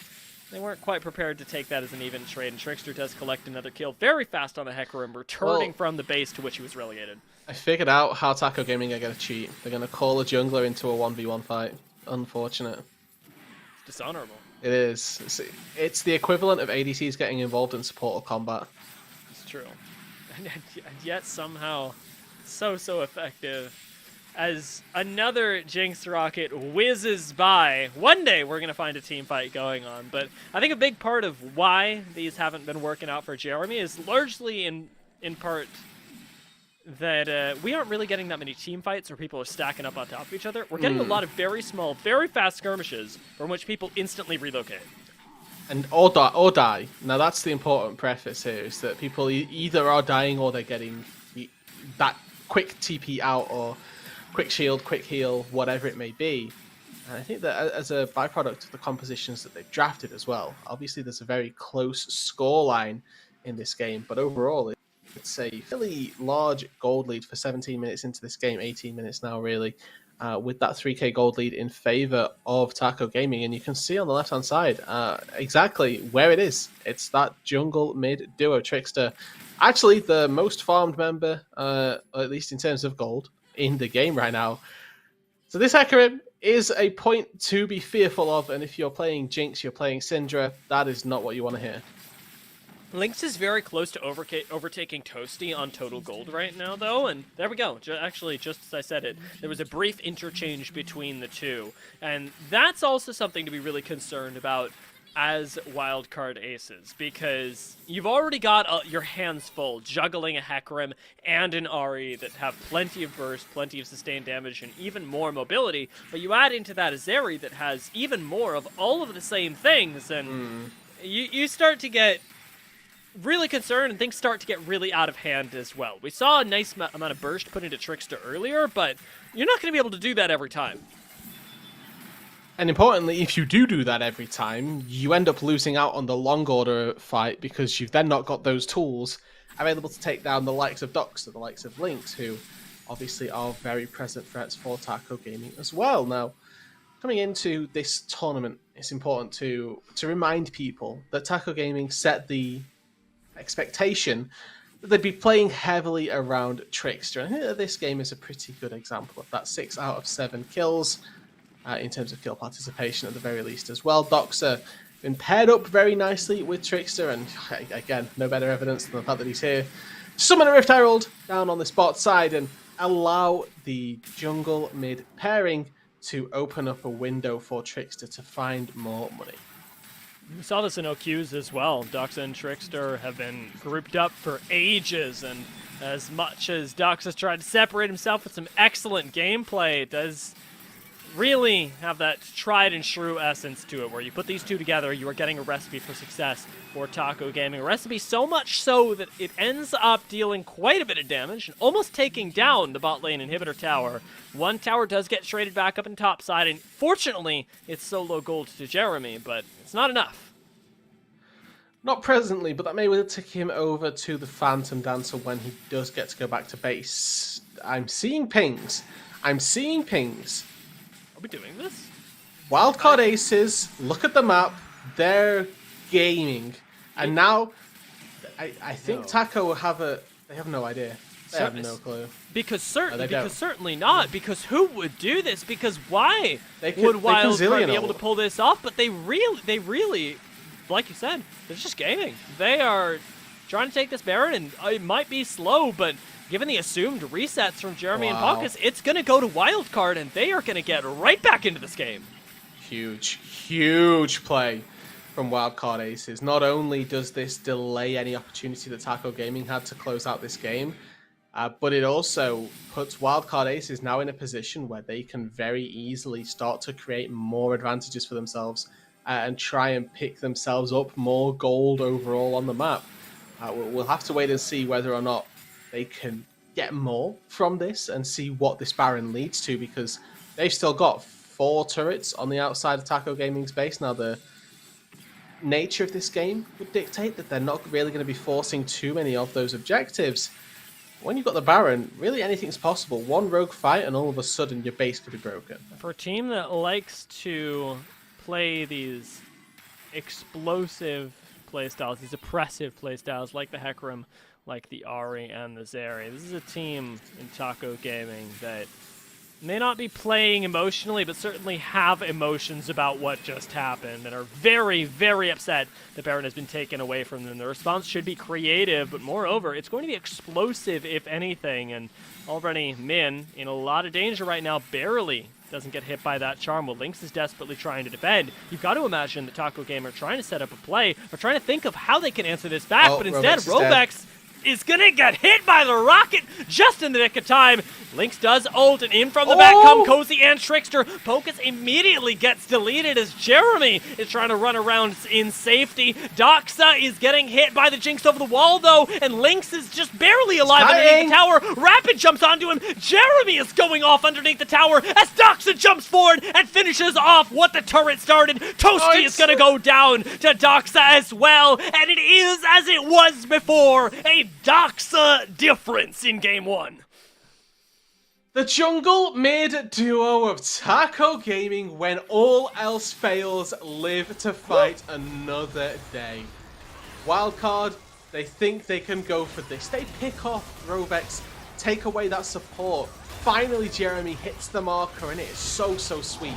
they weren't quite prepared to take that as an even trade, and Trickster does collect another kill very fast on the Hecarim, returning from the base to which he was relegated. I figured out how Taco Gaming are going to cheat. They're going to call a jungler into a 1v1 fight. Unfortunate. It's dishonorable. It is. It's the equivalent of ADCs getting involved in support or combat. It's true. And yet somehow so effective as another Jinx rocket whizzes by. One day we're going to find a team fight going on, but I think a big part of why these haven't been working out for Jeremy is largely in part that we aren't really getting that many team fights where people are stacking up on top of each other. We're getting a lot of very small, very fast skirmishes from which people instantly relocate. And or die. Now that's the important preface here, is that people either are dying or they're getting that quick TP out or quick shield, quick heal, whatever it may be. And I think that as a byproduct of the compositions that they've drafted as well, obviously there's a very close scoreline in this game, but overall it's a fairly large gold lead for 17 minutes into this game, 18 minutes now really. With that 3k gold lead in favor of Taco Gaming. And you can see on the left-hand side exactly where it is. It's that jungle mid duo. Trickster, actually the most farmed member, at least in terms of gold, in the game right now. So this Hecarim is a point to be fearful of, and if you're playing Jinx, you're playing Syndra, that is not what you want to hear. Lynx is very close to overtaking Toasty on total gold right now, though, and there we go. Actually, just as I said it, there was a brief interchange between the two, and that's also something to be really concerned about as wildcard aces, because you've already got your hands full juggling a Hecarim and an Ahri that have plenty of burst, plenty of sustained damage, and even more mobility, but you add into that a Zeri that has even more of all of the same things, and you start to get really concerned, and things start to get really out of hand as well. We saw a nice amount of burst put into Trickster earlier, but you're not going to be able to do that every time. And importantly, if you do that every time, you end up losing out on the long order fight because you've then not got those tools available to take down the likes of Doxa, the likes of Lynx, who obviously are very present threats for Taco Gaming as well. Now, coming into this tournament, it's important to remind people that Taco Gaming set the expectation that they'd be playing heavily around Trickster. And I think that this game is a pretty good example of that. 6 out of 7 kills in terms of kill participation at the very least as well. Doxa been paired up very nicely with Trickster, and again, no better evidence than the fact that he's here. Summon a Rift Herald down on the bot side and allow the jungle mid pairing to open up a window for Trickster to find more money. We saw this in OQs as well. Doxa and Trickster have been grouped up for ages, and as much as Doxa's tried to separate himself with some excellent gameplay, it does really have that tried and true essence to it, where you put these two together, you are getting a recipe for success for Taco Gaming. A recipe so much so that it ends up dealing quite a bit of damage and almost taking down the bot lane inhibitor tower. One tower does get traded back up in top side, and fortunately, it's solo gold to Jeremy, but it's not enough. Not presently, but that may well take him over to the Phantom Dancer when he does get to go back to base. I'm seeing pings. Are we doing this? Wildcard Aces, look at the map, they're gaming. And now, I think Taco will have they have no idea. They have no clue. Because certainly not. Because who would do this? Because why would Wildcard be able to pull this off? But they really, like you said, they're just gaming. They are trying to take this Baron, and it might be slow, but given the assumed resets from Jeremy and Pokus, it's going to go to Wildcard, and they are going to get right back into this game. Huge play from Wildcard Aces. Not only does this delay any opportunity that Taco Gaming had to close out this game, but it also puts Wildcard Aces now in a position where they can very easily start to create more advantages for themselves and try and pick themselves up more gold overall on the map. We'll have to wait and see whether or not they can get more from this and see what this Baron leads to, because they've still got 4 turrets on the outside of Taco Gaming's base. Now, the nature of this game would dictate that they're not really going to be forcing too many of those objectives. When you've got the Baron, really anything's possible. One rogue fight and all of a sudden your base could be broken. For a team that likes to play these explosive playstyles, these oppressive playstyles like the Hecarim, like the Ahri and the Zeri. This is a team in Taco Gaming that may not be playing emotionally, but certainly have emotions about what just happened and are very, very upset that Baron has been taken away from them. The response should be creative, but moreover, it's going to be explosive, if anything, and already Min in a lot of danger right now, barely doesn't get hit by that charm while Lynx is desperately trying to defend. You've got to imagine that Taco Game are trying to set up a play, or trying to think of how they can answer this back, but instead, Robex is gonna get hit by the rocket just in the nick of time. Lynx does ult, and in from the back come Cozy and Trickster. Pokus immediately gets deleted as Jeremy is trying to run around in safety. Doxa is getting hit by the Jinx over the wall, though, and Lynx is just barely alive underneath the tower. Rapid jumps onto him. Jeremy is going off underneath the tower as Doxa jumps forward and finishes off what the turret started. Toasty is gonna go down to Doxa as well, and it is, as it was before, a Doxa difference in game 1. The jungle mid duo of Taco Gaming, when all else fails, live to fight another day. Wildcard, they think they can go for this. They pick off Rovex, take away that support. Finally, Jeremy hits the marker, and it is so sweet.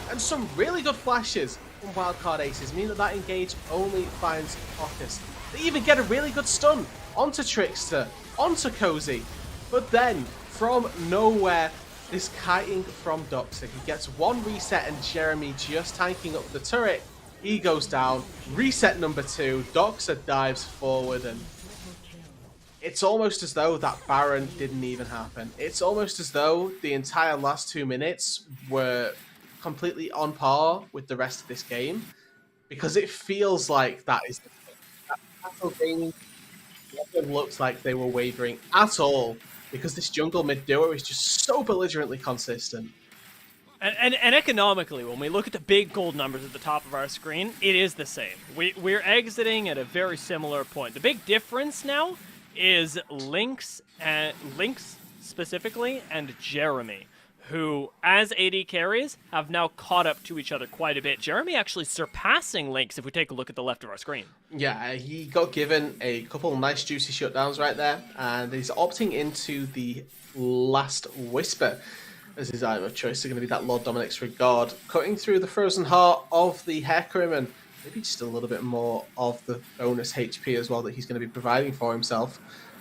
And some really good flashes from Wildcard Aces mean that engage only finds Pokus. They even get a really good stun onto Trickster, onto Cozy. But then, from nowhere, this kiting from Doxa. He gets one reset and Jeremy just tanking up the turret. He goes down. Reset number 2. Doxa dives forward, and it's almost as though that Baron didn't even happen. It's almost as though the entire last 2 minutes were completely on par with the rest of this game, because it feels like that is the game. It looks like they were wavering at all, because this jungle mid duo is just so belligerently consistent. And economically, when we look at the big gold numbers at the top of our screen, it is the same. We're exiting at a very similar point. The big difference now is Lynx specifically and Jeremy, who, as AD carries, have now caught up to each other quite a bit. Jeremy actually surpassing Lynx if we take a look at the left of our screen. Yeah, he got given a couple nice juicy shutdowns right there, and he's opting into the Last Whisper as his item of choice. They're going to be that Lord Dominic's Regard, cutting through the Frozen Heart of the Hecarim, and maybe just a little bit more of the bonus HP as well that he's going to be providing for himself.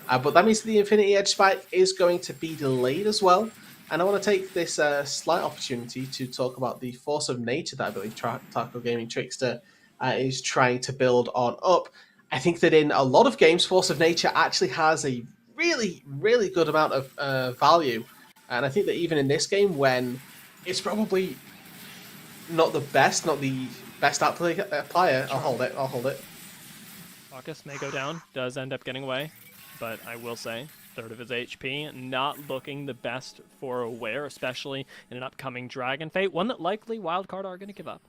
But that means the Infinity Edge Spike is going to be delayed as well. And I want to take this slight opportunity to talk about the Force of Nature that I believe Taco Gaming Trickster is trying to build on up. I think that in a lot of games, Force of Nature actually has a really, really good amount of value. And I think that even in this game, when it's probably not the best applier, I'll hold it. Bacchus may go down, does end up getting away, but I will say, third of his HP, not looking the best for Aware, especially in an upcoming Dragon Fate, one that likely Wildcard are going to give up.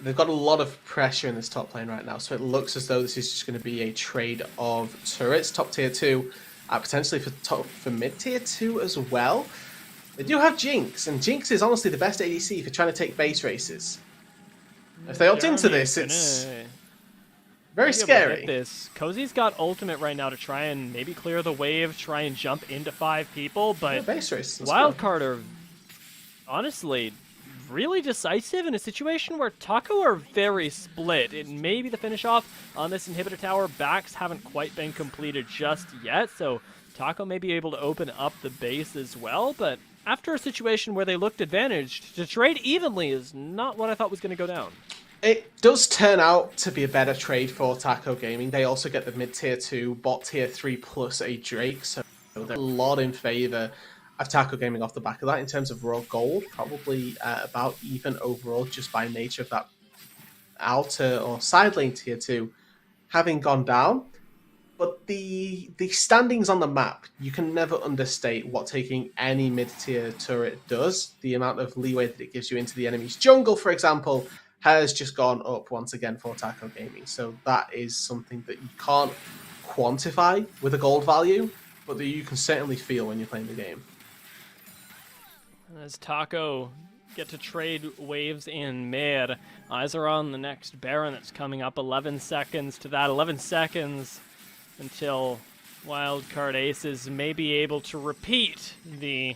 They've got a lot of pressure in this top lane right now, so it looks as though this is just going to be a trade of turrets, top tier 2, potentially for mid tier 2 as well. They do have Jinx, and Jinx is honestly the best ADC for trying to take base races. If they opt into this, it's very scary. This Cozy's got ultimate right now to try and maybe clear the wave, try and jump into 5 people, but base race. Wildcard are honestly really decisive in a situation where Taco are very split. It may be the finish off on this inhibitor tower. Backs haven't quite been completed just yet, so Taco may be able to open up the base as well, but after a situation where they looked advantaged, to trade evenly is not what I thought was going to go down. It does turn out to be a better trade for Taco Gaming. They also get the mid tier 2, bot tier 3 plus a Drake, so they're a lot in favor of Taco Gaming off the back of that in terms of raw gold. Probably about even overall just by nature of that outer or side lane tier 2 having gone down. But the standings on the map, you can never understate what taking any mid-tier turret does. The amount of leeway that it gives you into the enemy's jungle, for example, has just gone up once again for Taco Gaming. So that is something that you can't quantify with a gold value, but that you can certainly feel when you're playing the game. As Taco get to trade waves in mid, eyes are on the next Baron that's coming up. 11 seconds to that. 11 seconds until Wildcard Aces may be able to repeat the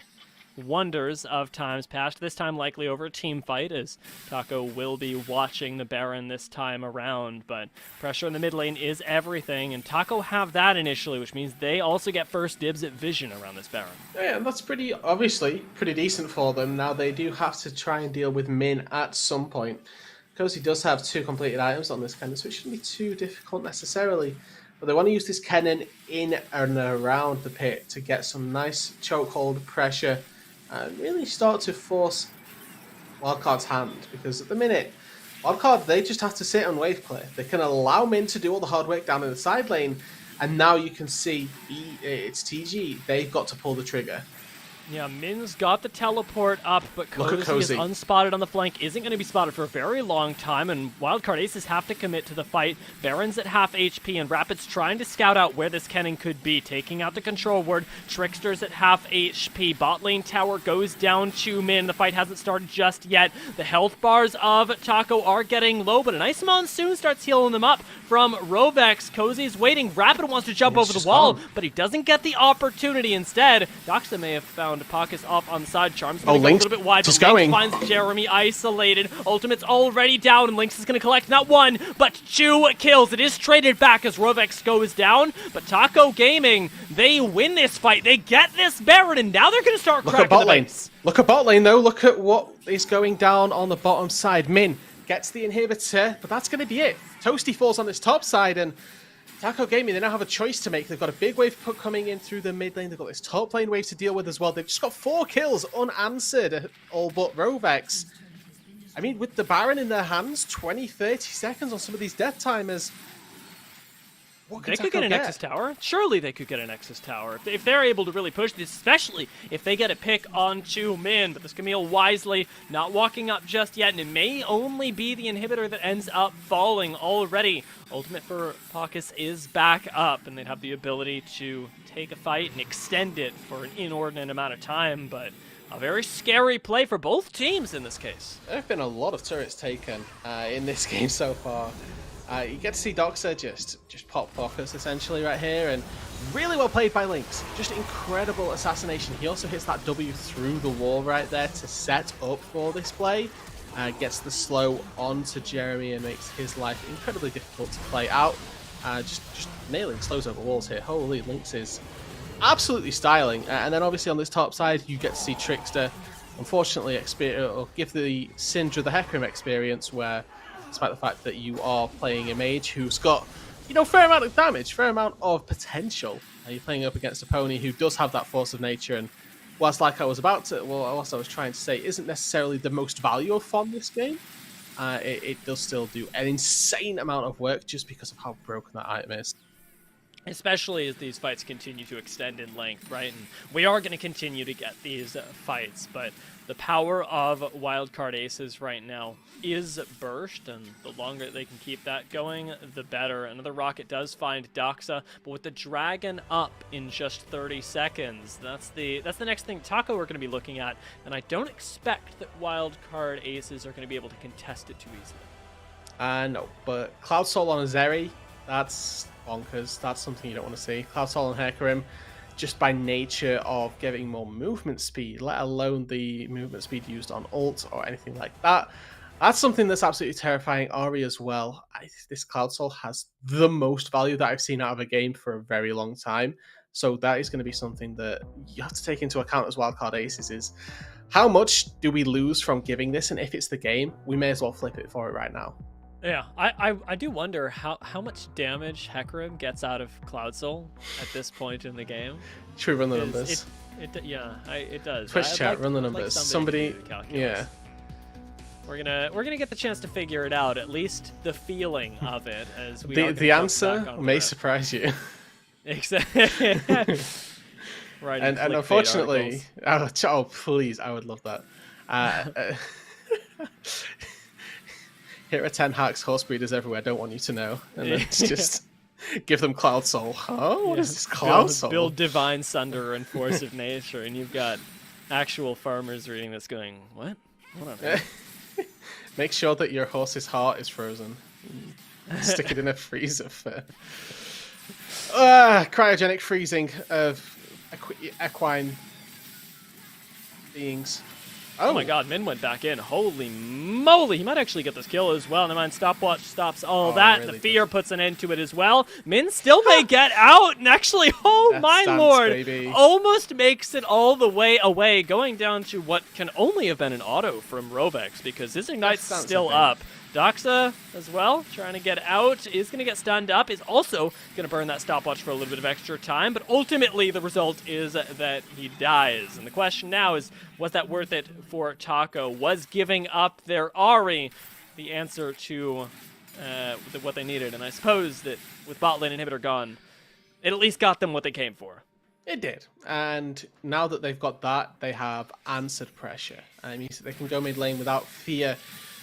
wonders of times past, this time likely over a team fight, as Taco will be watching the Baron this time around, but pressure in the mid lane is everything, and Taco have that initially, which means they also get first dibs at vision around this Baron. Yeah, and that's obviously pretty decent for them. Now they do have to try and deal with Min at some point. Cozy does have 2 completed items on this cannon, so it shouldn't be too difficult necessarily. But they want to use this cannon in and around the pit to get some nice chokehold pressure and really start to force Wildcard's hand. Because at the minute, Wildcard, they just have to sit on wave play. They can allow Min to do all the hard work down in the side lane, and now you can see it's TG. They've got to pull the trigger. Yeah, Min's got the teleport up, but Cozy is unspotted on the flank, isn't going to be spotted for a very long time, and Wildcard Aces have to commit to the fight. Baron's at half HP, and Rapid's trying to scout out where this cannon could be, taking out the control ward. Trickster's at half HP. Bot lane tower goes down to Min. The fight hasn't started just yet. The health bars of Taco are getting low, but a nice monsoon starts healing them up from Rovex. Cozy's waiting. Rapid wants to jump over the wall, but he doesn't get the opportunity. Instead, Doxa may have found Pockets off on the side. Charm's going to go a little bit wide, but Lynx finds Jeremy isolated. Ultimate's already down, and Lynx is going to collect not 1, but 2 kills. It is traded back as Rovex goes down, but Taco Gaming, they win this fight. They get this Baron, and now they're going to start cracking the base. Look at bot lane, though. Look at what is going down on the bottom side. Min gets the inhibitor, but that's going to be it. Toasty falls on this top side, and Taco Gaming, they now have a choice to make. They've got a big wave coming in through the mid lane. They've got this top lane wave to deal with as well. They've just got 4 kills unanswered, all but Rovex. I mean, with the Baron in their hands, 20, 30 seconds on some of these death timers. What can They could get Taco a Nexus Tower. Surely they could get a Nexus Tower. If they're able to really push this, especially if they get a pick onto Min. But this Camille wisely not walking up just yet, and it may only be the inhibitor that ends up falling already. Ultimate for Paucus is back up, and they'd have the ability to take a fight and extend it for an inordinate amount of time, but a very scary play for both teams in this case. There have been a lot of turrets taken in this game so far. You get to see Doxa just pop focus essentially right here, and really well played by Lynx. Just incredible assassination. He also hits that W through the wall right there to set up for this play. Gets the slow onto Jeremy and makes his life incredibly difficult to play out. Just nailing slows over walls here. Holy, Lynx is absolutely styling. And then obviously on this top side, you get to see Trickster, unfortunately, give the Syndra the Hecarim experience where, despite the fact that you are playing a mage who's got, fair amount of damage, fair amount of potential, and you're playing up against a pony who does have that force of nature, and whilst I was trying to say, isn't necessarily the most value of fun this game, it does still do an insane amount of work just because of how broken that item is. Especially as these fights continue to extend in length, right? And we are going to continue to get these fights, but the power of Wildcard Aces right now is burst, and the longer they can keep that going, the better. Another rocket does find Doxa, but with the dragon up in just 30 seconds, that's the next thing Taco we're going to be looking at, and I don't expect that Wildcard Aces are going to be able to contest it too easily. No, but Cloud Soul on a Zeri, that's bonkers. That's something you don't want to see. Cloud Soul and Hecarim, just by nature of getting more movement speed, let alone the movement speed used on ult or anything like that. That's something that's absolutely terrifying. Ari as well. This Cloud Soul has the most value that I've seen out of a game for a very long time. So that is going to be something that you have to take into account as Wildcard Aces is how much do we lose from giving this, and if it's the game, we may as well flip it for it right now. Yeah, I do wonder how much damage Hecarim gets out of Cloud Soul at this point in the game. Should we run the numbers? It does. Twitch chat, run the numbers. Somebody, yeah. We're gonna get the chance to figure it out, at least the feeling of it, as we. The answer may surprise you. Exactly. Right. And unfortunately, oh please, I would love that. Here are 10 hacks, horse breeders everywhere, don't want you to know. And then just give them Cloud Soul. Oh, what is this Cloud Soul? Build Divine Sunder and Force of Nature, and you've got actual farmers reading this going, what? What on Make sure that your horse's heart is frozen. Stick it in a freezer for... cryogenic freezing of equine beings. Oh my god, Min went back in. Holy moly, he might actually get this kill as well. Never mind, stopwatch stops all that. Really, the fear puts an end to it as well. Min still may get out, and actually, my lord, baby. Almost makes it all the way away, going down to what can only have been an auto from Rovex, because his Ignite's still up. Doxa as well, trying to get out, is going to get stunned up, is also going to burn that stopwatch for a little bit of extra time, but ultimately the result is that he dies. And the question now is, was that worth it for Taco? Was giving up their Ari the answer to what they needed? And I suppose that with bot lane inhibitor gone, it at least got them what they came for. It did. And now that they've got that, they have answered pressure. I mean, they can go mid lane without fear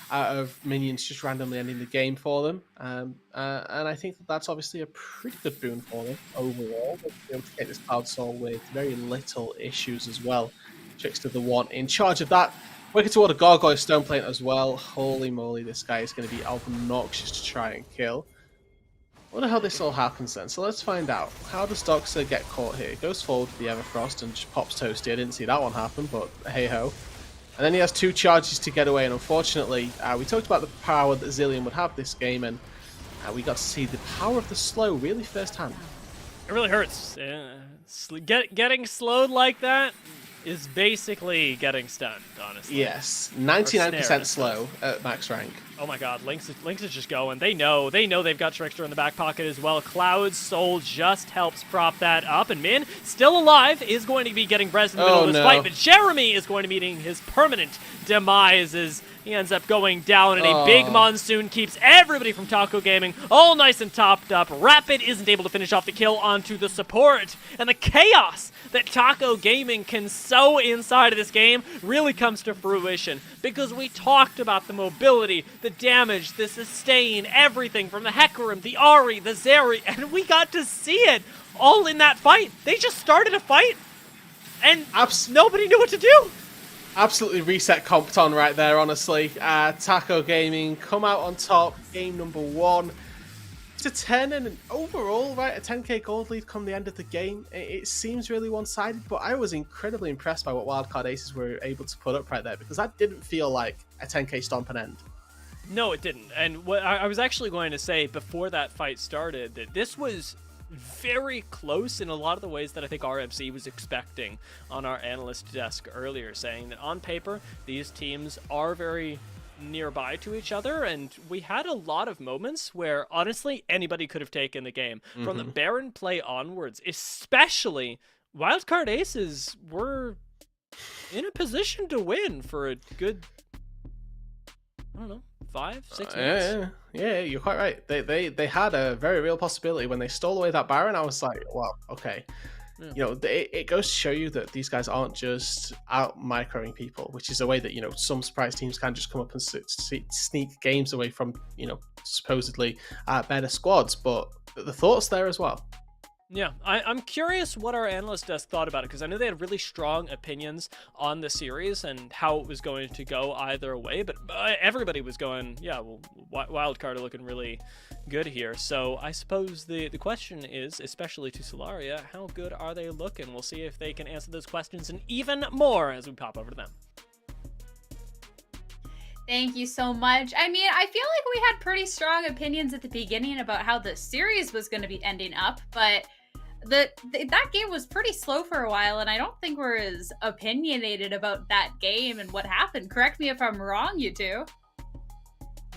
out of minions just randomly ending the game for them. And I think that's obviously a pretty good boon for them overall. They'll be able to get this Cloud Soul with very little issues as well. Trickster the one in charge of that. Working toward a Gargoyle Stone Plate as well. Holy moly, this guy is going to be obnoxious to try and kill. I wonder how this all happens then. So let's find out. How does Doxa get caught here? He goes forward with the Everfrost and just pops Toasty. I didn't see that one happen, but hey-ho. And then he has 2 charges to get away, and unfortunately, we talked about the power that Zilean would have this game, and we got to see the power of the slow really firsthand. It really hurts. Getting slowed like that is basically getting stunned, honestly. Yes, 99% slow at max rank. Oh my god, Lynx is just going. They know they've got Trickster in the back pocket as well. Cloud Soul just helps prop that up, and Min, still alive, is going to be getting res in the middle of this fight, but Jeremy is going to be meeting his permanent demise as He ends up going down, and a big monsoon keeps everybody from Taco Gaming all nice and topped up. Rapid isn't able to finish off the kill onto the support, and the chaos that Taco Gaming can sow inside of this game really comes to fruition, because we talked about the mobility, the damage, the sustain, everything from the Hecarim, the Ahri, the Zeri, and we got to see it all in that fight. They just started a fight, and nobody knew what to do. Absolutely reset Compton right there, honestly. Taco Gaming come out on top, game number 1 to 10, and overall, right, a 10k gold lead come the end of the game. It seems really one-sided, but I was incredibly impressed by what Wildcard Aces were able to put up right there, because that didn't feel like a 10k stomp and end. No, it didn't. And what I was actually going to say before that fight started, that this was very close in a lot of the ways that I think RMC was expecting on our analyst desk earlier, saying that on paper, these teams are very nearby to each other, and we had a lot of moments where honestly anybody could have taken the game. From the Baron play onwards, especially Wildcard Aces were in a position to win for a good, I don't know, 5-6 minutes. Yeah, you're quite right. They had a very real possibility when they stole away that Baron. I was like, wow, okay. Yeah. You know, it goes to show you that these guys aren't just out microing people, which is a way that, you know, some surprise teams can just come up and sneak games away from, you know, supposedly better squads. But the thoughts there as well. Yeah, I'm curious what our analyst desk thought about it, because I know they had really strong opinions on the series and how it was going to go either way, but everybody was going, yeah, well, Wildcard are looking really good here. So I suppose the question is, especially to Solaria, how good are they looking? We'll see if they can answer those questions and even more as we pop over to them. Thank you so much. I mean, I feel like we had pretty strong opinions at the beginning about how the series was going to be ending up, but that game was pretty slow for a while, and I don't think we're as opinionated about that game and what happened. Correct me if I'm wrong, you two.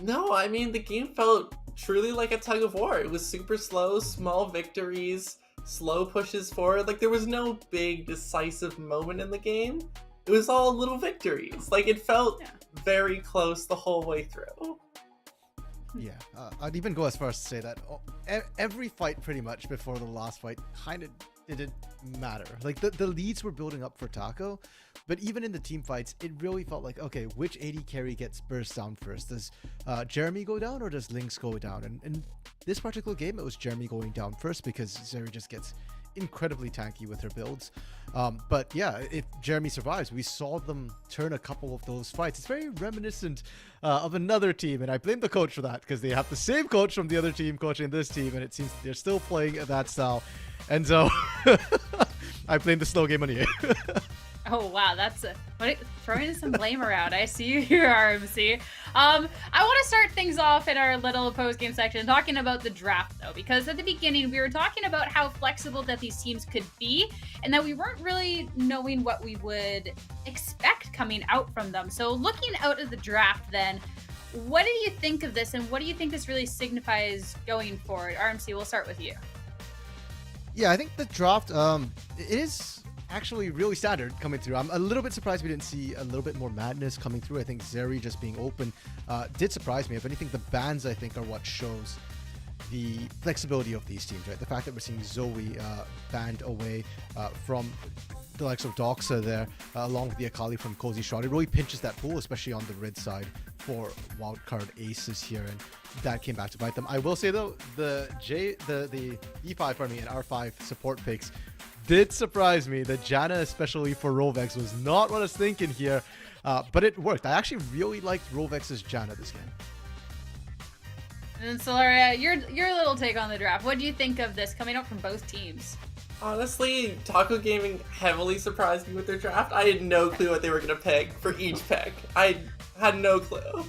No, I mean, the game felt truly like a tug of war. It was super slow, small victories, slow pushes forward. Like, there was no big decisive moment in the game. It was all little victories. Like, it felt very close the whole way through. Yeah, I'd even go as far as to say that every fight pretty much before the last fight kind of didn't matter. Like, the leads were building up for Taco, but even in the team fights, it really felt like, okay, which AD carry gets burst down first? Does Jeremy go down, or does Lynx go down? And in this particular game, it was Jeremy going down first, because Zeri just gets incredibly tanky with her builds. But yeah, if Jeremy survives, we saw them turn a couple of those fights. It's very reminiscent of another team, and I blame the coach for that, because they have the same coach from the other team coaching this team, and it seems they're still playing that style. And so I blame the slow game on you. Oh wow, that's throwing some blame around. I see you here, RMC. I want to start things off in our little post-game section talking about the draft, though, because at the beginning we were talking about how flexible that these teams could be, and that we weren't really knowing what we would expect coming out from them. So looking out at the draft, then, what do you think of this, and what do you think this really signifies going forward? RMC, we'll start with you. Yeah, I think the draft is actually really standard coming through. I'm a little bit surprised we didn't see a little bit more madness coming through. I think Zeri just being open did surprise me. If anything, the bans, I think, are what shows the flexibility of these teams, right? The fact that we're seeing Zoe banned away from the likes of Doxa there, along with the Akali from Cozy Shroud, it really pinches that pool, especially on the red side for Wildcard Aces here, and that came back to bite them. I will say though, the E5 for me and R5 support picks did surprise me. The Janna, especially for Rovex, was not what I was thinking here, but it worked. I actually really liked Rovex's Janna this game. And then Solaria, your little take on the draft. What do you think of this coming out from both teams? Honestly, Taco Gaming heavily surprised me with their draft. I had no clue what they were going to pick for each pick. I had no clue.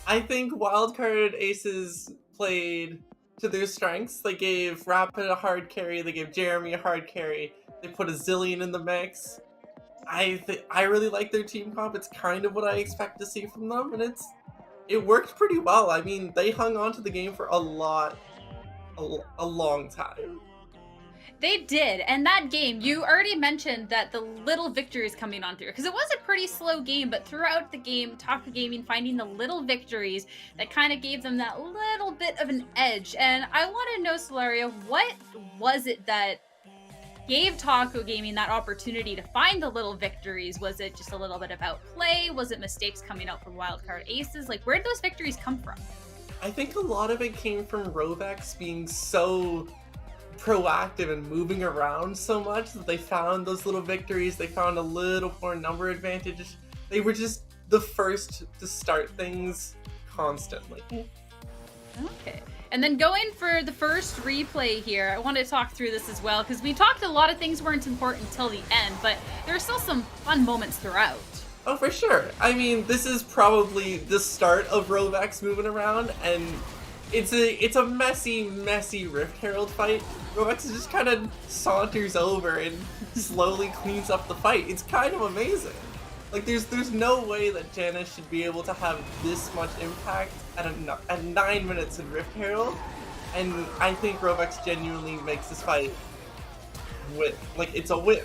I think Wildcard Aces played to their strengths. They gave Rapid a hard carry. They gave Jeremy a hard carry. They put a Zillion in the mix. I really like their team comp. It's kind of what I expect to see from them, and it worked pretty well. I mean, they hung on to the game for a long time. They did, and that game, you already mentioned that the little victories coming on through, because it was a pretty slow game, but throughout the game, Taco Gaming finding the little victories that kind of gave them that little bit of an edge. And I want to know, Solaria, what was it that gave Taco Gaming that opportunity to find the little victories? Was it just a little bit of outplay? Was it mistakes coming out from Wildcard Aces? Like, where did those victories come from? I think a lot of it came from Rovex being so proactive and moving around so much that they found those little victories. They found a little more number advantage. They were just the first to start things constantly. Okay. And then going for the first replay here, I want to talk through this as well, because we talked a lot of things weren't important until the end, but there are still some fun moments throughout. Oh, for sure. I mean, this is probably the start of Rovex moving around, and it's a messy Rift Herald fight. Rovex just kind of saunters over and slowly cleans up the fight. It's kind of amazing. Like, there's no way that Janice should be able to have this much impact at 9 minutes in Rift Herald, and I think Rovex genuinely makes this fight it's a win.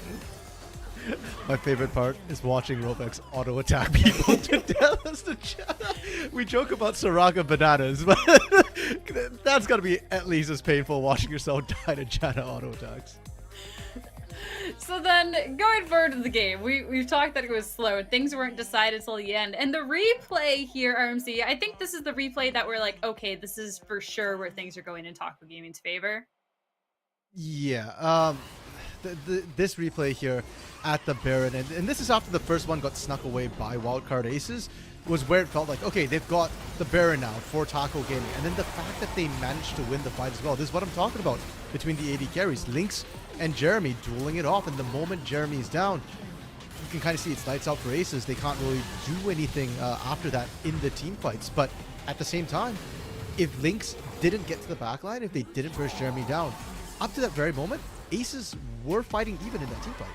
My favorite part is watching Rovex auto attack people to death as the chat. We joke about Soraka bananas, but that's gotta be at least as painful watching yourself die to Janna auto attacks. So then, going forward to the game, we've talked that it was slow and things weren't decided till the end. And the replay here, RMC, I think this is the replay that we're like, okay, this is for sure where things are going in Taco Gaming's favor. Yeah, this replay here at the Baron, and this is after the first one got snuck away by Wildcard Aces, was where it felt like, okay, they've got the Baron now for Taco Gaming. And then the fact that they managed to win the fight as well. This is what I'm talking about between the AD carries. Lynx and Jeremy dueling it off, and the moment Jeremy is down, you can kind of see it's lights out for Aces. They can't really do anything after that in the team fights. But at the same time, if Lynx didn't get to the backline, if they didn't burst Jeremy down, up to that very moment, Aces were fighting even in that team fight.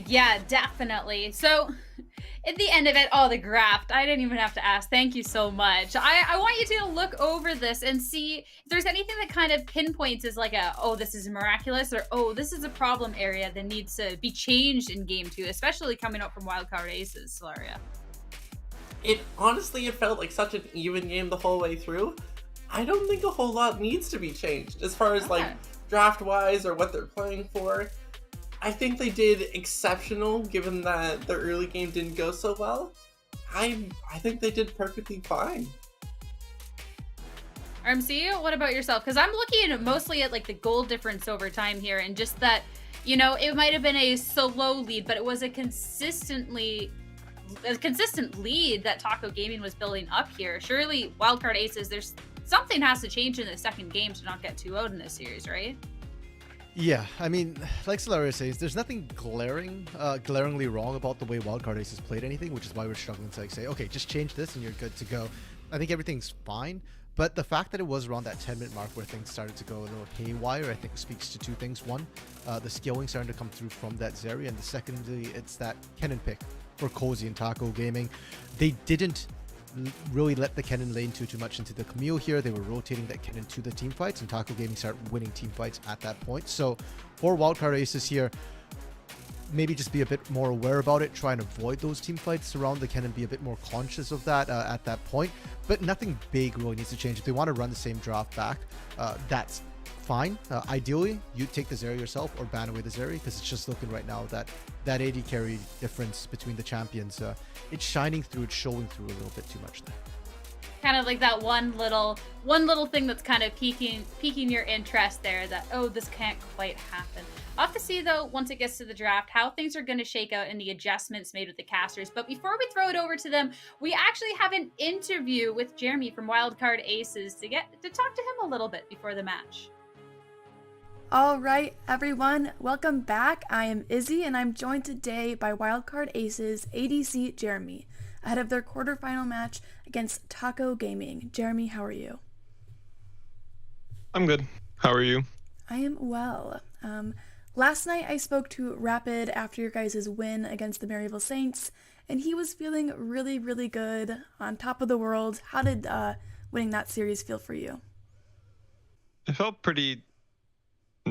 Yeah, definitely. So, at the end of it, the graft, I didn't even have to ask. Thank you so much. I want you to look over this and see if there's anything that kind of pinpoints as like this is miraculous, or this is a problem area that needs to be changed in game 2, especially coming up from Wildcard Aces, Solaria. It felt like such an even game the whole way through. I don't think a whole lot needs to be changed as far as draft-wise or what they're playing for. I think they did exceptional given that the early game didn't go so well. I think they did perfectly fine. RMC, what about yourself? Because I'm looking mostly at like the goal difference over time here, and just that, it might have been a slow lead, but it was a consistent lead that Taco Gaming was building up here. Surely Wildcard Aces, there's something has to change in the second game to not get 2-0 in this series, right? Yeah, I mean, like Solaria says, there's nothing glaringly wrong about the way Wildcard Aces played anything, which is why we're struggling to say, okay, just change this and you're good to go. I think everything's fine, but the fact that it was around that 10-minute mark where things started to go a little haywire, I think speaks to two things. One, the skilling starting to come through from that Zeri, and the secondly, it's that Kennen pick for Cozy and Taco Gaming. They didn't really let the Kennen lane too much into the Camille here. They were rotating that Kennen to the team fights, and Taco Gaming started winning team fights at that point. So for Wildcard Aces here, maybe just be a bit more aware about it, try and avoid those team fights around the Kennen, be a bit more conscious of that at that point. But nothing big really needs to change. If they want to run the same draft back, that's fine. Ideally, you take the Zeri yourself or ban away the Zeri, because it's just looking right now that AD carry difference between the champions, it's shining through, it's showing through a little bit too much there. Kind of like that one little thing that's kind of piquing your interest there, that, this can't quite happen. I'll have to see, though, once it gets to the draft, how things are going to shake out and the adjustments made with the casters. But before we throw it over to them, we actually have an interview with Jeremy from Wildcard Aces to talk to him a little bit before the match. All right, everyone, welcome back. I am Izzy, and I'm joined today by Wildcard Aces ADC Jeremy, ahead of their quarterfinal match against Taco Gaming. Jeremy, how are you? I'm good. How are you? I am well. Last night I spoke to Rapid after your guys' win against the Maryville Saints, and he was feeling really, really good, on top of the world. How did winning that series feel for you? It felt pretty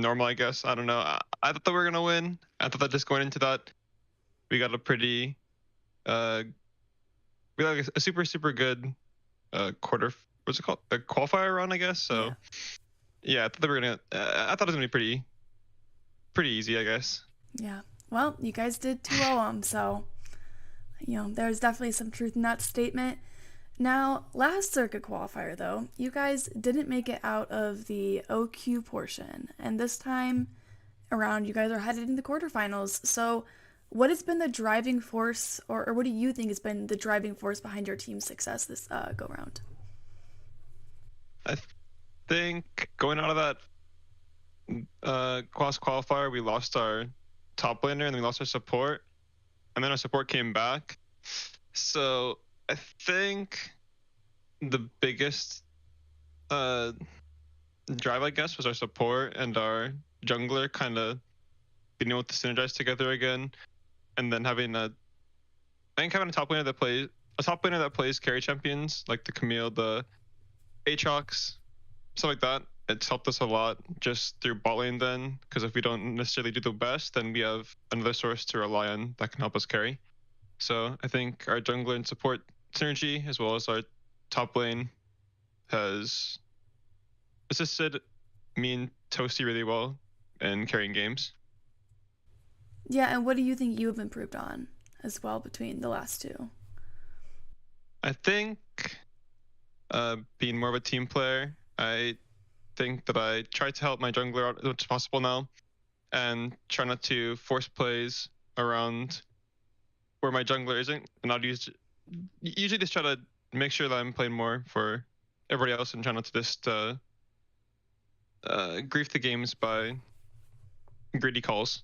normal, I guess. I don't know. I thought that we were gonna win. I thought that just going into that, we got a pretty, we got a super good what's it called? A qualifier run, I guess. So yeah, I thought that we were gonna. I thought it was gonna be pretty easy, I guess. Yeah. Well, you guys did 2-0 them, so there's definitely some truth in that statement. Now, last circuit qualifier, though, you guys didn't make it out of the OQ portion, and this time around, you guys are headed into the quarterfinals. So, what has been the driving force, or what do you think has been the driving force behind your team's success this go round? I think going out of that qualifier, we lost our top laner and then we lost our support, and then our support came back. So I think the biggest drive, I guess, was our support and our jungler kind of being able to synergize together again, and then having a top laner that plays carry champions like the Camille, the Aatrox, stuff like that. It's helped us a lot just through bot lane then, because if we don't necessarily do the best, then we have another source to rely on that can help us carry. So I think our jungler and support synergy, as well as our top lane, has assisted me and Toasty really well in carrying games. Yeah, and what do you think you have improved on as well between the last two? I think being more of a team player. I think that I try to help my jungler out as much as possible now, and try not to force plays around where my jungler isn't, and I'll usually just try to make sure that I'm playing more for everybody else and try not to just grief the games by greedy calls.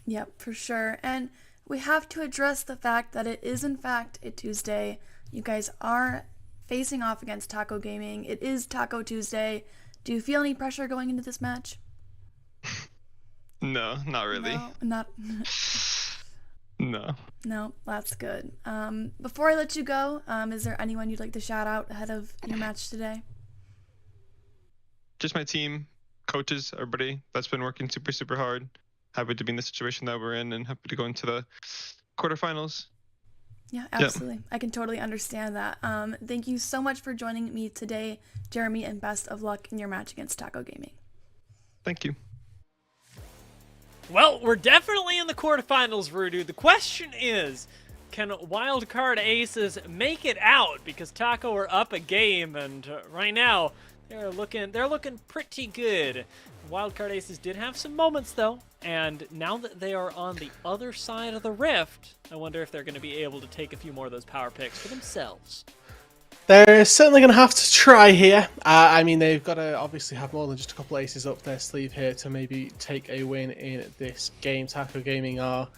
Yep, for sure. And we have to address the fact that it is in fact a Tuesday. You guys are facing off against Taco Gaming. It is Taco Tuesday. Do you feel any pressure going into this match? No, not really. No, No, that's good. Before I let you go, is there anyone you'd like to shout out ahead of your match today? Just my team, coaches, everybody that's been working super hard. Happy to be in the situation that we're in and happy to go into the quarterfinals. Yeah, absolutely. I can totally understand that. Thank you so much for joining me today, Jeremy, and best of luck in your match against Taco Gaming. Thank you. Well, we're definitely in the quarterfinals, Rudu. The question is, can Wildcard Aces make it out? Because Taco are up a game, and right now they're looking pretty good. Wildcard Aces did have some moments though, and now that they are on the other side of the rift, I wonder if they're going to be able to take a few more of those power picks for themselves. They're certainly going to have to try here. I mean, they've got to obviously have more than just a couple aces up their sleeve here to maybe take a win in this game. Taco Gaming are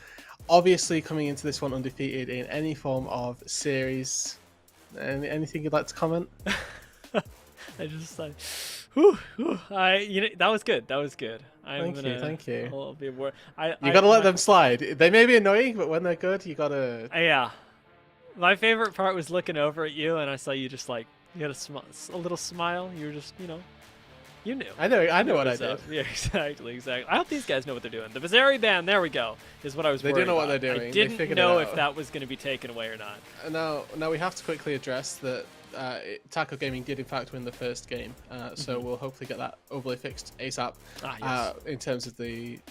obviously coming into this one undefeated in any form of series. Anything you'd like to comment? I just like, that was good. That was good. Thank you. A little bit more. You gotta let them slide. They may be annoying, but when they're good, you gotta. Yeah. My favorite part was looking over at you, and I saw you just like you had a little smile. You were just, you knew. I know what I did. Yeah, exactly. I hope these guys know what they're doing. The Vizzeri ban, there we go, is what I was worried They do know about. what they're doing. I didn't know if that was going to be taken away or not. Now we have to quickly address that Taco Gaming did in fact win the first game, so we'll hopefully get that overlay fixed ASAP. In terms of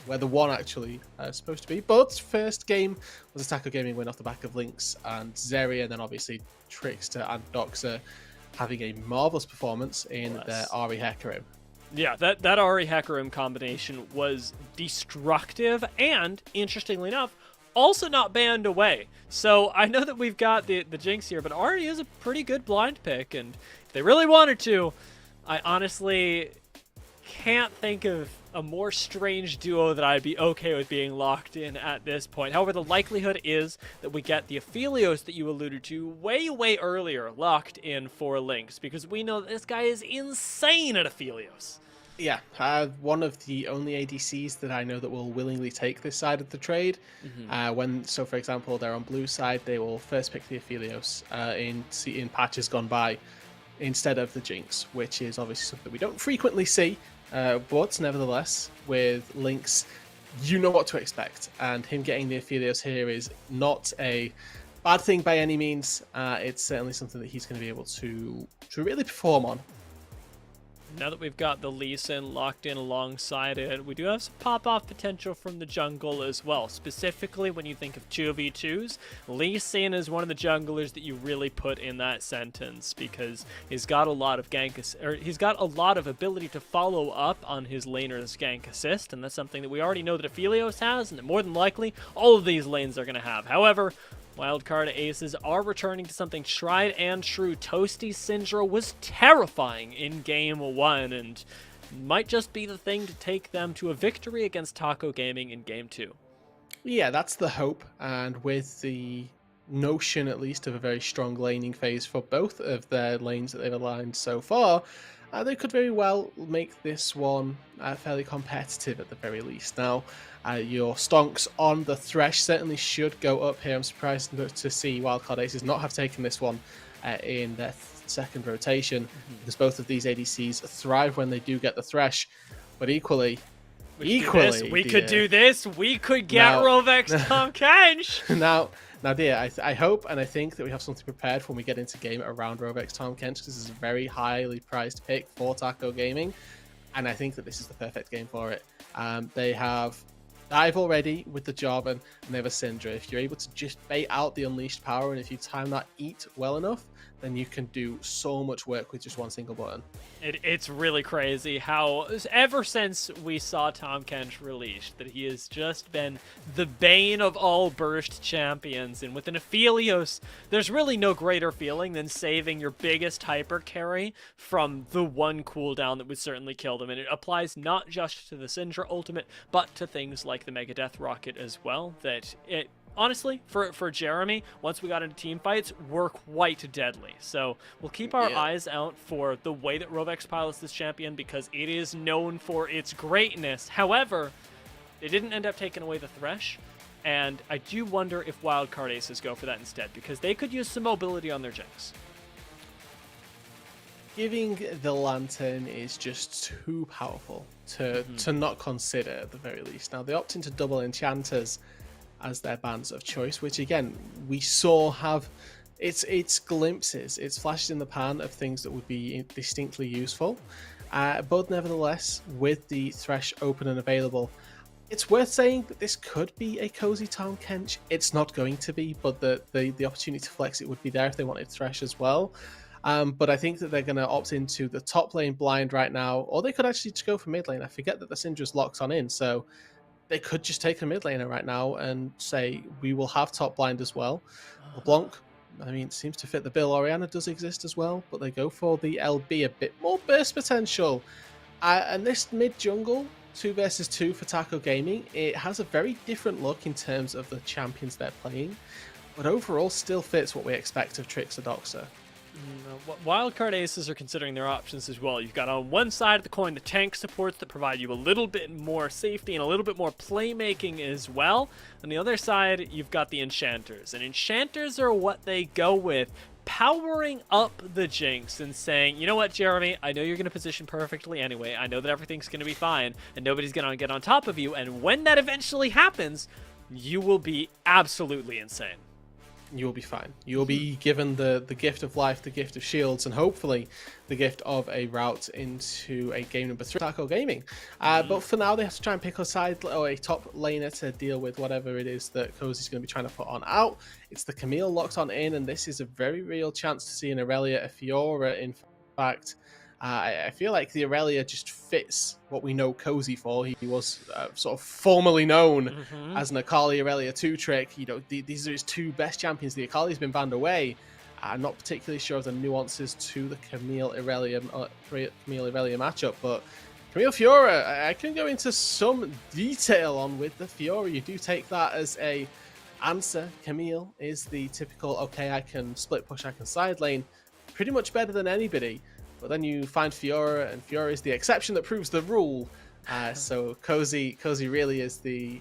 where the one actually is supposed to be. But first game was a Taco Gaming win off the back of Lynx and Zeri, and then obviously Trickster and Doxer having a marvelous performance in their Ari Hecarim. Yeah, that Ari Hecarim combination was destructive, and interestingly enough, also not banned away. So I know that we've got the Jinx here, but Ari is a pretty good blind pick, and if they really wanted to, I honestly can't think of a more strange duo that I'd be okay with being locked in at this point. However, the likelihood is that we get the Aphelios that you alluded to way earlier locked in for Lynx, because we know that this guy is insane at Aphelios. Yeah, one of the only ADCs that I know that will willingly take this side of the trade. So for example, they're on blue side, they will first pick the Aphelios in patches gone by instead of the Jinx, which is obviously something we don't frequently see. But nevertheless, with Lynx, you know what to expect. And him getting the Aphelios here is not a bad thing by any means. It's certainly something that he's going to be able to really perform on. Now that we've got the Lee Sin locked in alongside it, we do have some pop-off potential from the jungle as well. Specifically, when you think of 2v2s, Lee Sin is one of the junglers that you really put in that sentence because he's got a lot of he's got a lot of ability to follow up on his laner's gank assist, and that's something that we already know that Aphelios has, and that more than likely all of these lanes are going to have. However, Wildcard Aces are returning to something tried and true. Toasty Syndra was terrifying in Game 1 and might just be the thing to take them to a victory against Taco Gaming in Game 2. Yeah, that's the hope, and with the notion at least of a very strong laning phase for both of their lanes that they've aligned so far, they could very well make this one fairly competitive at the very least. Now, your stonks on the Thresh certainly should go up here. I'm surprised to see Wildcard Aces not have taken this one in their second rotation, because both of these ADCs thrive when they do get the Thresh, but equally, we could do this. We could get Rovek's Tahm Kench. Now, dear, I hope and I think that we have something prepared for when we get into game around Rovek's Tahm Kench. This is a very highly priced pick for Taco Gaming, and I think that this is the perfect game for it. They have Dive already with the job, and they have a Syndra. If you're able to just bait out the unleashed power, and if you time that eat well enough, then you can do so much work with just one single button. It's really crazy how, ever since we saw Tahm Kench released, that he has just been the bane of all burst champions. And with an Aphelios, there's really no greater feeling than saving your biggest hyper carry from the one cooldown that would certainly kill them. And it applies not just to the Syndra ultimate, but to things like the Mega Death Rocket as well, that it honestly, for Jeremy, once we got into team fights, were quite deadly. So we'll keep our eyes out for the way that Rovek's pilots this champion, because it is known for its greatness. However, they didn't end up taking away the Thresh, and I do wonder if Wildcard Aces go for that instead, because they could use some mobility on their Jinx. Giving the Lantern is just too powerful to not consider at the very least. Now, they opt into double Enchanters as their bands of choice, which again we saw have its glimpses, its flashes in the pan of things that would be distinctly useful, but nevertheless, with the Thresh open and available, it's worth saying that this could be a cozy Tahm Kench. It's not going to be, but the opportunity to flex it would be there if they wanted Thresh as well. But I think that they're going to opt into the top lane blind right now, or they could actually just go for mid lane. I forget that the Syndra's locked on in, so they could just take a mid laner right now and say, we will have top blind as well. LeBlanc, I mean, seems to fit the bill. Orianna does exist as well, but they go for the LB, a bit more burst potential. And this mid jungle, 2 versus 2 for Taco Gaming, it has a very different look in terms of the champions they're playing, but overall still fits what we expect of Trixie Doxa. Wildcard Aces are considering their options as well. You've got on one side of the coin the tank supports that provide you a little bit more safety and a little bit more playmaking as well. On the other side, you've got the Enchanters. And Enchanters are what they go with, powering up the Jinx and saying, you know what, Jeremy, I know you're going to position perfectly anyway. I know that everything's going to be fine and nobody's going to get on top of you. And when that eventually happens, you will be absolutely insane. You'll be fine. You'll be given the gift of life, the gift of shields, and hopefully the gift of a route into a game number 3 Taco Gaming. But for now, they have to try and pick a side or a top laner to deal with whatever it is that Cozy's going to be trying to put on out. It's the Camille locked on in, and this is a very real chance to see an Irelia, a Fiora, in fact. I feel like the Irelia just fits what we know Cozy for. He was sort of formerly known as an Akali Irelia 2 trick. You know, these are his 2 best champions. The Akali's been banned away. I'm not particularly sure of the nuances to the Camille Irelia matchup, but Camille Fiora, I can go into some detail on with the Fiora. You do take that as a answer. Camille is the typical, okay, I can split push, I can side lane, pretty much better than anybody. But then you find Fiora, and Fiora is the exception that proves the rule. So Cozy really is the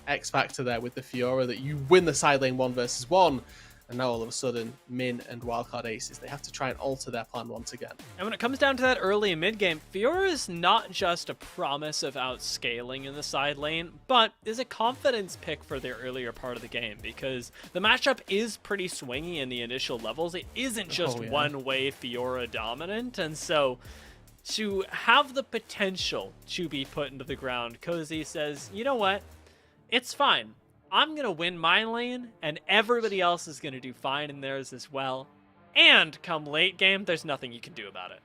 X factor there with the Fiora, that you win the side lane 1 versus 1. And now all of a sudden, Min and Wildcard Aces, they have to try and alter their plan once again. And when it comes down to that early and mid game, Fiora is not just a promise of outscaling in the side lane, but is a confidence pick for the earlier part of the game, because the matchup is pretty swingy in the initial levels. It isn't just one-way Fiora dominant, and so to have the potential to be put into the ground, Cozy says, you know what? It's fine. I'm going to win my lane, and everybody else is going to do fine in theirs as well. And come late game, there's nothing you can do about it.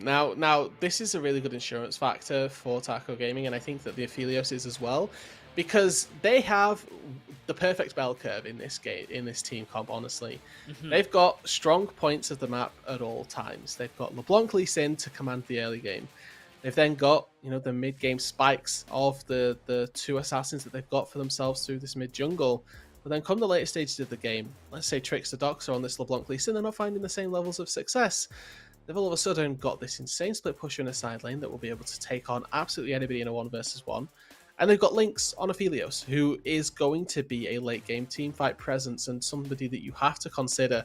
Now, this is a really good insurance factor for Taco Gaming, and I think that the Aphelios is as well, because they have the perfect bell curve in this game, in this team comp, honestly. They've got strong points of the map at all times. They've got LeBlanc Lee Sin to command the early game. They've then got, the mid-game spikes of the two assassins that they've got for themselves through this mid-jungle. But then come the later stages of the game, let's say Trickster Docs are on this LeBlanc Lee Sin, they're not finding the same levels of success. They've all of a sudden got this insane split pusher in a side lane that will be able to take on absolutely anybody in a 1v1. And they've got Lynx on Aphelios, who is going to be a late-game teamfight presence and somebody that you have to consider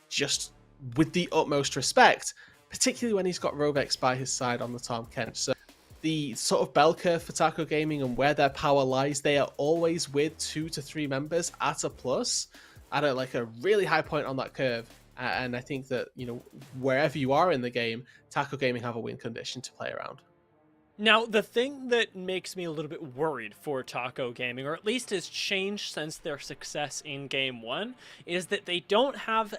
just with the utmost respect, particularly when he's got Rovex by his side on the Tom Kench. So the sort of bell curve for Taco Gaming and where their power lies, they are always with 2 to 3 members at a plus, at a really high point on that curve. And I think that, wherever you are in the game, Taco Gaming have a win condition to play around. Now, the thing that makes me a little bit worried for Taco Gaming, or at least has changed since their success in Game 1, is that they don't have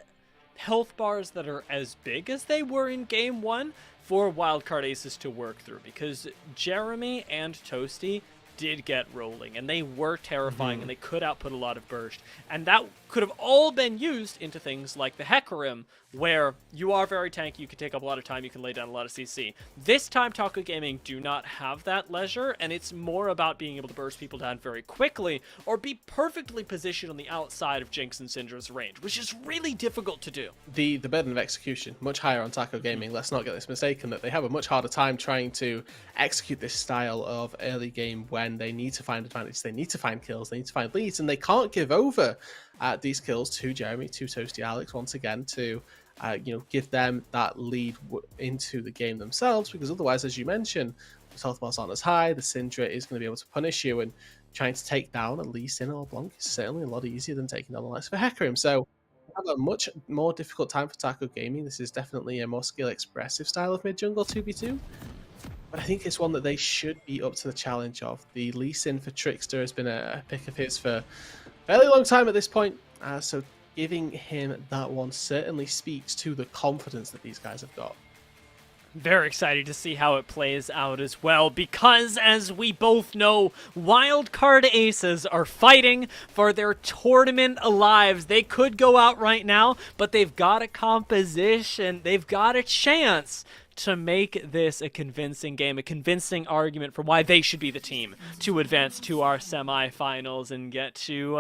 health bars that are as big as they were in Game 1 for Wildcard Aces to work through, because Jeremy and Toasty did get rolling, and they were terrifying, and they could output a lot of burst, and that could have all been used into things like the Hecarim, where you are very tanky, you can take up a lot of time, you can lay down a lot of CC. This time, Taco Gaming do not have that leisure, and it's more about being able to burst people down very quickly, or be perfectly positioned on the outside of Jinx and Syndra's range, which is really difficult to do. The burden of execution, much higher on Taco Gaming. Let's not get this mistaken, that they have a much harder time trying to execute this style of early game when they need to find advantage, they need to find kills, they need to find leads, and they can't give over these kills to Jeremy, to Toasty Alex, once again, to give them that lead into the game themselves, because otherwise, as you mentioned, the health bars aren't as high, the Syndra is going to be able to punish you, and trying to take down at least in or Blanc is certainly a lot easier than taking down the likes of a Hecarim. So have a much more difficult time for Taco Gaming. This is definitely a more skill expressive style of mid-jungle 2v2. But I think it's one that they should be up to the challenge of. The Lee Sin for Trickster has been a pick of his for a fairly long time at this point. So giving him that one certainly speaks to the confidence that these guys have got. Very excited to see how it plays out as well, because as we both know, Wildcard Aces are fighting for their tournament lives. They could go out right now, but they've got a composition, they've got a chance to make this a convincing game, a convincing argument for why they should be the team to advance to our semifinals and get to,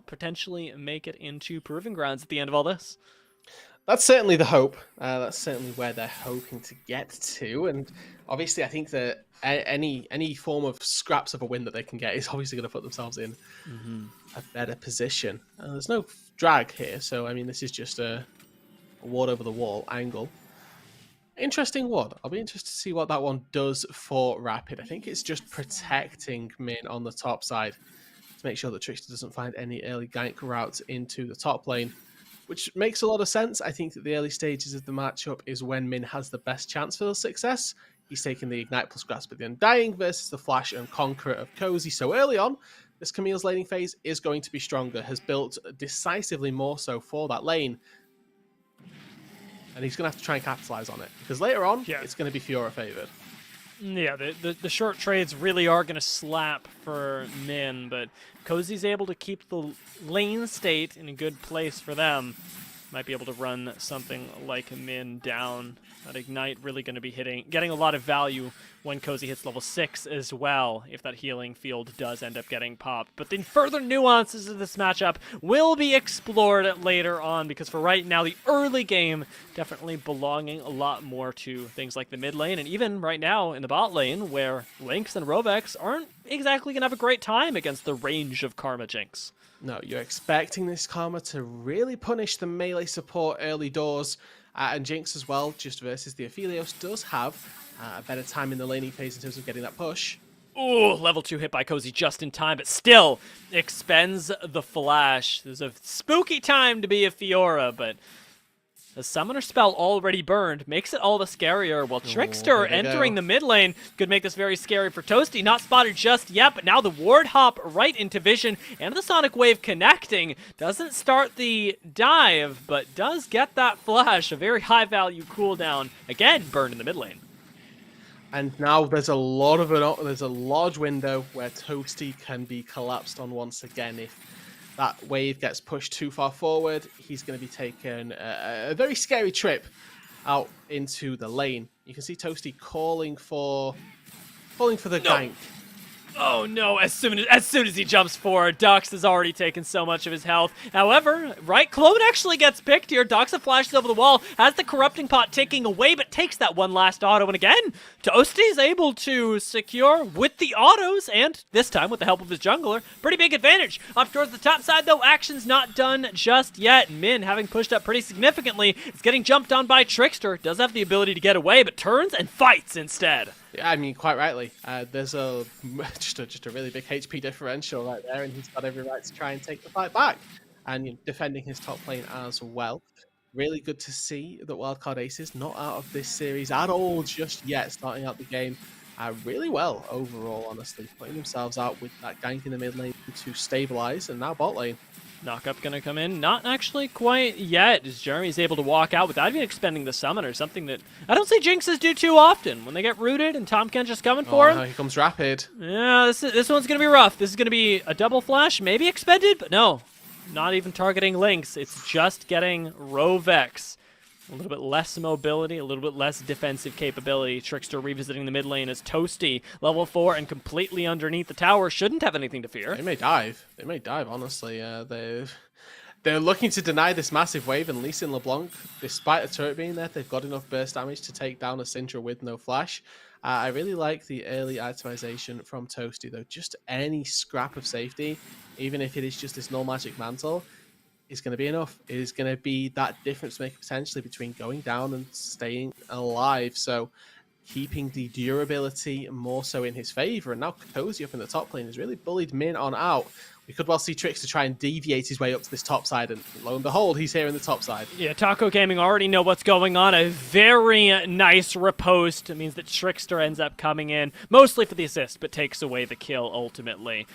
potentially make it into Proving Grounds at the end of all this. That's certainly the hope. That's certainly where they're hoping to get to. And obviously, I think that any form of scraps of a win that they can get is obviously going to put themselves in a better position. There's no drag here, so I mean, this is just a ward over the wall angle. Interesting ward. I'll be interested to see what that one does for Rapid. I think it's just protecting Min on the top side to make sure that Trickster doesn't find any early gank routes into the top lane, which makes a lot of sense. I think that the early stages of the matchup is when Min has the best chance for success. He's taking the Ignite plus Grasp of the Undying versus the Flash and Conqueror of Cozy. So early on, this Camille's laning phase is going to be stronger, has built decisively more so for that lane. And he's going to have to try and capitalize on it, because later on, it's going to be Fiora favored. Yeah, the short trades really are going to slap for Min, but Cozy's able to keep the lane state in a good place for them. Might be able to run something like Min down. That Ignite really going to be getting a lot of value when Cozy hits level 6 as well, if that healing field does end up getting popped. But the further nuances of this matchup will be explored later on, because for right now, the early game definitely belonging a lot more to things like the mid lane, and even right now in the bot lane, where Lynx and Rovex aren't exactly going to have a great time against the range of Karma Jinx. No, you're expecting this Karma to really punish the melee support early doors, and Jinx as well, just versus the Aphelios, does have a better time in the laning phase in terms of getting that push. Ooh, level 2 hit by Cozy just in time, but still expends the flash. There's a spooky time to be a Fiora, but the summoner spell already burned makes it all the scarier, while Trickster entering the mid lane could make this very scary for Toasty. Not spotted just yet, but now the ward hop right into vision, and the Sonic Wave connecting. Doesn't start the dive, but does get that flash, a very high value cooldown. Again, burned in the mid lane. And now there's a large window where Toasty can be collapsed on once again. If that wave gets pushed too far forward, he's going to be taking a very scary trip out into the lane. You can see Toasty calling for the gank. Oh no, as soon as he jumps forward, Dux has already taken so much of his health. However, right, Clone actually gets picked here. Doxa flashes over the wall, has the corrupting pot ticking away, but takes that one last auto. And again, Toasty's able to secure with the autos, and this time with the help of his jungler, pretty big advantage. Up towards the top side though, action's not done just yet. Min, having pushed up pretty significantly, is getting jumped on by Trickster. Does have the ability to get away, but turns and fights instead. Yeah, I mean, quite rightly. There's just a really big HP differential right there, and he's got every right to try and take the fight back. And defending his top lane as well. Really good to see that Wildcard Aces not out of this series at all just yet, starting out the game really well overall, honestly. Putting themselves out with that gank in the mid lane to stabilize, and now bot lane. Knockup gonna come in, not actually quite yet, as Jeremy's able to walk out without even expending the summoner, something that I don't see Jinxes do too often. When they get rooted and Tom Kent just coming for him. No, here comes Rapid. Yeah, this one's gonna be rough. This is gonna be a double flash, maybe expended, but no. Not even targeting Lynx, it's just getting Rovex. A little bit less mobility, a little bit less defensive capability. Trickster revisiting the mid lane as Toasty, level 4 and completely underneath the tower. Shouldn't have anything to fear. They may dive. They may dive, honestly. They're looking to deny this massive wave, and Lee Sin LeBlanc, despite the turret being there, they've got enough burst damage to take down a Syndra with no flash. I really like the early itemization from Toasty, though. Just any scrap of safety, even if it is just this null magic mantle, is going to be enough. It is going to be that difference maker potentially between going down and staying alive. So keeping the durability more so in his favor. And now Cozy up in the top lane has really bullied Min on out. We could well see Trickster try and deviate his way up to this top side, and lo and behold, he's here in the top side. Yeah, Taco Gaming already know what's going on. A very nice riposte. It means that Trickster ends up coming in, mostly for the assist, but takes away the kill ultimately.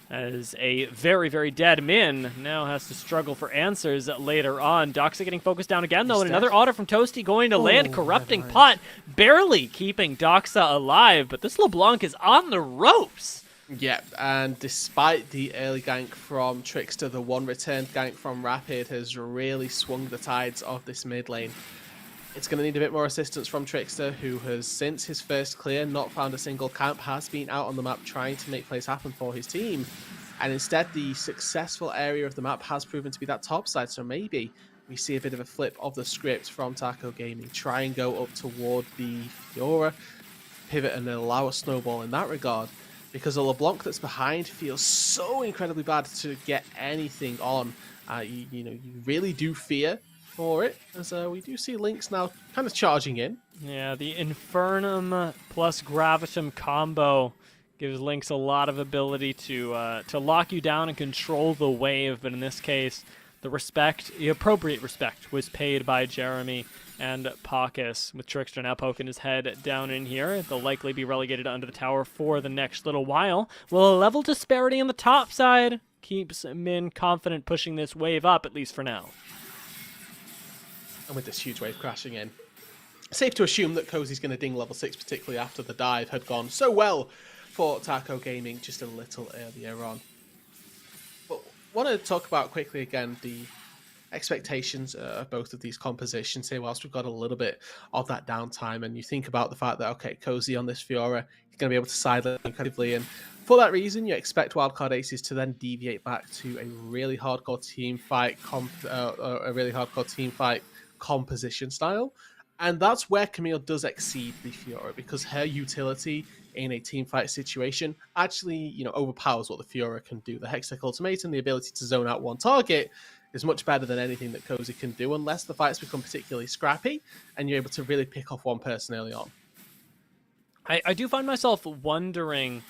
As a very, very dead Min now has to struggle for answers later on. Doxa getting focused down again, though, and another auto from Toasty going to land. Corrupting pot, barely keeping Doxa alive, but this LeBlanc is on the ropes. Yeah, and despite the early gank from Trickster, the one returned gank from Rapid has really swung the tides of this mid lane. It's going to need a bit more assistance from Trickster, who has, since his first clear, not found a single camp, has been out on the map trying to make plays happen for his team. And instead, the successful area of the map has proven to be that top side, so maybe we see a bit of a flip of the script from Taco Gaming. Try and go up toward the Fiora, pivot and allow a snowball in that regard. Because a LeBlanc that's behind feels so incredibly bad to get anything on. You really do fear for it, as we do see Lynx now kind of charging in. Yeah, the Infernum plus Gravitum combo gives Lynx a lot of ability to lock you down and control the wave, but in this case, the appropriate respect was paid by Jeremy and Pacus, with Trickster now poking his head down in here. They'll likely be relegated under the tower for the next little while. Well, a level disparity on the top side keeps Min confident pushing this wave up, at least for now. And with this huge wave crashing in, safe to assume that Cozy's going to ding level 6, particularly after the dive had gone so well for Taco Gaming just a little earlier on. But want to talk about quickly again the expectations of both of these compositions here whilst we've got a little bit of that downtime. And you think about the fact that, okay, Cozy on this Fiora, he's going to be able to sideline incredibly. And for that reason, you expect Wildcard Aces to then deviate back to a really hardcore team fight, composition style. And that's where Camille does exceed the Fiora, because her utility in a team fight situation actually, overpowers what the Fiora can do. The Hextech Ultimatum, the ability to zone out one target, is much better than anything that Cozy can do, unless the fights become particularly scrappy and you're able to really pick off one person early on. I do find myself wondering,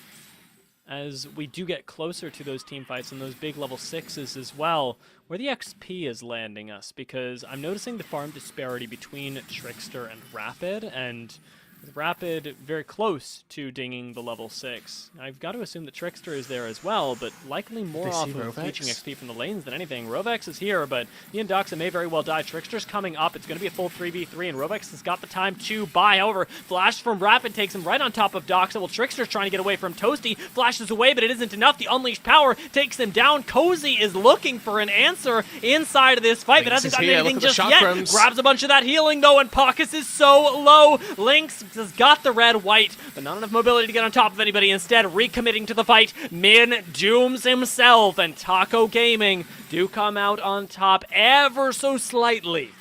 as we do get closer to those team fights and those big level 6s as well, where the XP is landing us, because I'm noticing the farm disparity between Trickster and Rapid, and with Rapid very close to dinging the level 6. I've got to assume that Trickster is there as well, but likely more off of reaching XP from the lanes than anything. Rovex is here, but he and Doxa may very well die. Trickster's coming up. It's going to be a full 3v3, and Rovex has got the time to buy. However, Flash from Rapid takes him right on top of Doxa. Well, Trickster's trying to get away from Toasty. Flashes away, but it isn't enough. The Unleashed Power takes him down. Cozy is looking for an answer inside of this fight, but hasn't gotten anything just yet. Grabs a bunch of that healing, though, and Pockets is so low. Lynx has got the red-white, but not enough mobility to get on top of anybody. Instead, recommitting to the fight, Min dooms himself, and Taco Gaming do come out on top ever so slightly.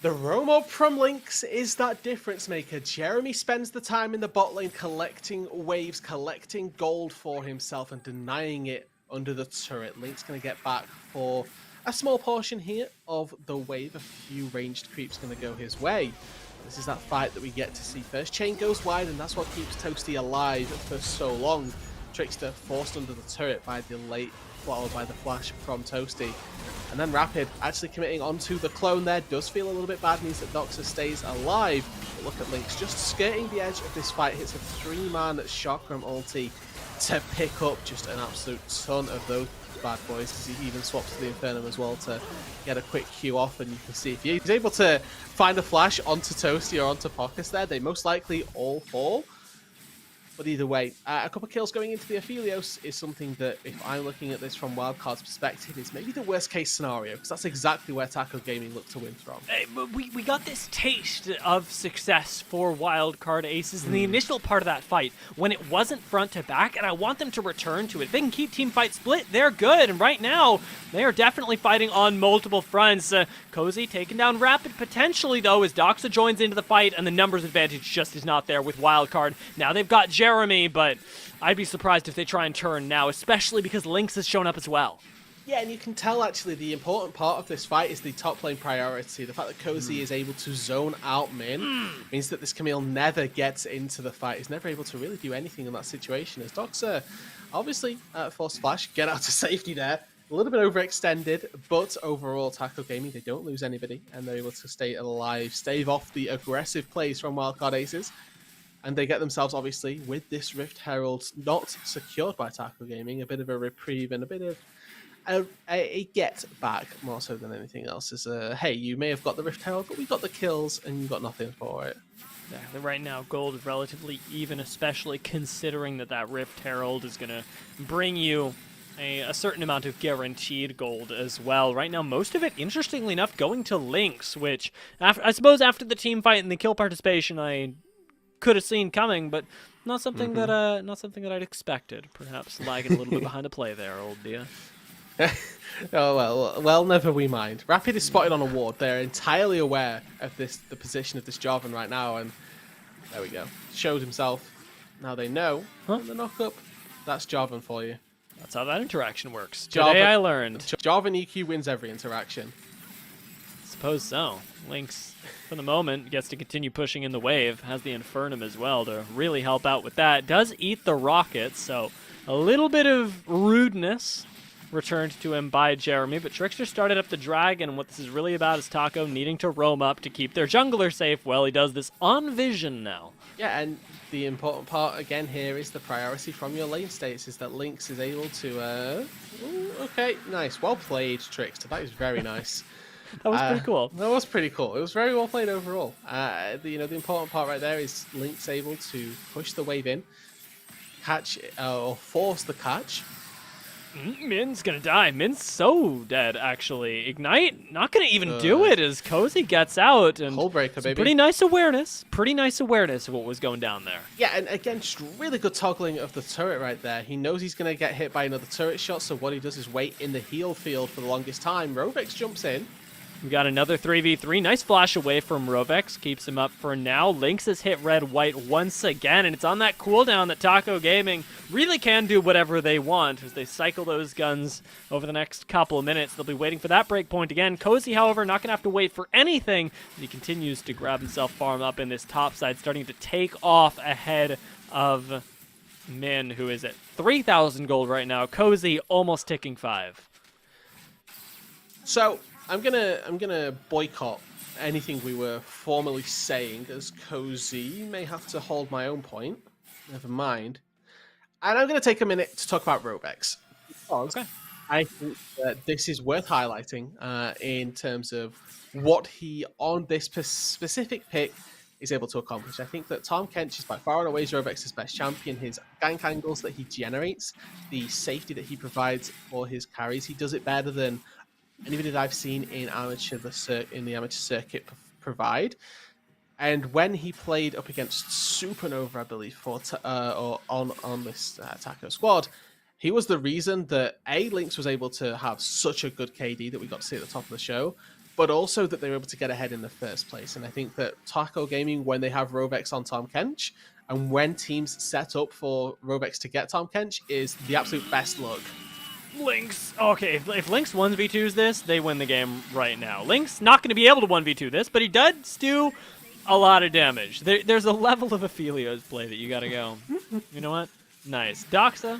The roam up from Lynx is that difference maker. Jeremy spends the time in the bot lane collecting waves, collecting gold for himself, and denying it under the turret. Lynx going to get back for a small portion here of the wave. A few ranged creeps going to go his way. This is that fight that we get to see first. Chain goes wide, and that's what keeps Toasty alive for so long. Trickster forced under the turret by the late, followed by the flash from Toasty. And then Rapid actually committing onto the clone there. Does feel a little bit bad, means that Doxa stays alive. But look at Lynx just skirting the edge of this fight. Hits a 3-man Chakram ulti to pick up just an absolute ton of those bad boys, because he even swaps to the Infernum as well to get a quick Q off. And you can see if he's able to find a flash onto Toasty or onto Pockets there, they most likely all fall. But either way, a couple of kills going into the Aphelios is something that, if I'm looking at this from Wildcard's perspective, is maybe the worst case scenario, because that's exactly where Taco Gaming looked to win from. We got this taste of success for Wildcard Aces in the initial part of that fight, when it wasn't front to back, and I want them to return to it. If they can keep team fight split, they're good, and right now, they are definitely fighting on multiple fronts. Cozy taking down Rapid potentially, though, as Doxa joins into the fight, and the numbers advantage just is not there with Wildcard. Now they've got Jeremy, but I'd be surprised if they try and turn now, especially because Lynx has shown up as well. Yeah, and you can tell actually the important part of this fight is the top lane priority. The fact that Cozy is able to zone out Min means that this Camille never gets into the fight. He's never able to really do anything in that situation. As Doxa obviously forced Flash, get out to safety there. A little bit overextended, but overall Taco Gaming, they don't lose anybody, and they're able to stay alive, stave off the aggressive plays from Wildcard Aces. And they get themselves, obviously, with this Rift Herald not secured by Taco Gaming, a bit of a reprieve and a bit of a get back, more so than anything else. Is hey, you may have got the Rift Herald, but we got the kills and you got nothing for it. Yeah, right now gold is relatively even, especially considering that Rift Herald is going to bring you a certain amount of guaranteed gold as well. Right now, most of it, interestingly enough, going to Lynx, which I suppose after the team fight and the kill participation, I could have seen coming, but not something that I'd expected. Perhaps lagging a little bit behind the play there, old dear. Oh well, never we mind. Rapid is spotted on a ward. They're entirely aware of the position of this Jarvan right now, and there we go. Showed himself. Now they know. The knock up. That's Jarvan for you. That's how that interaction works. Today I learned. Jarvan EQ wins every interaction. Suppose so. Lynx, for the moment, gets to continue pushing in the wave. Has the Infernum as well to really help out with that. Does eat the rocket, so a little bit of rudeness returned to him by Jeremy, but Trickster started up the dragon, and what this is really about is Taco needing to roam up to keep their jungler safe. Well, he does this on vision now. Yeah, and the important part again here is the priority from your lane states is that Lynx is able to okay, nice. Well played, Trickster. That is very nice. That was pretty cool. That was pretty cool. It was very well played overall. The important part right there is Lynx able to push the wave in, catch or force the catch, Min's gonna die. Min's so dead, actually. Ignite, not gonna even do it as Cozy gets out. And Hull breaker, baby. Pretty nice awareness of what was going down there. Yeah, and again, just really good toggling of the turret right there. He knows he's gonna get hit by another turret shot, so what he does is wait in the heal field for the longest time. Rovex jumps in. We got another 3v3. Nice flash away from Rovex. Keeps him up for now. Lynx has hit red-white once again, and it's on that cooldown that Taco Gaming really can do whatever they want as they cycle those guns over the next couple of minutes. They'll be waiting for that breakpoint again. Cozy, however, not going to have to wait for anything. He continues to grab himself farm up in this top side, starting to take off ahead of Min, who is at 3,000 gold right now. Cozy almost ticking 5. So I'm gonna boycott anything we were formerly saying, as Cozy may have to hold my own point. Never mind. And I'm gonna take a minute to talk about Rovex, because I think that this is worth highlighting in terms of what he on this specific pick is able to accomplish. I think that Tahm Kench is by far and away Rovex's best champion. His gank angles that he generates, the safety that he provides for his carries, he does it better than anybody that I've seen in the amateur circuit provide. And when he played up against Supernova, I believe, or on this Taco squad, he was the reason that Lynx was able to have such a good KD that we got to see at the top of the show, but also that they were able to get ahead in the first place. And I think that Taco Gaming, when they have Rovex on Tahm Kench, and when teams set up for Rovex to get Tahm Kench, is the absolute best look. Lynx. Okay, if Lynx 1v2s this, they win the game right now. Lynx not going to be able to 1v2 this, but he does do a lot of damage. There's a level of Aphelios play that you got to go. You know what? Nice. Doxa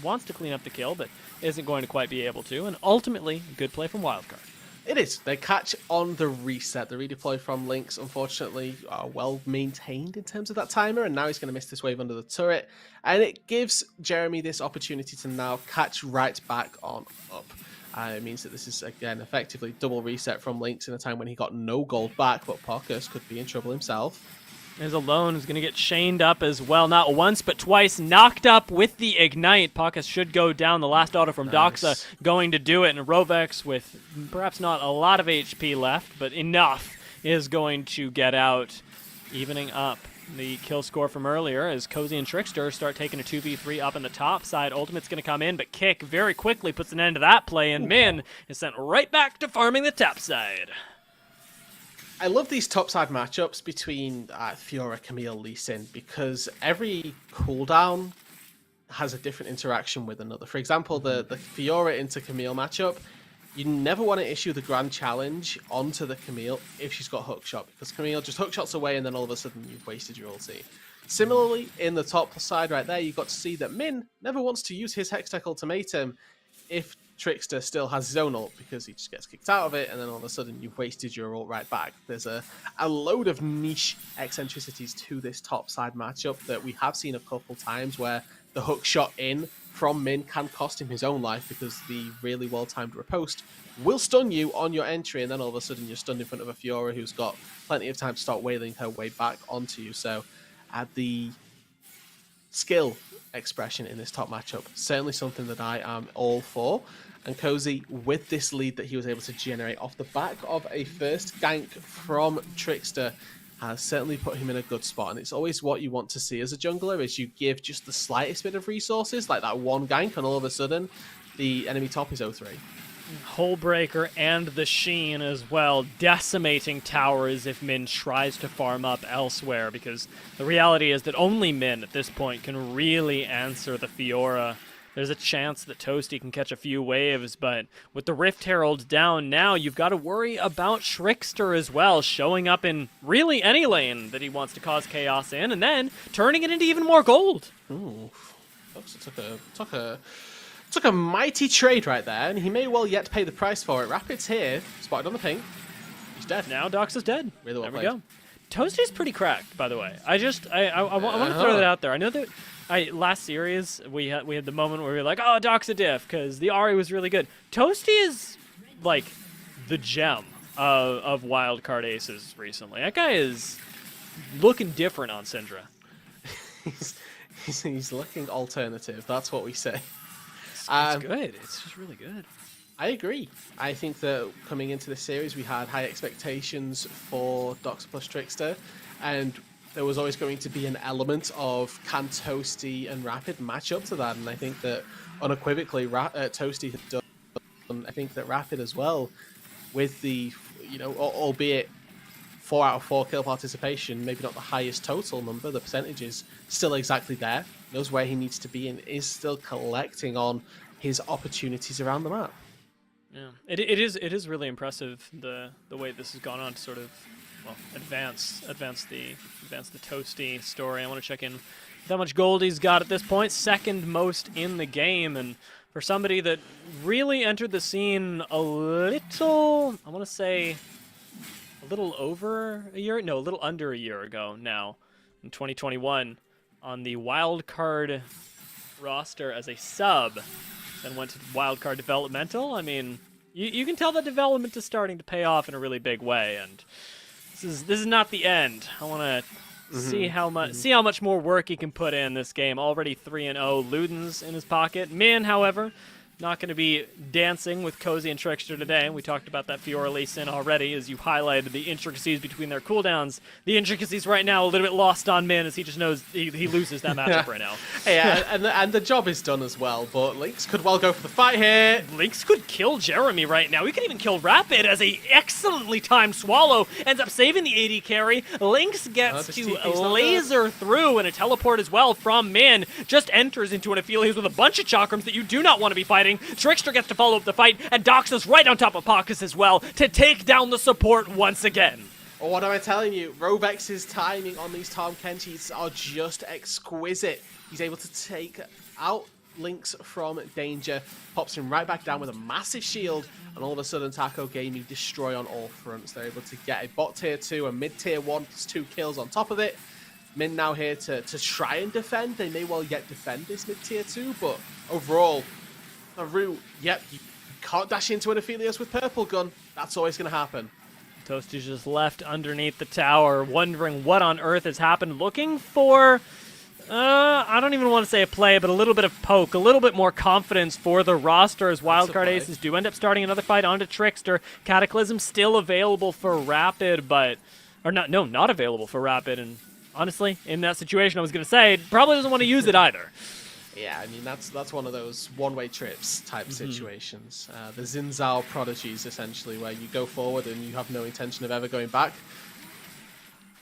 wants to clean up the kill, but isn't going to quite be able to. And ultimately, good play from Wildcard. It is. They catch on the reset. The redeploy from Lynx, unfortunately, are well maintained in terms of that timer, and now he's going to miss this wave under the turret. And it gives Jeremy this opportunity to now catch right back on up. It means that this is, again, effectively double reset from Lynx in a time when he got no gold back, but Pokus could be in trouble himself. Is alone, is going to get chained up as well. Not once, but twice. Knocked up with the Ignite. Pokus should go down. The last auto from Doxa going to do it. And Rovex, with perhaps not a lot of HP left, but enough, is going to get out, evening up the kill score from earlier as Cozy and Trickster start taking a 2v3 up in the top side. Ultimate's going to come in, but Kick very quickly puts an end to that play, and Min is sent right back to farming the top side. I love these topside matchups between Fiora, Camille, Lee Sin, because every cooldown has a different interaction with another. For example, the Fiora into Camille matchup, you never want to issue the Grand Challenge onto the Camille if she's got hookshot, because Camille just hookshots away and then all of a sudden you've wasted your ulti. Similarly, in the top side right there, you got to see that Min never wants to use his Hextech ultimatum if Trickster still has his own ult, because he just gets kicked out of it and then all of a sudden you've wasted your ult right back. There's a load of niche eccentricities to this top side matchup that we have seen a couple times where the hook shot in from Min can cost him his own life, because the really well-timed riposte will stun you on your entry and then all of a sudden you're stunned in front of a Fiora who's got plenty of time to start wailing her way back onto you. So the skill expression in this top matchup, certainly something that I am all for. And Cozy, with this lead that he was able to generate off the back of a first gank from Trickster, has certainly put him in a good spot. And it's always what you want to see as a jungler, is you give just the slightest bit of resources, like that one gank, and all of a sudden the enemy top is 0-3. Hullbreaker and the Sheen as well, decimating towers if Min tries to farm up elsewhere, because the reality is that only Min at this point can really answer the Fiora. There's a chance that Toasty can catch a few waves, but with the Rift Herald down now, you've got to worry about Trickster as well, showing up in really any lane that he wants to cause chaos in, and then turning it into even more gold. Ooh, took a mighty trade right there, and he may well yet pay the price for it. Rapid's here, spotted on the ping. He's dead. Now Dox is dead. Really well there played. We go. Toasty's pretty cracked, by the way. I want to throw that out there. I know that last series we had the moment where we were like, oh, Doc's a diff, because the Ahri was really good. Toasty is like the gem of wildcard aces recently. That guy is looking different on Syndra. he's looking alternative. That's what we say. It's good. It's just really good. I agree. I think that coming into the series, we had high expectations for Doxa plus Trickster, and there was always going to be an element of can Toasty and Rapid match up to that, and I think that unequivocally Toasty had done. I think that Rapid as well, with the, albeit 4 out of 4 kill participation, maybe not the highest total number, the percentage is still exactly there, knows where he needs to be, and is still collecting on his opportunities around the map. Yeah, it is really impressive the way this has gone on to sort of advance the Toasty story. I want to check in how much gold he's got at this point, second most in the game, and for somebody that really entered the scene a little under a year ago now, in 2021, on the Wildcard roster as a sub. Then went to Wildcard developmental. I mean, you can tell that development is starting to pay off in a really big way, and this is not the end. I want to see how much more work he can put in this game. Already 3-0, Luden's in his pocket. Min, however, not going to be dancing with Cozy and Trickster today. We talked about that Fiora Lee Sin already, as you highlighted the intricacies between their cooldowns. The intricacies right now a little bit lost on Min, as he just knows he loses that matchup right now. Yeah, and the job is done as well, but Lynx could well go for the fight here. Lynx could kill Jeremy right now. He could even kill Rapid as a excellently timed Swallow ends up saving the AD carry. Lynx gets to laser through, and a teleport as well from Min. Just enters into an Aphelios with a bunch of chakrams that you do not want to be fighting. Trickster gets to follow up the fight, and Doxa's right on top of Pokus as well to take down the support once again. Well, what am I telling you? Rovex's timing on these Tom Kenchis are just exquisite. He's able to take out Lynx from danger, pops him right back down with a massive shield, and all of a sudden Taco Gaming destroy on all fronts. They're able to get a bot tier 2, a mid tier 1 plus 2 kills on top of it. Min now here to try and defend. They may well yet defend this mid tier 2, but overall, Naru, yep, you can't dash into an Aphelios with Purple Gun. That's always going to happen. Toasty's just left underneath the tower, wondering what on earth has happened, looking for, I don't even want to say a play, but a little bit of poke, a little bit more confidence for the roster as Wildcard Aces do end up starting another fight onto Trickster. Cataclysm still available for Rapid, but, or not available for Rapid, and honestly, in that situation I was going to say, probably doesn't want to use it either. Yeah, I mean, that's one of those one-way trips type situations. The Xin Zhao prodigies, essentially, where you go forward and you have no intention of ever going back.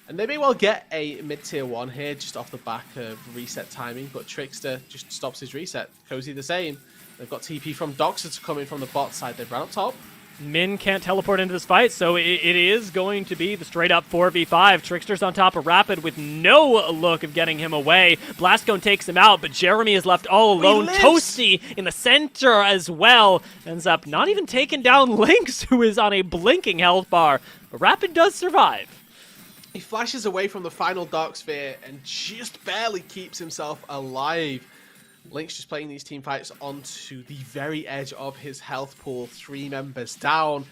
And they may well get a mid-tier 1 here, just off the back of reset timing, but Trickster just stops his reset. Cozy the same. They've got TP from Doxa to come in from the bot side. They've run up top. Min can't teleport into this fight, so it is going to be the straight-up 4v5. Trickster's on top of Rapid with no look of getting him away. Blastcone takes him out, but Jeremy is left all alone. Toasty in the center as well. Ends up not even taking down Lynx, who is on a blinking health bar. But Rapid does survive. He flashes away from the final Dark Sphere and just barely keeps himself alive. Lynx just playing these team fights onto the very edge of his health pool. 3 members down.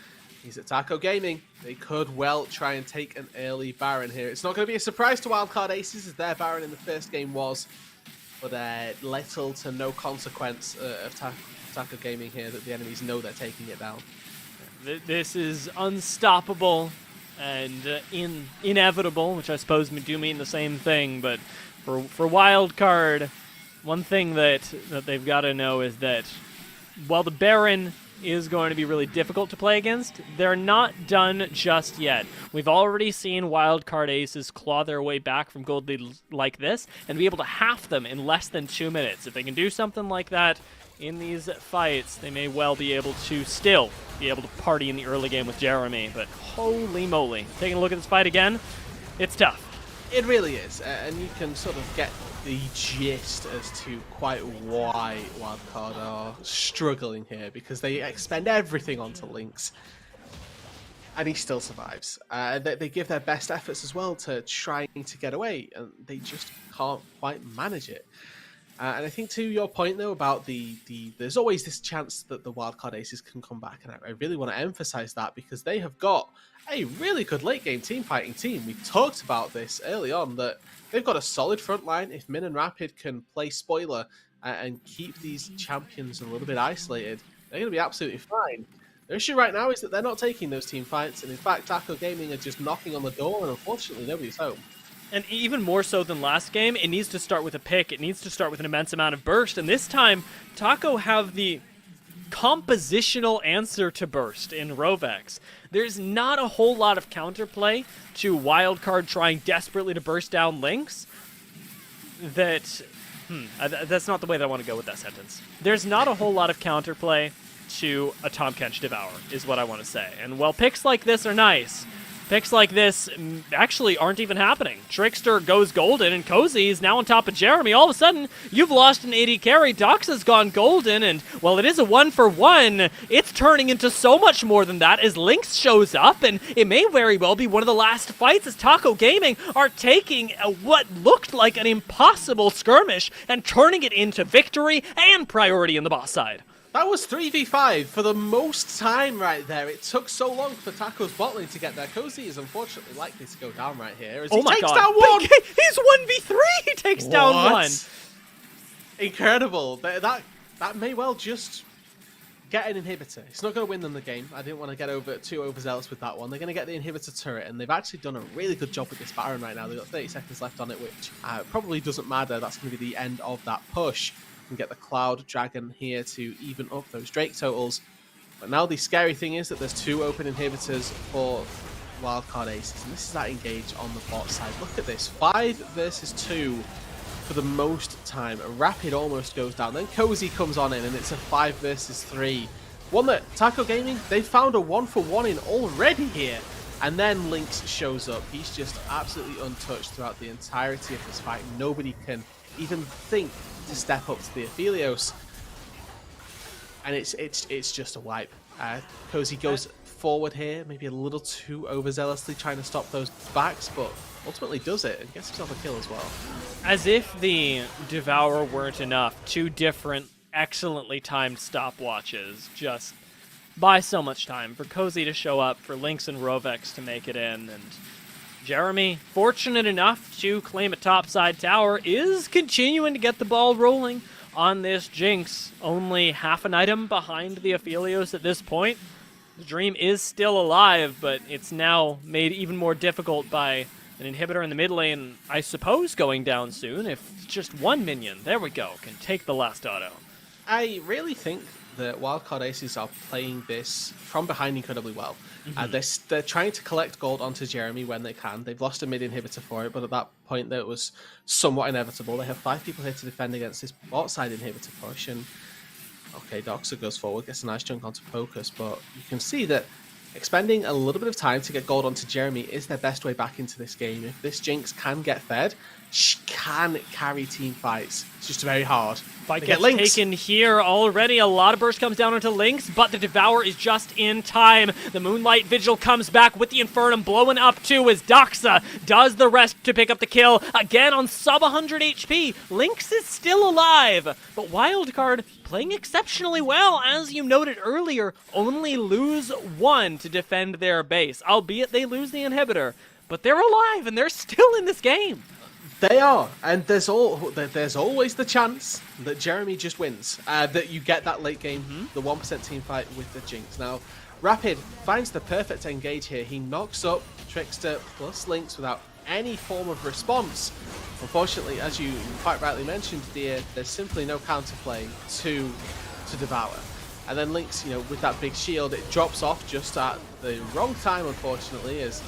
He's at Taco Gaming. They could well try and take an early Baron here. It's not going to be a surprise to Wildcard Aces, as their Baron in the first game was. But little to no consequence of Taco Gaming here, that the enemies know they're taking it down. This is unstoppable and inevitable, which I suppose do mean the same thing. But for Wildcard, one thing that they've got to know is that while the Baron is going to be really difficult to play against, they're not done just yet. We've already seen Wildcard Aces claw their way back from gold leads like this and be able to half them in less than 2 minutes. If they can do something like that in these fights, they may well be able to still be able to party in the early game with Jeremy. But holy moly, taking a look at this fight again, it's tough. It really is, and you can sort of get the gist as to quite why Wildcard are struggling here, because they expend everything onto Lynx, and he still survives. They give their best efforts as well to trying to get away, and they just can't quite manage it. And I think to your point though about there's always this chance that the Wildcard Aces can come back, and I really want to emphasize that, because they have got a really good late game team fighting team. We talked about this early on, that they've got a solid front line. If Min and Rapid can play spoiler and keep these champions a little bit isolated, they're going to be absolutely fine. The issue right now is that they're not taking those team fights, and in fact, Taco Gaming are just knocking on the door, and unfortunately, nobody's home. And even more so than last game, it needs to start with a pick. It needs to start with an immense amount of burst. And this time, Taco have the compositional answer to burst in Rovex. There's not a whole lot of counterplay to Wildcard trying desperately to burst down Lynx. That's not the way that I want to go with that sentence. There's not a whole lot of counterplay to a Tahm Kench Devour, is what I want to say. And while picks like this are nice, picks like this actually aren't even happening. Trickster goes golden, and Cozy is now on top of Jeremy. All of a sudden, you've lost an AD carry. Doxa's gone golden, and while it is a 1-for-1, it's turning into so much more than that as Lynx shows up, and it may very well be one of the last fights as Taco Gaming are taking what looked like an impossible skirmish and turning it into victory and priority in the boss side. That was 3v5 for the most time right there. It took so long for Taco's bot lane to get there. Cozy is unfortunately likely to go down right here as he takes down one. He's 1v3. He takes down one. Incredible. That may well just get an inhibitor. It's not going to win them the game. I didn't want to get too overzealous with that one. They're going to get the inhibitor turret, and they've actually done a really good job with this Baron right now. They've got 30 seconds left on it, which probably doesn't matter. That's going to be the end of that push. And get the Cloud Dragon here to even up those Drake totals. But now the scary thing is that there's 2 open inhibitors for Wildcard Aces, and this is that engage on the bot side. Look at this, 5 versus 2 for the most time. Rapid almost goes down, then Cozy comes on in, and it's a 5 versus 3. One that Taco Gaming, they found a 1-for-1 in already here. And then Lynx shows up. He's just absolutely untouched throughout the entirety of this fight. Nobody can even think to step up to the Aphelios, and it's just a wipe. Cozy goes forward here, maybe a little too overzealously trying to stop those backs, but ultimately does it and gets himself a kill as well. As if the Devour weren't enough, 2 different excellently timed stopwatches just buy so much time for Cozy to show up, for Lynx and Rovex to make it in, and Jeremy, fortunate enough to claim a topside tower, is continuing to get the ball rolling on this Jinx. Only half an item behind the Aphelios at this point. The Dream is still alive, but it's now made even more difficult by an inhibitor in the mid lane, I suppose, going down soon. If just one minion, there we go, can take the last auto. I really think that Wildcard Aces are playing this from behind incredibly well. They're trying to collect gold onto Jeremy when they can. They've lost a mid inhibitor for it, but at that point that was somewhat inevitable. They have 5 people here to defend against this bot side inhibitor push, and okay, Doxa goes forward, gets a nice chunk onto Focus, but you can see that expending a little bit of time to get gold onto Jeremy is their best way back into this game. If this Jinx can get fed, she can carry team fights. It's just very hard. Fight gets taken here already. A lot of burst comes down onto Lynx, but the Devour is just in time. The Moonlight Vigil comes back with the Infernum blowing up too as Doxa does the rest to pick up the kill. Again on sub 100 HP. Lynx is still alive, but Wildcard playing exceptionally well. As you noted earlier, only lose 1 to defend their base, albeit they lose the inhibitor, but they're alive and they're still in this game. They are, and there's always the chance that Jeremy just wins, that you get that late game, the 1% team fight with the Jinx. Now, Rapid finds the perfect engage here. He knocks up Trickster plus Lynx without any form of response. Unfortunately, as you quite rightly mentioned, dear, there's simply no counterplay to Devour. And then Lynx, with that big shield, it drops off just at the wrong time, unfortunately, as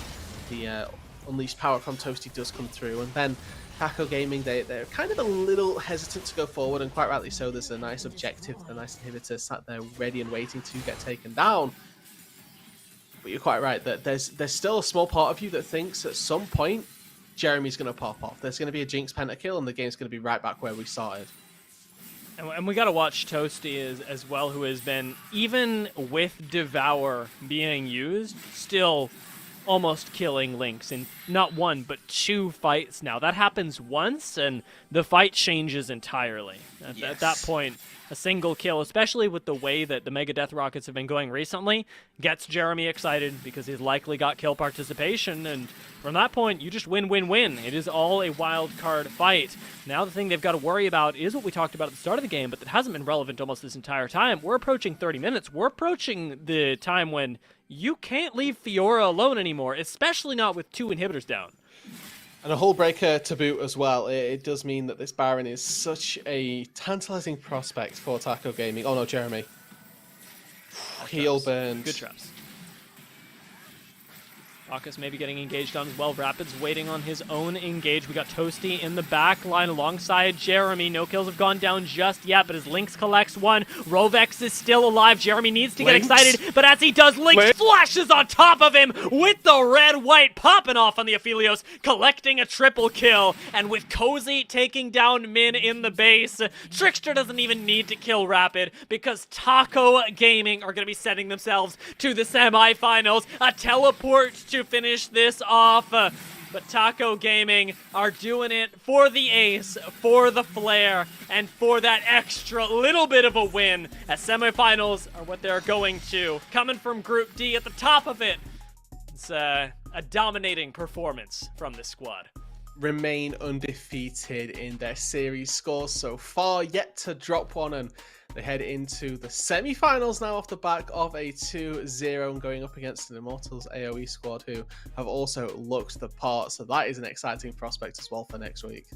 the unleashed power from Toasty does come through, and then Taco Gaming, they're kind of a little hesitant to go forward, and quite rightly so. There's a nice objective, a nice inhibitor sat there ready and waiting to get taken down. But you're quite right that there's still a small part of you that thinks at some point Jeremy's going to pop off. There's going to be a Jinx pentakill, and the game's going to be right back where we started. And we got to watch Toasty as well, who has been, even with Devour being used, still almost killing Lynx in not 1 but 2 fights now. That happens once and the fight changes entirely. At that point, a single kill, especially with the way that the Mega Death Rockets have been going recently, gets Jeremy excited because he's likely got kill participation, and from that point, you just win, win, win. It is all a wild card fight. Now the thing they've got to worry about is what we talked about at the start of the game, but that hasn't been relevant almost this entire time. We're approaching 30 minutes. We're approaching the time when you can't leave Fiora alone anymore, especially not with 2 inhibitors down. And a hull breaker to boot as well. It does mean that this Baron is such a tantalizing prospect for Taco Gaming. Oh no, Jeremy. Heel burned. Good traps. Bacchus maybe getting engaged on as well. Rapid's waiting on his own engage. We got Toasty in the back line alongside Jeremy. No kills have gone down just yet, but as Lynx collects one, Rovex is still alive. Jeremy needs to get excited, but as he does, Lynx flashes on top of him with the red-white popping off on the Aphelios, collecting a triple kill. And with Cozy taking down Min in the base, Trickster doesn't even need to kill Rapid because Taco Gaming are going to be setting themselves to the semifinals. A teleport to finish this off, but Taco Gaming are doing it for the ace, for the flare, and for that extra little bit of a win, as semifinals are what they're going to. Coming from Group D at the top of it, it's a dominating performance from this squad. Remain undefeated in their series scores so far, yet to drop one, and they head into the semi-finals now off the back of a 2-0 and going up against an Immortals AoE squad who have also looked the part. So that is an exciting prospect as well for next week.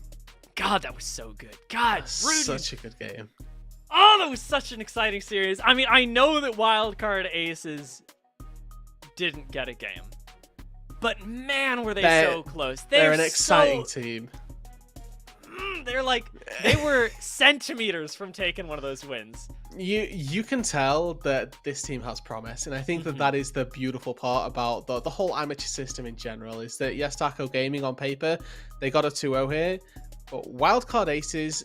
God, that was so good. God, Rudy. Such a good game. Oh, that was such an exciting series. I mean, I know that Wildcard Aces didn't get a game, but man, were they so close. They're an exciting team. They're like, they were centimeters from taking one of those wins. You can tell that this team has promise, and I think that is the beautiful part about the whole amateur system in general, is that yes, Taco Gaming on paper, they got a 2-0 here, but Wildcard Aces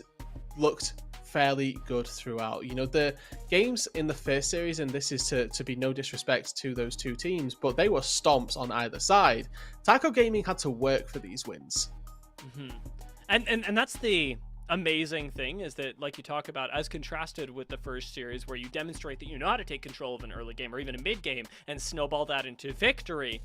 looked fairly good throughout. You know, the games in the first series, and this is to be no disrespect to those two teams, but they were stomps on either side. Taco Gaming had to work for these wins. And that's the amazing thing, is that, like you talk about, as contrasted with the first series where you demonstrate that you know how to take control of an early game or even a mid game and snowball that into victory,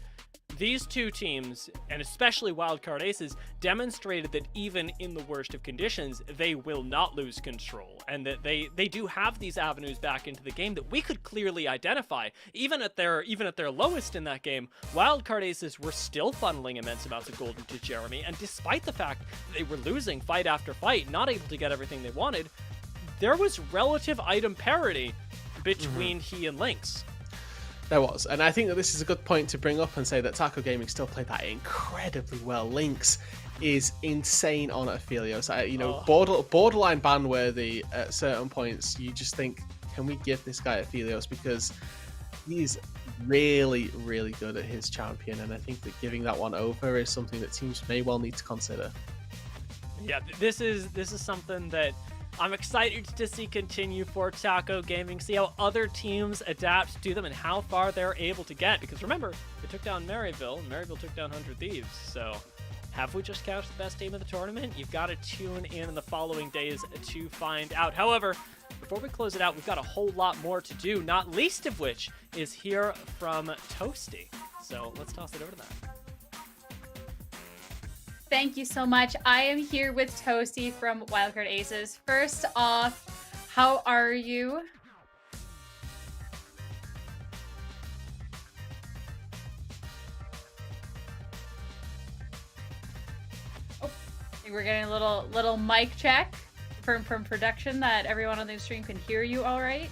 these two teams, and especially Wildcard Aces, demonstrated that even in the worst of conditions, they will not lose control, and that they do have these avenues back into the game that we could clearly identify. Even at their lowest in that game, Wildcard Aces were still funneling immense amounts of gold into Jeremy, and despite the fact that they were losing fight after fight, not able to get everything they wanted, there was relative item parity between he and Lynx. There was, and I think that this is a good point to bring up and say that Taco Gaming still played that incredibly well. Lynx is insane on Aphelios. Borderline ban worthy at certain points. You just think, can we give this guy Aphelios, because he's really, really good at his champion, and I think that giving that one over is something that teams may well need to consider. Yeah, this is something that I'm excited to see continue for Taco Gaming, see how other teams adapt to them and how far they're able to get. Because remember, they took down Maryville, and Maryville took down 100 Thieves. So have we just couched the best team of the tournament? You've got to tune in the following days to find out. However, before we close it out, we've got a whole lot more to do, not least of which is hear from Toasty. So let's toss it over to that. Thank you so much. I am here with Toasty from Wildcard Aces. First off, how are you? Oh, I think we're getting a little mic check from production that everyone on the stream can hear you all right.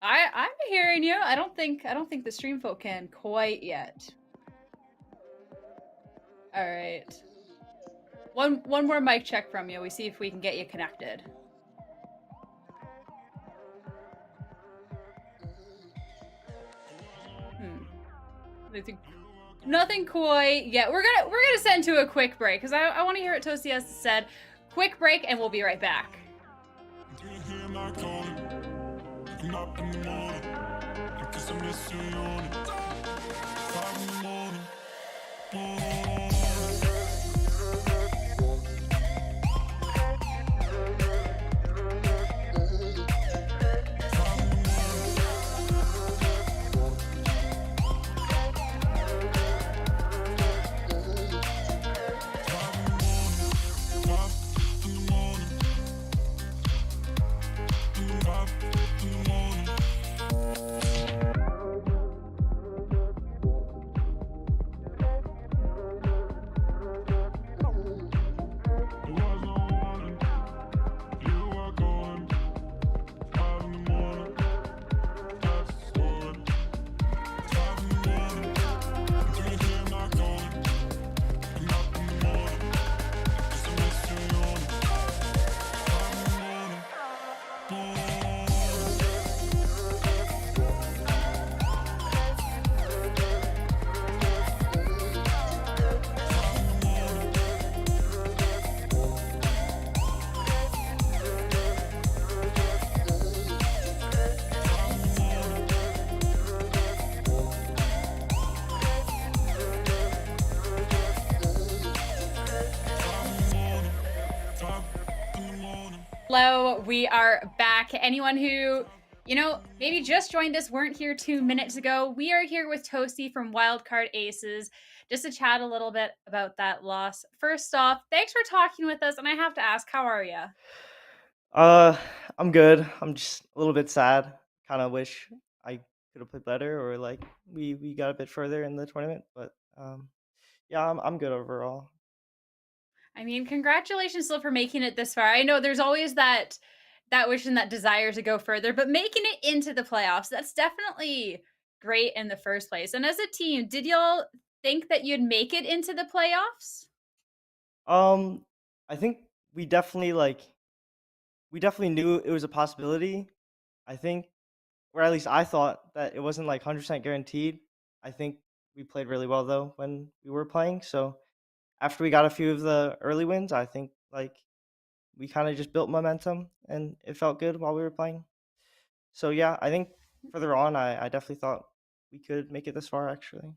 I'm hearing you. I don't think the stream folk can quite yet. All right. One more mic check from you. We see if we can get you connected. Nothing quite yet. We're gonna send to a quick break because I want to hear what Toasty has said. Quick break, and we'll be right back. Hello, we are back. Anyone who, maybe just joined us, weren't here 2 minutes ago, we are here with Toasty from Wildcard Aces just to chat a little bit about that loss. First off, thanks for talking with us, and I have to ask, how are you? I'm good. I'm just a little bit sad. Kind of wish I could have played better, or like we got a bit further in the tournament. But yeah, I'm good overall. I mean, congratulations still for making it this far. I know there's always that wish and that desire to go further, but making it into the playoffs, that's definitely great in the first place. And as a team, did y'all think that you'd make it into the playoffs? I think we definitely knew it was a possibility. I think, or at least I thought that it wasn't like 100% guaranteed. I think we played really well though when we were playing. So after we got a few of the early wins, I think like we kind of just built momentum and it felt good while we were playing. So yeah, I think further on, I definitely thought we could make it this far actually.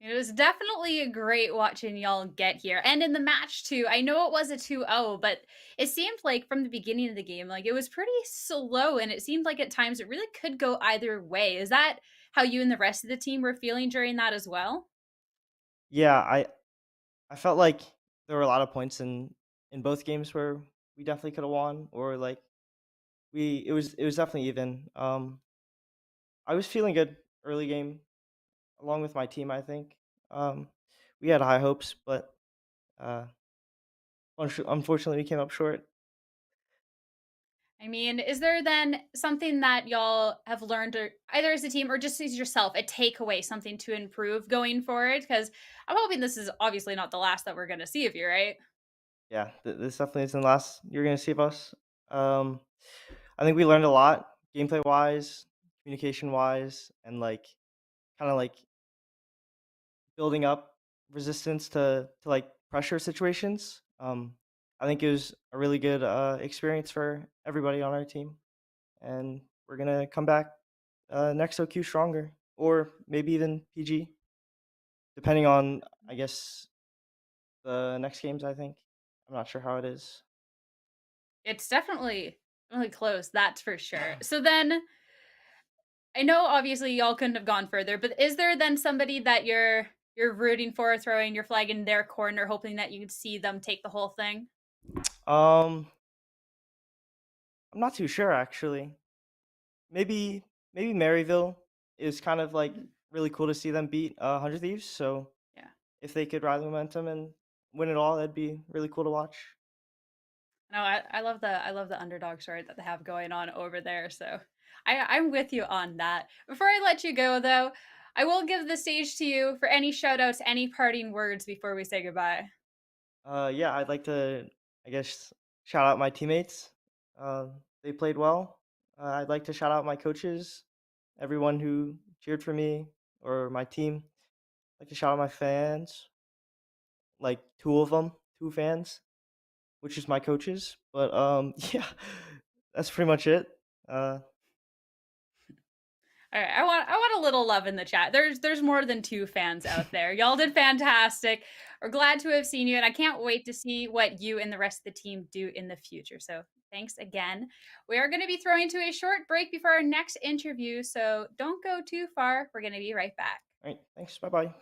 It was definitely great watching y'all get here. And in the match too, I know it was a 2-0, but it seemed like from the beginning of the game, like it was pretty slow and it seemed like at times it really could go either way. Is that how you and the rest of the team were feeling during that as well? Yeah, I felt like there were a lot of points in both games where we definitely could have won, or like it was definitely even. I was feeling good early game along with my team. I think we had high hopes, but uh, unfortunately we came up short. I mean, is there then something that y'all have learned, or either as a team or just as yourself, a takeaway, something to improve going forward? Because I'm hoping this is obviously not the last that we're going to see of you, right? Yeah, this definitely isn't the last you're gonna see of us. Um, I think we learned a lot, gameplay wise, communication wise, and like kind of like building up resistance to like pressure situations. I think it was a really good experience for everybody on our team, and we're gonna come back next OQ stronger, or maybe even PG, depending on I guess the next games. I think I'm not sure how it is. It's definitely really close, that's for sure. So then, I know obviously y'all couldn't have gone further, but is there then somebody that you're rooting for, throwing your flag in their corner, hoping that you can see them take the whole thing? Um, I'm not too sure actually. Maybe Maryville is kind of like really cool to see them beat 100 Thieves. So Yeah. if they could ride the momentum and win it all, that'd be really cool to watch. No, I love the underdog story that they have going on over there. So I'm with you on that. Before I let you go though, I will give the stage to you for any shout outs, any parting words before we say goodbye. Yeah, I'd like to, I guess, shout out my teammates. They played well. I'd like to shout out my coaches, everyone who cheered for me or my team. I'd like to shout out my fans, like two of them, two fans, which is my coaches. But yeah, that's pretty much it. All right, I want a little love in the chat. There's more than 2 fans out there. Y'all did fantastic. We're glad to have seen you, and I can't wait to see what you and the rest of the team do in the future. So thanks again. We are going to be throwing to a short break before our next interview, so don't go too far. We're going to be right back. All right, thanks. Bye bye.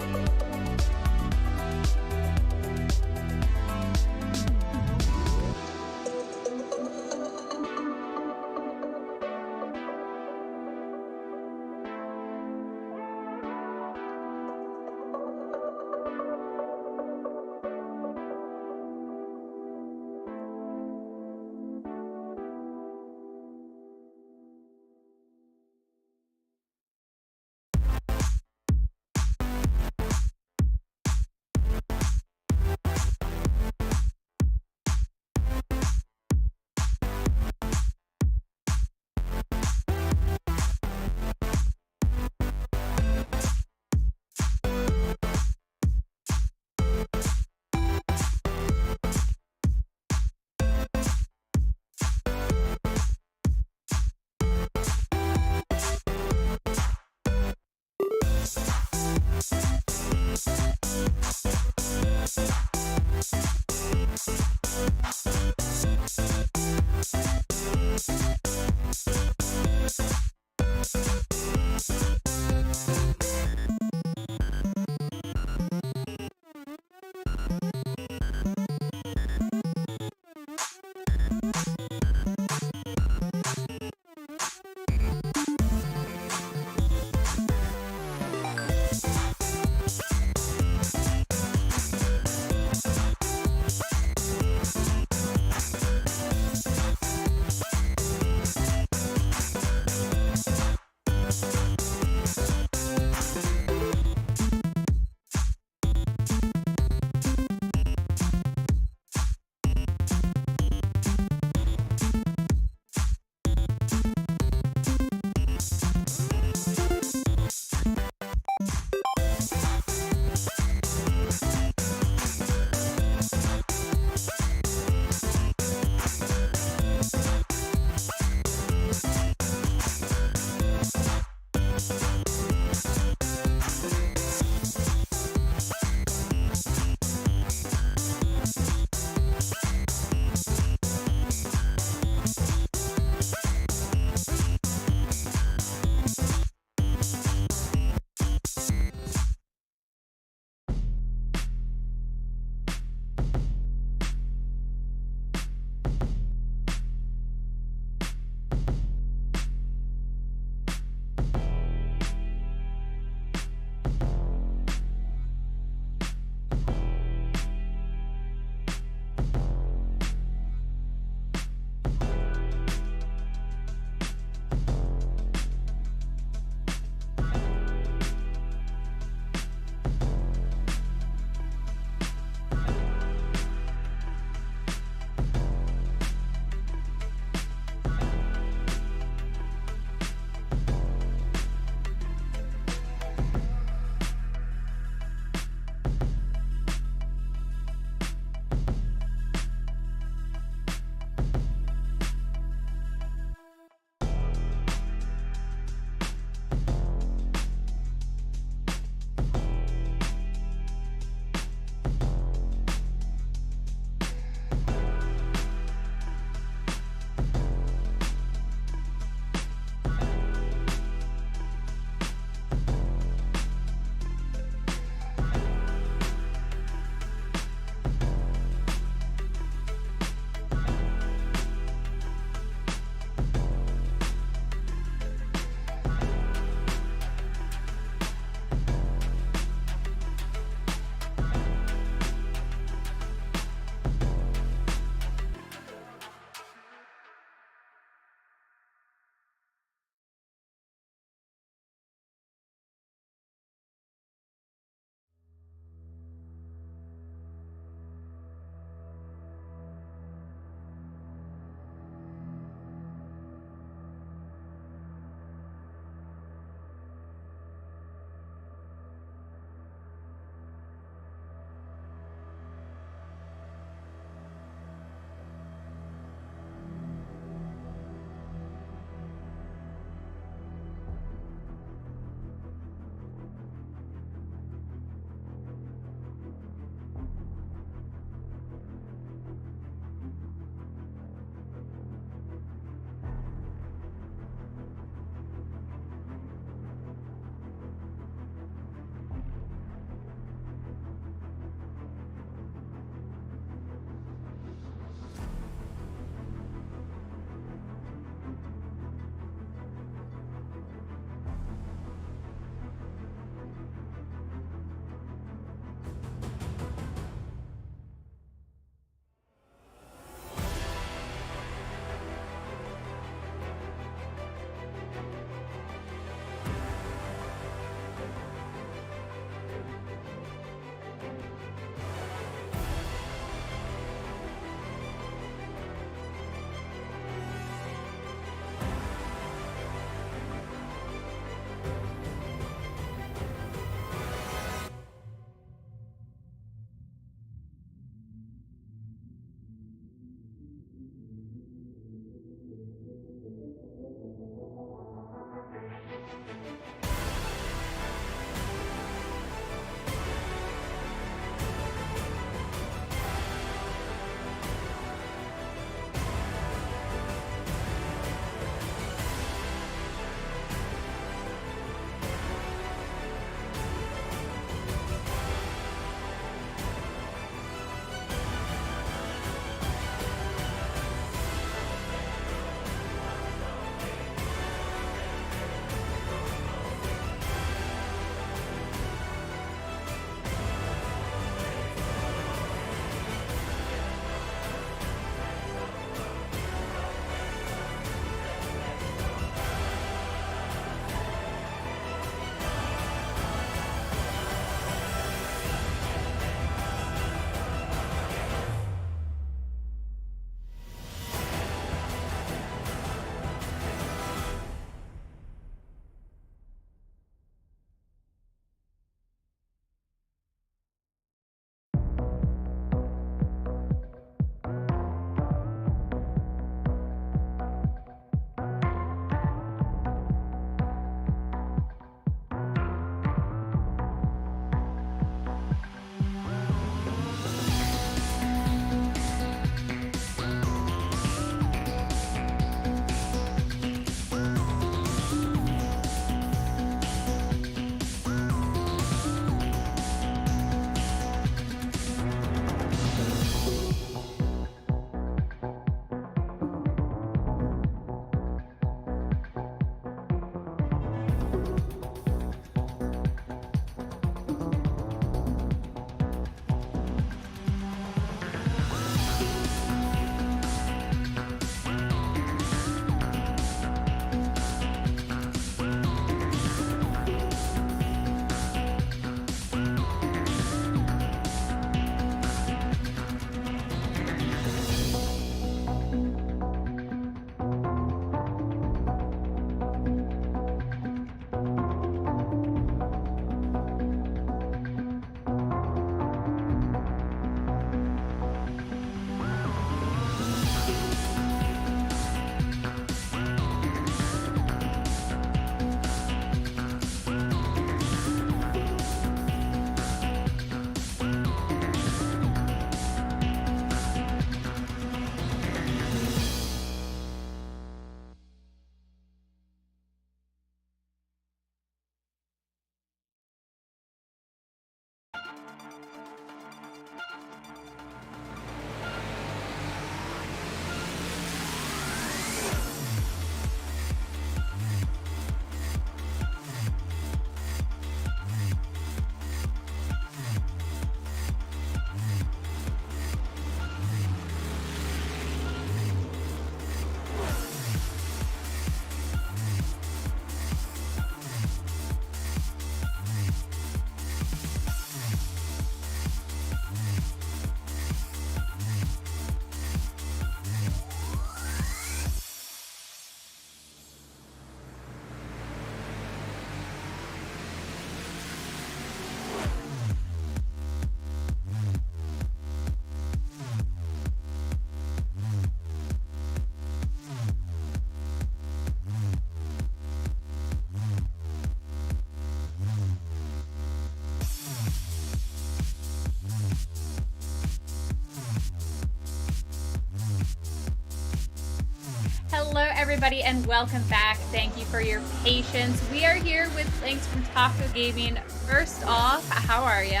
everybody, and welcome back. Thank you for your patience. We are here with Lynx from Taco Gaming. First off, how are you?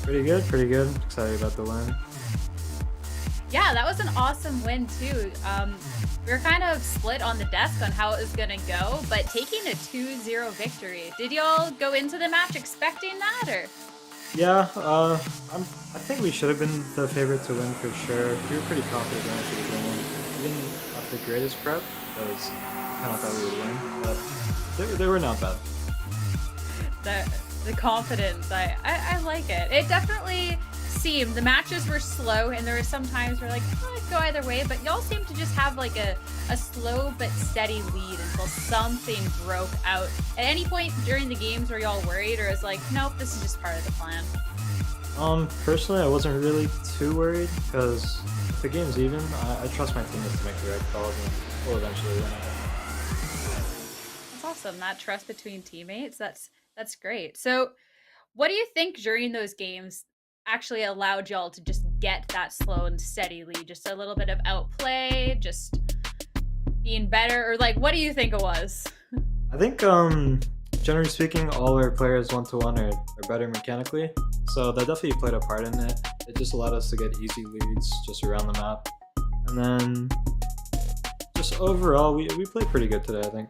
Pretty good, pretty good. Excited about the win. Yeah, that was an awesome win too. We were kind of split on the desk on how it was gonna go, but taking a 2-0 victory. Did y'all go into the match expecting that, or? Yeah, I think we should have been the favorite to win for sure. We were pretty confident going into the game. We didn't have the greatest prep, because I kind of thought we would win, but they were not bad. The confidence, I like it. It definitely seemed, the matches were slow, and there were some times where like, oh, it could go either way, but y'all seem to just have like a slow but steady lead until something broke out. At any point during the games were y'all worried, or is like, nope, this is just part of the plan? Personally, I wasn't really too worried, because if the game's even, I trust my teammates to make the right calls, and we'll eventually win. That's awesome, that trust between teammates, that's great. So what do you think during those games actually allowed y'all to just get that slow and steady lead? Just a little bit of outplay, just being better, or like, what do you think it was? I think, generally speaking, all our players one-to-one are better mechanically, so that definitely played a part in it. It just allowed us to get easy leads just around the map. And then, just overall, we played pretty good today, I think.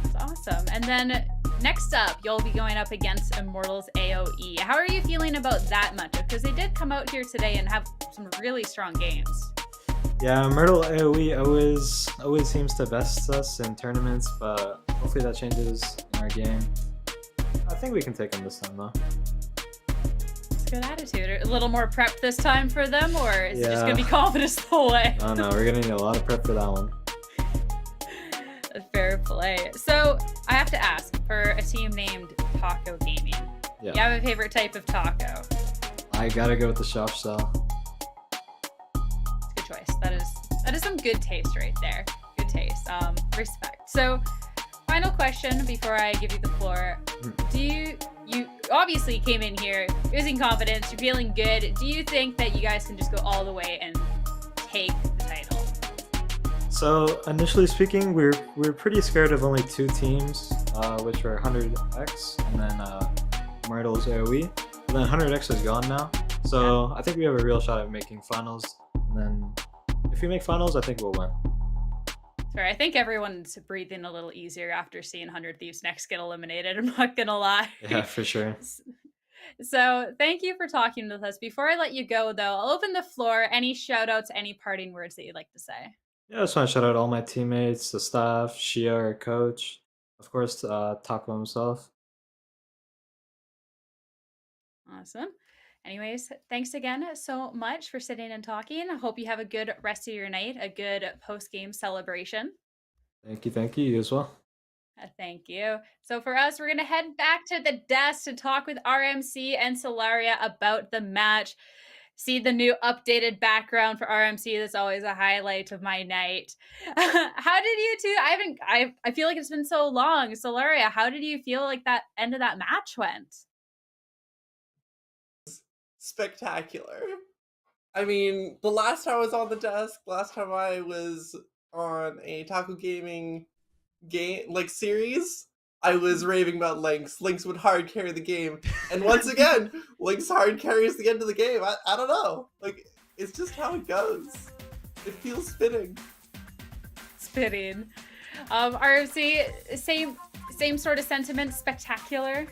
That's awesome. And then, next up, you'll be going up against Immortals AOE. How are you feeling about that matchup? Because they did come out here today and have some really strong games. Yeah, Myrtle AOE always seems to best us in tournaments, but hopefully that changes in our game. I think we can take them this time, though. It's a good attitude. A little more prep this time for them, or is it just going to be confidence the whole way? Oh no, we're going to need a lot of prep for that one. Fair play. So, I have to ask, for a team named Taco Gaming, you have a favorite type of taco? I gotta go with the soft shell. Good choice. That is some good taste right there. Good taste. Respect. So, final question before I give you the floor. Do you obviously came in here using confidence, you're feeling good. Do you think that you guys can just go all the way and take the title? So initially speaking, we're pretty scared of only two teams, which were 100X and then Myrtle's AOE. But then 100X is gone now, so I think we have a real shot at making finals. And then if we make finals, I think we'll win. Sorry, I think everyone's breathing a little easier after seeing 100 Thieves next get eliminated. I'm not gonna lie. Yeah, for sure. So thank you for talking with us. Before I let you go, though, I'll open the floor. Any shout outs, any parting words that you'd like to say? Yeah, I just want to shout out all my teammates, the staff, Shia, our coach, of course, Taco himself. Awesome. Anyways, thanks again so much for sitting and talking. I hope you have a good rest of your night, a good post-game celebration. Thank you, you as well. Thank you. So for us, we're going to head back to the desk to talk with RMC and Solaria about the match. See the new updated background for RMC. That's always a highlight of my night. How did you two, I feel like it's been so long. Solaria, how did you feel like that end of that match went? Spectacular. I mean, the last time I was on the desk, last time I was on a Taco Gaming game, like, series, I was raving about Lynx. Lynx would hard carry the game. And once again, Lynx hard carries the end of the game. I don't know. Like, it's just how it goes. It feels fitting. Spitting. RMC, same sort of sentiment, spectacular.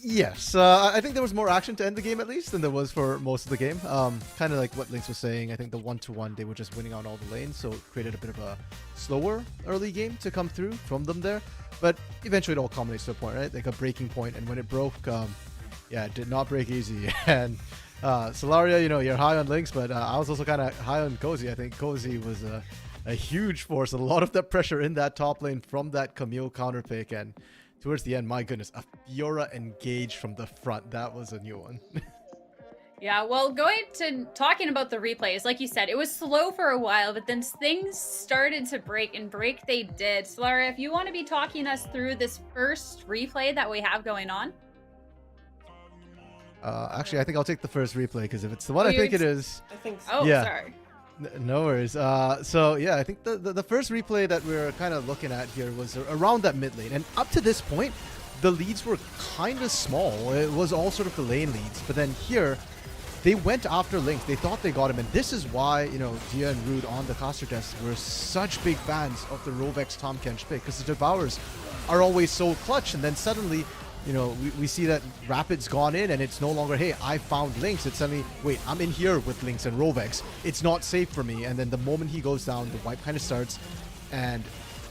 Yes, I think there was more action to end the game at least than there was for most of the game. Kind of like what Lynx was saying, I think the 1-to-1, they were just winning on all the lanes, so it created a bit of a slower early game to come through from them there. But eventually it all culminates to a point, right? Like a breaking point, and when it broke, it did not break easy. And Solaria, you're high on Lynx, but I was also kind of high on Cozy. I think Cozy was a huge force, a lot of that pressure in that top lane from that Camille counter pick, and towards the end, my goodness, a Fiora engage from the front. That was a new one. Yeah, well, going to talking about the replays, like you said, it was slow for a while, but then things started to break, and break they did. Solara, if you want to be talking us through this first replay that we have going on. Actually, I think I'll take the first replay, because if it's the one I think it is. I think so. Oh, yeah. sorry. No worries. So yeah, I think the first replay that we're kind of looking at here was around that mid lane, and up to this point, the leads were kind of small. It was all sort of the lane leads, but then here, they went after Lynx. They thought they got him, and this is why, you know, Dia and Rude on the caster desk were such big fans of the Rovex Tahm Kench pick, because the Devourers are always so clutch, and then suddenly, you know, we see that Rapid's gone in, and it's no longer, hey, I found Lynx. It's suddenly, wait, I'm in here with Lynx and Rovex. It's not safe for me. And then the moment he goes down, the wipe kind of starts, and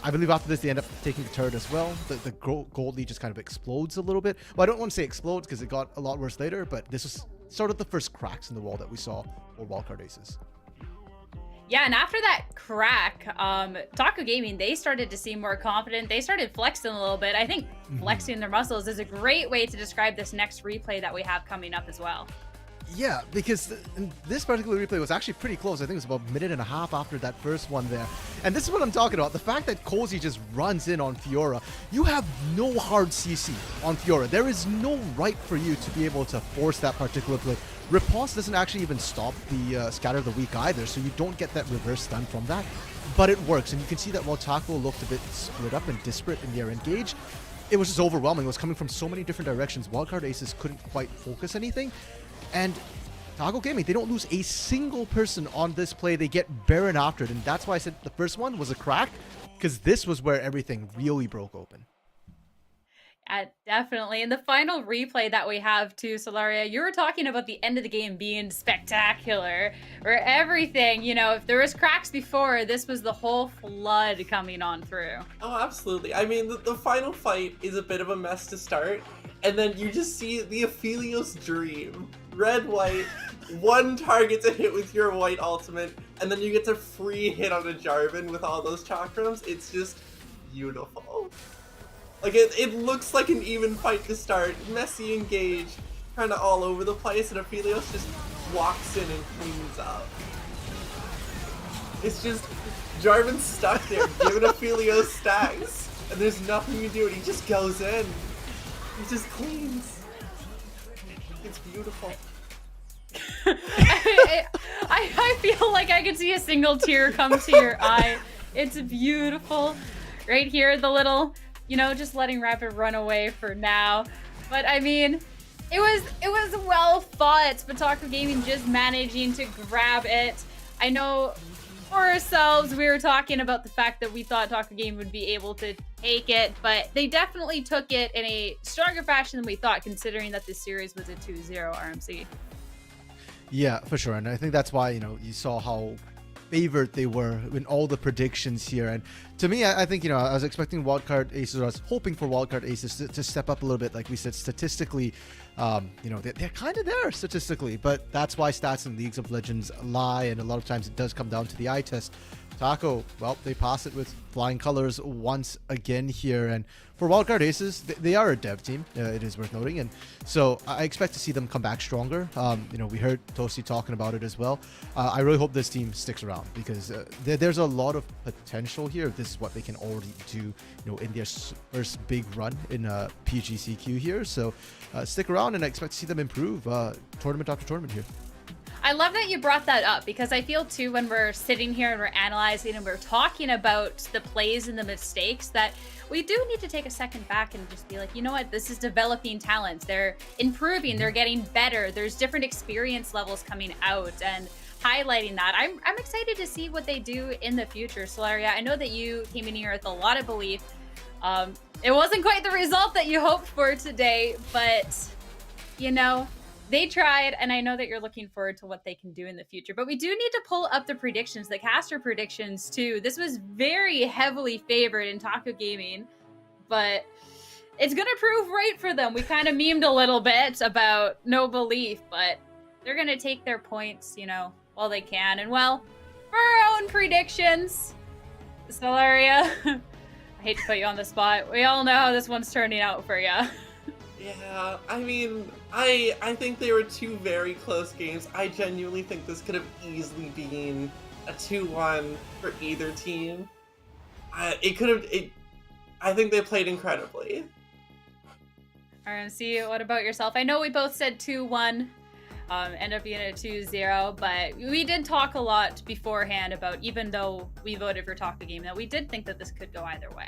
I believe after this, they end up taking the turret as well. The gold lead just kind of explodes a little bit. Well, I don't want to say explodes because it got a lot worse later, but this was sort of the first cracks in the wall that we saw for Wildcard Aces. Yeah, and after that crack, Taco Gaming, they started to seem more confident. They started flexing a little bit. I think flexing their muscles is a great way to describe this next replay that we have coming up as well. Yeah, because this particular replay was actually pretty close. I think it was about a minute and a half after that first one there. And this is what I'm talking about. The fact that Cozy just runs in on Fiora. You have no hard CC on Fiora. There is no right for you to be able to force that particular play. Riposte doesn't actually even stop the Scatter of the Weak either, so you don't get that reverse stun from that. But it works, and you can see that while Taco looked a bit split up and disparate in their engage, it was just overwhelming. It was coming from so many different directions. Wildcard Aces couldn't quite focus anything. And Taco Gaming, they don't lose a single person on this play. They get Baron after it, and that's why I said the first one was a crack, because this was where everything really broke open. Definitely. And the final replay that we have too, Solaria, you were talking about the end of the game being spectacular, where everything, you know, if there was cracks before, this was the whole flood coming on through. Oh, absolutely. I mean, the final fight is a bit of a mess to start, and then you just see the Aphelios dream. Red, white, one target to hit with your white ultimate, and then you get to free hit on a Jarvan with all those chakrams. It's just beautiful. Like, it looks like an even fight to start. Messy engage, kind of all over the place, and Aphelios just walks in and cleans up. It's just, Jarvan's stuck there, giving Aphelios stacks, and there's nothing you do, and he just goes in. He just cleans. It's beautiful. I feel like I can see a single tear come to your eye. It's beautiful. Right here, the little, you know, just letting Rapid run away for now. But I mean, it was well fought, but Taco Gaming just managing to grab it. I know for ourselves, we were talking about the fact that we thought Taco Gaming would be able to take it, but they definitely took it in a stronger fashion than we thought, considering that this series was a 2-0 RMC. Yeah, for sure. And I think that's why, you know, you saw how favored they were in all the predictions here. And to me, I think, you know, I was expecting Wildcard Aces, or I was hoping for Wildcard Aces to step up a little bit. Like we said, statistically, you know, they're kind of there statistically, but that's why stats in Leagues of Legends lie, and a lot of times it does come down to the eye test. Taco, well, they pass it with flying colors once again here. And for Wildcard Aces, they are a dev team, it is worth noting. And so I expect to see them come back stronger. You know, we heard Toasty talking about it as well. I really hope this team sticks around, because there's a lot of potential here. This is what they can already do, you know, in their first big run in PGCQ here. So stick around, and I expect to see them improve tournament after tournament here. I love that you brought that up, because I feel too, when we're sitting here and we're analyzing and we're talking about the plays and the mistakes, that we do need to take a second back and just be like, you know what, this is developing talent. They're improving, they're getting better. There's different experience levels coming out, and highlighting that. I'm excited to see what they do in the future. Solaria, I know that you came in here with a lot of belief. It wasn't quite the result that you hoped for today, but you know, they tried, and I know that you're looking forward to what they can do in the future. But we do need to pull up the predictions, the caster predictions too. This was very heavily favored in Taco Gaming, but it's gonna prove right for them. We kind of memed a little bit about no belief, but they're gonna take their points, you know, while they can. And well, for our own predictions, Solaria, I hate to put you on the spot. We all know how this one's turning out for you. Yeah, I mean, I think they were two very close games. I genuinely think this could have easily been a 2-1 for either team. I think they played incredibly. RMC, what about yourself? I know we both said 2-1. End up being a 2-0, but we did talk a lot beforehand about, even though we voted for Taco Game, that we did think that this could go either way.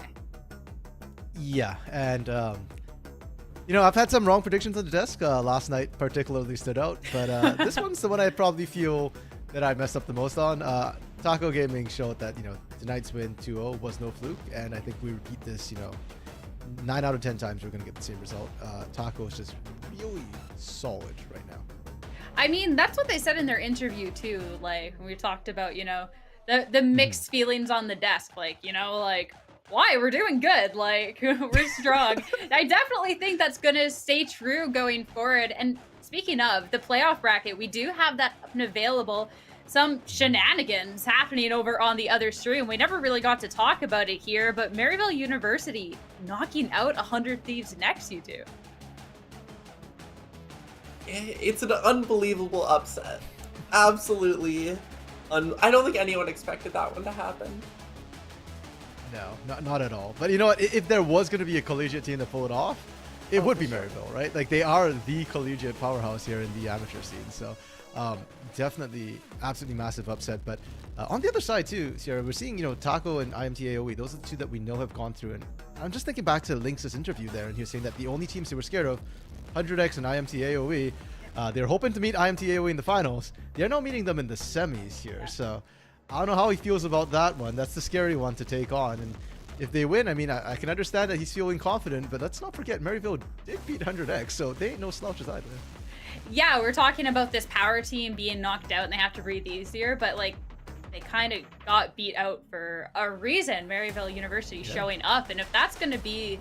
Yeah, and I've had some wrong predictions on the desk. Last night particularly stood out, but this one's the one I probably feel that I messed up the most on. Taco Gaming showed that tonight's win 2-0 was no fluke, and I think we repeat this 9 out of 10 times we're gonna get the same result. Taco is just really solid right now. I mean, that's what they said in their interview too. Like, when we talked about, the mixed feelings on the desk. Like, why? We're doing good. Like, we're strong. I definitely think that's going to stay true going forward. And speaking of the playoff bracket, we do have that up and available. Some shenanigans happening over on the other stream. We never really got to talk about it here, but Maryville University knocking out 100 Thieves next, you two. It's an unbelievable upset. Absolutely. I don't think anyone expected that one to happen. No, not at all. But you know what? If there was going to be a collegiate team to pull it off, it would be Maryville, right? Like, they are the collegiate powerhouse here in the amateur scene. So definitely absolutely massive upset. But on the other side too, Sierra, we're seeing, Taco and IMT AOE. Those are the two that we know have gone through. And I'm just thinking back to Lynx's interview there, and he was saying that the only teams they were scared of, 100X and IMT AOE, they're hoping to meet IMT AOE in the finals. They're now meeting them in the semis here. So I don't know how he feels about that one. That's the scary one to take on. And if they win, I mean, I can understand that he's feeling confident, but let's not forget Maryville did beat 100X, so they ain't no slouches either. Yeah, we're talking about this power team being knocked out and they have to breathe easier, but like, they kind of got beat out for a reason. Maryville University showing up, and if that's going to be,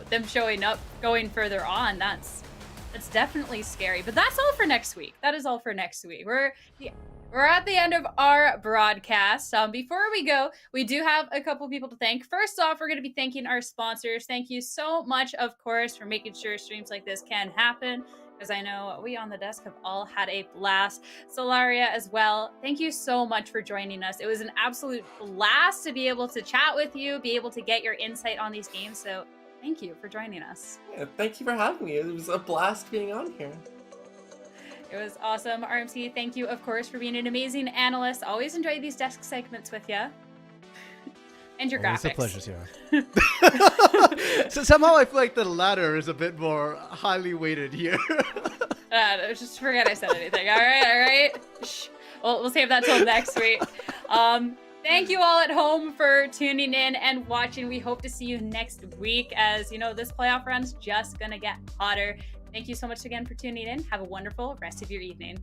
them showing up going further on, that's definitely scary. But that's all for next week. That is all for next week. We're at the end of our broadcast. Before we go, we do have a couple people to thank. First off, we're going to be thanking our sponsors. Thank you so much, of course, for making sure streams like this can happen, because I know we on the desk have all had a blast. Solaria as well. Thank you so much for joining us. It was an absolute blast to be able to chat with you, be able to get your insight on these games. So thank you for joining us. Yeah, thank you for having me. It was a blast being on here. It was awesome. RMC, thank you, of course, for being an amazing analyst. Always enjoy these desk segments with you. And your graphics. It's a pleasure, Sierra. So somehow I feel like the latter is a bit more highly weighted here. Just forget I said anything. All right. Shh. We'll save that till next week. Thank you all at home for tuning in and watching. We hope to see you next week, as this playoff round's just gonna get hotter. Thank you so much again for tuning in. Have a wonderful rest of your evening.